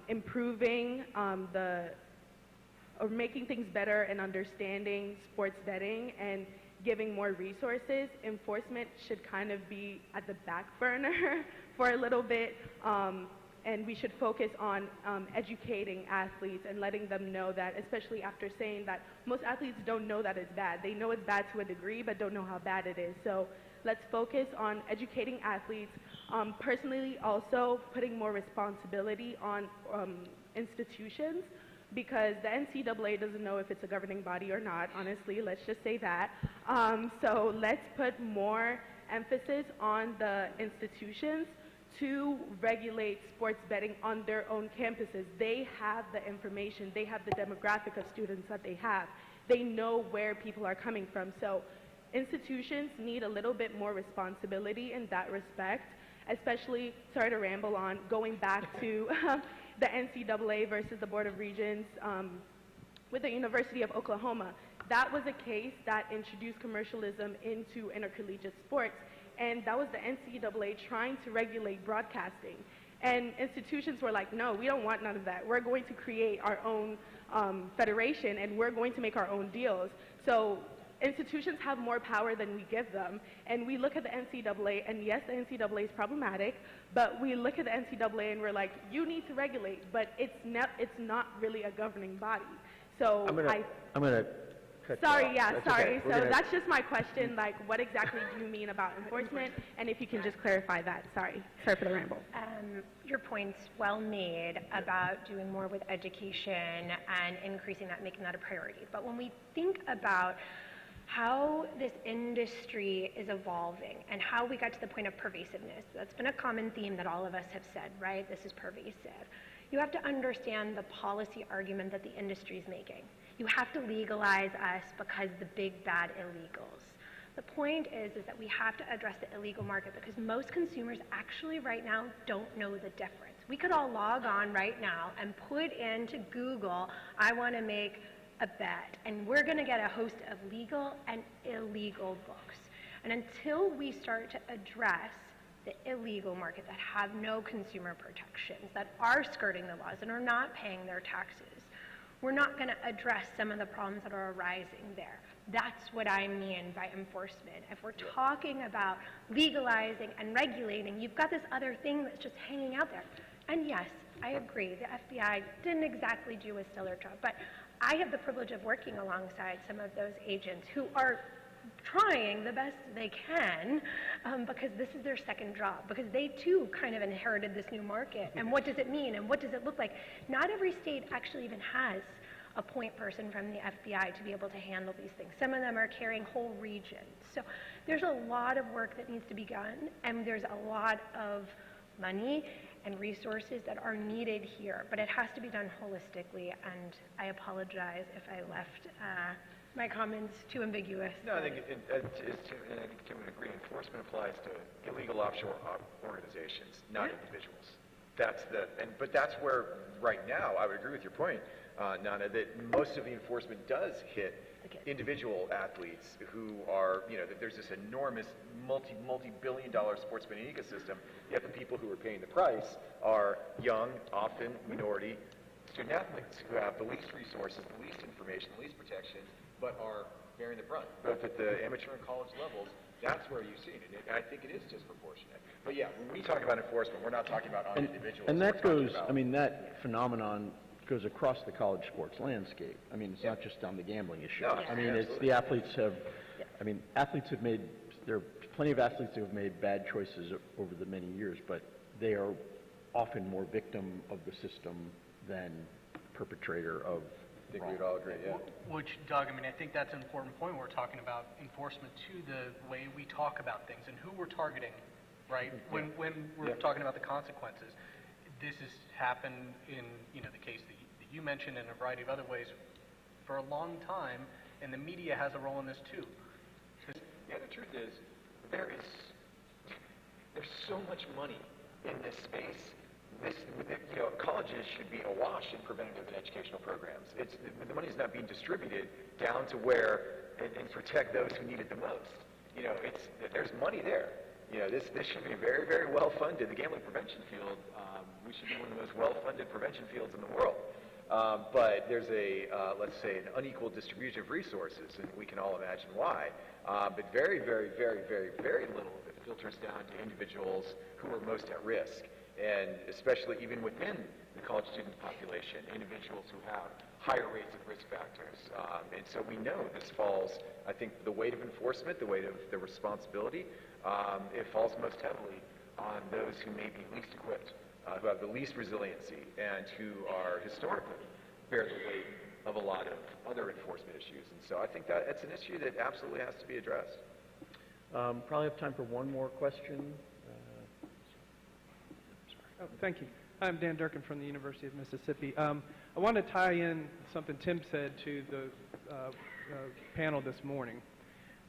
improving or making things better and understanding sports betting and giving more resources, enforcement should kind of be at the back burner for a little bit. And we should focus on educating athletes and letting them know that, especially after saying that most athletes don't know that it's bad. They know it's bad to a degree, but don't know how bad it is. So let's focus on educating athletes. Personally, also putting more responsibility on institutions, because the NCAA doesn't know if it's a governing body or not, honestly, let's just say that. So let's put more emphasis on the institutions to regulate sports betting on their own campuses. They have the information, they have the demographic of students that they have. They know where people are coming from. So institutions need a little bit more responsibility in that respect, especially, sorry to ramble on, going back to the NCAA versus the Board of Regents with the University of Oklahoma. That was a case that introduced commercialism into intercollegiate sports. And that was the NCAA trying to regulate broadcasting. And institutions were like, no, we don't want none of that. We're going to create our own federation, and we're going to make our own deals. So institutions have more power than we give them. And we look at the NCAA, and yes, the NCAA is problematic, but we look at the NCAA and we're like, you need to regulate, but it's not really a governing body. So I'm gonna sorry, yeah, that's sorry. Okay. So that's just my question, like, what exactly do you mean about enforcement? And if you can just clarify that. Sorry for the ramble. Your point's well made about doing more with education and increasing that, making that a priority. But when we think about how this industry is evolving and how we got to the point of pervasiveness, that's been a common theme that all of us have said, right? This is pervasive. You have to understand the policy argument that the industry is making. You have to legalize us because the big bad illegals. The point is that we have to address the illegal market because most consumers actually right now don't know the difference. We could all log on right now and put into Google, I want to make a bet, and we're going to get a host of legal and illegal books. And until we start to address the illegal market that have no consumer protections, that are skirting the laws and are not paying their taxes, we're not going to address some of the problems that are arising there. That's what I mean by enforcement. If we're talking about legalizing and regulating, you've got this other thing that's just hanging out there. And yes, I agree, the FBI didn't exactly do a stellar job, but I have the privilege of working alongside some of those agents who are trying the best they can because this is their second job, because they too kind of inherited this new market. And what does it mean and what does it look like? Not every state actually even has a point person from the FBI to be able to handle these things. Some of them are carrying whole regions. So there's a lot of work that needs to be done, and there's a lot of money and resources that are needed here, but it has to be done holistically, and I apologize if I left my comments too ambiguous. No, I think and I think Tim would agree, enforcement applies to illegal offshore organizations, not individuals. But that's where, right now, I would agree with your point, Nana, that most of the enforcement does hit individual athletes who are, that there's this enormous multi-billion-dollar sportsman ecosystem, yet the people who are paying the price are young, often minority student athletes who have the least resources, the least information, the least protection, but are bearing the brunt. Both at the amateur and college levels, that's where you see it. And I think it is disproportionate. But yeah, when we talk about enforcement, we're not talking about on individuals. And that goes, that phenomenon goes across the college sports landscape. I mean, it's not just on the gambling issue. No, I mean, it's the athletes have, there are plenty of athletes who have made bad choices over the many years, but they are often more victim of the system than perpetrator of I think we would all agree, yeah. Which, Doug, I think that's an important point. We're talking about enforcement to the way we talk about things and who we're targeting, right? When we're talking about the consequences. This has happened in the case that you mentioned and a variety of other ways for a long time, and the media has a role in this too. Yeah, the truth is, there's so much money in this space. Colleges should be awash in preventative and educational programs. The money is not being distributed down to where and protect those who need it the most. There's money there. This should be very, very well funded. The gambling prevention field, we should be one of the most well-funded prevention fields in the world. But there's let's say, an unequal distribution of resources, and we can all imagine why. But very, very, very, very, very little of it filters down to individuals who are most at risk, and especially even within the college student population, individuals who have higher rates of risk factors. And so we know this falls, I think, the weight of enforcement, the weight of the responsibility, it falls most heavily on those who may be least equipped, who have the least resiliency, and who are historically bear the weight of a lot of other enforcement issues. And so I think that it's an issue that absolutely has to be addressed. Probably have time for one more question. Oh, thank you. I'm Dan Durkin from the University of Mississippi. I want to tie in something Tim said to the panel this morning.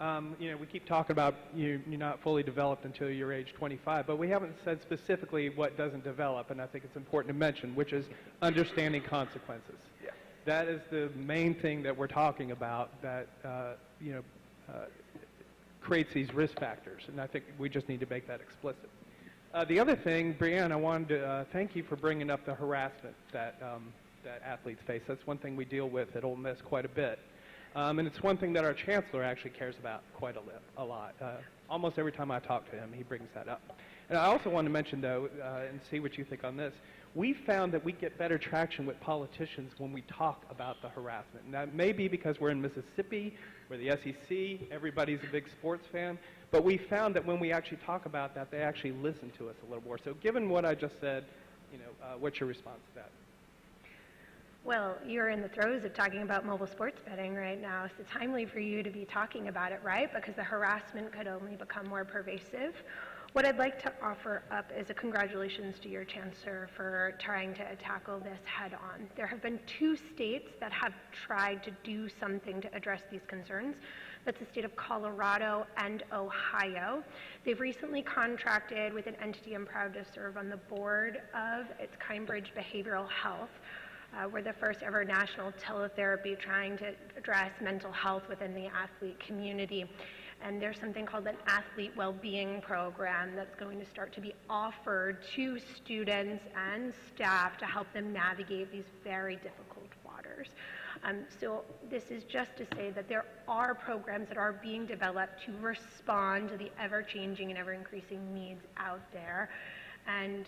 We keep talking about you're not fully developed until you're age 25, but we haven't said specifically what doesn't develop, and I think it's important to mention, which is understanding consequences. Yeah. That is the main thing that we're talking about that creates these risk factors, and I think we just need to make that explicit. The other thing, Brianne, I wanted to thank you for bringing up the harassment that athletes face. That's one thing we deal with at Ole Miss quite a bit. And it's one thing that our chancellor actually cares about quite a lot. Almost every time I talk to him, he brings that up. And I also want to mention, though, and see what you think on this, we found that we get better traction with politicians when we talk about the harassment. And that may be because we're in Mississippi, we're the SEC, everybody's a big sports fan, but we found that when we actually talk about that, they actually listen to us a little more. So given what I just said, what's your response to that? Well, you're in the throes of talking about mobile sports betting right now, so timely for you to be talking about it, right? Because the harassment could only become more pervasive. What I'd like to offer up is a congratulations to your chancellor for trying to tackle this head on. There have been 2 states that have tried to do something to address these concerns. That's the state of Colorado and Ohio. They've recently contracted with an entity I'm proud to serve on the board of. It's Cambridge Behavioral Health. We're the first ever national teletherapy trying to address mental health within the athlete community. And there's something called an athlete well-being program that's going to start to be offered to students and staff to help them navigate these very difficult waters. So this is just to say that there are programs that are being developed to respond to the ever-changing and ever-increasing needs out there. And,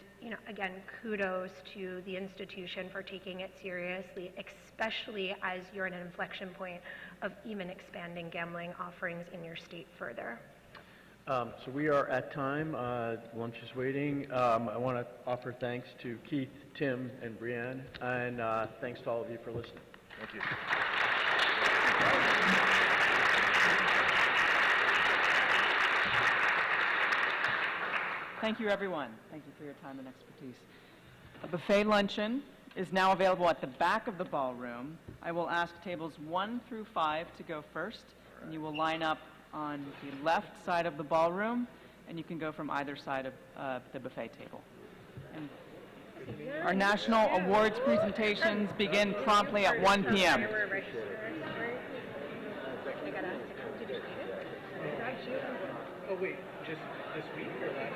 again, kudos to the institution for taking it seriously, especially as you're at an inflection point of even expanding gambling offerings in your state further. So we are at time. Lunch is waiting. I want to offer thanks to Keith, Tim, and Brianne, and thanks to all of you for listening. Thank you. Thank you, everyone. Thank you for your time and expertise. A buffet luncheon is now available at the back of the ballroom. I will ask tables 1 through 5 to go first, and you will line up on the left side of the ballroom, and you can go from either side of the buffet table. And our national awards presentations begin promptly at 1 p.m. Oh, wait, just this week or last?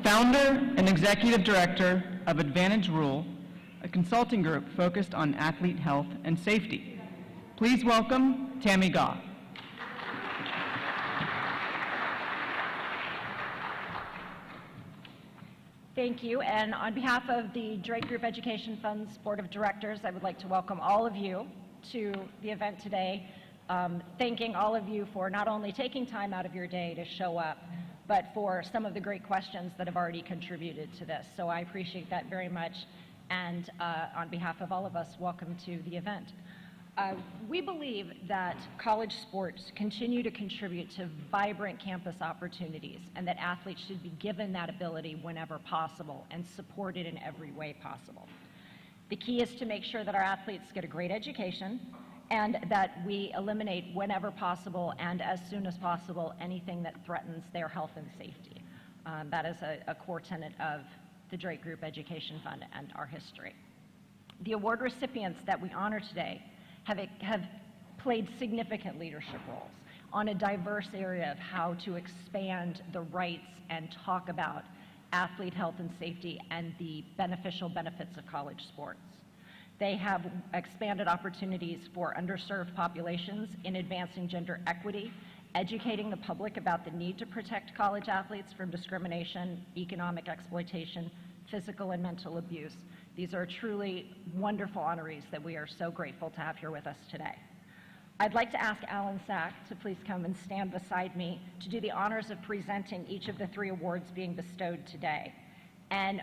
founder and executive director of Advantage Rule, a consulting group focused on athlete health and safety. Please welcome Tammy Gaw. Thank you, and on behalf of the Drake Group Education Fund's Board of Directors, I would like to welcome all of you to the event today, thanking all of you for not only taking time out of your day to show up, but for some of the great questions that have already contributed to this. So I appreciate that very much, and on behalf of all of us, welcome to the event. We believe that college sports continue to contribute to vibrant campus opportunities and that athletes should be given that ability whenever possible and supported in every way possible. The key is to make sure that our athletes get a great education and that we eliminate whenever possible and as soon as possible anything that threatens their health and safety. That is a core tenet of the Drake Group Education Fund and our history. The award recipients that we honor today have played significant leadership roles on a diverse area of how to expand the rights and talk about athlete health and safety and the beneficial benefits of college sports. They have expanded opportunities for underserved populations in advancing gender equity, educating the public about the need to protect college athletes from discrimination, economic exploitation, physical and mental abuse. These are truly wonderful honorees that we are so grateful to have here with us today. I'd like to ask Alan Sack to please come and stand beside me to do the honors of presenting each of the 3 awards being bestowed today. And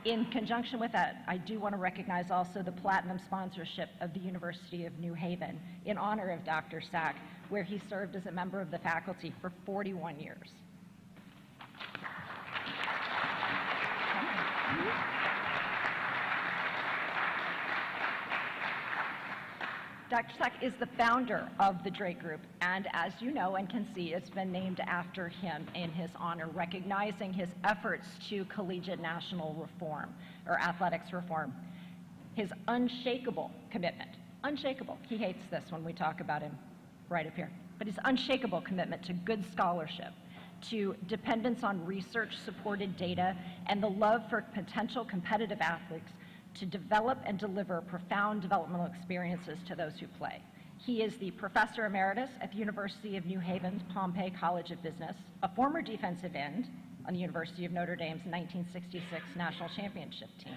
in conjunction with that, I do want to recognize also the platinum sponsorship of the University of New Haven in honor of Dr. Sack, where he served as a member of the faculty for 41 years. Dr. Sack is the founder of the Drake Group, and as you know and can see, it's been named after him in his honor, recognizing his efforts to collegiate national reform, or athletics reform. His unshakable commitment, unshakable, he hates this when we talk about him right up here, but his unshakable commitment to good scholarship, to dependence on research-supported data, and the love for potential competitive athletes to develop and deliver profound developmental experiences to those who play. He is the Professor Emeritus at the University of New Haven's Pompey College of Business, a former defensive end on the University of Notre Dame's 1966 National Championship team.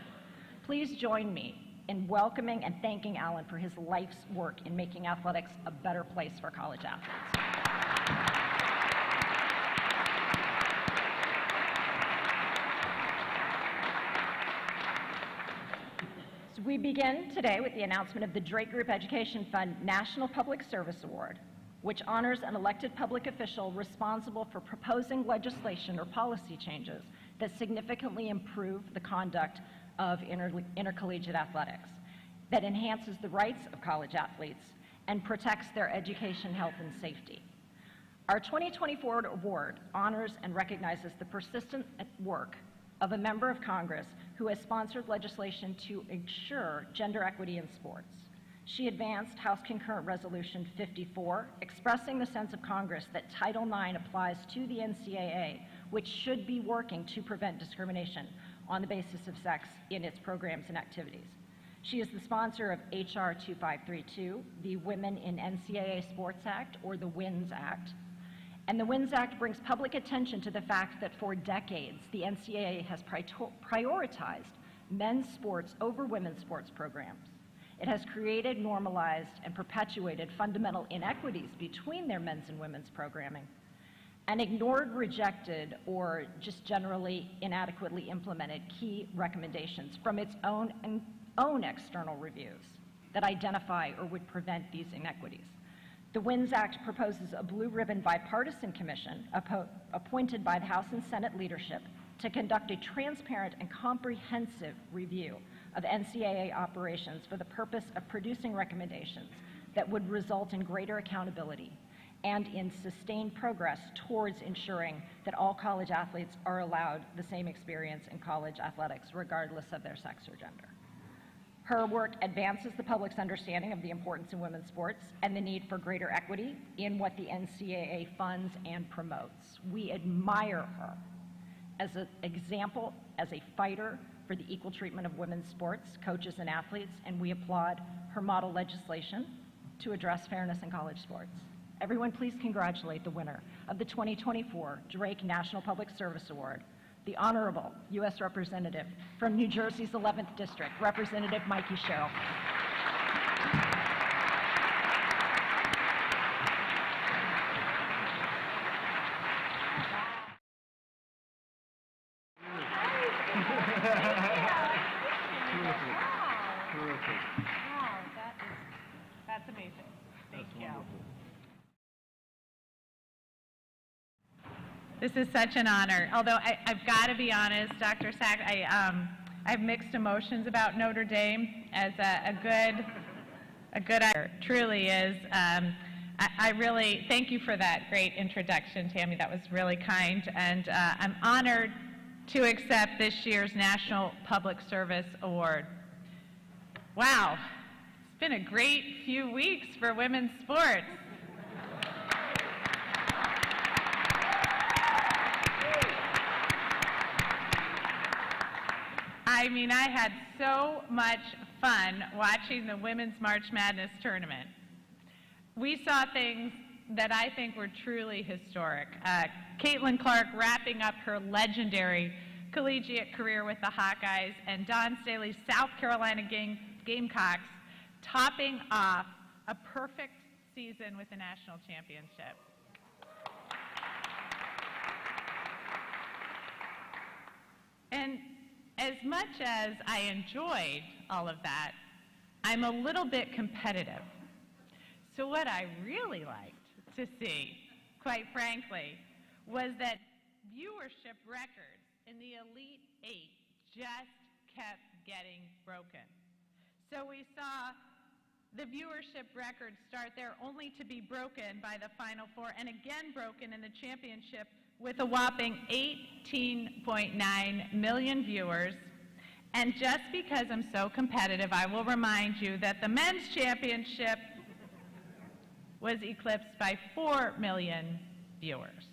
Please join me in welcoming and thanking Alan for his life's work in making athletics a better place for college athletes. We begin today with the announcement of the Drake Group Education Fund National Public Service Award, which honors an elected public official responsible for proposing legislation or policy changes that significantly improve the conduct of intercollegiate athletics, that enhances the rights of college athletes, and protects their education, health, and safety. Our 2024 award honors and recognizes the persistent work of a member of Congress who has sponsored legislation to ensure gender equity in sports. She advanced House Concurrent Resolution 54, expressing the sense of Congress that Title IX applies to the NCAA, which should be working to prevent discrimination on the basis of sex in its programs and activities. She is the sponsor of H.R. 2532, the Women in NCAA Sports Act, or the WINS Act. And the WINS Act brings public attention to the fact that for decades, the NCAA has prioritized men's sports over women's sports programs. It has created, normalized, and perpetuated fundamental inequities between their men's and women's programming, and ignored, rejected, or just generally inadequately implemented key recommendations from its own external reviews that identify or would prevent these inequities. The WINS Act proposes a blue ribbon bipartisan commission appointed by the House and Senate leadership to conduct a transparent and comprehensive review of NCAA operations for the purpose of producing recommendations that would result in greater accountability and in sustained progress towards ensuring that all college athletes are allowed the same experience in college athletics, regardless of their sex or gender. Her work advances the public's understanding of the importance in women's sports and the need for greater equity in what the NCAA funds and promotes. We admire her as an example, as a fighter for the equal treatment of women's sports, coaches, and athletes, and we applaud her model legislation to address fairness in college sports. Everyone please congratulate the winner of the 2024 Drake National Public Service Award, the Honorable U.S. Representative from New Jersey's 11th District, Representative Mikey Sherrill. That's amazing. Thank you. This is such an honor. Although I've got to be honest, Dr. Sack, I have mixed emotions about Notre Dame as a good truly is. I really thank you for that great introduction, Tammy. That was really kind, and I'm honored to accept this year's National Public Service Award. Wow, it's been a great few weeks for women's sports. I mean, I had so much fun watching the Women's March Madness tournament. We saw things that I think were truly historic. Caitlin Clark wrapping up her legendary collegiate career with the Hawkeyes, and Dawn Staley's South Carolina Gamecocks topping off a perfect season with the national championship. And as much as I enjoyed all of that, I'm a little bit competitive. So what I really liked to see, quite frankly, was that viewership records in the Elite Eight just kept getting broken. So we saw the viewership records start there only to be broken by the Final Four and again broken in the championship with a whopping 18.9 million viewers. And just because I'm so competitive, I will remind you that the men's championship was eclipsed by 4 million viewers.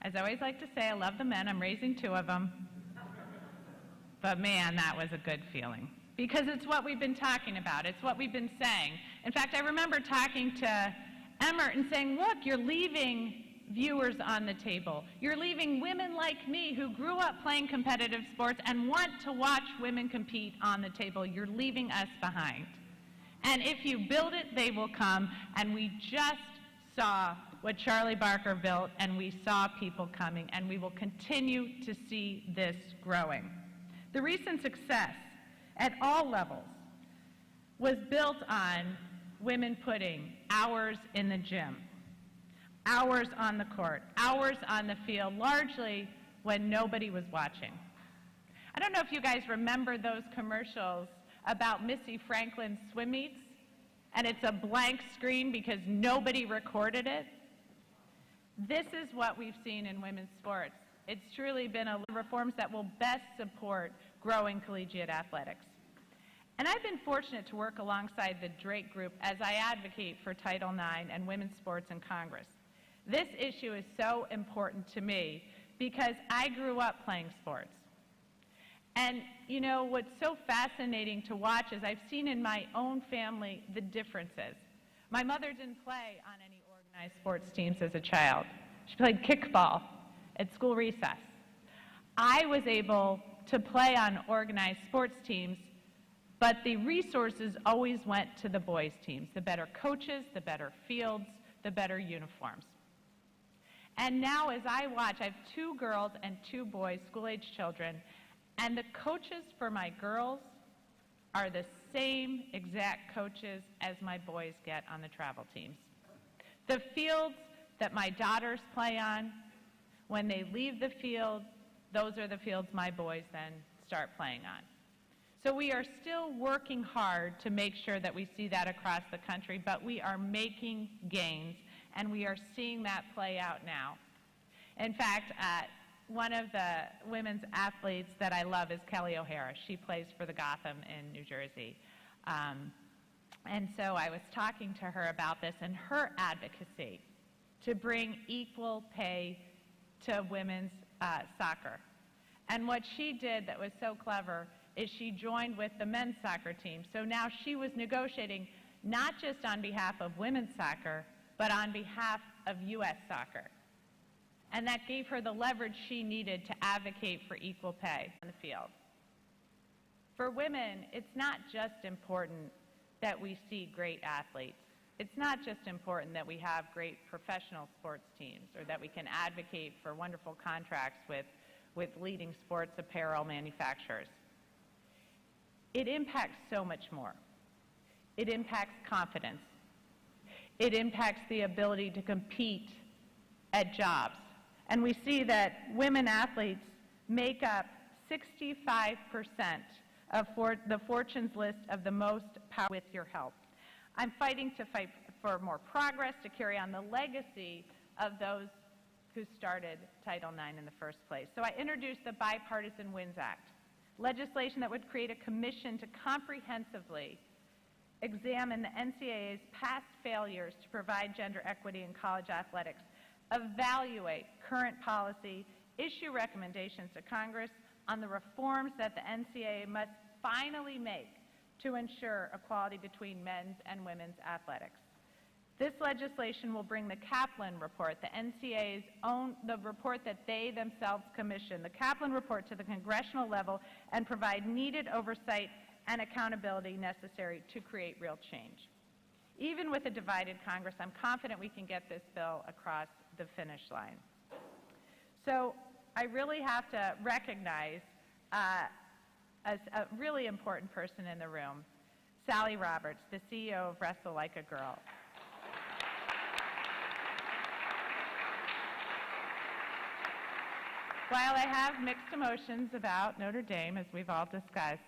As I always like to say, I love the men. I'm raising 2 of them. But man, that was a good feeling. Because it's what we've been talking about. It's what we've been saying. In fact, I remember talking to Emmert and saying, look, you're leaving viewers on the table. You're leaving women like me who grew up playing competitive sports and want to watch women compete on the table. You're leaving us behind. And if you build it, they will come. And we just saw what Charlie Barker built, and we saw people coming, and we will continue to see this growing. The recent success at all levels was built on women putting hours in the gym, hours on the court, hours on the field, largely when nobody was watching. I don't know if you guys remember those commercials about Missy Franklin's swim meets, and it's a blank screen because nobody recorded it. This is what we've seen in women's sports. It's truly been a reforms that will best support growing collegiate athletics. And I've been fortunate to work alongside the Drake Group as I advocate for Title IX and women's sports in Congress. This issue is so important to me because I grew up playing sports. And you know, what's so fascinating to watch is I've seen in my own family the differences. My mother didn't play on any organized sports teams as a child. She played kickball at school recess. I was able to play on organized sports teams, but the resources always went to the boys' teams, the better coaches, the better fields, the better uniforms. And now as I watch, I have 2 girls and 2 boys, school-age children, and the coaches for my girls are the same exact coaches as my boys get on the travel teams. The fields that my daughters play on, when they leave the field, those are the fields my boys then start playing on. So we are still working hard to make sure that we see that across the country, but we are making gains, and we are seeing that play out now. In fact, one of the women's athletes that I love is Kelly O'Hara. She plays for the Gotham in New Jersey. And so I was talking to her about this and her advocacy to bring equal pay to women's soccer. And what she did that was so clever is she joined with the men's soccer team. So now she was negotiating not just on behalf of women's soccer, but on behalf of U.S. soccer. And that gave her the leverage she needed to advocate for equal pay on the field. For women, it's not just important that we see great athletes. It's not just important that we have great professional sports teams or that we can advocate for wonderful contracts with leading sports apparel manufacturers. It impacts so much more. It impacts confidence. It impacts the ability to compete at jobs. And we see that women athletes make up 65% of the Fortune's list of the most powerful with your help. I'm fighting for more progress to carry on the legacy of those who started Title IX in the first place. So I introduced the Bipartisan Wins Act, legislation that would create a commission to comprehensively examine the NCAA's past failures to provide gender equity in college athletics, evaluate current policy, issue recommendations to Congress on the reforms that the NCAA must finally make to ensure equality between men's and women's athletics. This legislation will bring the Kaplan report, the NCAA's the report that they themselves commissioned, the Kaplan report to the congressional level and provide needed oversight and accountability necessary to create real change. Even with a divided Congress, I'm confident we can get this bill across the finish line. So I really have to recognize as a really important person in the room, Sally Roberts, the CEO of Wrestle Like a Girl. While I have mixed emotions about Notre Dame, as we've all discussed,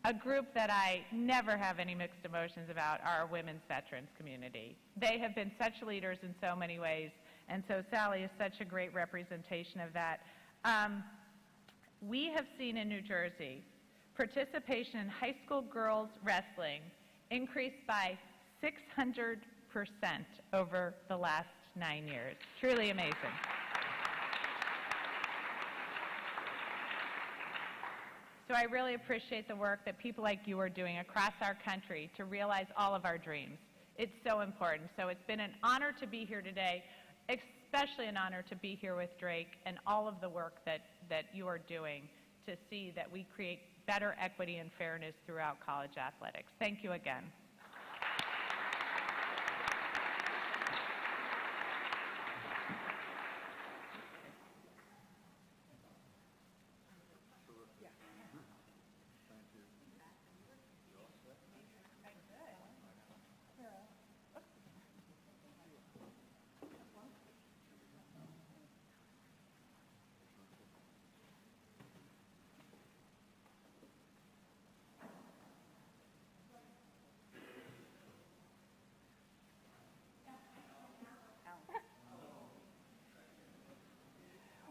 a group that I never have any mixed emotions about are our women's veterans community. They have been such leaders in so many ways, and so Sally is such a great representation of that. We have seen in New Jersey participation in high school girls wrestling increase by 600% over the last 9 years. Truly amazing. So I really appreciate the work that people like you are doing across our country to realize all of our dreams. It's so important. So it's been an honor to be here today, especially an honor to be here with Drake and all of the work that you are doing to see that we create better equity and fairness throughout college athletics. Thank you again.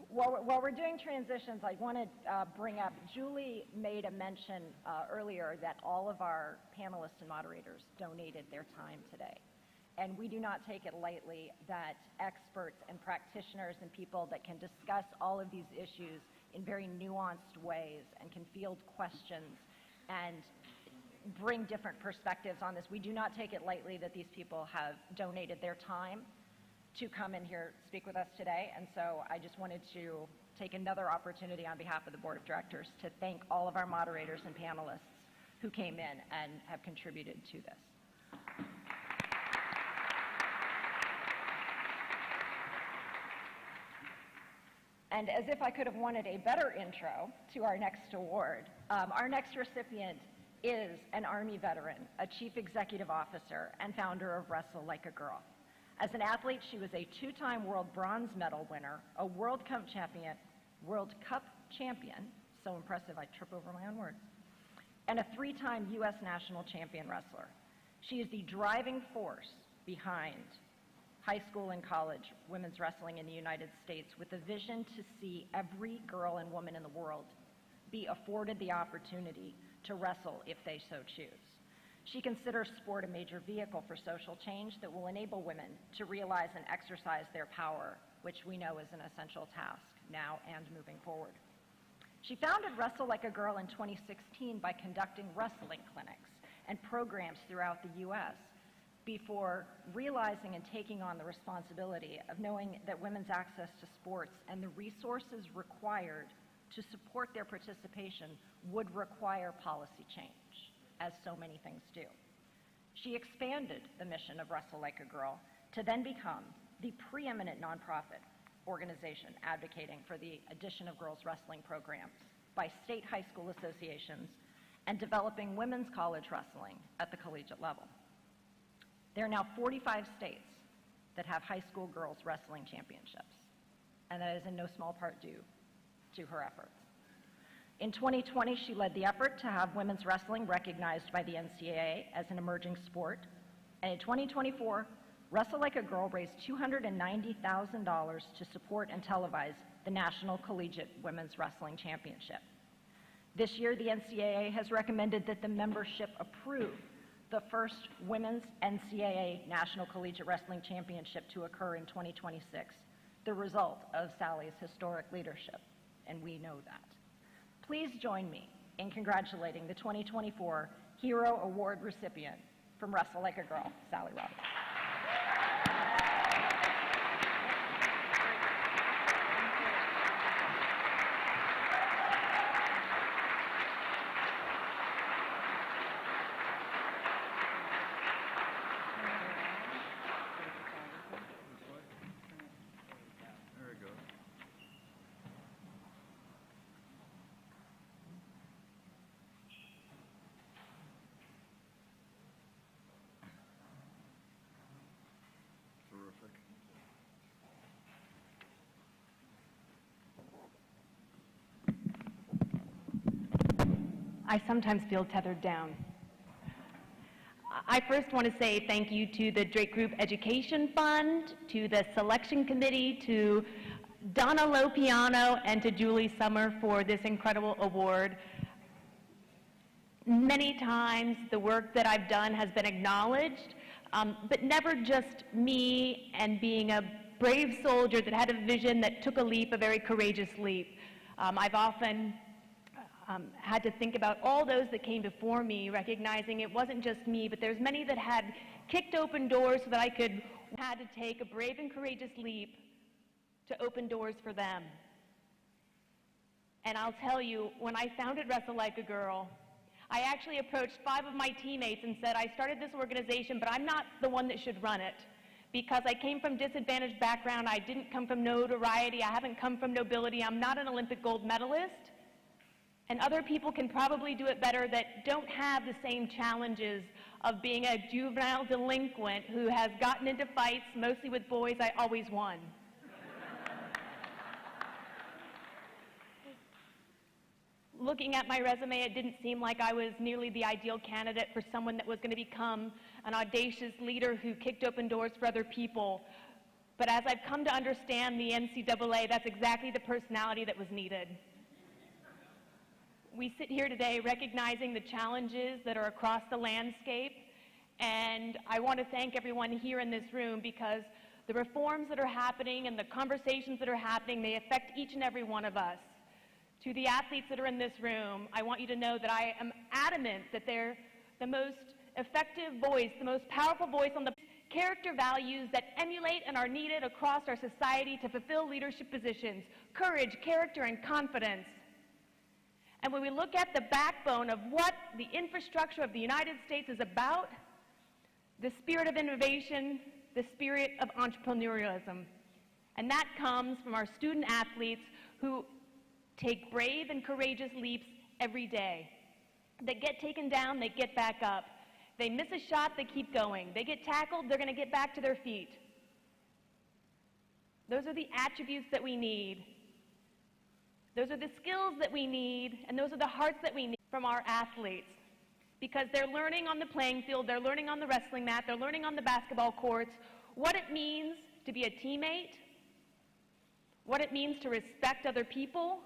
While we're doing transitions, I want to bring up, Julie made a mention earlier that all of our panelists and moderators donated their time today. And we do not take it lightly that experts and practitioners and people that can discuss all of these issues in very nuanced ways and can field questions and bring different perspectives on this. We do not take it lightly that these people have donated their time to come in here speak with us today, and so I just wanted to take another opportunity on behalf of the Board of Directors to thank all of our moderators and panelists who came in and have contributed to this. And as if I could have wanted a better intro to our next award, our next recipient is an Army veteran, a Chief Executive Officer, and founder of Wrestle Like a Girl. As an athlete, she was a two-time world bronze medal winner, a World Cup champion, so impressive I trip over my own words, and a three-time U.S. national champion wrestler. She is the driving force behind high school and college women's wrestling in the United States with a vision to see every girl and woman in the world be afforded the opportunity to wrestle if they so choose. She considers sport a major vehicle for social change that will enable women to realize and exercise their power, which we know is an essential task now and moving forward. She founded Wrestle Like a Girl in 2016 by conducting wrestling clinics and programs throughout the U.S. before realizing and taking on the responsibility of knowing that women's access to sports and the resources required to support their participation would require policy change, as so many things do. She expanded the mission of Wrestle Like a Girl to then become the preeminent nonprofit organization advocating for the addition of girls wrestling programs by state high school associations and developing women's college wrestling at the collegiate level. There are now 45 states that have high school girls wrestling championships, and that is in no small part due to her efforts. In 2020, she led the effort to have women's wrestling recognized by the NCAA as an emerging sport, and in 2024, Wrestle Like a Girl raised $290,000 to support and televise the National Collegiate Women's Wrestling Championship. This year, the NCAA has recommended that the membership approve the first Women's NCAA National Collegiate Wrestling Championship to occur in 2026, the result of Sally's historic leadership, and we know that. Please join me in congratulating the 2024 Hero Award recipient from Wrestle Like a Girl, Sally Roberts. I sometimes feel tethered down. I first want to say thank you to the Drake Group Education Fund, to the selection committee, to Donna Lopiano, and to Julie Summer for this incredible award. Many times the work that I've done has been acknowledged, but never just me and being a brave soldier that had a vision that took a leap, a very courageous leap. I've often had to think about all those that came before me, recognizing it wasn't just me, but there's many that had kicked open doors so that I had to take a brave and courageous leap to open doors for them. And I'll tell you, when I founded Wrestle Like a Girl, I actually approached 5 of my teammates and said, I started this organization, but I'm not the one that should run it, because I came from disadvantaged background, I didn't come from notoriety, I haven't come from nobility, I'm not an Olympic gold medalist. And other people can probably do it better that don't have the same challenges of being a juvenile delinquent who has gotten into fights, mostly with boys. I always won. Looking at my resume, it didn't seem like I was nearly the ideal candidate for someone that was going to become an audacious leader who kicked open doors for other people. But as I've come to understand the NCAA, that's exactly the personality that was needed. We sit here today recognizing the challenges that are across the landscape, and I want to thank everyone here in this room because the reforms that are happening and the conversations that are happening, they affect each and every one of us. To the athletes that are in this room, I want you to know that I am adamant that they're the most effective voice, the most powerful voice on the character values that emulate and are needed across our society to fulfill leadership positions: courage, character, and confidence. And when we look at the backbone of what the infrastructure of the United States is about, the spirit of innovation, the spirit of entrepreneurialism. And that comes from our student athletes who take brave and courageous leaps every day. They get taken down, they get back up. They miss a shot, they keep going. They get tackled, they're going to get back to their feet. Those are the attributes that we need. Those are the skills that we need, and those are the hearts that we need from our athletes. Because they're learning on the playing field, they're learning on the wrestling mat, they're learning on the basketball courts what it means to be a teammate, what it means to respect other people,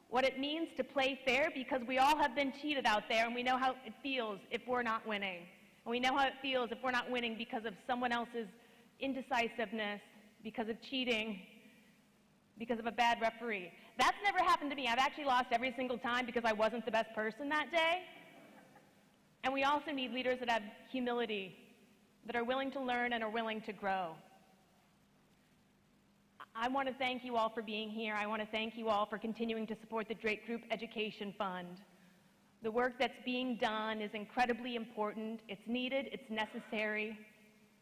what it means to play fair, because we all have been cheated out there and we know how it feels if we're not winning. And we know how it feels if we're not winning because of someone else's indecisiveness, because of cheating, because of a bad referee. That's never happened to me. I've actually lost every single time because I wasn't the best person that day. And we also need leaders that have humility, that are willing to learn and are willing to grow. I want to thank you all for being here. I want to thank you all for continuing to support the Drake Group Education Fund. The work that's being done is incredibly important. It's needed, it's necessary,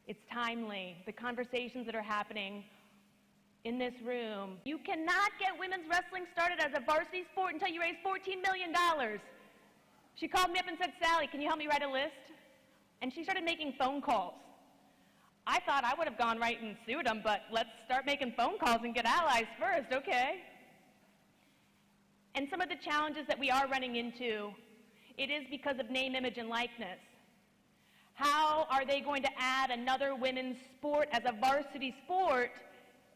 it's timely. The conversations that are happening in this room. You cannot get women's wrestling started as a varsity sport until you raise $14 million. She called me up and said, Sally, can you help me write a list? And she started making phone calls. I thought I would have gone right and sued them, but let's start making phone calls and get allies first, okay? And some of the challenges that we are running into, it is because of name, image, and likeness. How are they going to add another women's sport as a varsity sport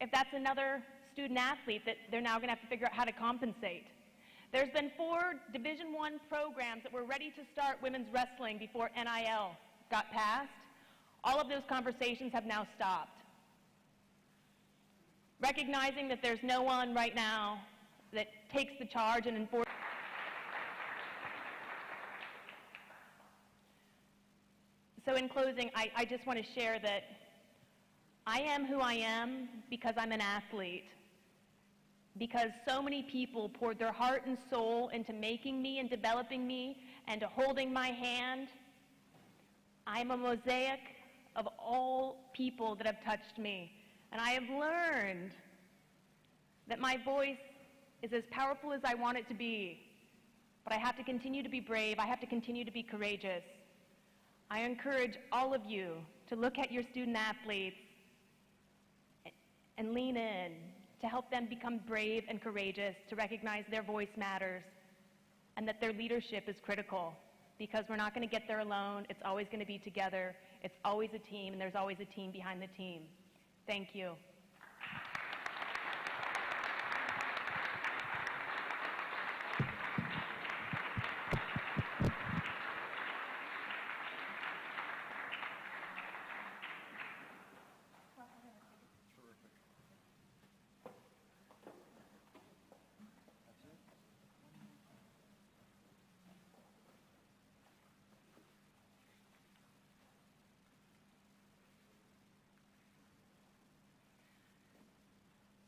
if that's another student athlete that they're now going to have to figure out how to compensate? There's been 4 Division I programs that were ready to start women's wrestling before NIL got passed. All of those conversations have now stopped. Recognizing that there's no one right now that takes the charge and enforces. So in closing, I just want to share that I am who I am because I'm an athlete. Because so many people poured their heart and soul into making me and developing me and to holding my hand. I'm a mosaic of all people that have touched me. And I have learned that my voice is as powerful as I want it to be. But I have to continue to be brave. I have to continue to be courageous. I encourage all of you to look at your student athletes and lean in to help them become brave and courageous, to recognize their voice matters and that their leadership is critical, because we're not going to get there alone. It's always going to be together. It's always a team, and there's always a team behind the team. Thank you.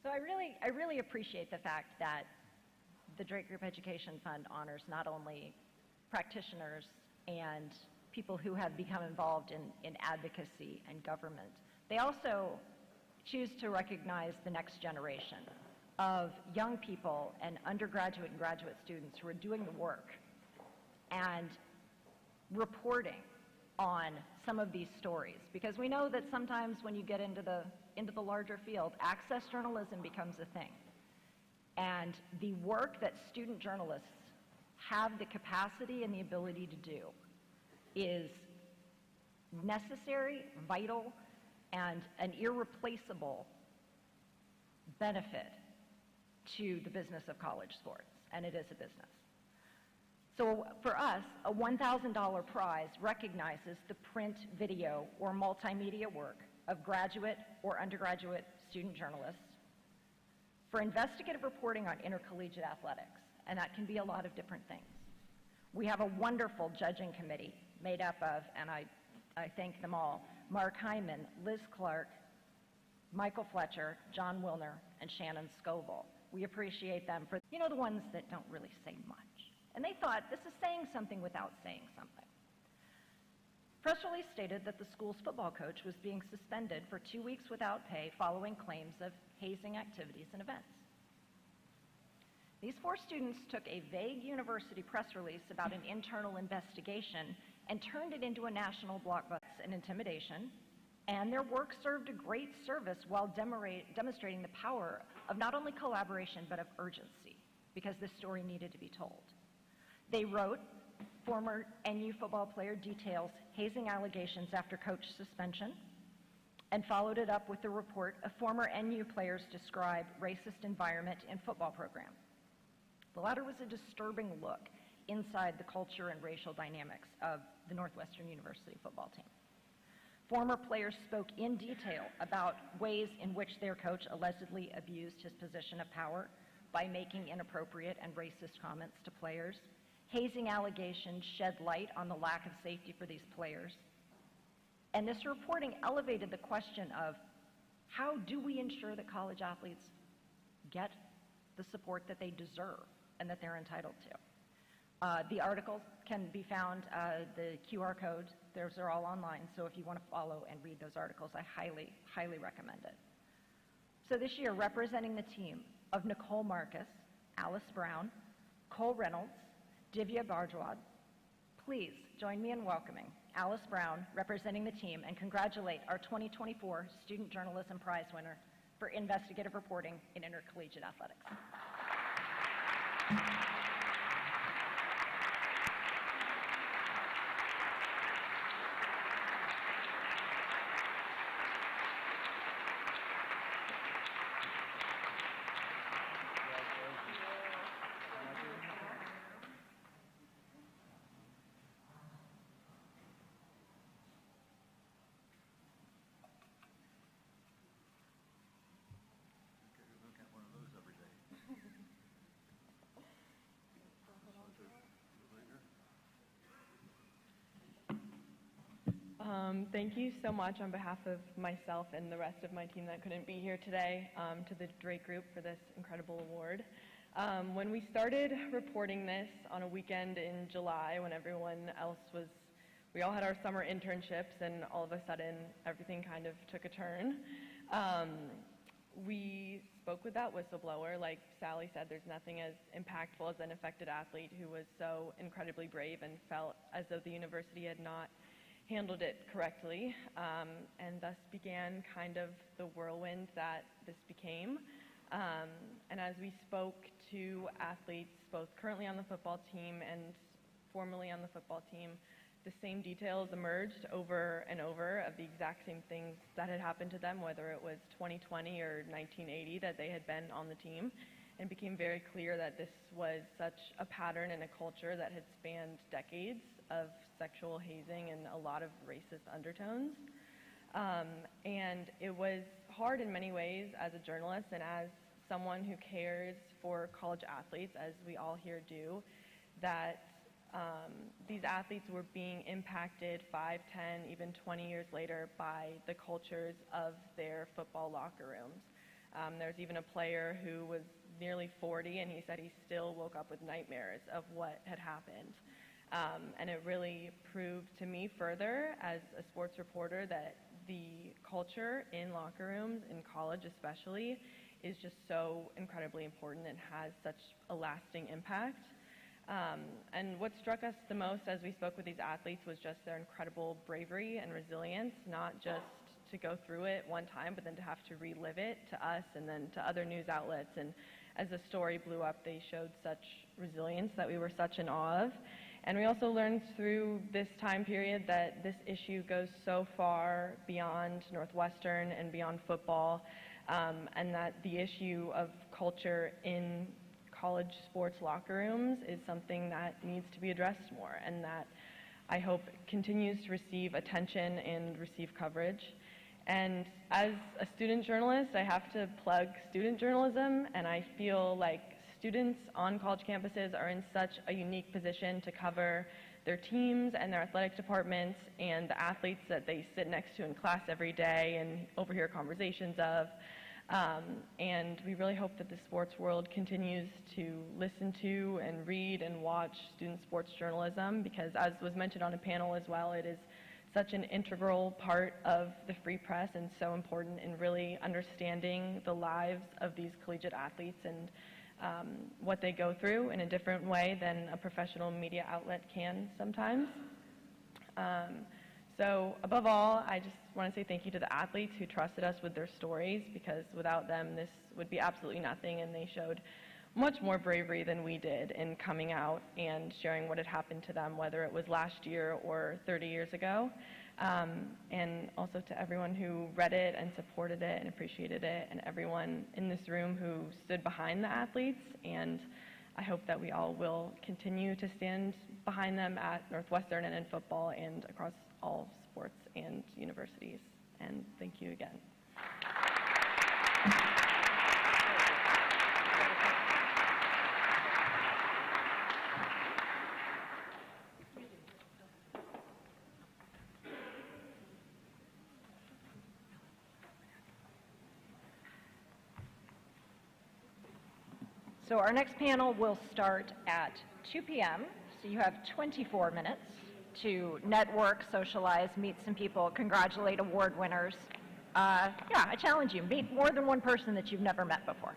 So I really appreciate the fact that the Drake Group Education Fund honors not only practitioners and people who have become involved in advocacy and government, they also choose to recognize the next generation of young people and undergraduate and graduate students who are doing the work and reporting on some of these stories, because we know that sometimes when you get into the larger field, access journalism becomes a thing. And the work that student journalists have the capacity and the ability to do is necessary, vital, and an irreplaceable benefit to the business of college sports, and it is a business. So for us, a $1,000 prize recognizes the print, video, or multimedia work of graduate or undergraduate student journalists for investigative reporting on intercollegiate athletics, and that can be a lot of different things. We have a wonderful judging committee made up of, and I thank them all, Mark Hyman, Liz Clark, Michael Fletcher, John Wilner, and Shannon Scoville. We appreciate them for, the ones that don't really say much. And they thought, this is saying something without saying something. Press release stated that the school's football coach was being suspended for 2 weeks without pay following claims of hazing activities and events. These 4 students took a vague university press release about an internal investigation and turned it into a national blockbuster and intimidation, and their work served a great service while demonstrating the power of not only collaboration but of urgency, because this story needed to be told. They wrote, former NU football player details hazing allegations after coach suspension, and followed it up with the report of former NU players describe racist environment in football program. The latter was a disturbing look inside the culture and racial dynamics of the Northwestern University football team. Former players spoke in detail about ways in which their coach allegedly abused his position of power by making inappropriate and racist comments to players. Hazing allegations shed light on the lack of safety for these players. And this reporting elevated the question of how do we ensure that college athletes get the support that they deserve and that they're entitled to. The articles can be found, the QR codes, those are all online, so if you want to follow and read those articles, I highly, highly recommend it. So this year, representing the team of Nicole Marcus, Alice Brown, Cole Reynolds, Divya Bardwad, please join me in welcoming Alice Brown, representing the team, and congratulate our 2024 Student Journalism Prize winner for investigative reporting in intercollegiate athletics. Thank you so much on behalf of myself and the rest of my team that couldn't be here today to the Drake Group for this incredible award. When we started reporting this on a weekend in July when everyone else was, we all had our summer internships and all of a sudden everything kind of took a turn. We spoke with that whistleblower. Like Sally said, there's nothing as impactful as an affected athlete who was so incredibly brave and felt as though the university had not handled it correctly, and thus began kind of the whirlwind that this became. And as we spoke to athletes, both currently on the football team and formerly on the football team, the same details emerged over and over of the exact same things that had happened to them, whether it was 2020 or 1980 that they had been on the team, and became very clear that this was such a pattern and a culture that had spanned decades of sexual hazing and a lot of racist undertones. And it was hard in many ways as a journalist and as someone who cares for college athletes, as we all here do, that these athletes were being impacted 5, 10, even 20 years later by the cultures of their football locker rooms. There's even a player who was nearly 40, and he said he still woke up with nightmares of what had happened. And it really proved to me further as a sports reporter that the culture in locker rooms, in college especially, is just so incredibly important and has such a lasting impact. And what struck us the most as we spoke with these athletes was just their incredible bravery and resilience, not just to go through it one time, but then to have to relive it to us and then to other news outlets. And as the story blew up, they showed such resilience that we were such in awe of. And we also learned through this time period that this issue goes so far beyond Northwestern and beyond football, and that the issue of culture in college sports locker rooms is something that needs to be addressed more, and that I hope continues to receive attention and receive coverage. And as a student journalist, I have to plug student journalism, and I feel like students on college campuses are in such a unique position to cover their teams and their athletic departments and the athletes that they sit next to in class every day and overhear conversations of. And we really hope that the sports world continues to listen to and read and watch student sports journalism, because as was mentioned on a panel as well, it is such an integral part of the free press and so important in really understanding the lives of these collegiate athletes and what they go through in a different way than a professional media outlet can sometimes. So above all, I just want to say thank you to the athletes who trusted us with their stories, because without them this would be absolutely nothing, and they showed much more bravery than we did in coming out and sharing what had happened to them, whether it was last year or 30 years ago. And also to everyone who read it and supported it and appreciated it, and everyone in this room who stood behind the athletes and I hope that we all will continue to stand behind them at Northwestern and in football and across all sports and universities. And thank you again. So our next panel will start at 2 p.m. So you have 24 minutes to network, socialize, meet some people, congratulate award winners. Yeah, I challenge you, meet more than one person that you've never met before.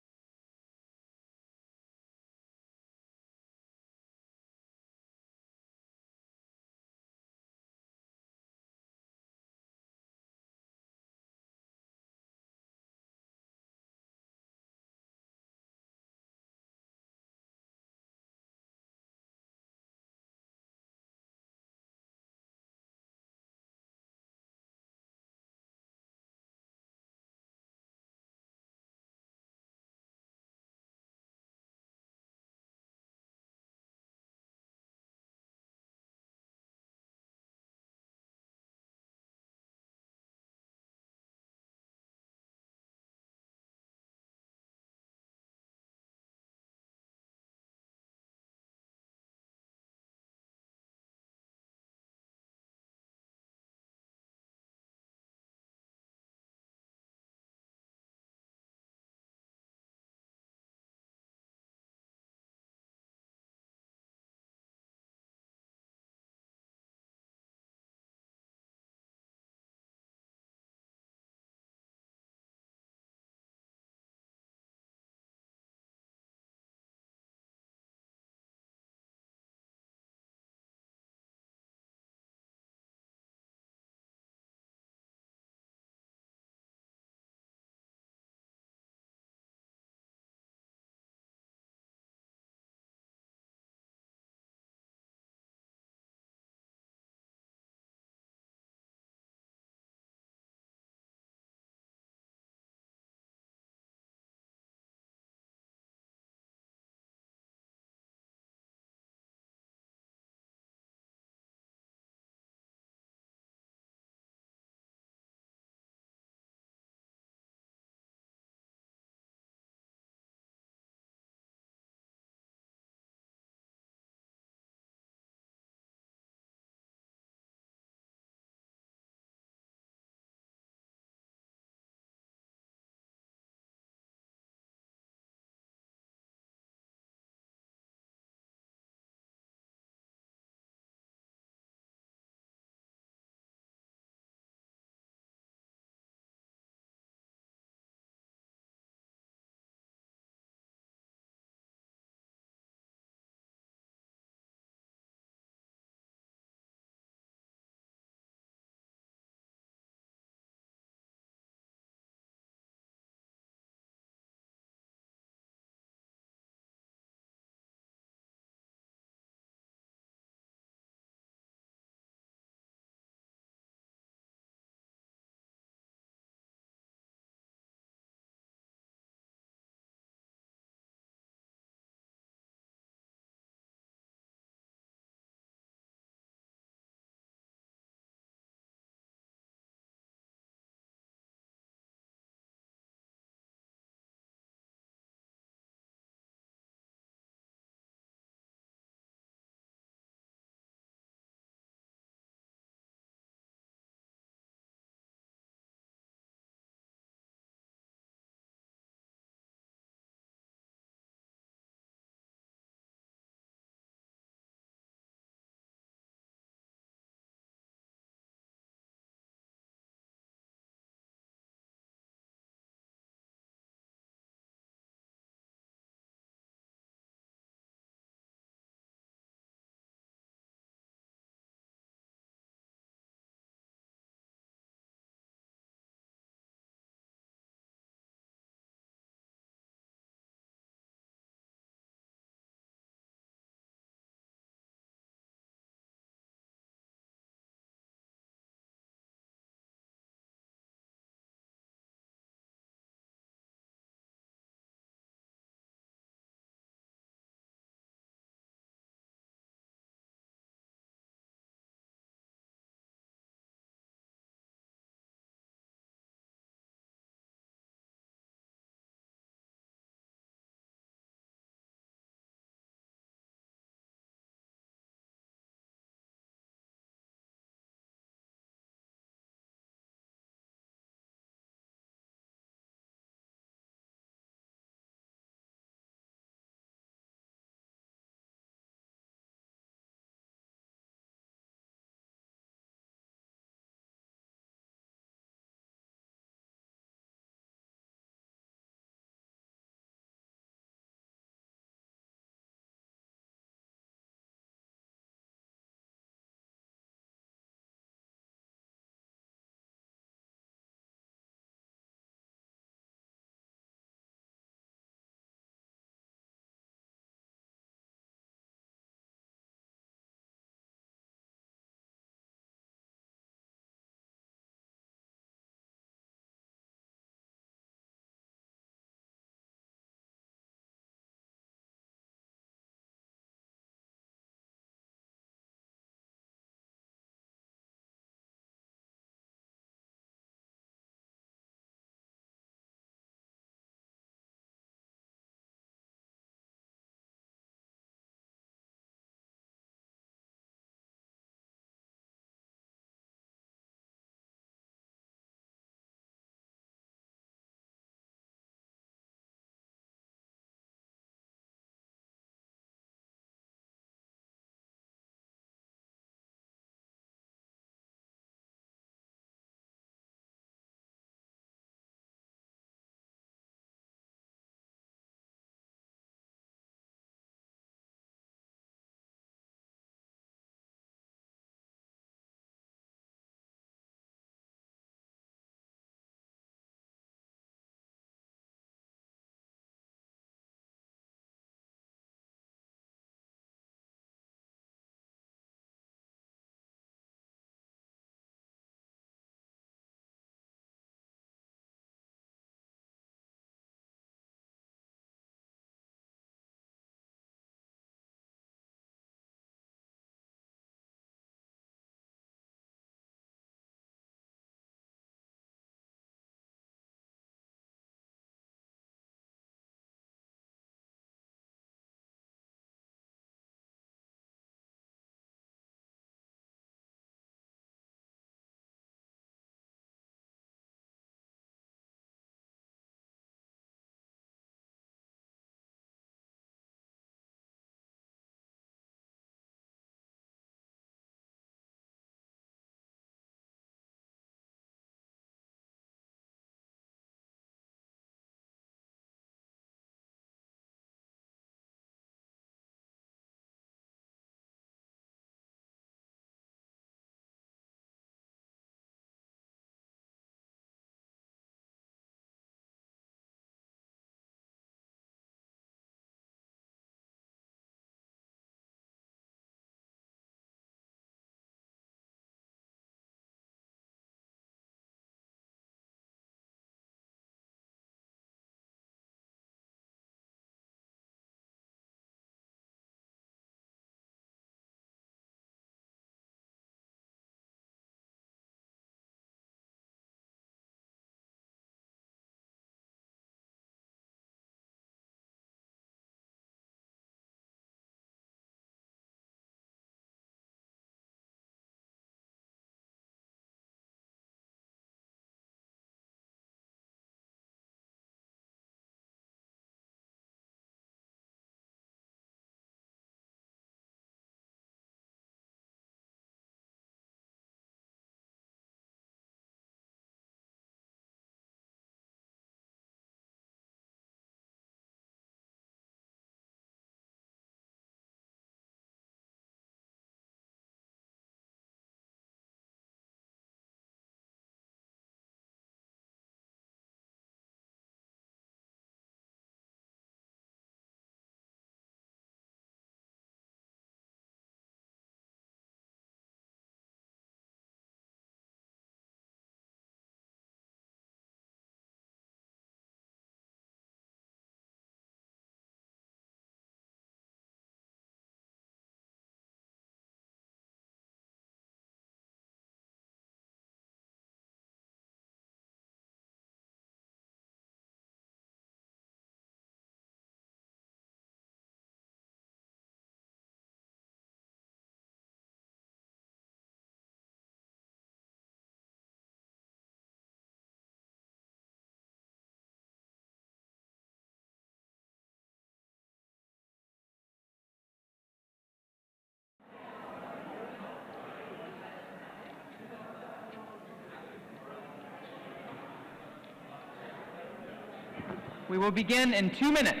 We will begin in 2 minutes.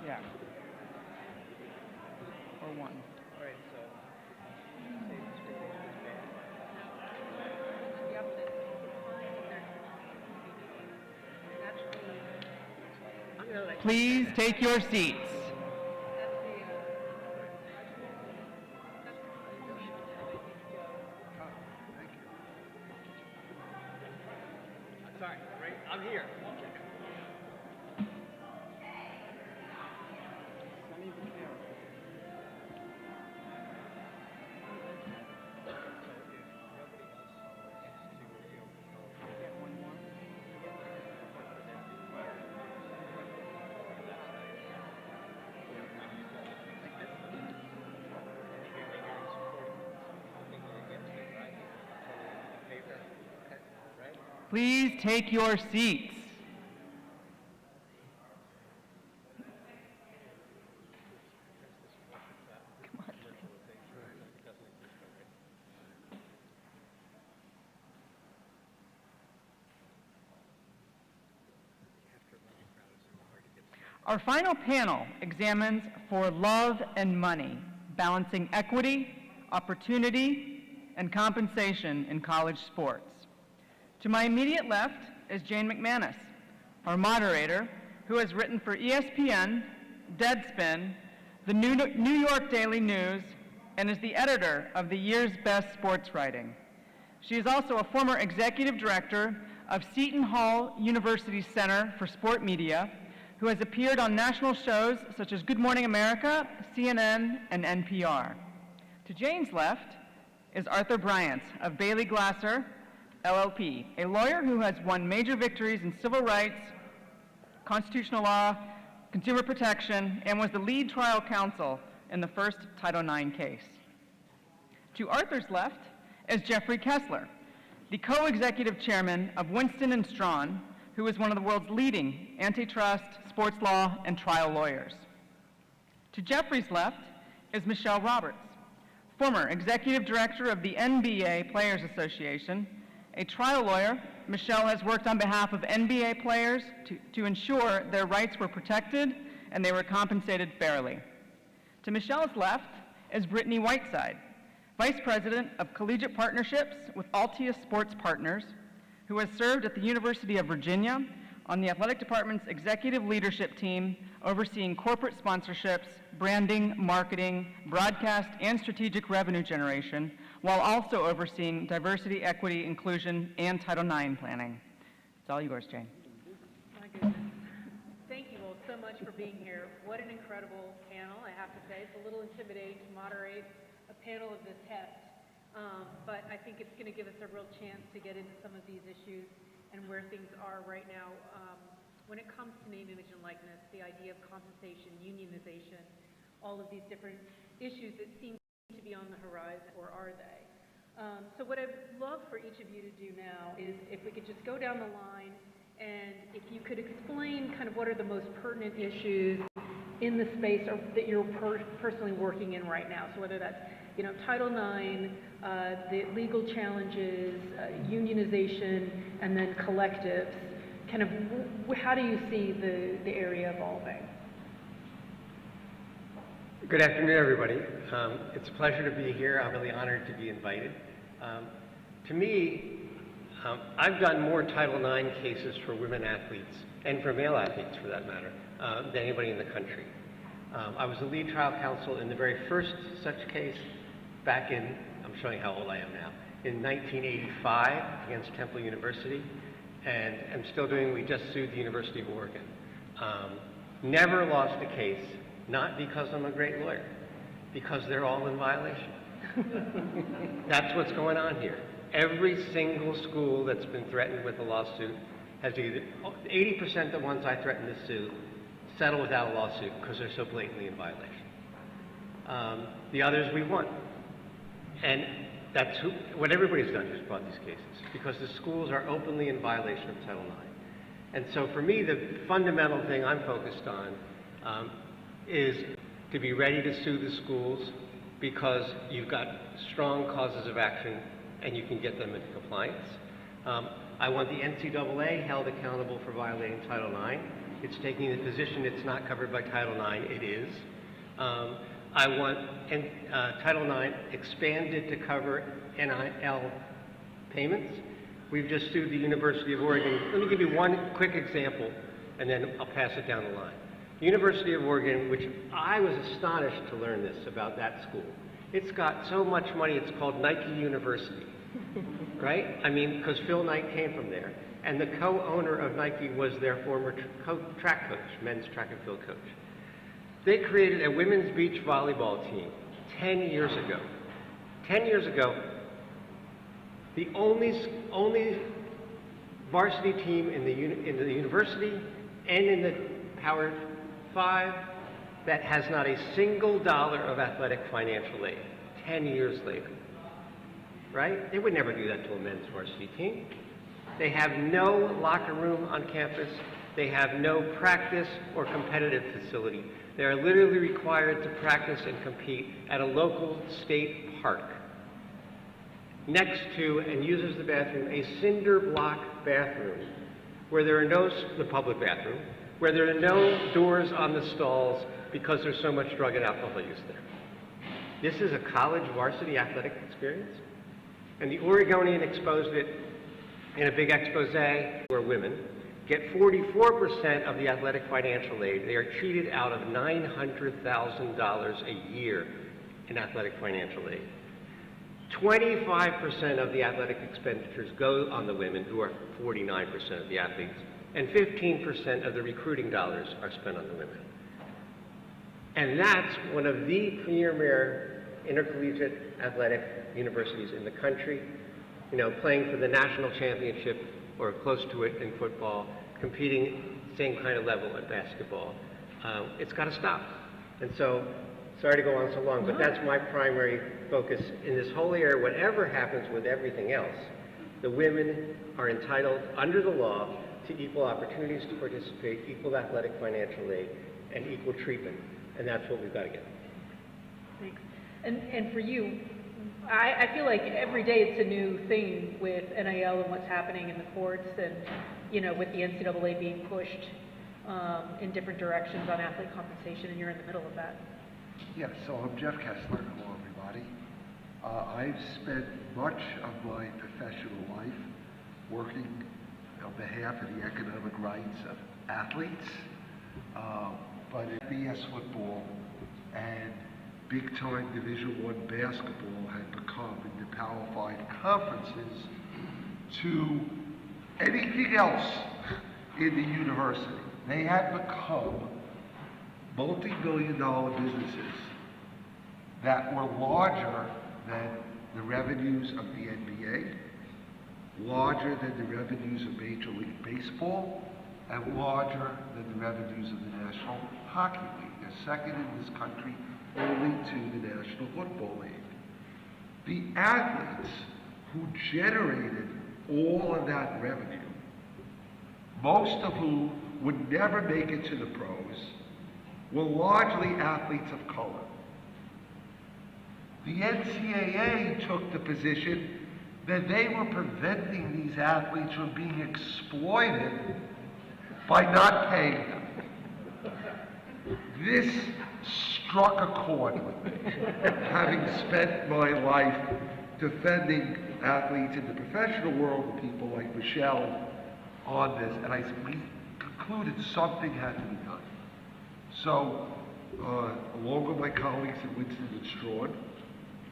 Yeah. Or one. All right, so please take your seats. Sorry, right? I'm here. Please take your seats. Our final panel examines For Love and Money, balancing equity, opportunity, and compensation in college sports. To my immediate left is Jane McManus, our moderator, who has written for ESPN, Deadspin, the New York Daily News, and is the editor of the year's best sports writing. She is also a former executive director of Seton Hall University's Center for Sport Media, who has appeared on national shows such as Good Morning America, CNN, and NPR. To Jane's left is Arthur Bryant of Bailey Glasser, LLP, a lawyer who has won major victories in civil rights, constitutional law, consumer protection, and was the lead trial counsel in the first Title IX case. To Arthur's left is Jeffrey Kessler, the co-executive chairman of Winston & Strawn, who is one of the world's leading antitrust, sports law, and trial lawyers. To Jeffrey's left is Michelle Roberts, former executive director of the NBA Players Association. A trial lawyer, Michelle has worked on behalf of NBA players to ensure their rights were protected and they were compensated fairly. To Michelle's left is Brittany Whiteside, Vice President of Collegiate Partnerships with Altius Sports Partners, who has served at the University of Virginia on the athletic department's executive leadership team overseeing corporate sponsorships, branding, marketing, broadcast, and strategic revenue generation, while also overseeing diversity, equity, inclusion, and Title IX planning. It's all yours, Jane. My goodness. Thank you all so much for being here. What an incredible panel, I have to say. It's a little intimidating to moderate a panel of this heft, but I think it's going to give us a real chance to get into some of these issues and where things are right now when it comes to name, image, and likeness, the idea of compensation, unionization, all of these different issues that seem to be on the horizon, or are they? So what I'd love for each of you to do now is if we could just go down the line and if you could explain kind of what are the most pertinent issues in the space or that you're personally working in right now. So whether that's, you know, Title IX, the legal challenges, unionization, and then collectives, kind of how do you see the area evolving? Good afternoon, everybody. It's a pleasure to be here. I'm really honored to be invited. To me, I've done more Title IX cases for women athletes, and for male athletes for that matter, than anybody in the country. I was the lead trial counsel in the very first such case back in, I'm showing how old I am now, in 1985 against Temple University, and I'm still doing, we just sued the University of Oregon. Never lost a case, not because I'm a great lawyer, because they're all in violation. That's what's going on here. Every single school that's been threatened with a lawsuit has either, 80% of the ones I threatened to sue settle without a lawsuit because they're so blatantly in violation. The others we won. And that's what everybody's done who's brought these cases, because the schools are openly in violation of Title IX. And so for me, the fundamental thing I'm focused on is to be ready to sue the schools because you've got strong causes of action and you can get them into compliance. I want the NCAA held accountable for violating Title IX. It's taking the position it's not covered by Title IX. It is. I want Title IX expanded to cover NIL payments. We've just sued the University of Oregon. Let me give you one quick example, and then I'll pass it down the line. The University of Oregon, which I was astonished to learn this about that school. It's got so much money, it's called Nike University, right? I mean, because Phil Knight came from there. And the co-owner of Nike was their former track coach, men's track and field coach. They created a women's beach volleyball team 10 years ago. 10 years ago, the only varsity team in the university and in the Power 5 that has not a single dollar of athletic financial aid 10 years later, right? They would never do that to a men's varsity team. They have no locker room on campus. They have no practice or competitive facility. They are literally required to practice and compete at a local state park next to, and uses the bathroom, a cinder block bathroom where there are no, the public bathroom, where there are no doors on the stalls because there's so much drug and alcohol use there. This is a college varsity athletic experience. And the Oregonian exposed it in a big expose where women get 44% of the athletic financial aid. They are cheated out of $900,000 a year in athletic financial aid. 25% of the athletic expenditures go on the women, who are 49% of the athletes, and 15% of the recruiting dollars are spent on the women. And that's one of the premier intercollegiate athletic universities in the country. You know, playing for the national championship or close to it in football, competing same kind of level at basketball. It's got to stop. And so, sorry to go on so long, but that's my primary focus in this whole area. Whatever happens with everything else, the women are entitled under the law to equal opportunities to participate, equal athletic financial aid, and equal treatment. And that's what we've got to get. Thanks. And for you, I feel like every day it's a new thing with NIL and what's happening in the courts, and you know, with the NCAA being pushed in different directions on athlete compensation, and you're in the middle of that. Yeah, so I'm Jeff Kessler. Hello, everybody. I've spent much of my professional life working on behalf of the economic rights of athletes, but in BS football and big-time Division I basketball had become in the Power 5 conferences to anything else in the university. They had become multi-billion-dollar businesses that were larger than the revenues of the NBA, larger than the revenues of Major League Baseball, and larger than the revenues of the National Hockey League. They're second in this country only to the National Football League. The athletes who generated all of that revenue, most of whom would never make it to the pros, were largely athletes of color. The NCAA took the position that they were preventing these athletes from being exploited by not paying them. This struck a chord with me, having spent my life defending athletes in the professional world with people like Michelle on this, and we concluded something had to be done. So, along with my colleagues at Winston and Strawn,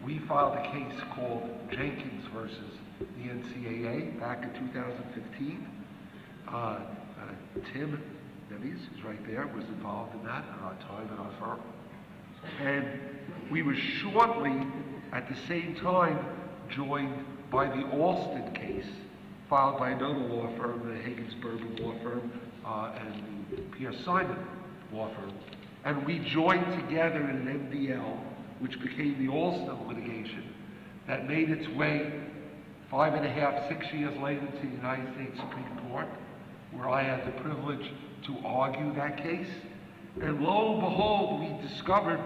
we filed a case called Jenkins versus the NCAA back in 2015. Tim Neves, who's right there, was involved in that at our time at our firm. And we were shortly, at the same time, joined by the Alston case, filed by another law firm, the Higgins-Bourbon law firm, and the Pierre Simon law firm. And we joined together in an MDL, which became the Alston litigation, that made its way 5.5, 6 years later to the United States Supreme Court, where I had the privilege to argue that case. And lo and behold, we discovered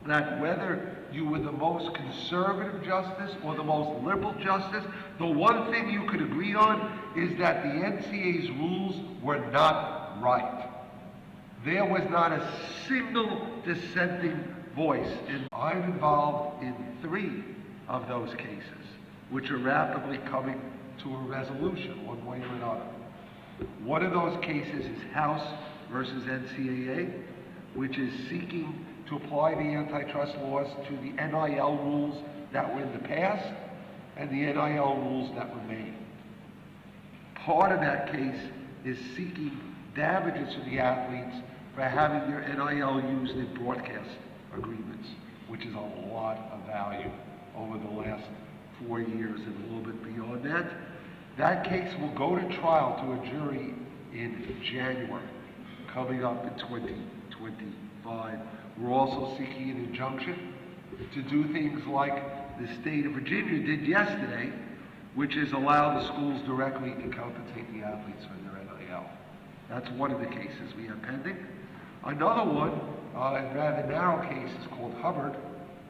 that whether you were the most conservative justice or the most liberal justice, the one thing you could agree on is that the NCAA's rules were not right. There was not a single dissenting voice. And I'm involved in 3 of those cases, which are rapidly coming to a resolution one way or another. One of those cases is House versus NCAA, which is seeking to apply the antitrust laws to the NIL rules that were in the past and the NIL rules that remain. Part of that case is seeking damages for the athletes for having their NIL used in broadcast agreements, which is a lot of value over the last 4 years and a little bit beyond that. That case will go to trial to a jury in January, coming up in 2025. We're also seeking an injunction to do things like the state of Virginia did yesterday, which is allow the schools directly to compensate the athletes for their NIL. That's one of the cases we have pending. Another one, a rather narrow case, is called Hubbard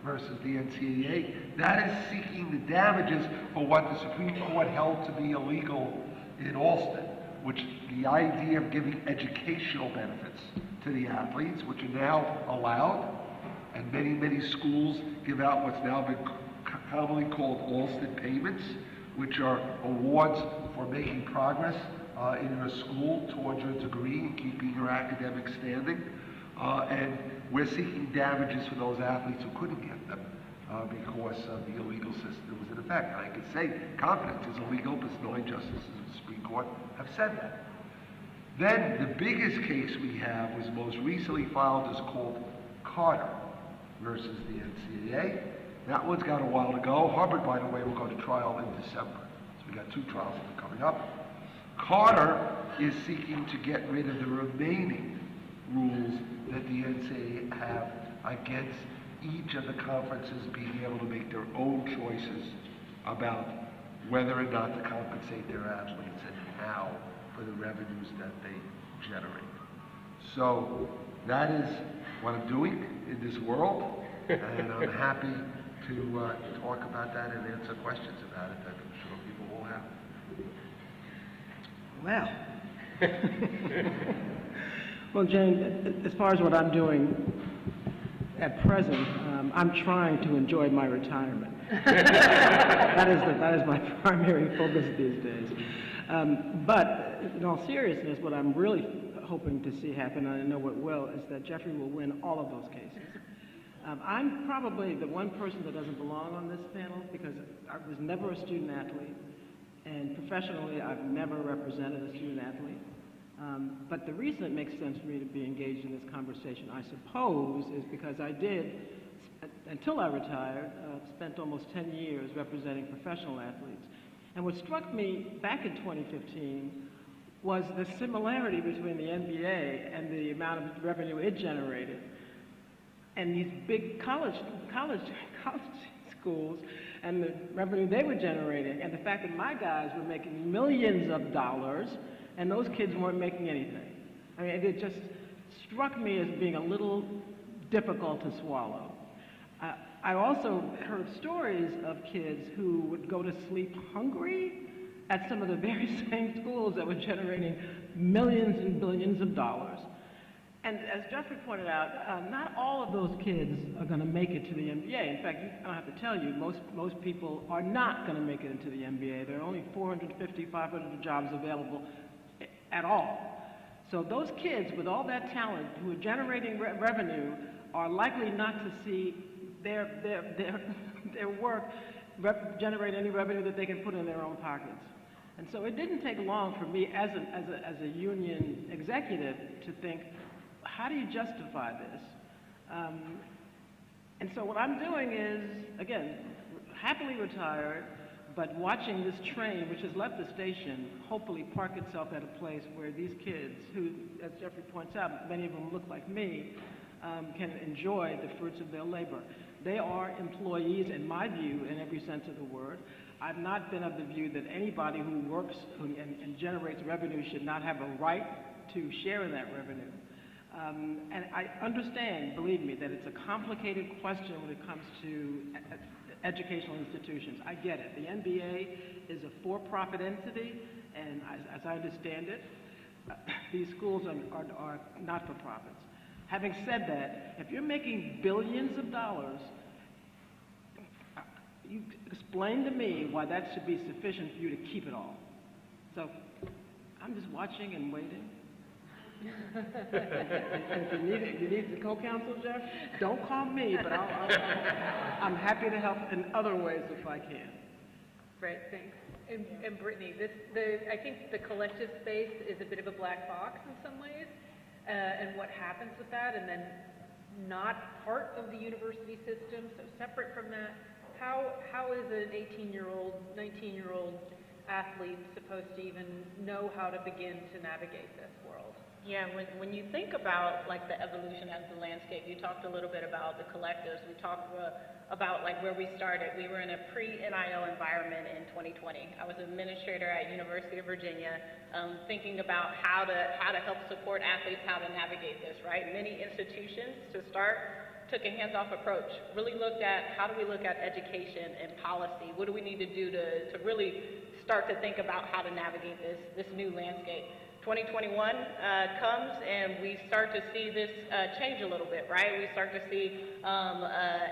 versus the NCAA. That is seeking the damages for what the Supreme Court held to be illegal in Alston, which the idea of giving educational benefits to the athletes, which are now allowed, and many, many schools give out what's now been commonly called Alston payments, which are awards for making progress in your school towards your degree and keeping your academic standing. And we're seeking damages for those athletes who couldn't get them because of the illegal system that was in effect. I could say confidence is illegal because 9 justices of the Supreme Court have said that. Then the biggest case we have was most recently filed, is called Carter versus the NCAA. That one's got a while to go. Hubbard, by the way, will go to trial in December. So we got 2 trials that are coming up. Carter is seeking to get rid of the remaining rules that the NCAA have against each of the conferences being able to make their own choices about whether or not to compensate their athletes and how for the revenues that they generate. So that is what I'm doing in this world, and I'm happy to talk about that and answer questions about it that I'm sure people will have. Well, well, Jane, as far as what I'm doing at present, I'm trying to enjoy my retirement. that is my primary focus these days. But in all seriousness, what I'm really hoping to see happen, and I know it will, is that Jeffrey will win all of those cases. I'm probably the one person that doesn't belong on this panel because I was never a student athlete, and professionally I've never represented a student athlete. But the reason it makes sense for me to be engaged in this conversation, I suppose, is because I did, until I retired, spent almost 10 years representing professional athletes. And what struck me back in 2015 was the similarity between the NBA and the amount of revenue it generated and these big college schools and the revenue they were generating, and the fact that my guys were making millions of dollars and those kids weren't making anything. I mean, it just struck me as being a little difficult to swallow. I also heard stories of kids who would go to sleep hungry at some of the very same schools that were generating millions and billions of dollars. And as Jeffrey pointed out, not all of those kids are going to make it to the NBA. In fact, I don't have to tell you, most people are not going to make it into the NBA. There are only 450, 500 jobs available at all. So those kids with all that talent who are generating revenue are likely not to see their work generate any revenue that they can put in their own pockets. And so it didn't take long for me as a union executive to think, how do you justify this? And so what I'm doing is, again, happily retired, but watching this train, which has left the station, hopefully park itself at a place where these kids, who, as Jeffrey points out, many of them look like me, can enjoy the fruits of their labor. They are employees, in my view, in every sense of the word. I've not been of the view that anybody who works and generates revenue should not have a right to share in that revenue. And I understand, believe me, that it's a complicated question when it comes to educational institutions. I get it. The NBA is a for-profit entity, and as I understand it, these schools are not-for-profits. Having said that, if you're making billions of dollars, you explain to me why that should be sufficient for you to keep it all. So I'm just watching and waiting. And if you need the co-counsel, Jeff, don't call me, but I'm happy to help in other ways if I can. Right, thanks. And Brittany, I think the collective space is a bit of a black box in some ways, and what happens with that, and then not part of the university system, so separate from that. How is an 18-year-old, 19-year-old athlete supposed to even know how to begin to navigate this world? Yeah, when you think about like the evolution of the landscape, you talked a little bit about the collectives. We talked about like where we started. We were in a pre-NIL environment in 2020. I was an administrator at University of Virginia, thinking about how to help support athletes, how to navigate this, right? Many institutions, to start, took a hands-off approach, really looked at how do we look at education and policy? What do we need to do to really start to think about how to navigate this new landscape? 2021 comes and we start to see this change a little bit, right? We start to see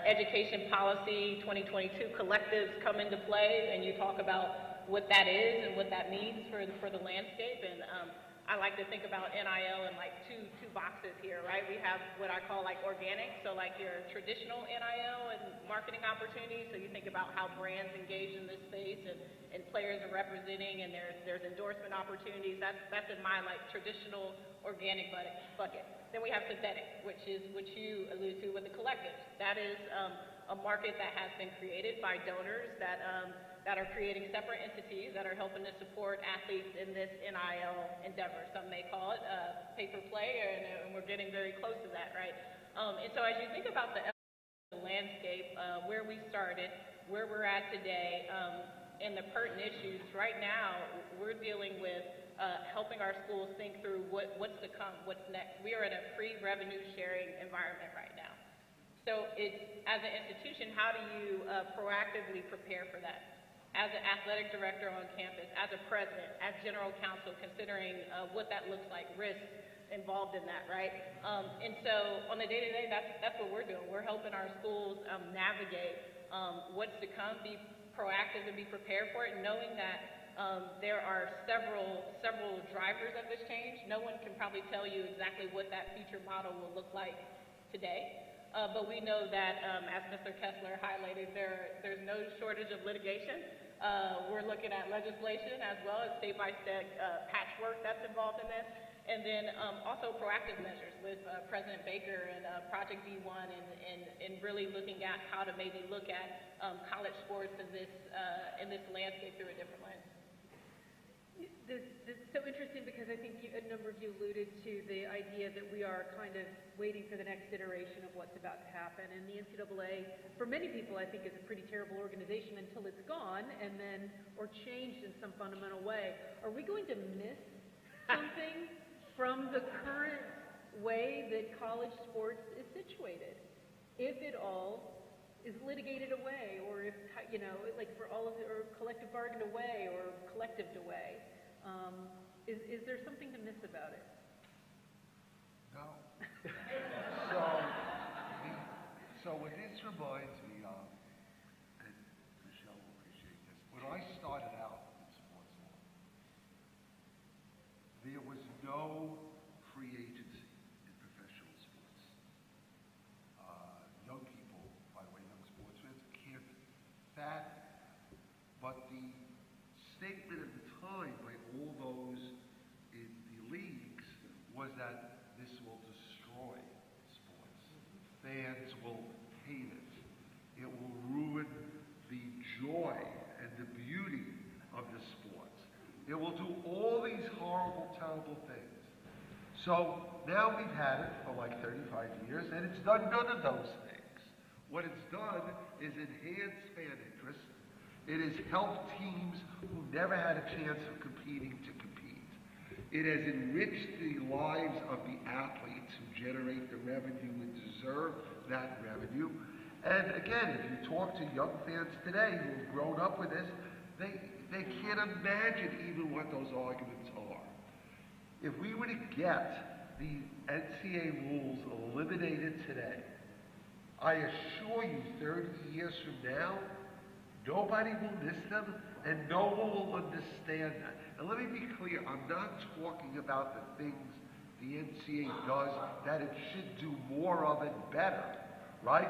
education policy 2022 collectives come into play, and you talk about what that is and what that means for the landscape. And I like to think about NIL in like two boxes here, right? We have what I call like organic, so like your traditional NIL and marketing opportunities. So you think about how brands engage in this space and players are representing, and there's endorsement opportunities. That's in my like traditional organic bucket. Then we have synthetic, which is what you allude to with the collectives. That is a market that has been created by donors that are creating separate entities that are helping to support athletes in this NIL endeavor. Some may call it pay-for-play, and we're getting very close to that, right? And so as you think about the landscape, where we started, where we're at today, and the pertinent issues, right now we're dealing with helping our schools think through what's to come, what's next. We are in a pre-revenue sharing environment right now. So as an institution, how do you proactively prepare for that? As an athletic director on campus, as a president, as general counsel, considering what that looks like, risks involved in that, right? And so on the day-to-day, that's what we're doing. We're helping our schools navigate what's to come, be proactive and be prepared for it, knowing that there are several drivers of this change. No one can probably tell you exactly what that future model will look like today. But we know that, as Mr. Kessler highlighted, there's no shortage of litigation. We're looking at legislation as well as state-by-state patchwork that's involved in this. And then also proactive measures with President Baker and Project D1 and really looking at how to maybe look at college sports in this landscape through a different lens. This is so interesting because I think a number of you alluded to the idea that we are kind of waiting for the next iteration of what's about to happen. And the NCAA, for many people, I think is a pretty terrible organization until it's gone or changed in some fundamental way. Are we going to miss something from the current way that college sports is situated? If it all is litigated away, or if, like for all of it, or collective bargained away, or collectived away. Is there something to miss about it? No. So what this reminds me of, and Michelle will appreciate this, when I started out in sports law, there was no free agency in professional sports. Young people, by the way, young sports fans, can't fathom. But the statement at the time by all those in the leagues was that this will destroy sports. Fans will hate it. It will ruin the joy and the beauty of the sports. It will do all these horrible, terrible things. So now we've had it for like 35 years, and it's done none of those things. What it's done is enhance fan interest. It has helped teams who never had a chance of competing to compete. It has enriched the lives of the athletes who generate the revenue and deserve that revenue. And again, if you talk to young fans today who have grown up with this, they can't imagine even what those arguments are. If we were to get the NCAA rules eliminated today, I assure you 30 years from now, nobody will miss them and no one will understand that. And let me be clear, I'm not talking about the things the NCAA does that it should do more of and better, right?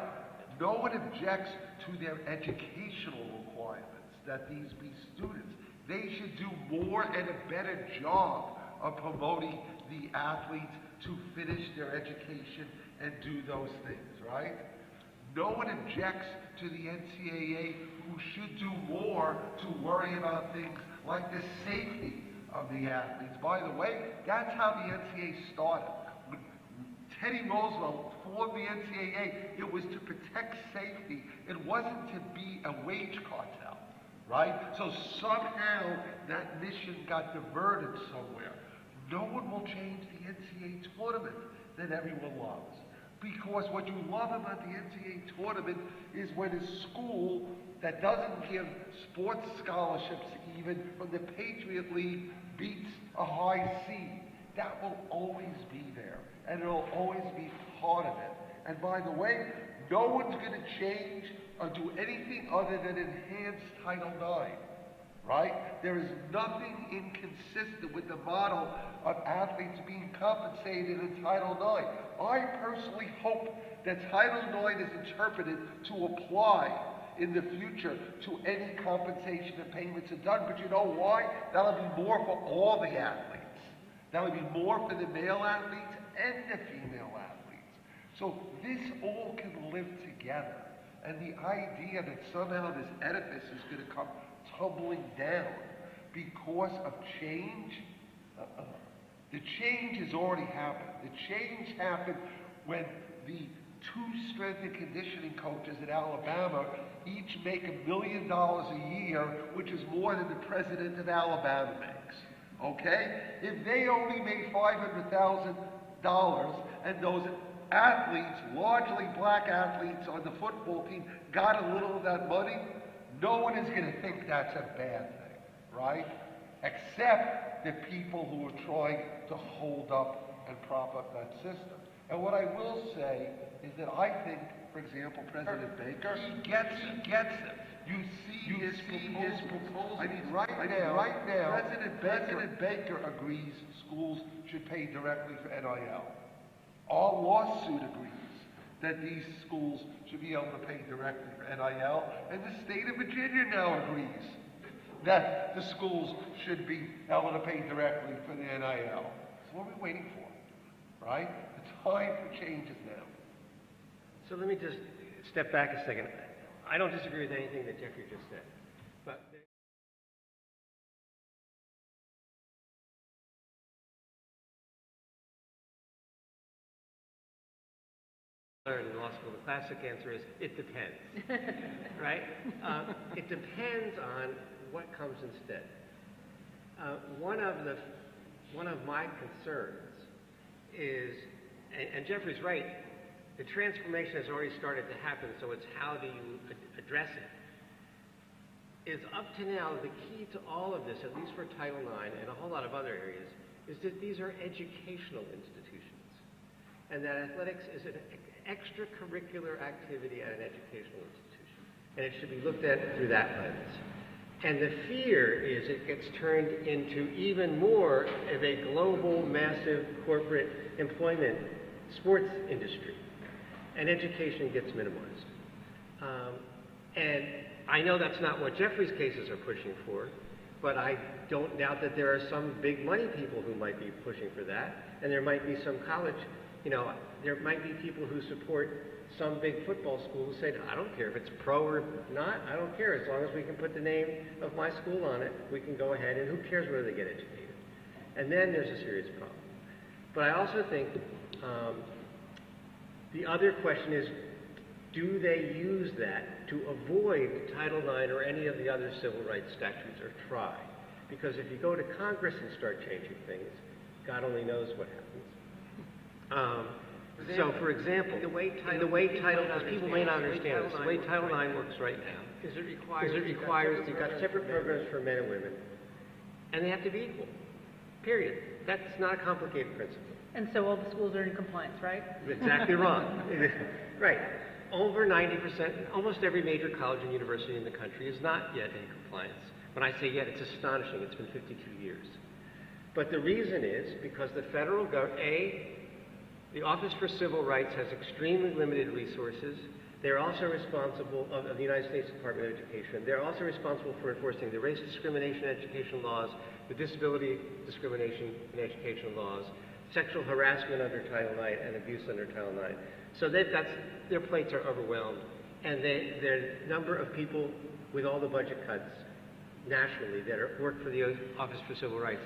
No one objects to their educational requirements, that these be students. They should do more and a better job of promoting the athletes to finish their education and do those things, right? No one objects to the NCAA, who should do more to worry about things like the safety of the athletes. By the way, that's how the NCAA started. When Teddy Roosevelt formed the NCAA, it was to protect safety. It wasn't to be a wage cartel, right? So somehow that mission got diverted somewhere. No one will change the NCAA tournament that everyone loves. Because what you love about the NCAA tournament is when a school that doesn't give sports scholarships even from the Patriot League beats a high seed. That will always be there, and it'll always be part of it. And by the way, no one's going to change or do anything other than enhance Title IX, right? There is nothing inconsistent with the model of athletes being compensated in Title IX. I personally hope that Title IX is interpreted to apply in the future to any compensation and payments are done. But you know why? That'll be more for all the athletes. That'll be more for the male athletes and the female athletes. So this all can live together. And the idea that somehow this edifice is going to come tumbling down because of change, the change has already happened. The change happened when the two strength and conditioning coaches at Alabama each make $1 million a year, which is more than the president of Alabama makes. Okay? If they only made $500,000 and those athletes, largely black athletes on the football team, got a little of that money, no one is going to think that's a bad thing, right? Except the people who are trying to hold up and prop up that system. And what I will say is that I think, for example, President Baker, he gets it. You see his proposal. I mean, right now, President Baker agrees schools should pay directly for NIL. Our lawsuit agrees that these schools should be able to pay directly for NIL, and the state of Virginia now agrees that the schools should be able to pay directly for the NIL. So what are we waiting for, right? The time for change is now. So let me just step back a second. I don't disagree with anything that Jeffrey just said, but in law school, the classic answer is, it depends, right? It depends on what comes instead. One of my concerns is, and Jeffrey's right, the transformation has already started to happen, so it's how do you address it? Is up to now, the key to all of this, at least for Title IX and a whole lot of other areas, is that these are educational institutions, and that athletics is an extracurricular activity at an educational institution, and it should be looked at through that lens. And the fear is it gets turned into even more of a global, massive corporate employment sports industry, and education gets minimized. And I know that's not what Jeffrey's cases are pushing for, but I don't doubt that there are some big money people who might be pushing for that, and there might be some college, there might be people who support some big football school who say, I don't care if it's pro or not, I don't care. As long as we can put the name of my school on it, we can go ahead, and who cares whether they get educated? And then there's a serious problem. But I also think the other question is, do they use that to avoid Title IX or any of the other civil rights statutes, or try? Because if you go to Congress and start changing things, God only knows what happens. So, for example, the way Title, because people may not understand this, the way Title IX works right now is it requires you've got separate programs for men and women, and they have to be equal, period. That's not a complicated principle. And so all the schools are in compliance, right? Exactly wrong. Right. Over 90%, almost every major college and university in the country is not yet in compliance. When I say yet, it's astonishing. It's been 52 years. But the reason is because the federal government, the Office for Civil Rights has extremely limited resources. They're also responsible, of the United States Department of Education, they're also responsible for enforcing the race discrimination education laws, the disability discrimination in education laws, sexual harassment under Title IX, and abuse under Title IX. So their plates are overwhelmed. And their number of people with all the budget cuts nationally that work for the Office for Civil Rights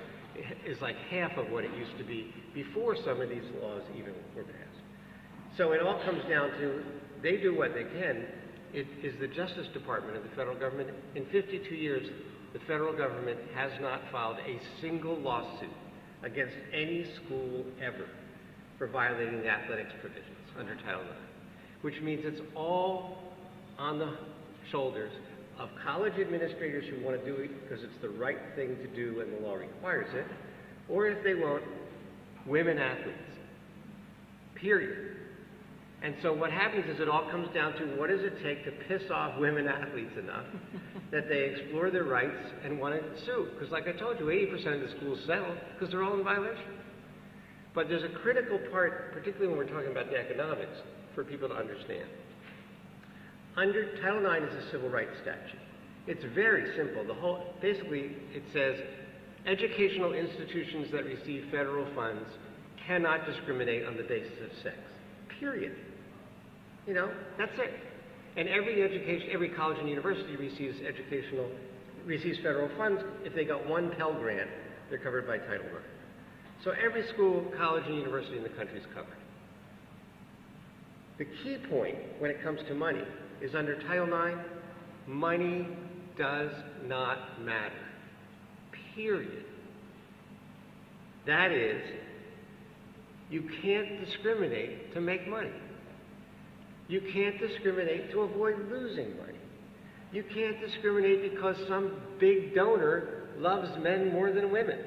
is like half of what it used to be before some of these laws even were passed. So it all comes down to, they do what they can. It is the Justice Department of the federal government. In 52 years, the federal government has not filed a single lawsuit against any school ever for violating the athletics provisions under Title IX, which means it's all on the shoulders of college administrators who want to do it because it's the right thing to do and the law requires it, or if they won't, women athletes, period. And so what happens is it all comes down to what does it take to piss off women athletes enough that they explore their rights and want to sue. Because like I told you, 80% of the schools settle because they're all in violation. But there's a critical part, particularly when we're talking about the economics, for people to understand. Under Title IX is a civil rights statute. It's very simple. Basically, it says educational institutions that receive federal funds cannot discriminate on the basis of sex. Period. You know, that's it. And every college and university receives federal funds. If they got one Pell Grant, they're covered by Title IX. So every school, college, and university in the country is covered. The key point when it comes to money is under Title IX, money does not matter. Period. That is, you can't discriminate to make money. You can't discriminate to avoid losing money. You can't discriminate because some big donor loves men more than women.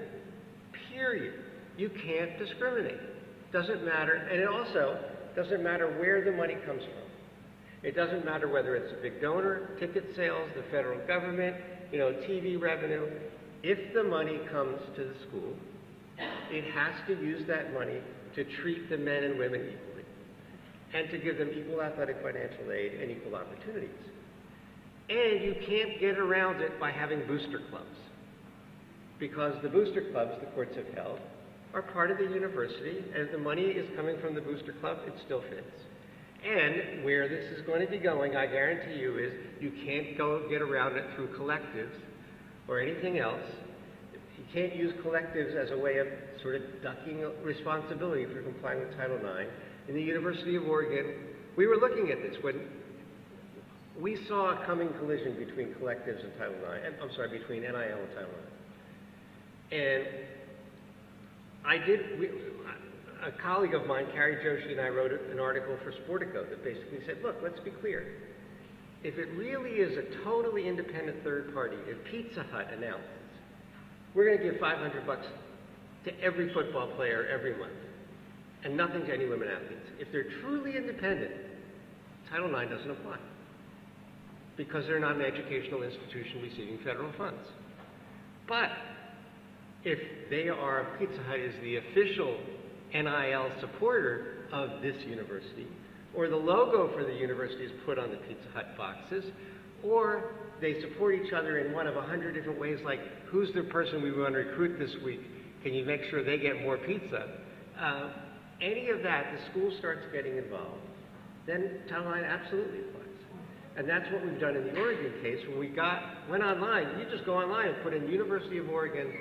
Period. You can't discriminate. Doesn't matter, and it also doesn't matter where the money comes from. It doesn't matter whether it's a big donor, ticket sales, the federal government, TV revenue. If the money comes to the school, it has to use that money to treat the men and women equally and to give them equal athletic financial aid and equal opportunities. And you can't get around it by having booster clubs, because the booster clubs, the courts have held, are part of the university, and if the money is coming from the booster club, it still fits. And where this is going to be going, I guarantee you, is you can't get around it through collectives or anything else. You can't use collectives as a way of sort of ducking responsibility for complying with Title IX. In the University of Oregon, we were looking at this when we saw a coming collision between collectives and Title IX, between NIL and Title IX. And a colleague of mine, Carrie Joshi, and I wrote an article for Sportico that basically said, look, let's be clear. If it really is a totally independent third party, if Pizza Hut announces, we're going to give $500 to every football player every month, and nothing to any women athletes. If they're truly independent, Title IX doesn't apply, because they're not an educational institution receiving federal funds. But if Pizza Hut is the official NIL supporter of this university, or the logo for the university is put on the Pizza Hut boxes, or they support each other in one of 100 different ways, like who's the person we want to recruit this week? Can you make sure they get more pizza? Any of that, the school starts getting involved, then Title IX absolutely applies. And that's what we've done in the Oregon case. When we went online, you just go online and put in University of Oregon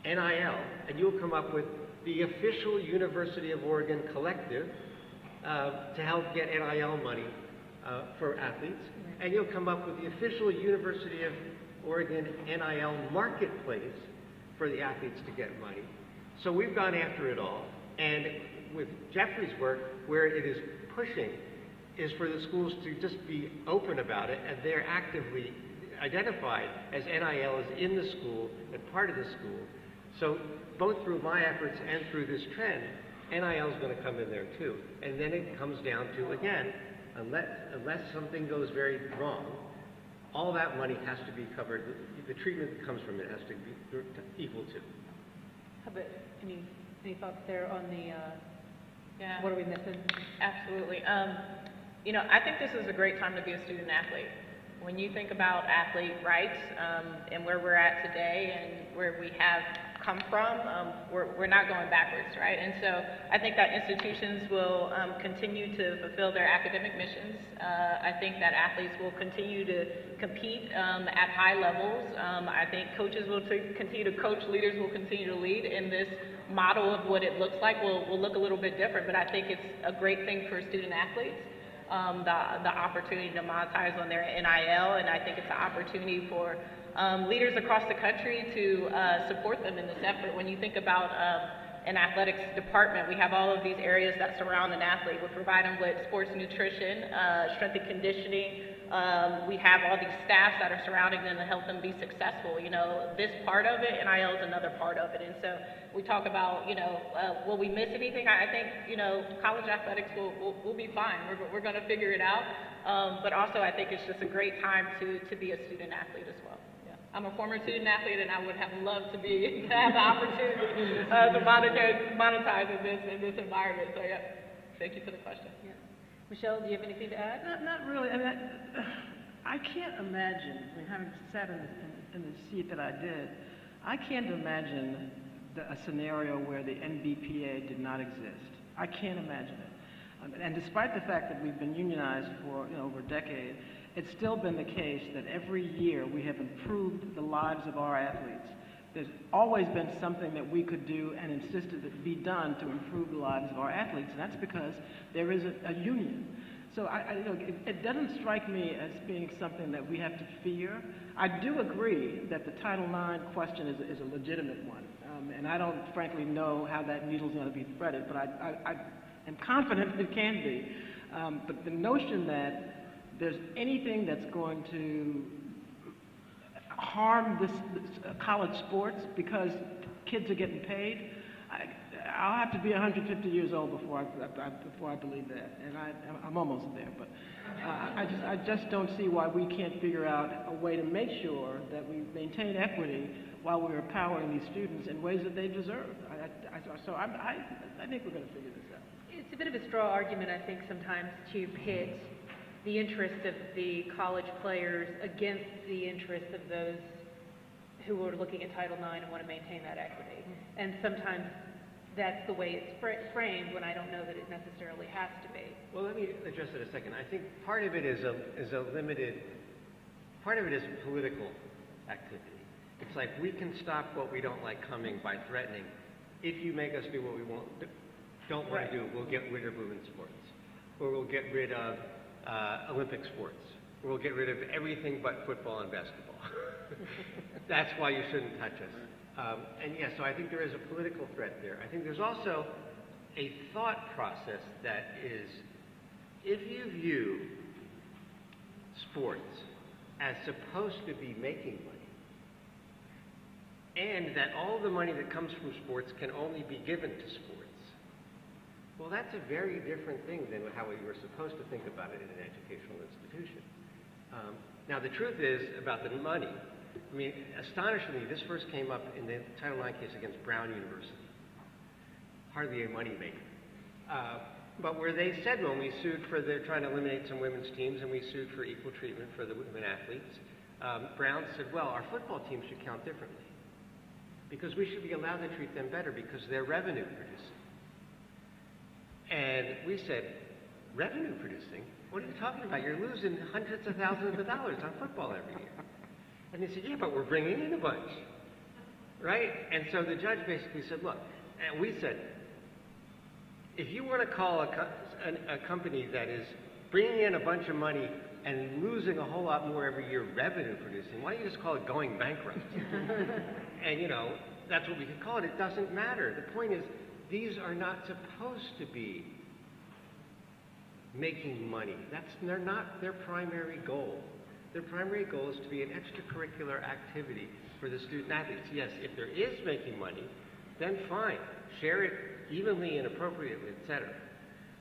NIL, and you'll come up with the official University of Oregon collective to help get NIL money for athletes, and you'll come up with the official University of Oregon NIL marketplace for the athletes to get money. So we've gone after it all. And with Jeffrey's work, where it is pushing, is for the schools to just be open about it, and they're actively identified as NIL is in the school and part of the school. So both through my efforts and through this trend, NIL is going to come in there too. And then it comes down to, again, unless something goes very wrong, all that money has to be covered. The treatment that comes from it has to be equal to. How about any thoughts there on the, Yeah. what are we missing? Absolutely. You know, I think this is a great time to be a student athlete. When you think about athlete rights and where we're at today and where we have come from, we're not going backwards, right? And so I think that institutions will continue to fulfill their academic missions. I think that athletes will continue to compete at high levels. I think coaches will continue to coach, leaders will continue to lead, in this model of what it looks like will look a little bit different, but I think it's a great thing for student athletes. The opportunity to monetize on their NIL, and I think it's an opportunity for leaders across the country to support them in this effort. When you think about an athletics department, we have all of these areas that surround an athlete. We provide them with sports nutrition, strength and conditioning. We have all these staffs that are surrounding them to help them be successful. You know, this part of it, NIL is another part of it. And so we talk about, you know, will we miss anything? I think, you know, college athletics will be fine. We're going to figure it out. But also I think it's just a great time to be a student athlete as well. Yeah. I'm a former student athlete, and I would have loved to have the opportunity to monetize in this environment. So yeah, thank you for the question. Yeah. Michelle, do you have anything to add? Not really. I mean, I can't imagine, I mean, having sat in the seat that I did, I can't imagine a scenario where the NBPA did not exist. I can't imagine it. And despite the fact that we've been unionized for over a decade, it's still been the case that every year we have improved the lives of our athletes. There's always been something that we could do and insisted that it be done to improve the lives of our athletes, and that's because there is a union. So it doesn't strike me as being something that we have to fear. I do agree that the Title IX question is a legitimate one, and I don't frankly know how that needle's going to be threaded, but I am confident it can be. But the notion that there's anything that's going to harm this college sports because kids are getting paid, I'll have to be 150 years old before I believe that, and I'm almost there. But I just don't see why we can't figure out a way to make sure that we maintain equity while we're empowering these students in ways that they deserve. So I think we're going to figure this out. It's a bit of a straw argument, I think, sometimes to pit the interests of the college players against the interests of those who are looking at Title IX and want to maintain that equity. And sometimes that's the way it's framed when I don't know that it necessarily has to be. Well, let me address it a second. I think part of it is a limited, part of it is political activity. It's like we can stop what we don't like coming by threatening. If you make us do what we don't want to do, we'll get rid of women's sports, or we'll get rid of Olympic sports, or we'll get rid of everything but football and basketball. That's why you shouldn't touch us. And yes, so I think there is a political threat there. I think there's also a thought process that is, if you view sports as supposed to be making money, and that all the money that comes from sports can only be given to sports, well, that's a very different thing than how you were supposed to think about it in an educational institution. Now, the truth is about the money. I mean, astonishingly, this first came up in the Title IX case against Brown University. Hardly a moneymaker. But where they said when we sued for they're trying to eliminate some women's teams and we sued for equal treatment for the women athletes, Brown said, well, our football teams should count differently because we should be allowed to treat them better because they're revenue producing. And we said, revenue producing? What are you talking about? You're losing hundreds of thousands of dollars on football every year. And they said, yeah, but we're bringing in a bunch, right? And so the judge basically said, look, and we said, if you want to call a company that is bringing in a bunch of money and losing a whole lot more every year revenue producing, why don't you just call it going bankrupt? And you know, that's what we could call it. It doesn't matter. The point is, these are not supposed to be making money. They're not their primary goal. Their primary goal is to be an extracurricular activity for the student athletes. Yes, if there is making money, then fine. Share it evenly and appropriately, etc.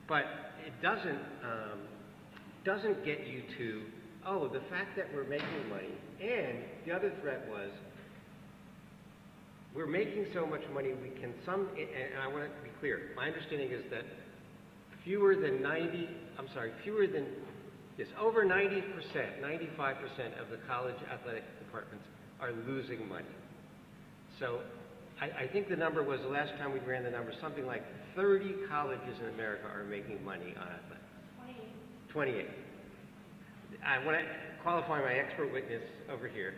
But it doesn't get you to, oh, the fact that we're making money. And the other threat was, we're making so much money we can and I want to be clear, my understanding is that over 90%, 95% of the college athletic departments are losing money. So I think the number was, the last time we ran the number, something like 30 colleges in America are making money on athletics. 28. I want to qualify my expert witness over here.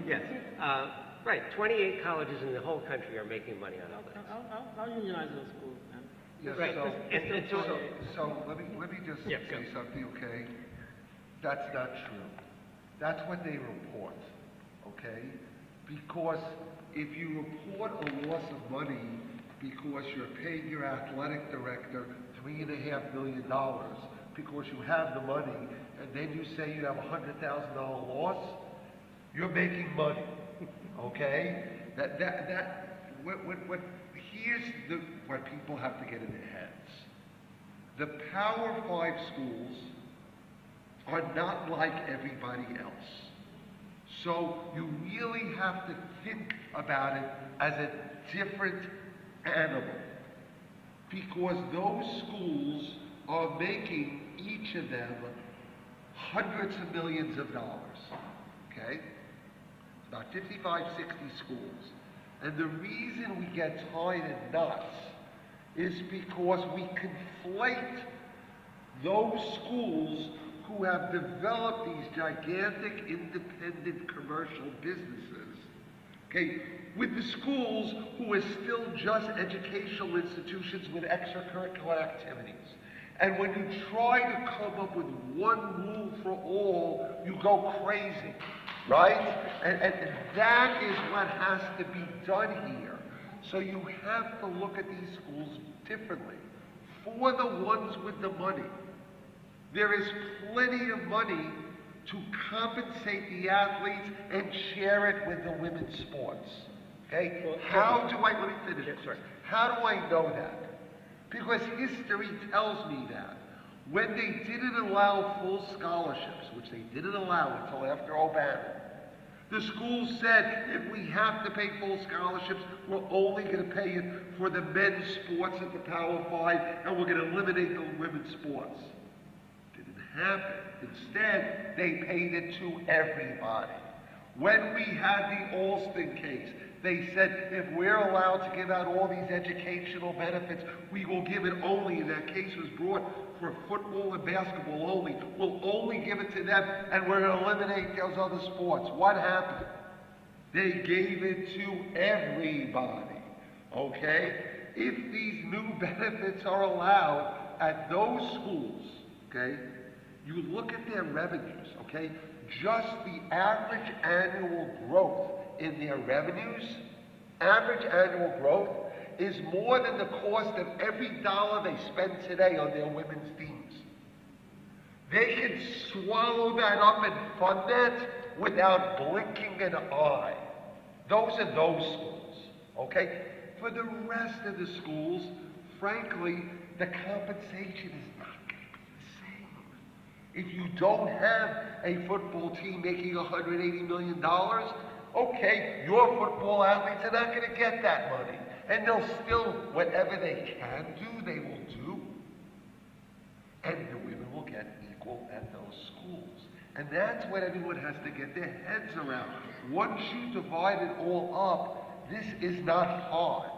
Yes. Right, 28 colleges in the whole country are making money on athletics. I'll unionize those schools, man. Yes, Right. so let me just say something, okay? That's not true. That's what they report, okay? Because if you report a loss of money because you're paying your athletic director $3.5 million because you have the money, and then you say you have a $100,000 loss, you're making money, okay? Here's what people have to get in their heads. The Power 5 schools are not like everybody else. So you really have to think about it as a different animal. Because those schools are making, each of them, hundreds of millions of dollars. Okay? About 55, 60 schools. And the reason we get tied in knots is because we conflate those schools who have developed these gigantic independent commercial businesses, okay, with the schools who are still just educational institutions with extracurricular activities. And when you try to come up with one rule for all, you go crazy, right? And that is what has to be done here. So you have to look at these schools differently. For the ones with the money, there is plenty of money to compensate the athletes and share it with the women's sports. Okay? Let me finish. Yeah, sorry. How do I know that? Because history tells me that. When they didn't allow full scholarships, which they didn't allow until after Obama, the schools said, if we have to pay full scholarships, we're only going to pay it for the men's sports at the Power 5, and we're going to eliminate the women's sports. Didn't happen. Instead, they paid it to everybody. When we had the Alston case, they said, if we're allowed to give out all these educational benefits, we will give it only, and that case was brought for football and basketball only. We'll only give it to them, and we're going to eliminate those other sports. What happened? They gave it to everybody, okay? If these new benefits are allowed at those schools, okay, you look at their revenues, okay? Just the average annual growth in their revenues, average annual growth, is more than the cost of every dollar they spend today on their women's teams. They can swallow that up and fund that without blinking an eye. Those are those schools, okay? For the rest of the schools, frankly, the compensation is not going to be the same. If you don't have a football team making $180 million, okay, your football athletes are not going to get that money. And they'll still, whatever they can do, they will do. And the women will get equal at those schools. And that's what everyone has to get their heads around. Once you divide it all up, this is not hard.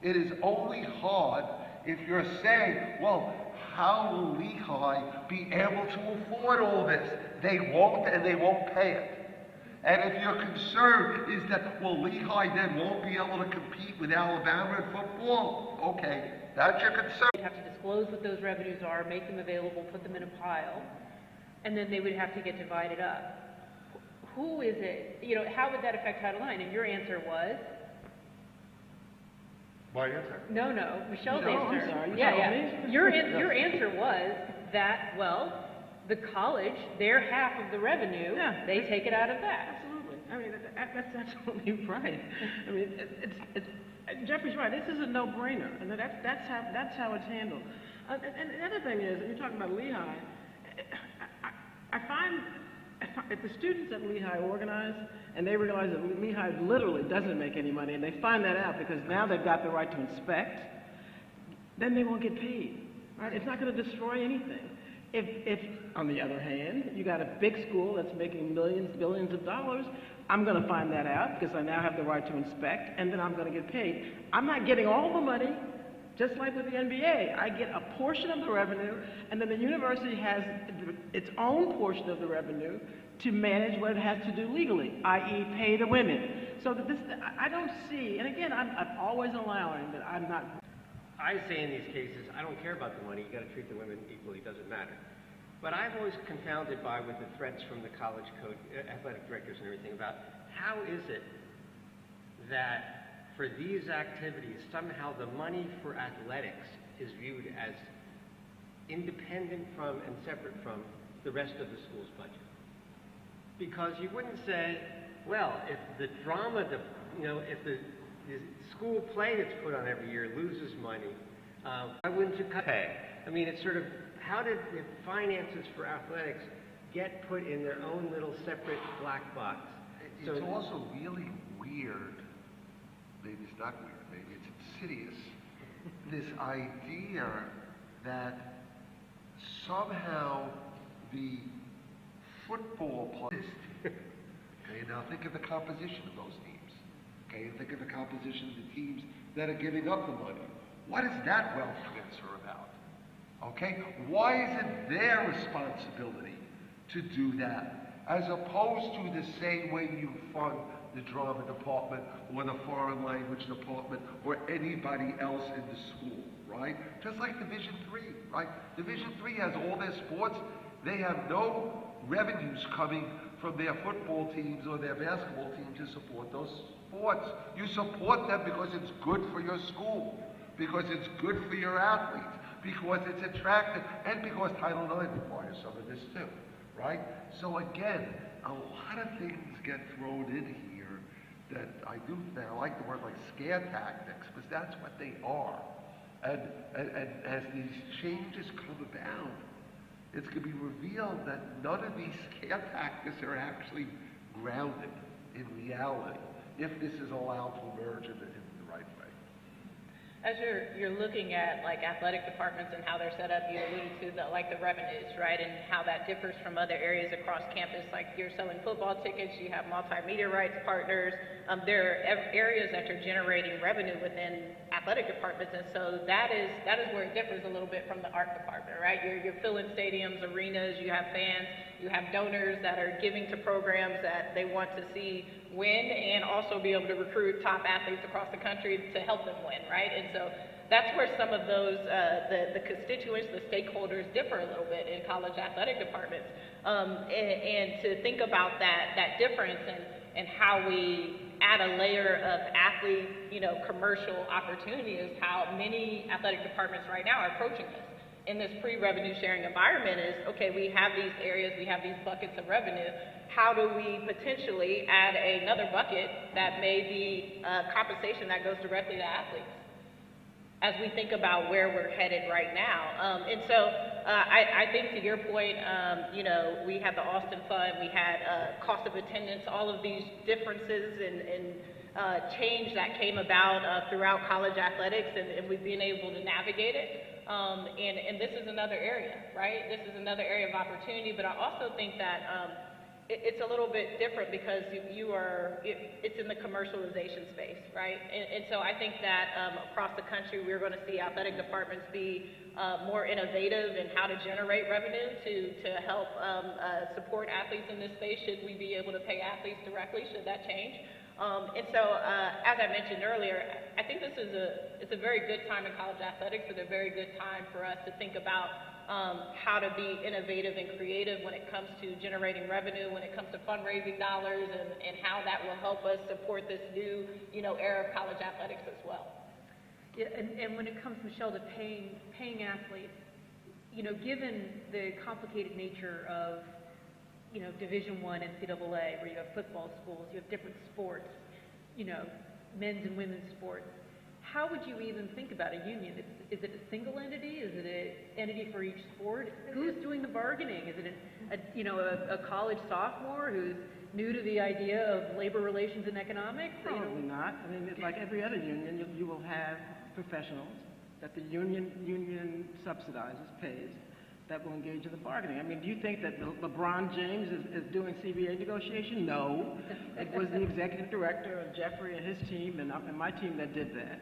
It is only hard if you're saying, well, how will Lehigh be able to afford all this? They won't, and they won't pay it. And if your concern is that, well, Lehigh then won't be able to compete with Alabama in football, okay, that's your concern. You have to disclose what those revenues are, make them available, put them in a pile, and then they would have to get divided up. Who is it? You know, how would that affect Title IX? And your answer was? My answer? No, Michelle's No, answer. I'm sorry, you Yeah, told yeah. me. Your answer was that, well, the college, their half of the revenue, they take it out of that. Absolutely. I mean, that's absolutely right. I mean, it's Jeffrey's right. This is a no-brainer, and that's how it's handled. And the other thing is, you're talking about Lehigh. I find if the students at Lehigh organize and they realize that Lehigh literally doesn't make any money, and they find that out because now they've got the right to inspect, then they won't get paid. Right? It's not going to destroy anything. If, on the other hand, you got a big school that's making millions, billions of dollars, I'm going to find that out because I now have the right to inspect, and then I'm going to get paid. I'm not getting all the money, just like with the NBA. I get a portion of the revenue, and then the university has its own portion of the revenue to manage what it has to do legally, i.e. pay the women. So that this, I don't see, and again, I'm always allowing that I'm not. I say in these cases, I don't care about the money, you gotta treat the women equally, doesn't matter. But I'm always confounded by with the threats from the college code, athletic directors and everything about how is it that for these activities, somehow the money for athletics is viewed as independent from and separate from the rest of the school's budget. Because you wouldn't say, well, if the drama, if the school play that's put on every year loses money, why wouldn't you cut pay? I mean, it's sort of, how did the finances for athletics get put in their own little separate black box? It's also really weird, maybe it's not weird, maybe it's insidious, this idea that somehow the football players, okay, now think of the composition of those teams, okay, and think of the composition of the teams that are giving up the money. What is that wealth transfer about? Okay, why is it their responsibility to do that, as opposed to the same way you fund the drama department or the foreign language department or anybody else in the school, right? Just like Division III, right? Division III has all their sports. They have no revenues coming from their football teams or their basketball teams to support those sports. You support them because it's good for your school, because it's good for your athletes, because it's attractive, and because Title IX requires some of this too, right? So again, a lot of things get thrown in here that I like the word like scare tactics, because that's what they are. And as these changes come about, it's going to be revealed that none of these scare tactics are actually grounded in reality, if this is allowed to emerge in the right way. As you're looking at like athletic departments and how they're set up, you alluded to the revenues, right, and how that differs from other areas across campus. Like you're selling football tickets, you have multimedia rights partners. There are areas that are generating revenue within athletic departments, and so that is where it differs a little bit from the art department, right? You're filling stadiums, arenas, you have fans, you have donors that are giving to programs that they want to see win and also be able to recruit top athletes across the country to help them win, right? And so that's where some of those, the constituents, the stakeholders differ a little bit in college athletic departments. And to think about that difference and how we add a layer of athlete, commercial opportunity is how many athletic departments right now are approaching this. In this pre-revenue sharing environment is, okay, we have these areas, we have these buckets of revenue. How do we potentially add another bucket that may be compensation that goes directly to athletes? As we think about where we're headed right now. And so I think to your point, we had the Austin Fund, we had cost of attendance, all of these differences and change that came about throughout college athletics, and we've been able to navigate it. And this is another area, right? This is another area of opportunity, but I also think that it's a little bit different because it's in the commercialization space, right? And so I think that across the country, we're going to see athletic departments be more innovative in how to generate revenue to help support athletes in this space. Should we be able to pay athletes directly? Should that change? And so, as I mentioned earlier, I think this is it's a very good time in college athletics and a very good time for us to think about how to be innovative and creative when it comes to generating revenue, when it comes to fundraising dollars, and how that will help us support this new, era of college athletics as well. Yeah, and when it comes, Michelle, to paying athletes, given the complicated nature of, Division I NCAA, where you have football schools, you have different sports, men's and women's sports, how would you even think about a union? Is it a single entity? Is it an entity for each sport? Who's doing the bargaining? Is it a college sophomore who's new to the idea of labor relations and economics? Probably not. I mean, it's like every other union, you will have professionals that the union subsidizes, pays, that will engage in the bargaining. I mean, do you think that LeBron James is doing CBA negotiation? No. It was the executive director of Jeffrey and his team and my team that did that.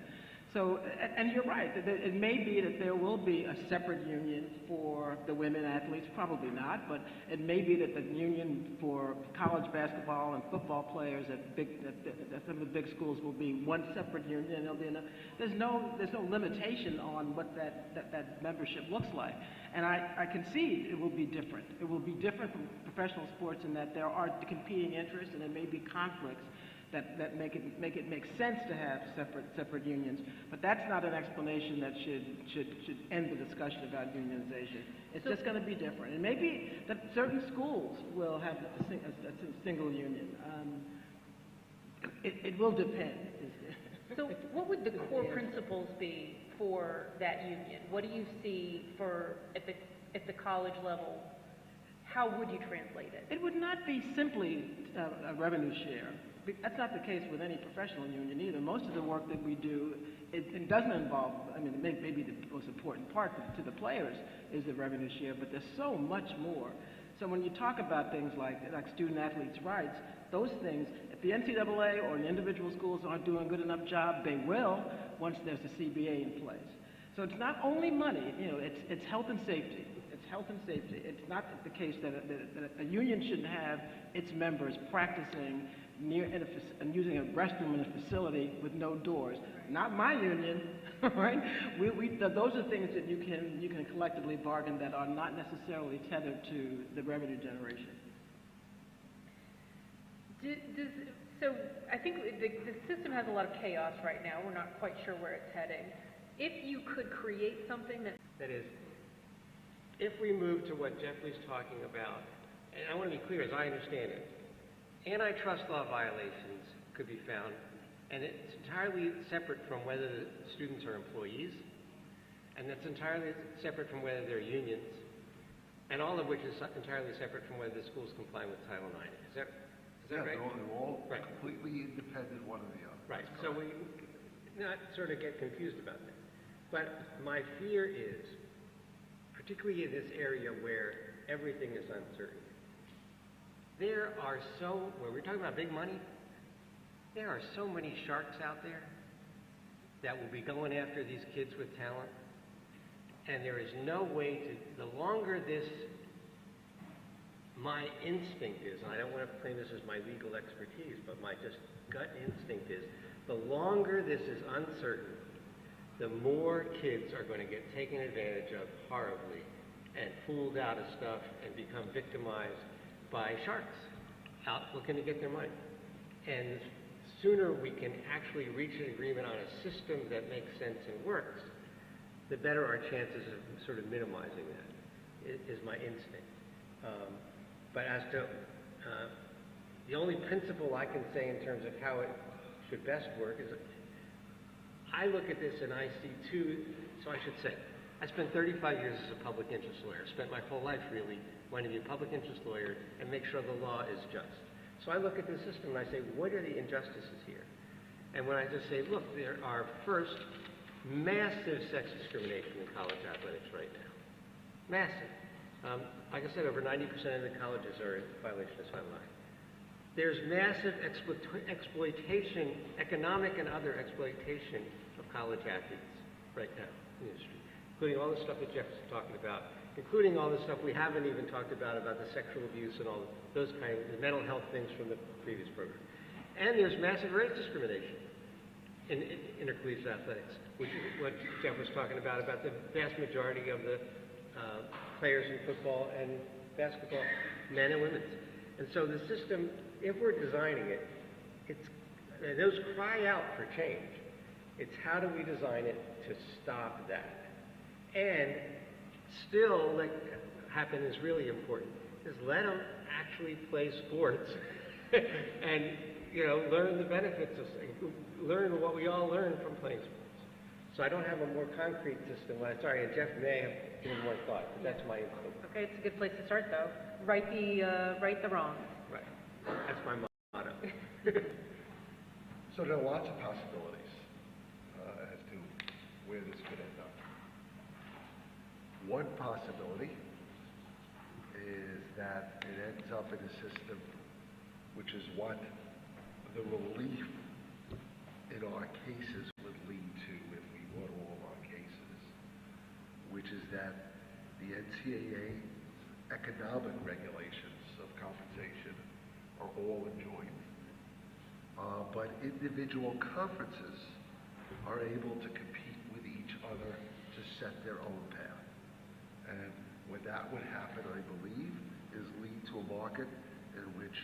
So, and you're right, it may be that there will be a separate union for the women athletes, probably not, but it may be that the union for college basketball and football players at some of the big schools will be one separate union. There's no limitation on what that membership looks like. And I concede it will be different. It will be different from professional sports in that there are competing interests and there may be conflicts that make it make sense to have separate unions, but that's not an explanation that should end the discussion about unionization. It's just going to be different. And maybe that certain schools will have a single union. It will depend. So what would the core principles be for that union? What do you see at the college level? How would you translate it? It would not be simply a revenue share. That's not the case with any professional union either. Most of the work that we do, it doesn't involve, maybe the most important part to the players is the revenue share, but there's so much more. So when you talk about things like student athletes' rights, those things, if the NCAA or the individual schools aren't doing a good enough job, they will once there's a CBA in place. So it's not only money, it's health and safety. It's health and safety. It's not the case that a union shouldn't have its members practicing and using a restroom in a facility with no doors. Not my union, right? Those are things that you can collectively bargain that are not necessarily tethered to the revenue generation. So I think the system has a lot of chaos right now. We're not quite sure where it's heading. If you could create something that is, if we move to what Jeffrey's talking about, and I want to be clear as I understand it, antitrust law violations could be found, and it's entirely separate from whether the students are employees, and it's entirely separate from whether they're unions, and all of which is entirely separate from whether the schools comply with Title IX. Is that right? They're all completely independent one of the other. Right. So we not sort of get confused about that. But my fear is, particularly in this area where everything is uncertain, when we're talking about big money, there are so many sharks out there that will be going after these kids with talent, and there is no way the longer this, my instinct is, and I don't want to claim this as my legal expertise, but my just gut instinct is, the longer this is uncertain, the more kids are going to get taken advantage of horribly and fooled out of stuff and become victimized by sharks out looking to get their money. And the sooner we can actually reach an agreement on a system that makes sense and works, the better our chances of sort of minimizing that, is my instinct. But as to the only principle I can say in terms of how it should best work is I look at this and I see I spent 35 years as a public interest lawyer. Spent my whole life really wanting to be a public interest lawyer and make sure the law is just. So I look at the system and I say, what are the injustices here? And when I just say, look, there are first massive sex discrimination in college athletics right now. Massive. Like I said, over 90% of the colleges are in violation of Title IX. There's massive exploitation, economic and other exploitation of college athletes right now in the industry, including all the stuff that Jeff was talking about, including all the stuff we haven't even talked about the sexual abuse and all those kinds of mental health things from the previous program. And there's massive race discrimination in intercollegiate athletics, which is what Jeff was talking about the vast majority of the players in football and basketball, men and women's. And so the system, if we're designing it, those cry out for change. It's how do we design it to stop that? And still, like happen is really important, is let them actually play sports and, learn the benefits of, learn what we all learn from playing sports. So I don't have a more concrete system. Sorry, and Jeff may have given more thought, but that's my input. Okay, it's a good place to start, though. Right the wrongs. Right. That's my motto. So there are lots of possibilities as to where this could end up. One possibility is that it ends up in a system which is what the relief in our cases would lead to if we won all of our cases, which is that the NCAA economic regulations of compensation are all enjoined. But individual conferences are able to compete with each other to set their own path. And what that would happen, I believe, is lead to a market in which,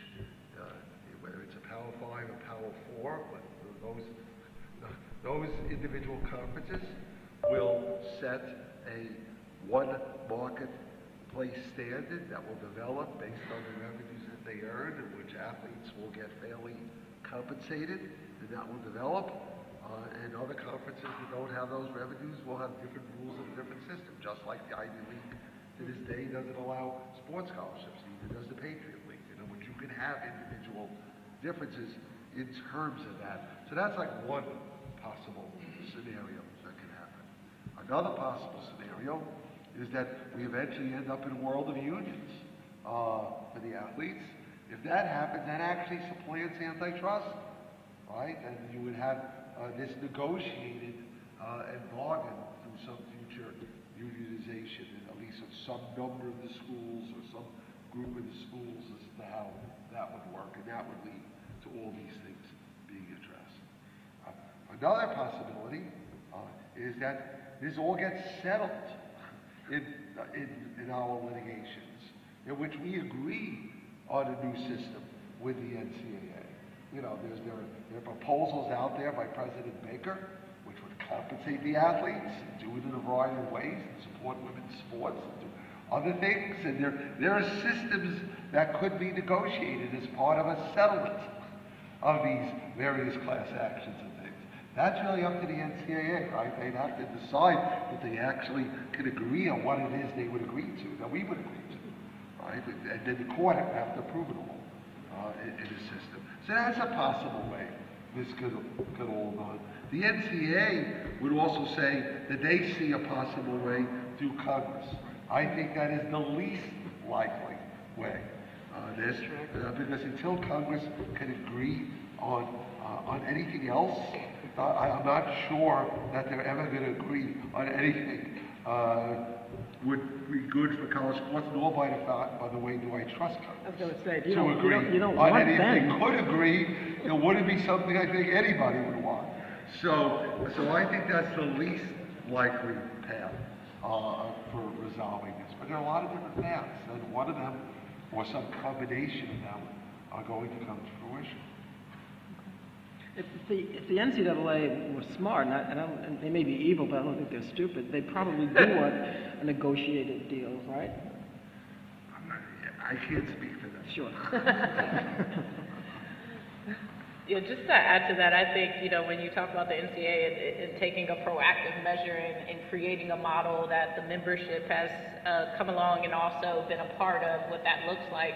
whether it's a Power 5 or Power 4, but those individual conferences will set a one marketplace standard that will develop based on the revenues that they earn, in which athletes will get fairly compensated, and that will develop. And other conferences that don't have those revenues will have different rules and a different system, just like the Ivy League to this day doesn't allow sports scholarships, neither does the Patriot League, which you can have individual differences in terms of that. So that's like one possible scenario that can happen. Another possible scenario is that we eventually end up in a world of unions for the athletes. If that happens, that actually supplants antitrust, right? And you would have this negotiated and bargained through some future unionization, at least of some number of the schools or some group of the schools, as to how that would work, and that would lead to all these things being addressed. Another possibility is that this all gets settled in our litigations, in which we agree on a new system with the NCAA. There are proposals out there by President Baker, which would compensate the athletes, do it in a variety of ways, and support women's sports, and do other things. And there are systems that could be negotiated as part of a settlement of these various class actions and things. That's really up to the NCAA, right? They'd have to decide that they actually could agree on what it is they would agree to, that we would agree to, right? And then the court would have to approve it all in the system. So that's a possible way this could all go. The NCAA would also say that they see a possible way through Congress. I think that is the least likely way. Because until Congress can agree on anything else, I'm not sure that they're ever going to agree on anything would be good for college sports, nor by the way do I trust Congress. I was going to say, you don't want anything. them. They could agree, it wouldn't be something I think anybody would want. So I think that's the least likely path for resolving this. But there are a lot of different paths, and one of them, or some combination of them, are going to come to fruition. If the NCAA was smart, and they may be evil, but I don't think they're stupid, they'd probably do want a negotiated deal, right? I can't speak for them. Sure. Yeah, just to add to that, I think, when you talk about the NCAA and taking a proactive measure and creating a model that the membership has come along and also been a part of what that looks like,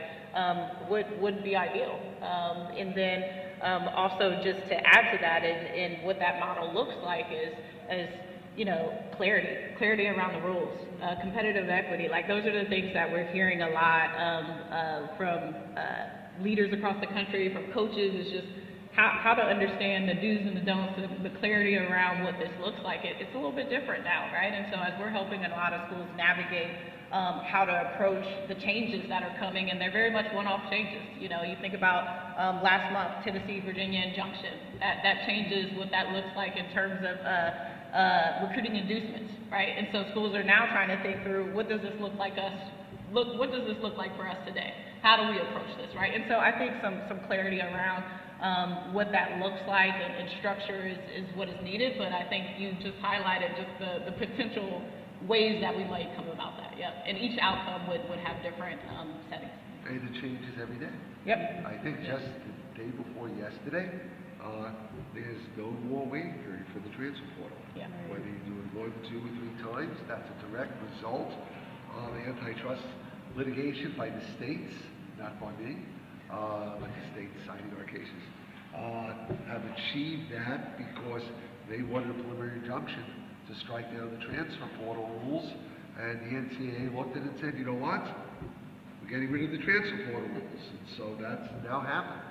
would be ideal. And then also just to add to that, and what that model looks like is clarity around the rules, competitive equity. Like, those are the things that we're hearing a lot from leaders across the country, from coaches, is just how to understand the do's and the don'ts, the clarity around what this looks like. It's a little bit different now, right? And so as we're helping a lot of schools navigate how to approach the changes that are coming, and they're very much one-off changes. You think about last month, Tennessee-Virginia injunction. That changes what that looks like in terms of recruiting inducements, right? And so schools are now trying to think through, what does this look like what does this look like for us today? How do we approach this, right? And so I think some clarity around what that looks like and structure is what is needed, but I think you just highlighted just the potential ways that we might come about that, yeah. And each outcome would have different settings. And it changes every day. Yep. I think just the day before yesterday, there's no more waiting period for the transfer portal. Yeah. Whether you do it 1, 2, or 3 times, that's a direct result of antitrust litigation by the states, not by me, but the states citing our cases, have achieved that because they wanted a preliminary injunction to strike down the transfer portal rules, and the NCAA looked at it and said, you know what? We're getting rid of the transfer portal rules, and so that's now happened.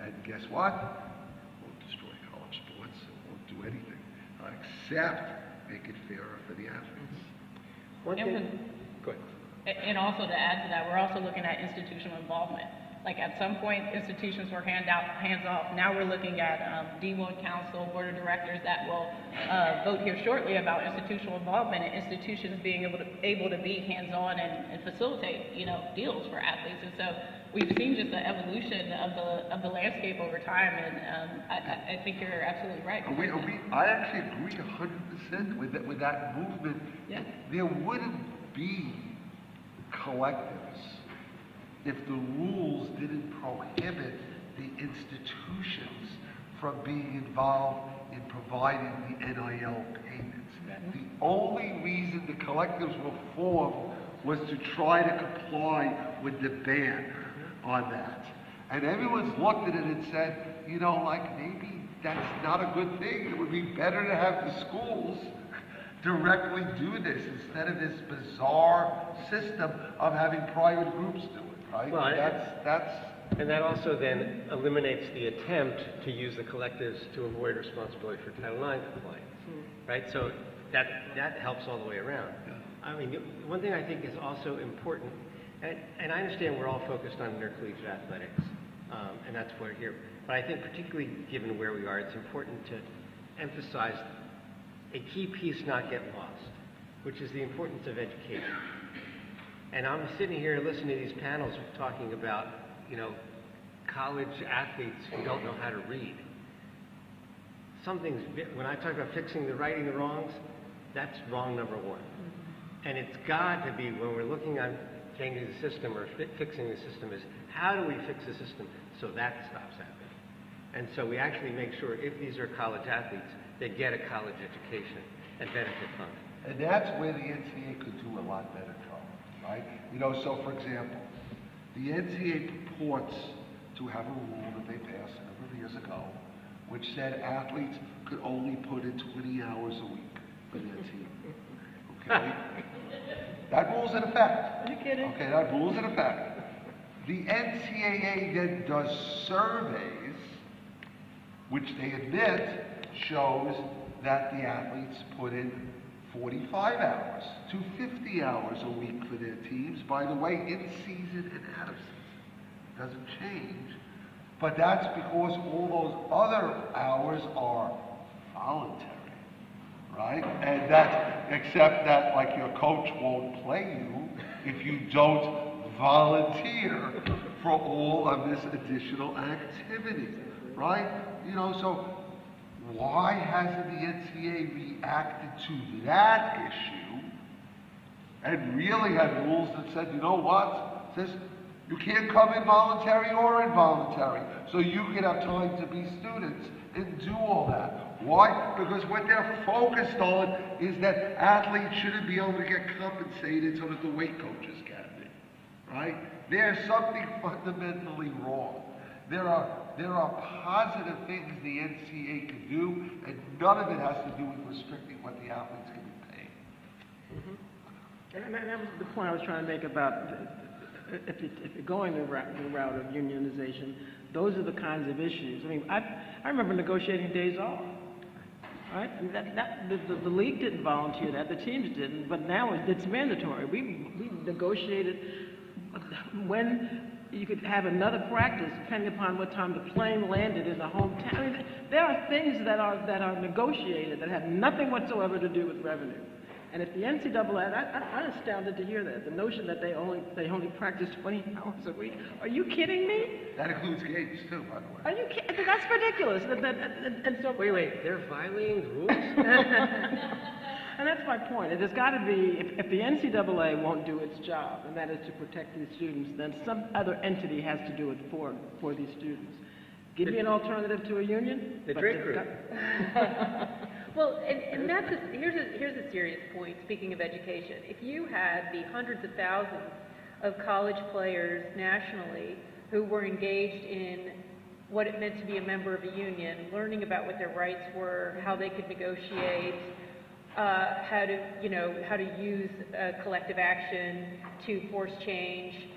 And guess what? It won't destroy college sports. It won't do anything except make it fairer for the athletes. Go ahead. And also to add to that, we're also looking at institutional involvement. Like at some point, institutions were hands off. Now we're looking at D1 Council, Board of Directors that will vote here shortly about institutional involvement and institutions being able to be hands-on and facilitate, deals for athletes. And so we've seen just the evolution of the landscape over time, and I think you're absolutely right. I actually agree 100% with that movement. Yeah. There wouldn't be collectives if the rules didn't prohibit the institutions from being involved in providing the NIL payments. The only reason the collectives were formed was to try to comply with the ban on that. And everyone's looked at it and said, maybe that's not a good thing. It would be better to have the schools directly do this instead of this bizarre system of having private groups do it, right? Well, that's and that also then eliminates the attempt to use the collectives to avoid responsibility for Title IX compliance, right? So that helps all the way around. Yeah. I mean, one thing I think is also important, and I understand we're all focused on intercollegiate athletics, and that's why we're here. But I think particularly given where we are, it's important to emphasize a key piece not get lost, which is the importance of education. And I'm sitting here listening to these panels talking about, college athletes who don't know how to read. When I talk about fixing the righting the wrongs, that's wrong number one. And it's got to be, when we're looking on changing the system or fixing the system, is how do we fix the system so that stops happening? And so we actually make sure if these are college athletes, they get a college education and benefit from it. And that's where the NCAA could do a lot better, Charlie, right? So for example, the NCAA purports to have a rule that they passed a number of years ago, which said athletes could only put in 20 hours a week for their team. Okay? That rule's in effect. Are you kidding? Okay, that rule's in effect. The NCAA then does surveys, which they admit shows that the athletes put in 45 hours to 50 hours a week for their teams. By the way, in season and out of season. Doesn't change. But that's because all those other hours are voluntary, right? And except that, like, your coach won't play you if you don't volunteer for all of this additional activity, right? So why hasn't the NCAA reacted to that issue and really had rules that said, you know what? It says you can't come in voluntary or involuntary, so you can have time to be students and do all that. Why? Because what they're focused on is that athletes shouldn't be able to get compensated so that the weight coaches can be, right? There's something fundamentally wrong. There are positive things the NCAA can do, and none of it has to do with restricting what the athletes can be paid. And that was the point I was trying to make about if you're going the route of unionization, those are the kinds of issues. I mean, I remember negotiating days off. Right? I mean, the league didn't volunteer that, the teams didn't, but now it's mandatory. We negotiated when you could have another practice depending upon what time the plane landed in the hometown. I mean, there are things that are negotiated that have nothing whatsoever to do with revenue. And if the NCAA, I'm astounded to hear that, the notion that they only practice 20 hours a week. Are you kidding me? That includes games too, by the way. Are you kidding? That's ridiculous. And so, Wait, they're violating rules? And that's my point. There's got to be, if the NCAA won't do its job, and that is to protect these students, then some other entity has to do it for these students. Give me an alternative to a union. The Drake Group. Well, and that's here's a serious point, speaking of education. If you had the hundreds of thousands of college players nationally who were engaged in what it meant to be a member of a union, learning about what their rights were, how they could negotiate, how to use collective action to force change,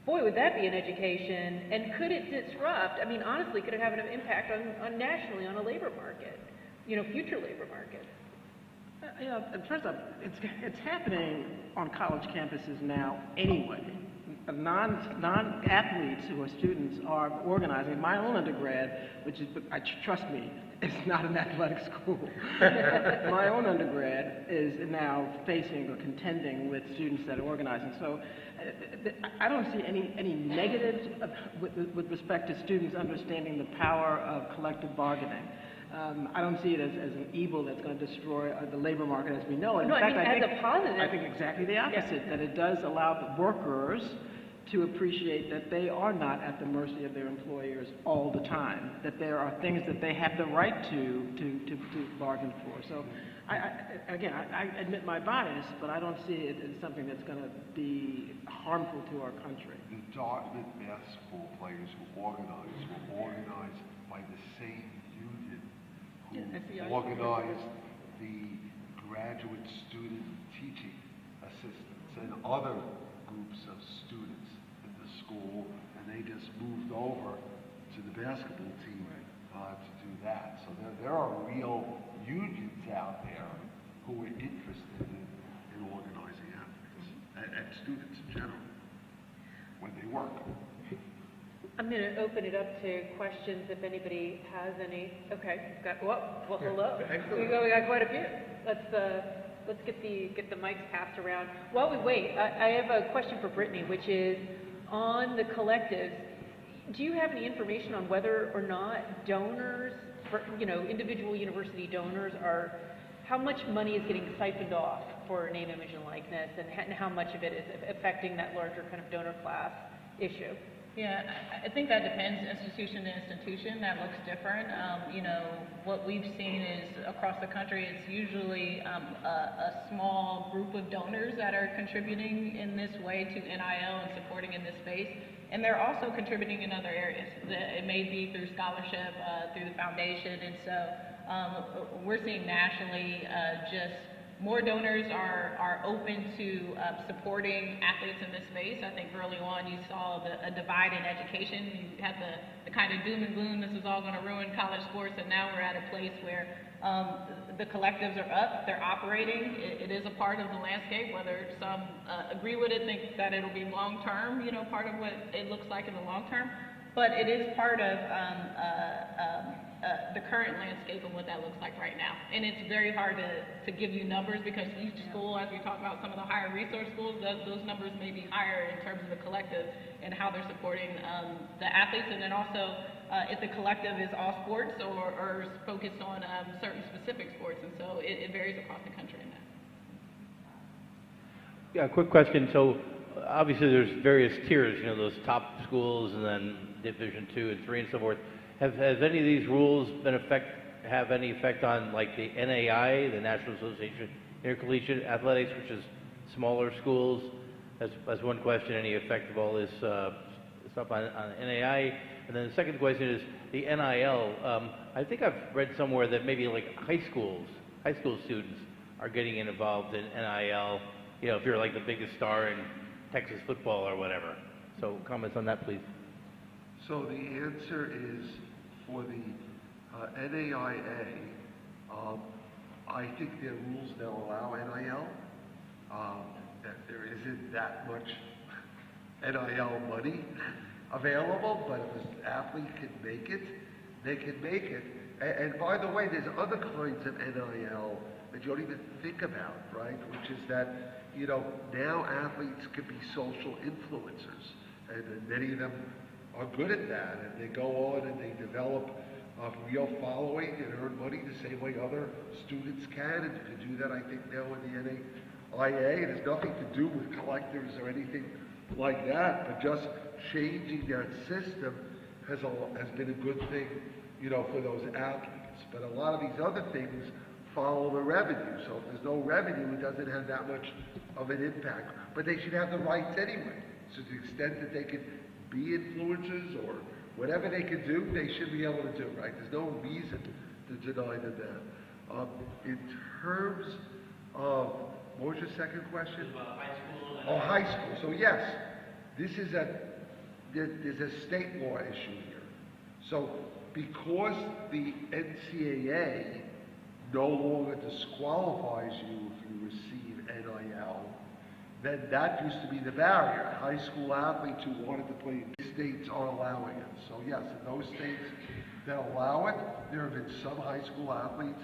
boy, would that be an education. And could it disrupt, I mean, honestly, could it have an impact on nationally on a labor market, future labor market? First off, it's happening on college campuses now anyway. Non-athletes who are students are organizing. My own undergrad, which is, trust me, it's not an athletic school. My own undergrad is now facing or contending with students that are organizing. So I don't see any negatives with respect to students understanding the power of collective bargaining. I don't see it as an evil that's going to destroy the labor market as we know it. In fact, I think as a positive. I think exactly the opposite, that it does allow the workers to appreciate that they are not at the mercy of their employers all the time, that there are things that they have the right to bargain for. So, I admit my bias, but I don't see it as something that's going to be harmful to our country. The Dartmouth basketball players who organized by the same union who organized the graduate student teaching assistants and other groups of students in the school, and they just moved over to the basketball team to do that. So there are real unions out there who are interested in organizing athletes and students in general when they work. I'm going to open it up to questions if anybody has any. Okay, well, hello. We got quite a few. Let's get the mics passed around. While we wait, I have a question for Brittany, which is on the collectives. Do you have any information on whether or not donors, individual university donors, how much money is getting siphoned off for name, image, and likeness, and how much of it is affecting that larger kind of donor class issue? Yeah, I think that depends institution to institution. That looks different. What we've seen is across the country, it's usually a small group of donors that are contributing in this way to NIL and supporting in this space. And they're also contributing in other areas. It may be through scholarship, through the foundation. And so we're seeing nationally just more donors are open to supporting athletes in this space. I think early on you saw a divide in education. You had the kind of doom and gloom, this is all going to ruin college sports, and now we're at a place where the collectives are up, they're operating. It is a part of the landscape, whether some agree with it, think that it'll be long-term, part of what it looks like in the long term. But it is part of the current landscape of what that looks like right now. And it's very hard to give you numbers because each school, as we talk about some of the higher resource schools, those numbers may be higher in terms of the collective and how they're supporting the athletes. And then also if the collective is all sports or is focused on certain specific sports. And so it varies across the country in that. Yeah, quick question. So obviously there's various tiers, those top schools and then Division 2 and 3 and so forth. Has any of these rules have any effect on like the NAI, the National Association Intercollegiate Athletics, which is smaller schools? That's one question. Any effect of all this stuff on NAI? And then the second question is the NIL. I think I've read somewhere that maybe like high school students are getting involved in NIL. If you're like the biggest star in Texas football or whatever. So comments on that, please. So the answer is for the NAIA, I think there are rules that allow NIL. That there isn't that much NIL money available, but if an athlete can make it, they can make it. And by the way, there's other kinds of NIL that you don't even think about, right? Which is that, you know, now athletes can be social influencers, and many of them are good at that, and they go on and they develop a real following and earn money the same way other students can, and you can do that, I think, now in the NAIA. It has nothing to do with collectors or anything like that, but just changing that system has been a good thing, you know, for those athletes. But a lot of these other things follow the revenue. So if there's no revenue, it doesn't have that much of an impact. But they should have the rights anyway. So to the extent that they can be influencers or whatever they can do, they should be able to do, right? There's no reason to deny them that. In terms of, what was your second question? High school. Oh, high school. So yes, this is there's a state law issue here. So because the NCAA no longer disqualifies you if you receive NIL, then that used to be the barrier. High school athletes who wanted to play in states are allowing it. So yes, in those states that allow it, there have been some high school athletes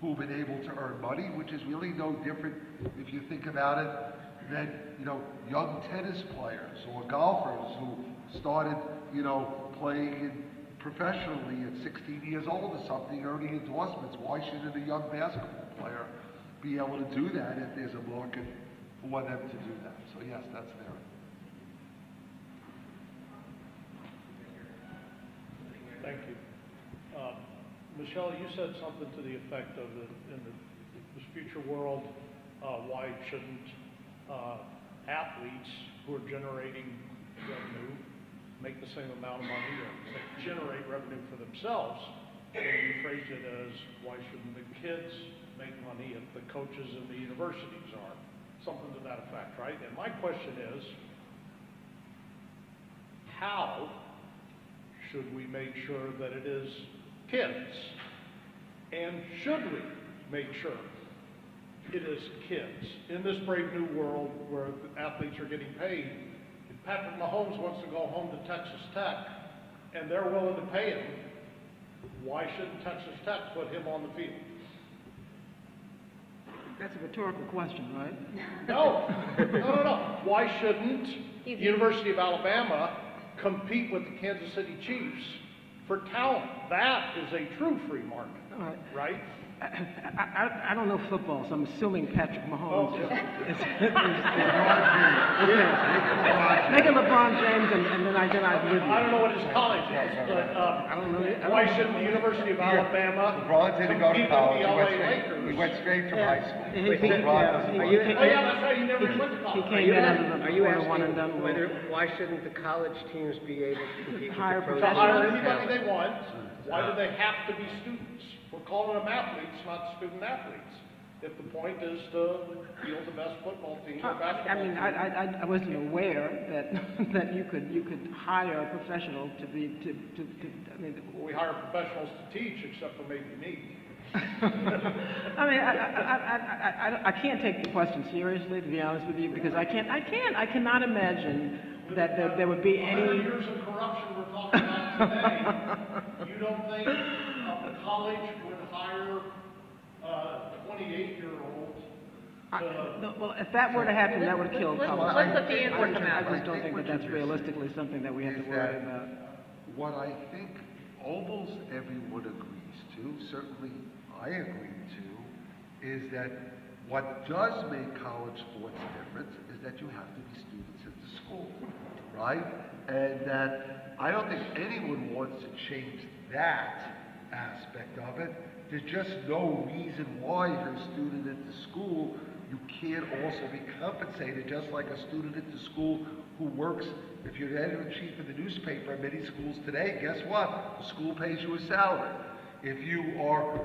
who've been able to earn money, which is really no different, if you think about it, than, you know, young tennis players or golfers who started, you know, playing professionally at 16 years old or something, earning endorsements. Why shouldn't a young basketball player be able to do that if there's a market for them to do that? So yes, that's there. Thank you. Michelle, you said something to the effect of in this future world, why shouldn't athletes who are generating revenue make the same amount of money or generate revenue for themselves? And you phrased it as, why shouldn't the kids make money if the coaches in the universities are? Something to that effect, right? And my question is, how should we make sure that it is kids? And should we make sure it is kids? In this brave new world where athletes are getting paid, if Patrick Mahomes wants to go home to Texas Tech and they're willing to pay him, why shouldn't Texas Tech put him on the field? That's a rhetorical question, right? No. Why shouldn't the University of Alabama compete with the Kansas City Chiefs for talent? That is a true free market, right? I don't know football, so I'm assuming Patrick Mahomes is making LeBron James, and then I with you. I don't know what his college was, but I don't know. Why shouldn't the University of Alabama LeBron didn't go to compete college. with the LA Lakers? He went straight from high school. Oh yeah, that's right. He never even went to college. Are you asking why shouldn't the college teams be able to compete with the pro To hire teams? anybody they want. Why do they have to be students? We're calling them athletes, not student athletes. If the point is to field the best football team or basketball team. I wasn't aware that you could hire a professional to be I mean. Well, we hire professionals to teach, except for maybe me. I mean, I can't take the question seriously, to be honest with you, because I cannot imagine that there would be any. The years of corruption we're talking about today, you don't think a college would hire a 28-year-old well, if that were to happen, that would kill college. Let's let the answer come out. I just don't think that that's realistically something that we have to worry about. What I think almost everyone agrees to, certainly I agree to, is that what does make college sports different is that you have to be students at the school, right? And that I don't think anyone wants to change that aspect of it. There's just no reason why if you're a student at the school, you can't also be compensated just like a student at the school who works. If you're the editor-in-chief of the newspaper in many schools today, guess what? The school pays you a salary. If you are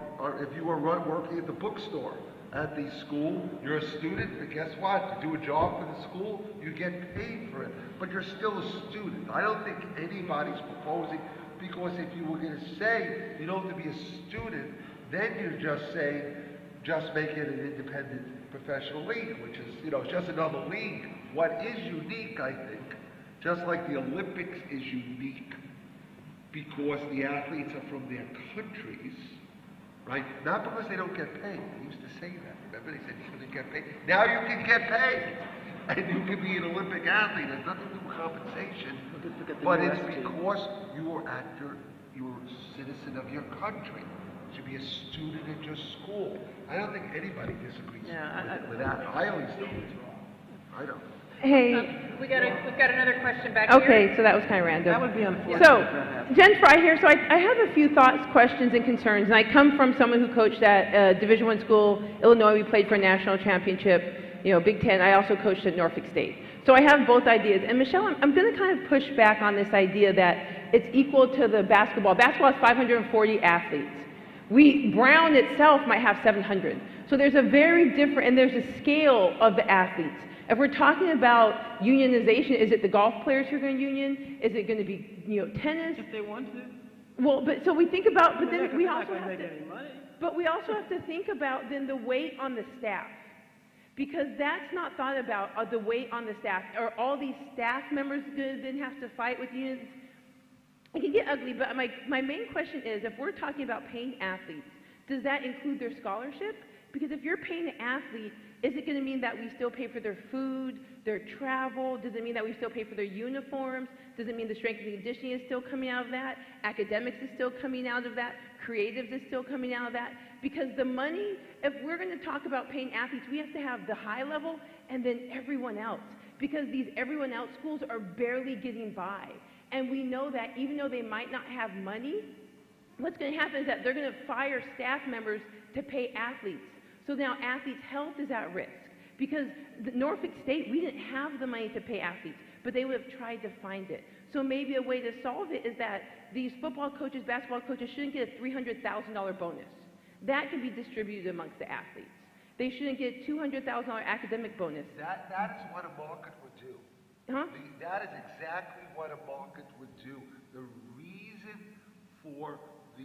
working at the bookstore at the school, you're a student, but guess what? You do a job for the school, you get paid for it, but you're still a student. I don't think anybody's proposing, because if you were going to say you don't have to be a student, then you're just saying, just make it an independent professional league, which is, it's just another league. What is unique, I think, Just like the Olympics is unique because the athletes are from their countries, right? Not because they don't get paid. They used to say that. Remember, they said you couldn't get paid. Now you can get paid. And you can be an Olympic athlete. It has nothing to do with compensation. But it's because you're a citizen of your country. You should be a student at your school. I don't think anybody disagrees with that. I always don't. I don't. Hey. We've got another question back here. Okay, so that was kind of random. That would be unfortunate. So, Jen Fry here. So I have a few thoughts, questions, and concerns. And I come from someone who coached at Division I school, Illinois. We played for a national championship, Big Ten. I also coached at Norfolk State. So I have both ideas. And Michelle, I'm going to kind of push back on this idea that it's equal to the basketball. Basketball has 540 athletes. Brown itself might have 700. So there's a very different, and there's a scale of the athletes. If we're talking about unionization, is it the golf players who are going to union? Is it going to be, tennis? If they want to. Well, but so we think about, but then we also have have to, to, but we also have to think about then the weight on the staff, because that's not thought about. The weight on the staff. Are all these staff members going to then have to fight with unions? It can get ugly, but my main question is, if we're talking about paying athletes, does that include their scholarship? Because if you're paying an athlete, is it going to mean that we still pay for their food, their travel? Does it mean that we still pay for their uniforms? Does it mean the strength and conditioning is still coming out of that? Academics is still coming out of that? Creatives is still coming out of that? Because the money, if we're going to talk about paying athletes, we have to have the high level and then everyone else. Because these everyone else schools are barely getting by. And we know that even though they might not have money, what's going to happen is that they're going to fire staff members to pay athletes. So now athletes' health is at risk. Because Norfolk State, we didn't have the money to pay athletes, but they would have tried to find it. So maybe a way to solve it is that these football coaches, basketball coaches shouldn't get a $300,000 bonus. That can be distributed amongst the athletes. They shouldn't get a $200,000 academic bonus. That is what a market would do. Huh? That is exactly what a market would do. The reason for the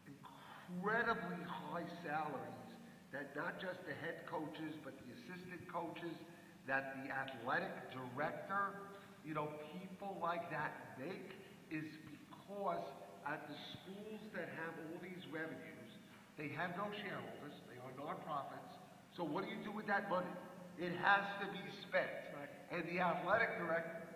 incredibly high salaries that not just the head coaches, but the assistant coaches, that the athletic director, people like that make, is because at the schools that have all these revenues, they have no shareholders, they are nonprofits. So what do you do with that money? It has to be spent. Right. And the athletic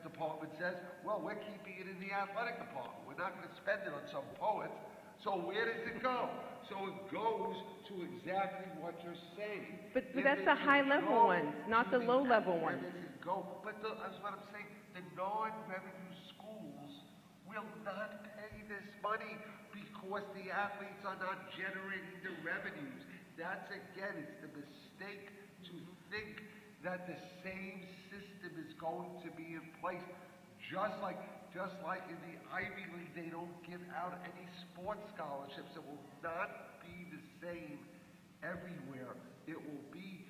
department says, well, we're keeping it in the athletic department. We're not going to spend it on some poet. So where does it go? So it goes to exactly what you're saying. But that's the high-level ones, not the low-level ones. But that's what I'm saying. The non-revenue schools will not pay this money because the athletes are not generating the revenues. That's, again, it's the mistake to think that the same system is going to be in place. Just like in the Ivy League, they don't give out any sports scholarships. It will not be the same everywhere. It will be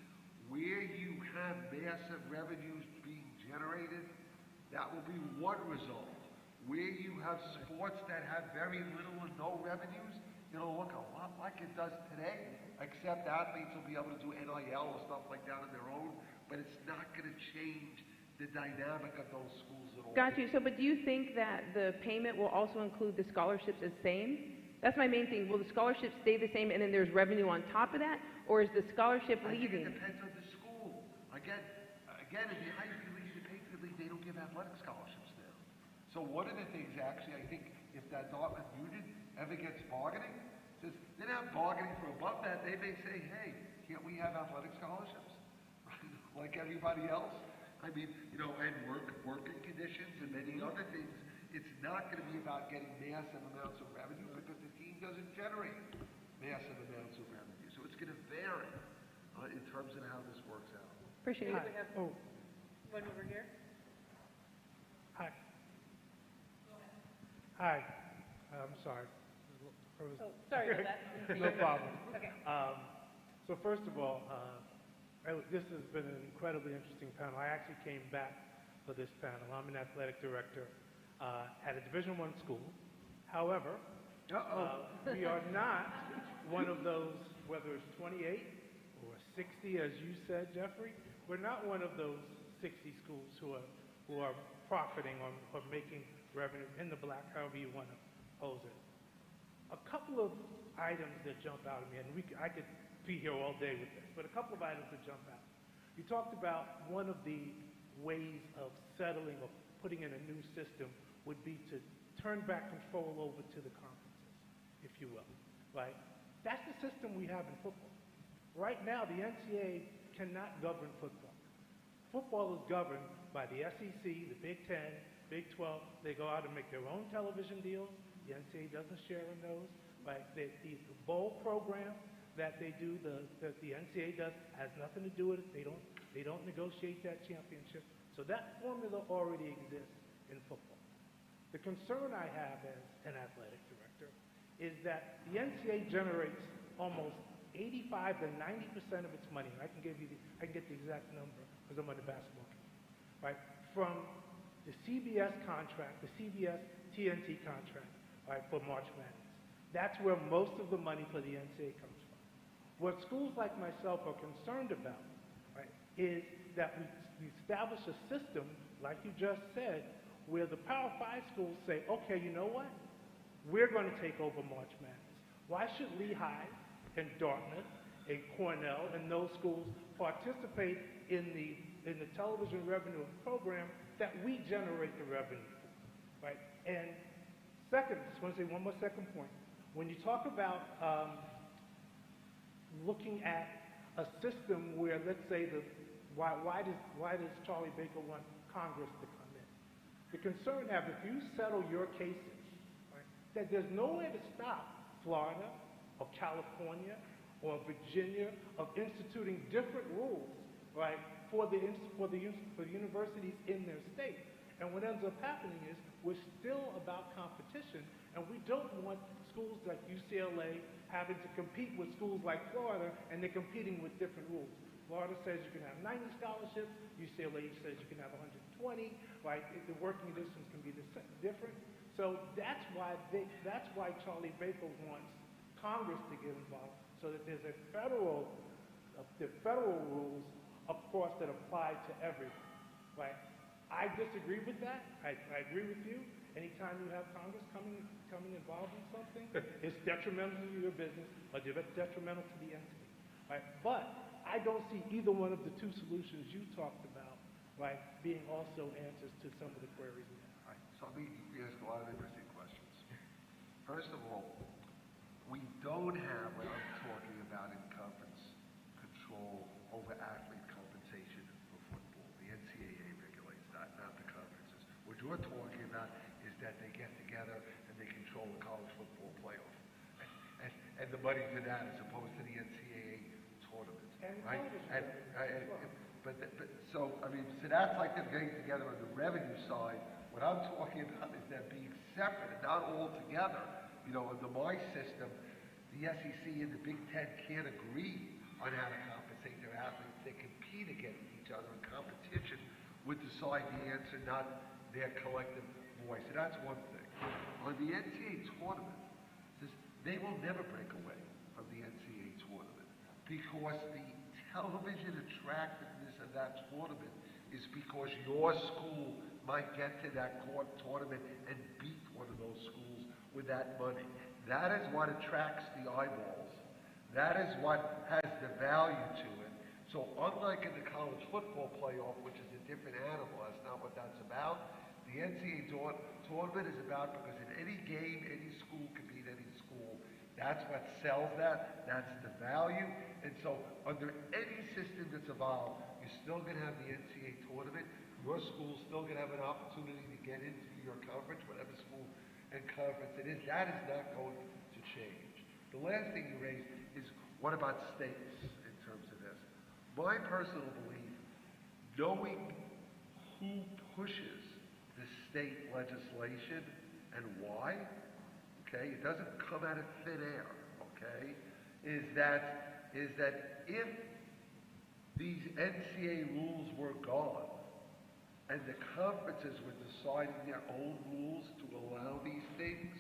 where you have massive revenues being generated. That will be one result. Where you have sports that have very little or no revenues, it'll look a lot like it does today, except athletes will be able to do NIL or stuff like that on their own, but it's not going to change the dynamic of those schools at all. Got you. So, but do you think that the payment will also include the scholarships as same? That's my main thing. Will the scholarships stay the same and then there's revenue on top of that? Or is the scholarship leaving? I think it depends on the school. Again, in the Ivy League, the Patriot League, they don't give athletic scholarships now. So one of the things, actually, I think, if that Dartmouth Union ever gets bargaining, says they're not bargaining for above that, they may say, hey, can't we have athletic scholarships? Like everybody else? I mean, and working conditions and many other things. It's not going to be about getting massive amounts of revenue because the team doesn't generate massive amounts of revenue. So it's going to vary in terms of how this works out. Appreciate it. We have one over here. Hi. Hi. I'm sorry. Sorry about that. No problem. Okay. So first of all, this has been an incredibly interesting panel. I actually came back for this panel. I'm an athletic director at a Division I school. However, we are not one of those, whether it's 28 or 60, as you said, Jeffrey, we're not one of those 60 schools who are who are profiting or making revenue in the black, however you want to pose it. A couple of items that jump out at me, and I could be here all day with this, but a couple of items that jump out. You talked about one of the ways of settling or putting in a new system would be to turn back control over to the conferences, if you will, right? That's the system we have in football. Right now, the NCAA cannot govern football. Football is governed by the SEC, the Big Ten, Big 12. They go out and make their own television deals. The NCAA doesn't share in those. Right? The bowl program that they do, that the NCAA does, has nothing to do with it. They don't negotiate that championship. So that formula already exists in football. The concern I have as an athletic director is that the NCAA generates almost 85 to 90% of its money. I can get the exact number because I'm on the basketball committee, right? From the CBS contract, the CBS TNT contract, right, for March Madness. That's where most of the money for the NCAA comes from. What schools like myself are concerned about, right, is that we establish a system, like you just said, where the Power 5 schools say, okay, you know what? We're going to take over March Madness. Why should Lehigh and Dartmouth and Cornell and those schools participate in the television revenue program that we generate the revenue for, right? And second, I just want to say one more second point. When you talk about looking at a system where, let's say, why does Charlie Baker want Congress to come in? The concern I have, if you settle your cases, right, that there's nowhere to stop Florida or California or Virginia of instituting different rules, right, for the universities in their state. And what ends up happening is we're still about competition, and we don't want schools like UCLA having to compete with schools like Florida, and they're competing with different rules. Florida says you can have 90 scholarships, UCLA says you can have 120, right? The working distance can be different. So that's why Charlie Baker wants Congress to get involved, so that there's the federal rules, of course, that apply to everyone, right? I disagree with that. I agree with you. Anytime you have Congress coming involved in something, it's detrimental to your business or detrimental to the entity, right? But I don't see either one of the two solutions you talked about, right, being also answers to some of the queries we have. All right, so let me ask a lot of interesting questions. First of all, we don't have what I'm talking about in conference control over athlete compensation for football. The NCAA regulates that, not the conferences. What you're talking about is that they get together and they control the college football playoff. And the money to that as opposed to the NCAA tournament, right? So that's like them getting together on the revenue side. What I'm talking about is them being separate and not all together. You know, under my system, the SEC and the Big Ten can't agree on how to compensate their athletes. They compete against each other in competition would decide the answer, not their collective voice. And that's one thing. On the NCAA tournament, they will never break away from the NCAA tournament because the television attractiveness of that tournament is because your school might get to that tournament and beat one of those schools with that money. That is what attracts the eyeballs. That is what has the value to it. So unlike in the college football playoff, which is a different animal, that's not what that's about. The NCAA tournament is about because in any game, any school can beat any school. That's what sells that. That's the value. And so under any system that's evolved, you're still going to have the NCAA tournament. Your school's still going to have an opportunity to get into your conference, whatever school and conference it is. That is not going to change. The last thing you raised is, what about states in terms of this? My personal belief, knowing who pushes the state legislation and why, okay, it doesn't come out of thin air, okay, is that if these NCAA rules were gone and the conferences were deciding their own rules to allow these things,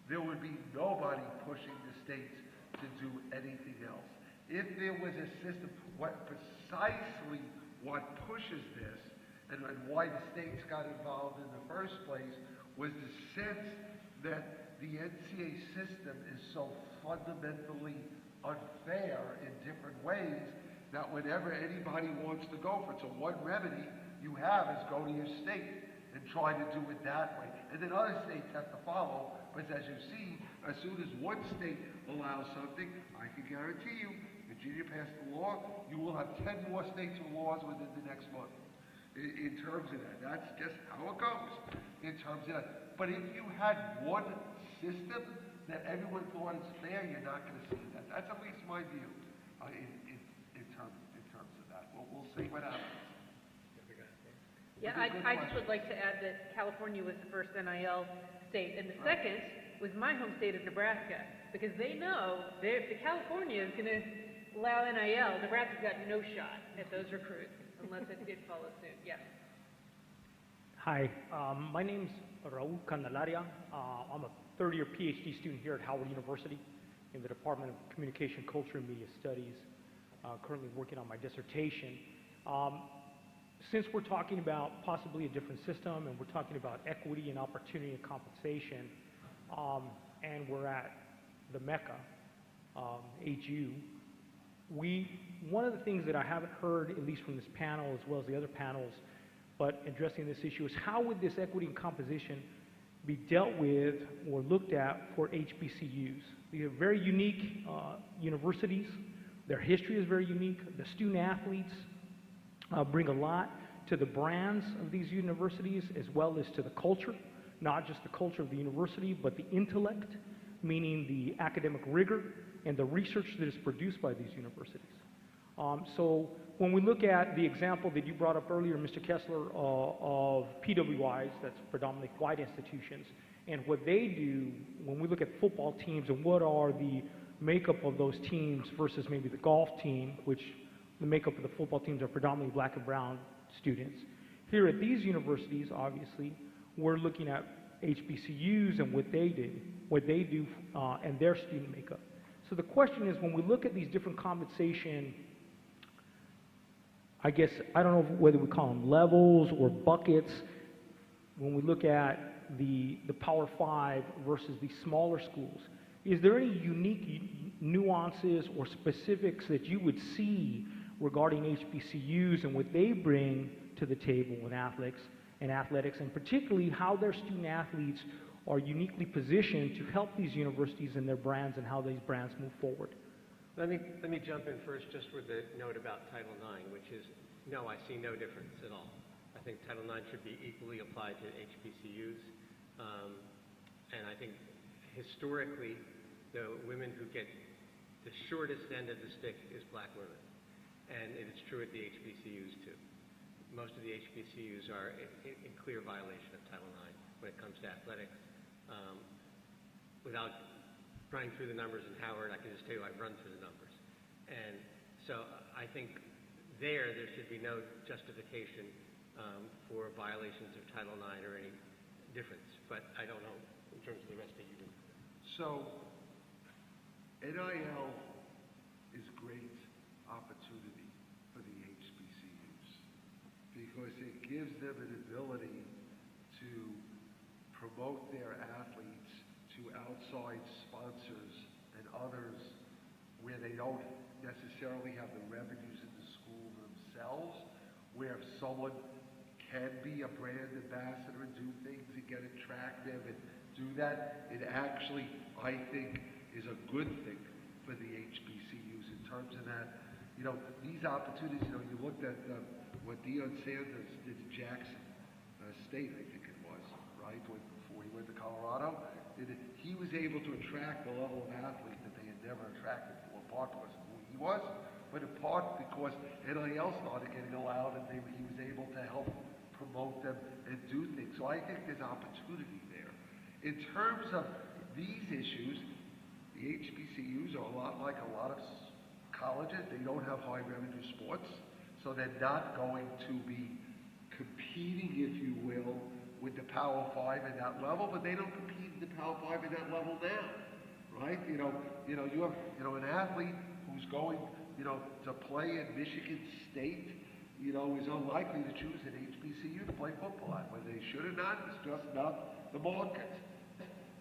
there would be nobody pushing the states to do anything else. If there was a system, what pushes this and why the states got involved in the first place was the sense that the NCAA system is so fundamentally unfair in different ways that whenever anybody wants to go for it, so one remedy you have is go to your state and try to do it that way. And then other states have to follow, but as you see, as soon as one state allows something, I can guarantee you, Virginia passed the law, you will have 10 more states with laws within the next month. In terms of that, that's just how it goes. In terms of that, but if you had one system that everyone thought is fair, you're not going to see that. That's at least my view in terms of that. We'll see what happens. Yeah, I just would like to add that California was the first NIL state, and the second was my home state of Nebraska, because they know that if California is going to allow NIL, Nebraska's got no shot at those recruits, unless it did follow suit. Yes. Hi, my name's Raul Candelaria. I'm a third-year PhD student here at Howard University in the Department of Communication, Culture, and Media Studies, currently working on my dissertation. Since we're talking about possibly a different system, and we're talking about equity and opportunity and compensation, and we're at the Mecca, HU, one of the things that I haven't heard, at least from this panel as well as the other panels, but addressing this issue, is how would this equity and composition be dealt with or looked at for HBCUs? These are very unique universities. Their history is very unique. The student athletes bring a lot to the brands of these universities, as well as to the culture, not just the culture of the university, but the intellect, meaning the academic rigor and the research that is produced by these universities. So when we look at the example that you brought up earlier, Mr. Kessler, of PWIs, that's predominantly white institutions, and what they do when we look at football teams and what are the makeup of those teams versus maybe the golf team, which the makeup of the football teams are predominantly black and brown students. Here at these universities, obviously, we're looking at HBCUs and what they do, and their student makeup. So the question is, when we look at these different compensation, I guess, I don't know whether we call them levels or buckets, when we look at the Power 5 versus the smaller schools, is there any unique nuances or specifics that you would see regarding HBCUs and what they bring to the table in athletics, and particularly how their student athletes are uniquely positioned to help these universities and their brands and how these brands move forward? Let me jump in first just with the note about Title IX, which is, no, I see no difference at all. I think Title IX should be equally applied to HBCUs. And I think historically, the women who get the shortest end of the stick is black women. And it's true at the HBCUs too. Most of the HBCUs are in clear violation of Title IX when it comes to athletics. Without running through the numbers in Howard, I can just tell you I've run through the numbers. And so I think there should be no justification for violations of Title IX or any difference. But I don't know in terms of the rest of you. So NIL is great opportunity for the HBCUs because it gives them an ability to promote their athletes to outside sponsors and others where they don't necessarily have the revenues in the school themselves, where if someone can be a brand ambassador and do things and get attractive and do that, it actually, I think, is a good thing for the HBCUs in terms of that. You know, these opportunities, you know, you looked at what Deion Sanders did at Jackson State, I think it was, right, before he went to Colorado. He was able to attract the level of athlete that they had never attracted before, in part because of who he was, but in part because NIL started getting allowed and he was able to help promote them and do things. So I think there's opportunity there. In terms of these issues, the HBCUs are a lot like a lot of colleges. They don't have high revenue sports, so they're not going to be competing, if you will, with the Power 5 at that level, but they don't compete at the Power 5 at that level now, right? You have an athlete who's going, to play at Michigan State, you know, is unlikely to choose an HBCU to play football at. Whether they should or not, it's just not the market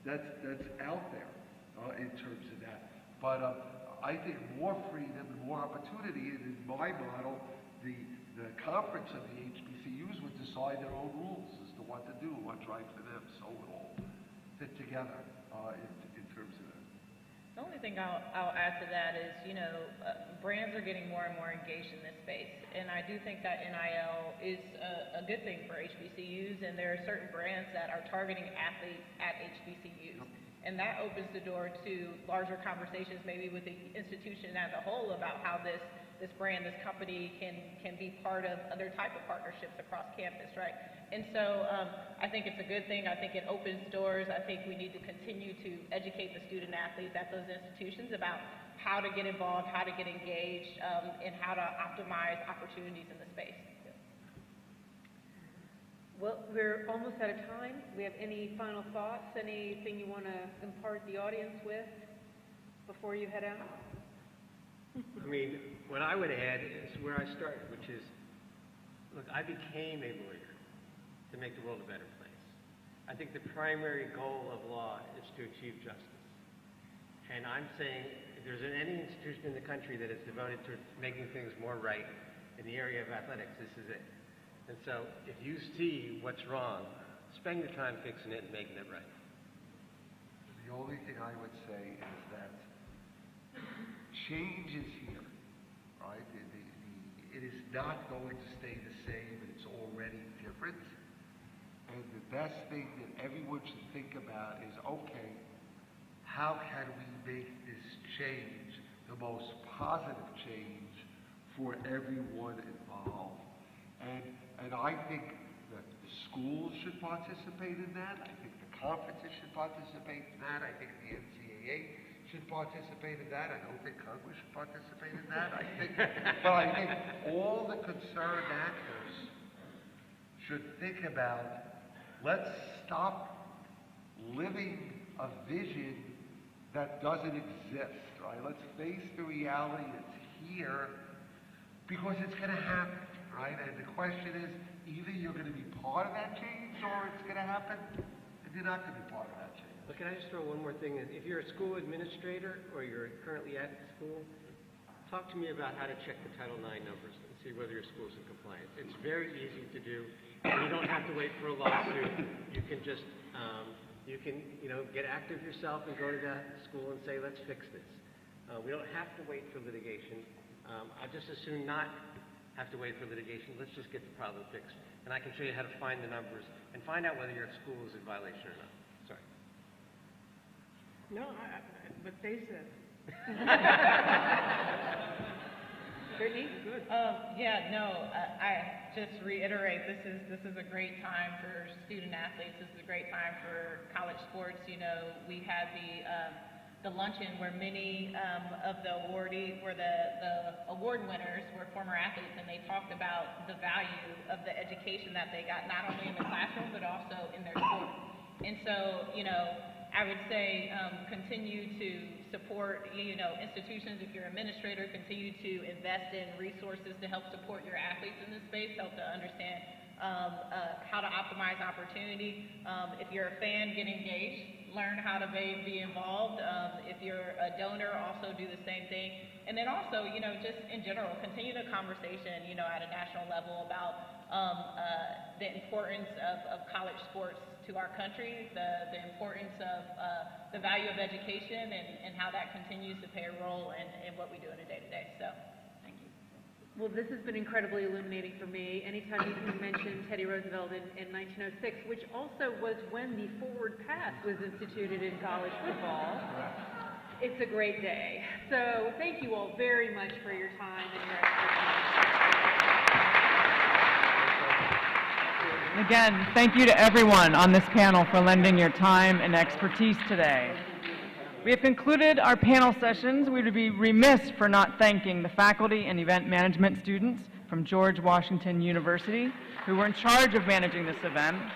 that's out there in terms of that. But I think more freedom and more opportunity, and in my model, the conference of the HBCUs would decide their own rules as to what to do, what's right for them, so it all fit together in terms of that. The only thing I'll add to that is, you know, brands are getting more and more engaged in this space, and I do think that NIL is a good thing for HBCUs, and there are certain brands that are targeting athletes at HBCUs, and that opens the door to larger conversations maybe with the institution as a whole about how this brand, this company can be part of other type of partnerships across campus, right? And so I think it's a good thing. I think it opens doors. I think we need to continue to educate the student athletes at those institutions about how to get involved, how to get engaged, and how to optimize opportunities in the space. Well, we're almost out of time. Do we have any final thoughts, anything you want to impart the audience with before you head out? I mean, what I would add is where I started, which is, look, I became a lawyer to make the world a better place. I think the primary goal of law is to achieve justice. And I'm saying if there's any institution in the country that is devoted to making things more right in the area of athletics, this is it. And so if you see what's wrong, spend your time fixing it and making it right. The only thing I would say is that change is here, right? It is not going to stay the same, and it's already different. And the best thing that everyone should think about is, okay, how can we make this change the most positive change for everyone involved? And I think that the schools should participate in that. I think the conferences should participate in that. I think the NCAA should participate in that. I don't think Congress should participate in that. But I think all the concerned actors should think about, let's stop living a vision that doesn't exist, right? Let's face the reality that's here, because it's going to happen, right? And the question is, either you're going to be part of that change or it's going to happen and you're not going to be part of that change. But can I just throw one more thing in? If you're a school administrator or you're currently at the school, talk to me about how to check the Title IX numbers and see whether your school's in compliance. It's very easy to do. You don't have to wait for a lawsuit. You can just, get active yourself and go to the school and say, let's fix this. We don't have to wait for litigation. I'd just as soon not have to wait for litigation. Let's just get the problem fixed. And I can show you how to find the numbers and find out whether your school is in violation or not. Sorry. No, but they said. Brittany? Good. I just reiterate, this is a great time for student athletes. This is a great time for college sports. You know, we had the luncheon where many of the award winners were former athletes, and they talked about the value of the education that they got, not only in the classroom, but also in their sport. And so, you know, I would say continue to support, institutions. If you're an administrator, continue to invest in resources to help support your athletes in this space, help to understand how to optimize opportunity. If you're a fan, get engaged, learn how to be involved. If you're a donor, also do the same thing. And then also, just in general, continue the conversation, at a national level about the importance of college sports to our country, the importance of the value of education, and how that continues to play a role in what we do in a day-to-day. So, thank you. Well, this has been incredibly illuminating for me. Anytime you can mention Teddy Roosevelt in 1906, which also was when the forward pass was instituted in college football, it's a great day. So thank you all very much for your time and your expertise. Again, thank you to everyone on this panel for lending your time and expertise today. We have concluded our panel sessions. We would be remiss for not thanking the faculty and event management students from George Washington University who were in charge of managing this event.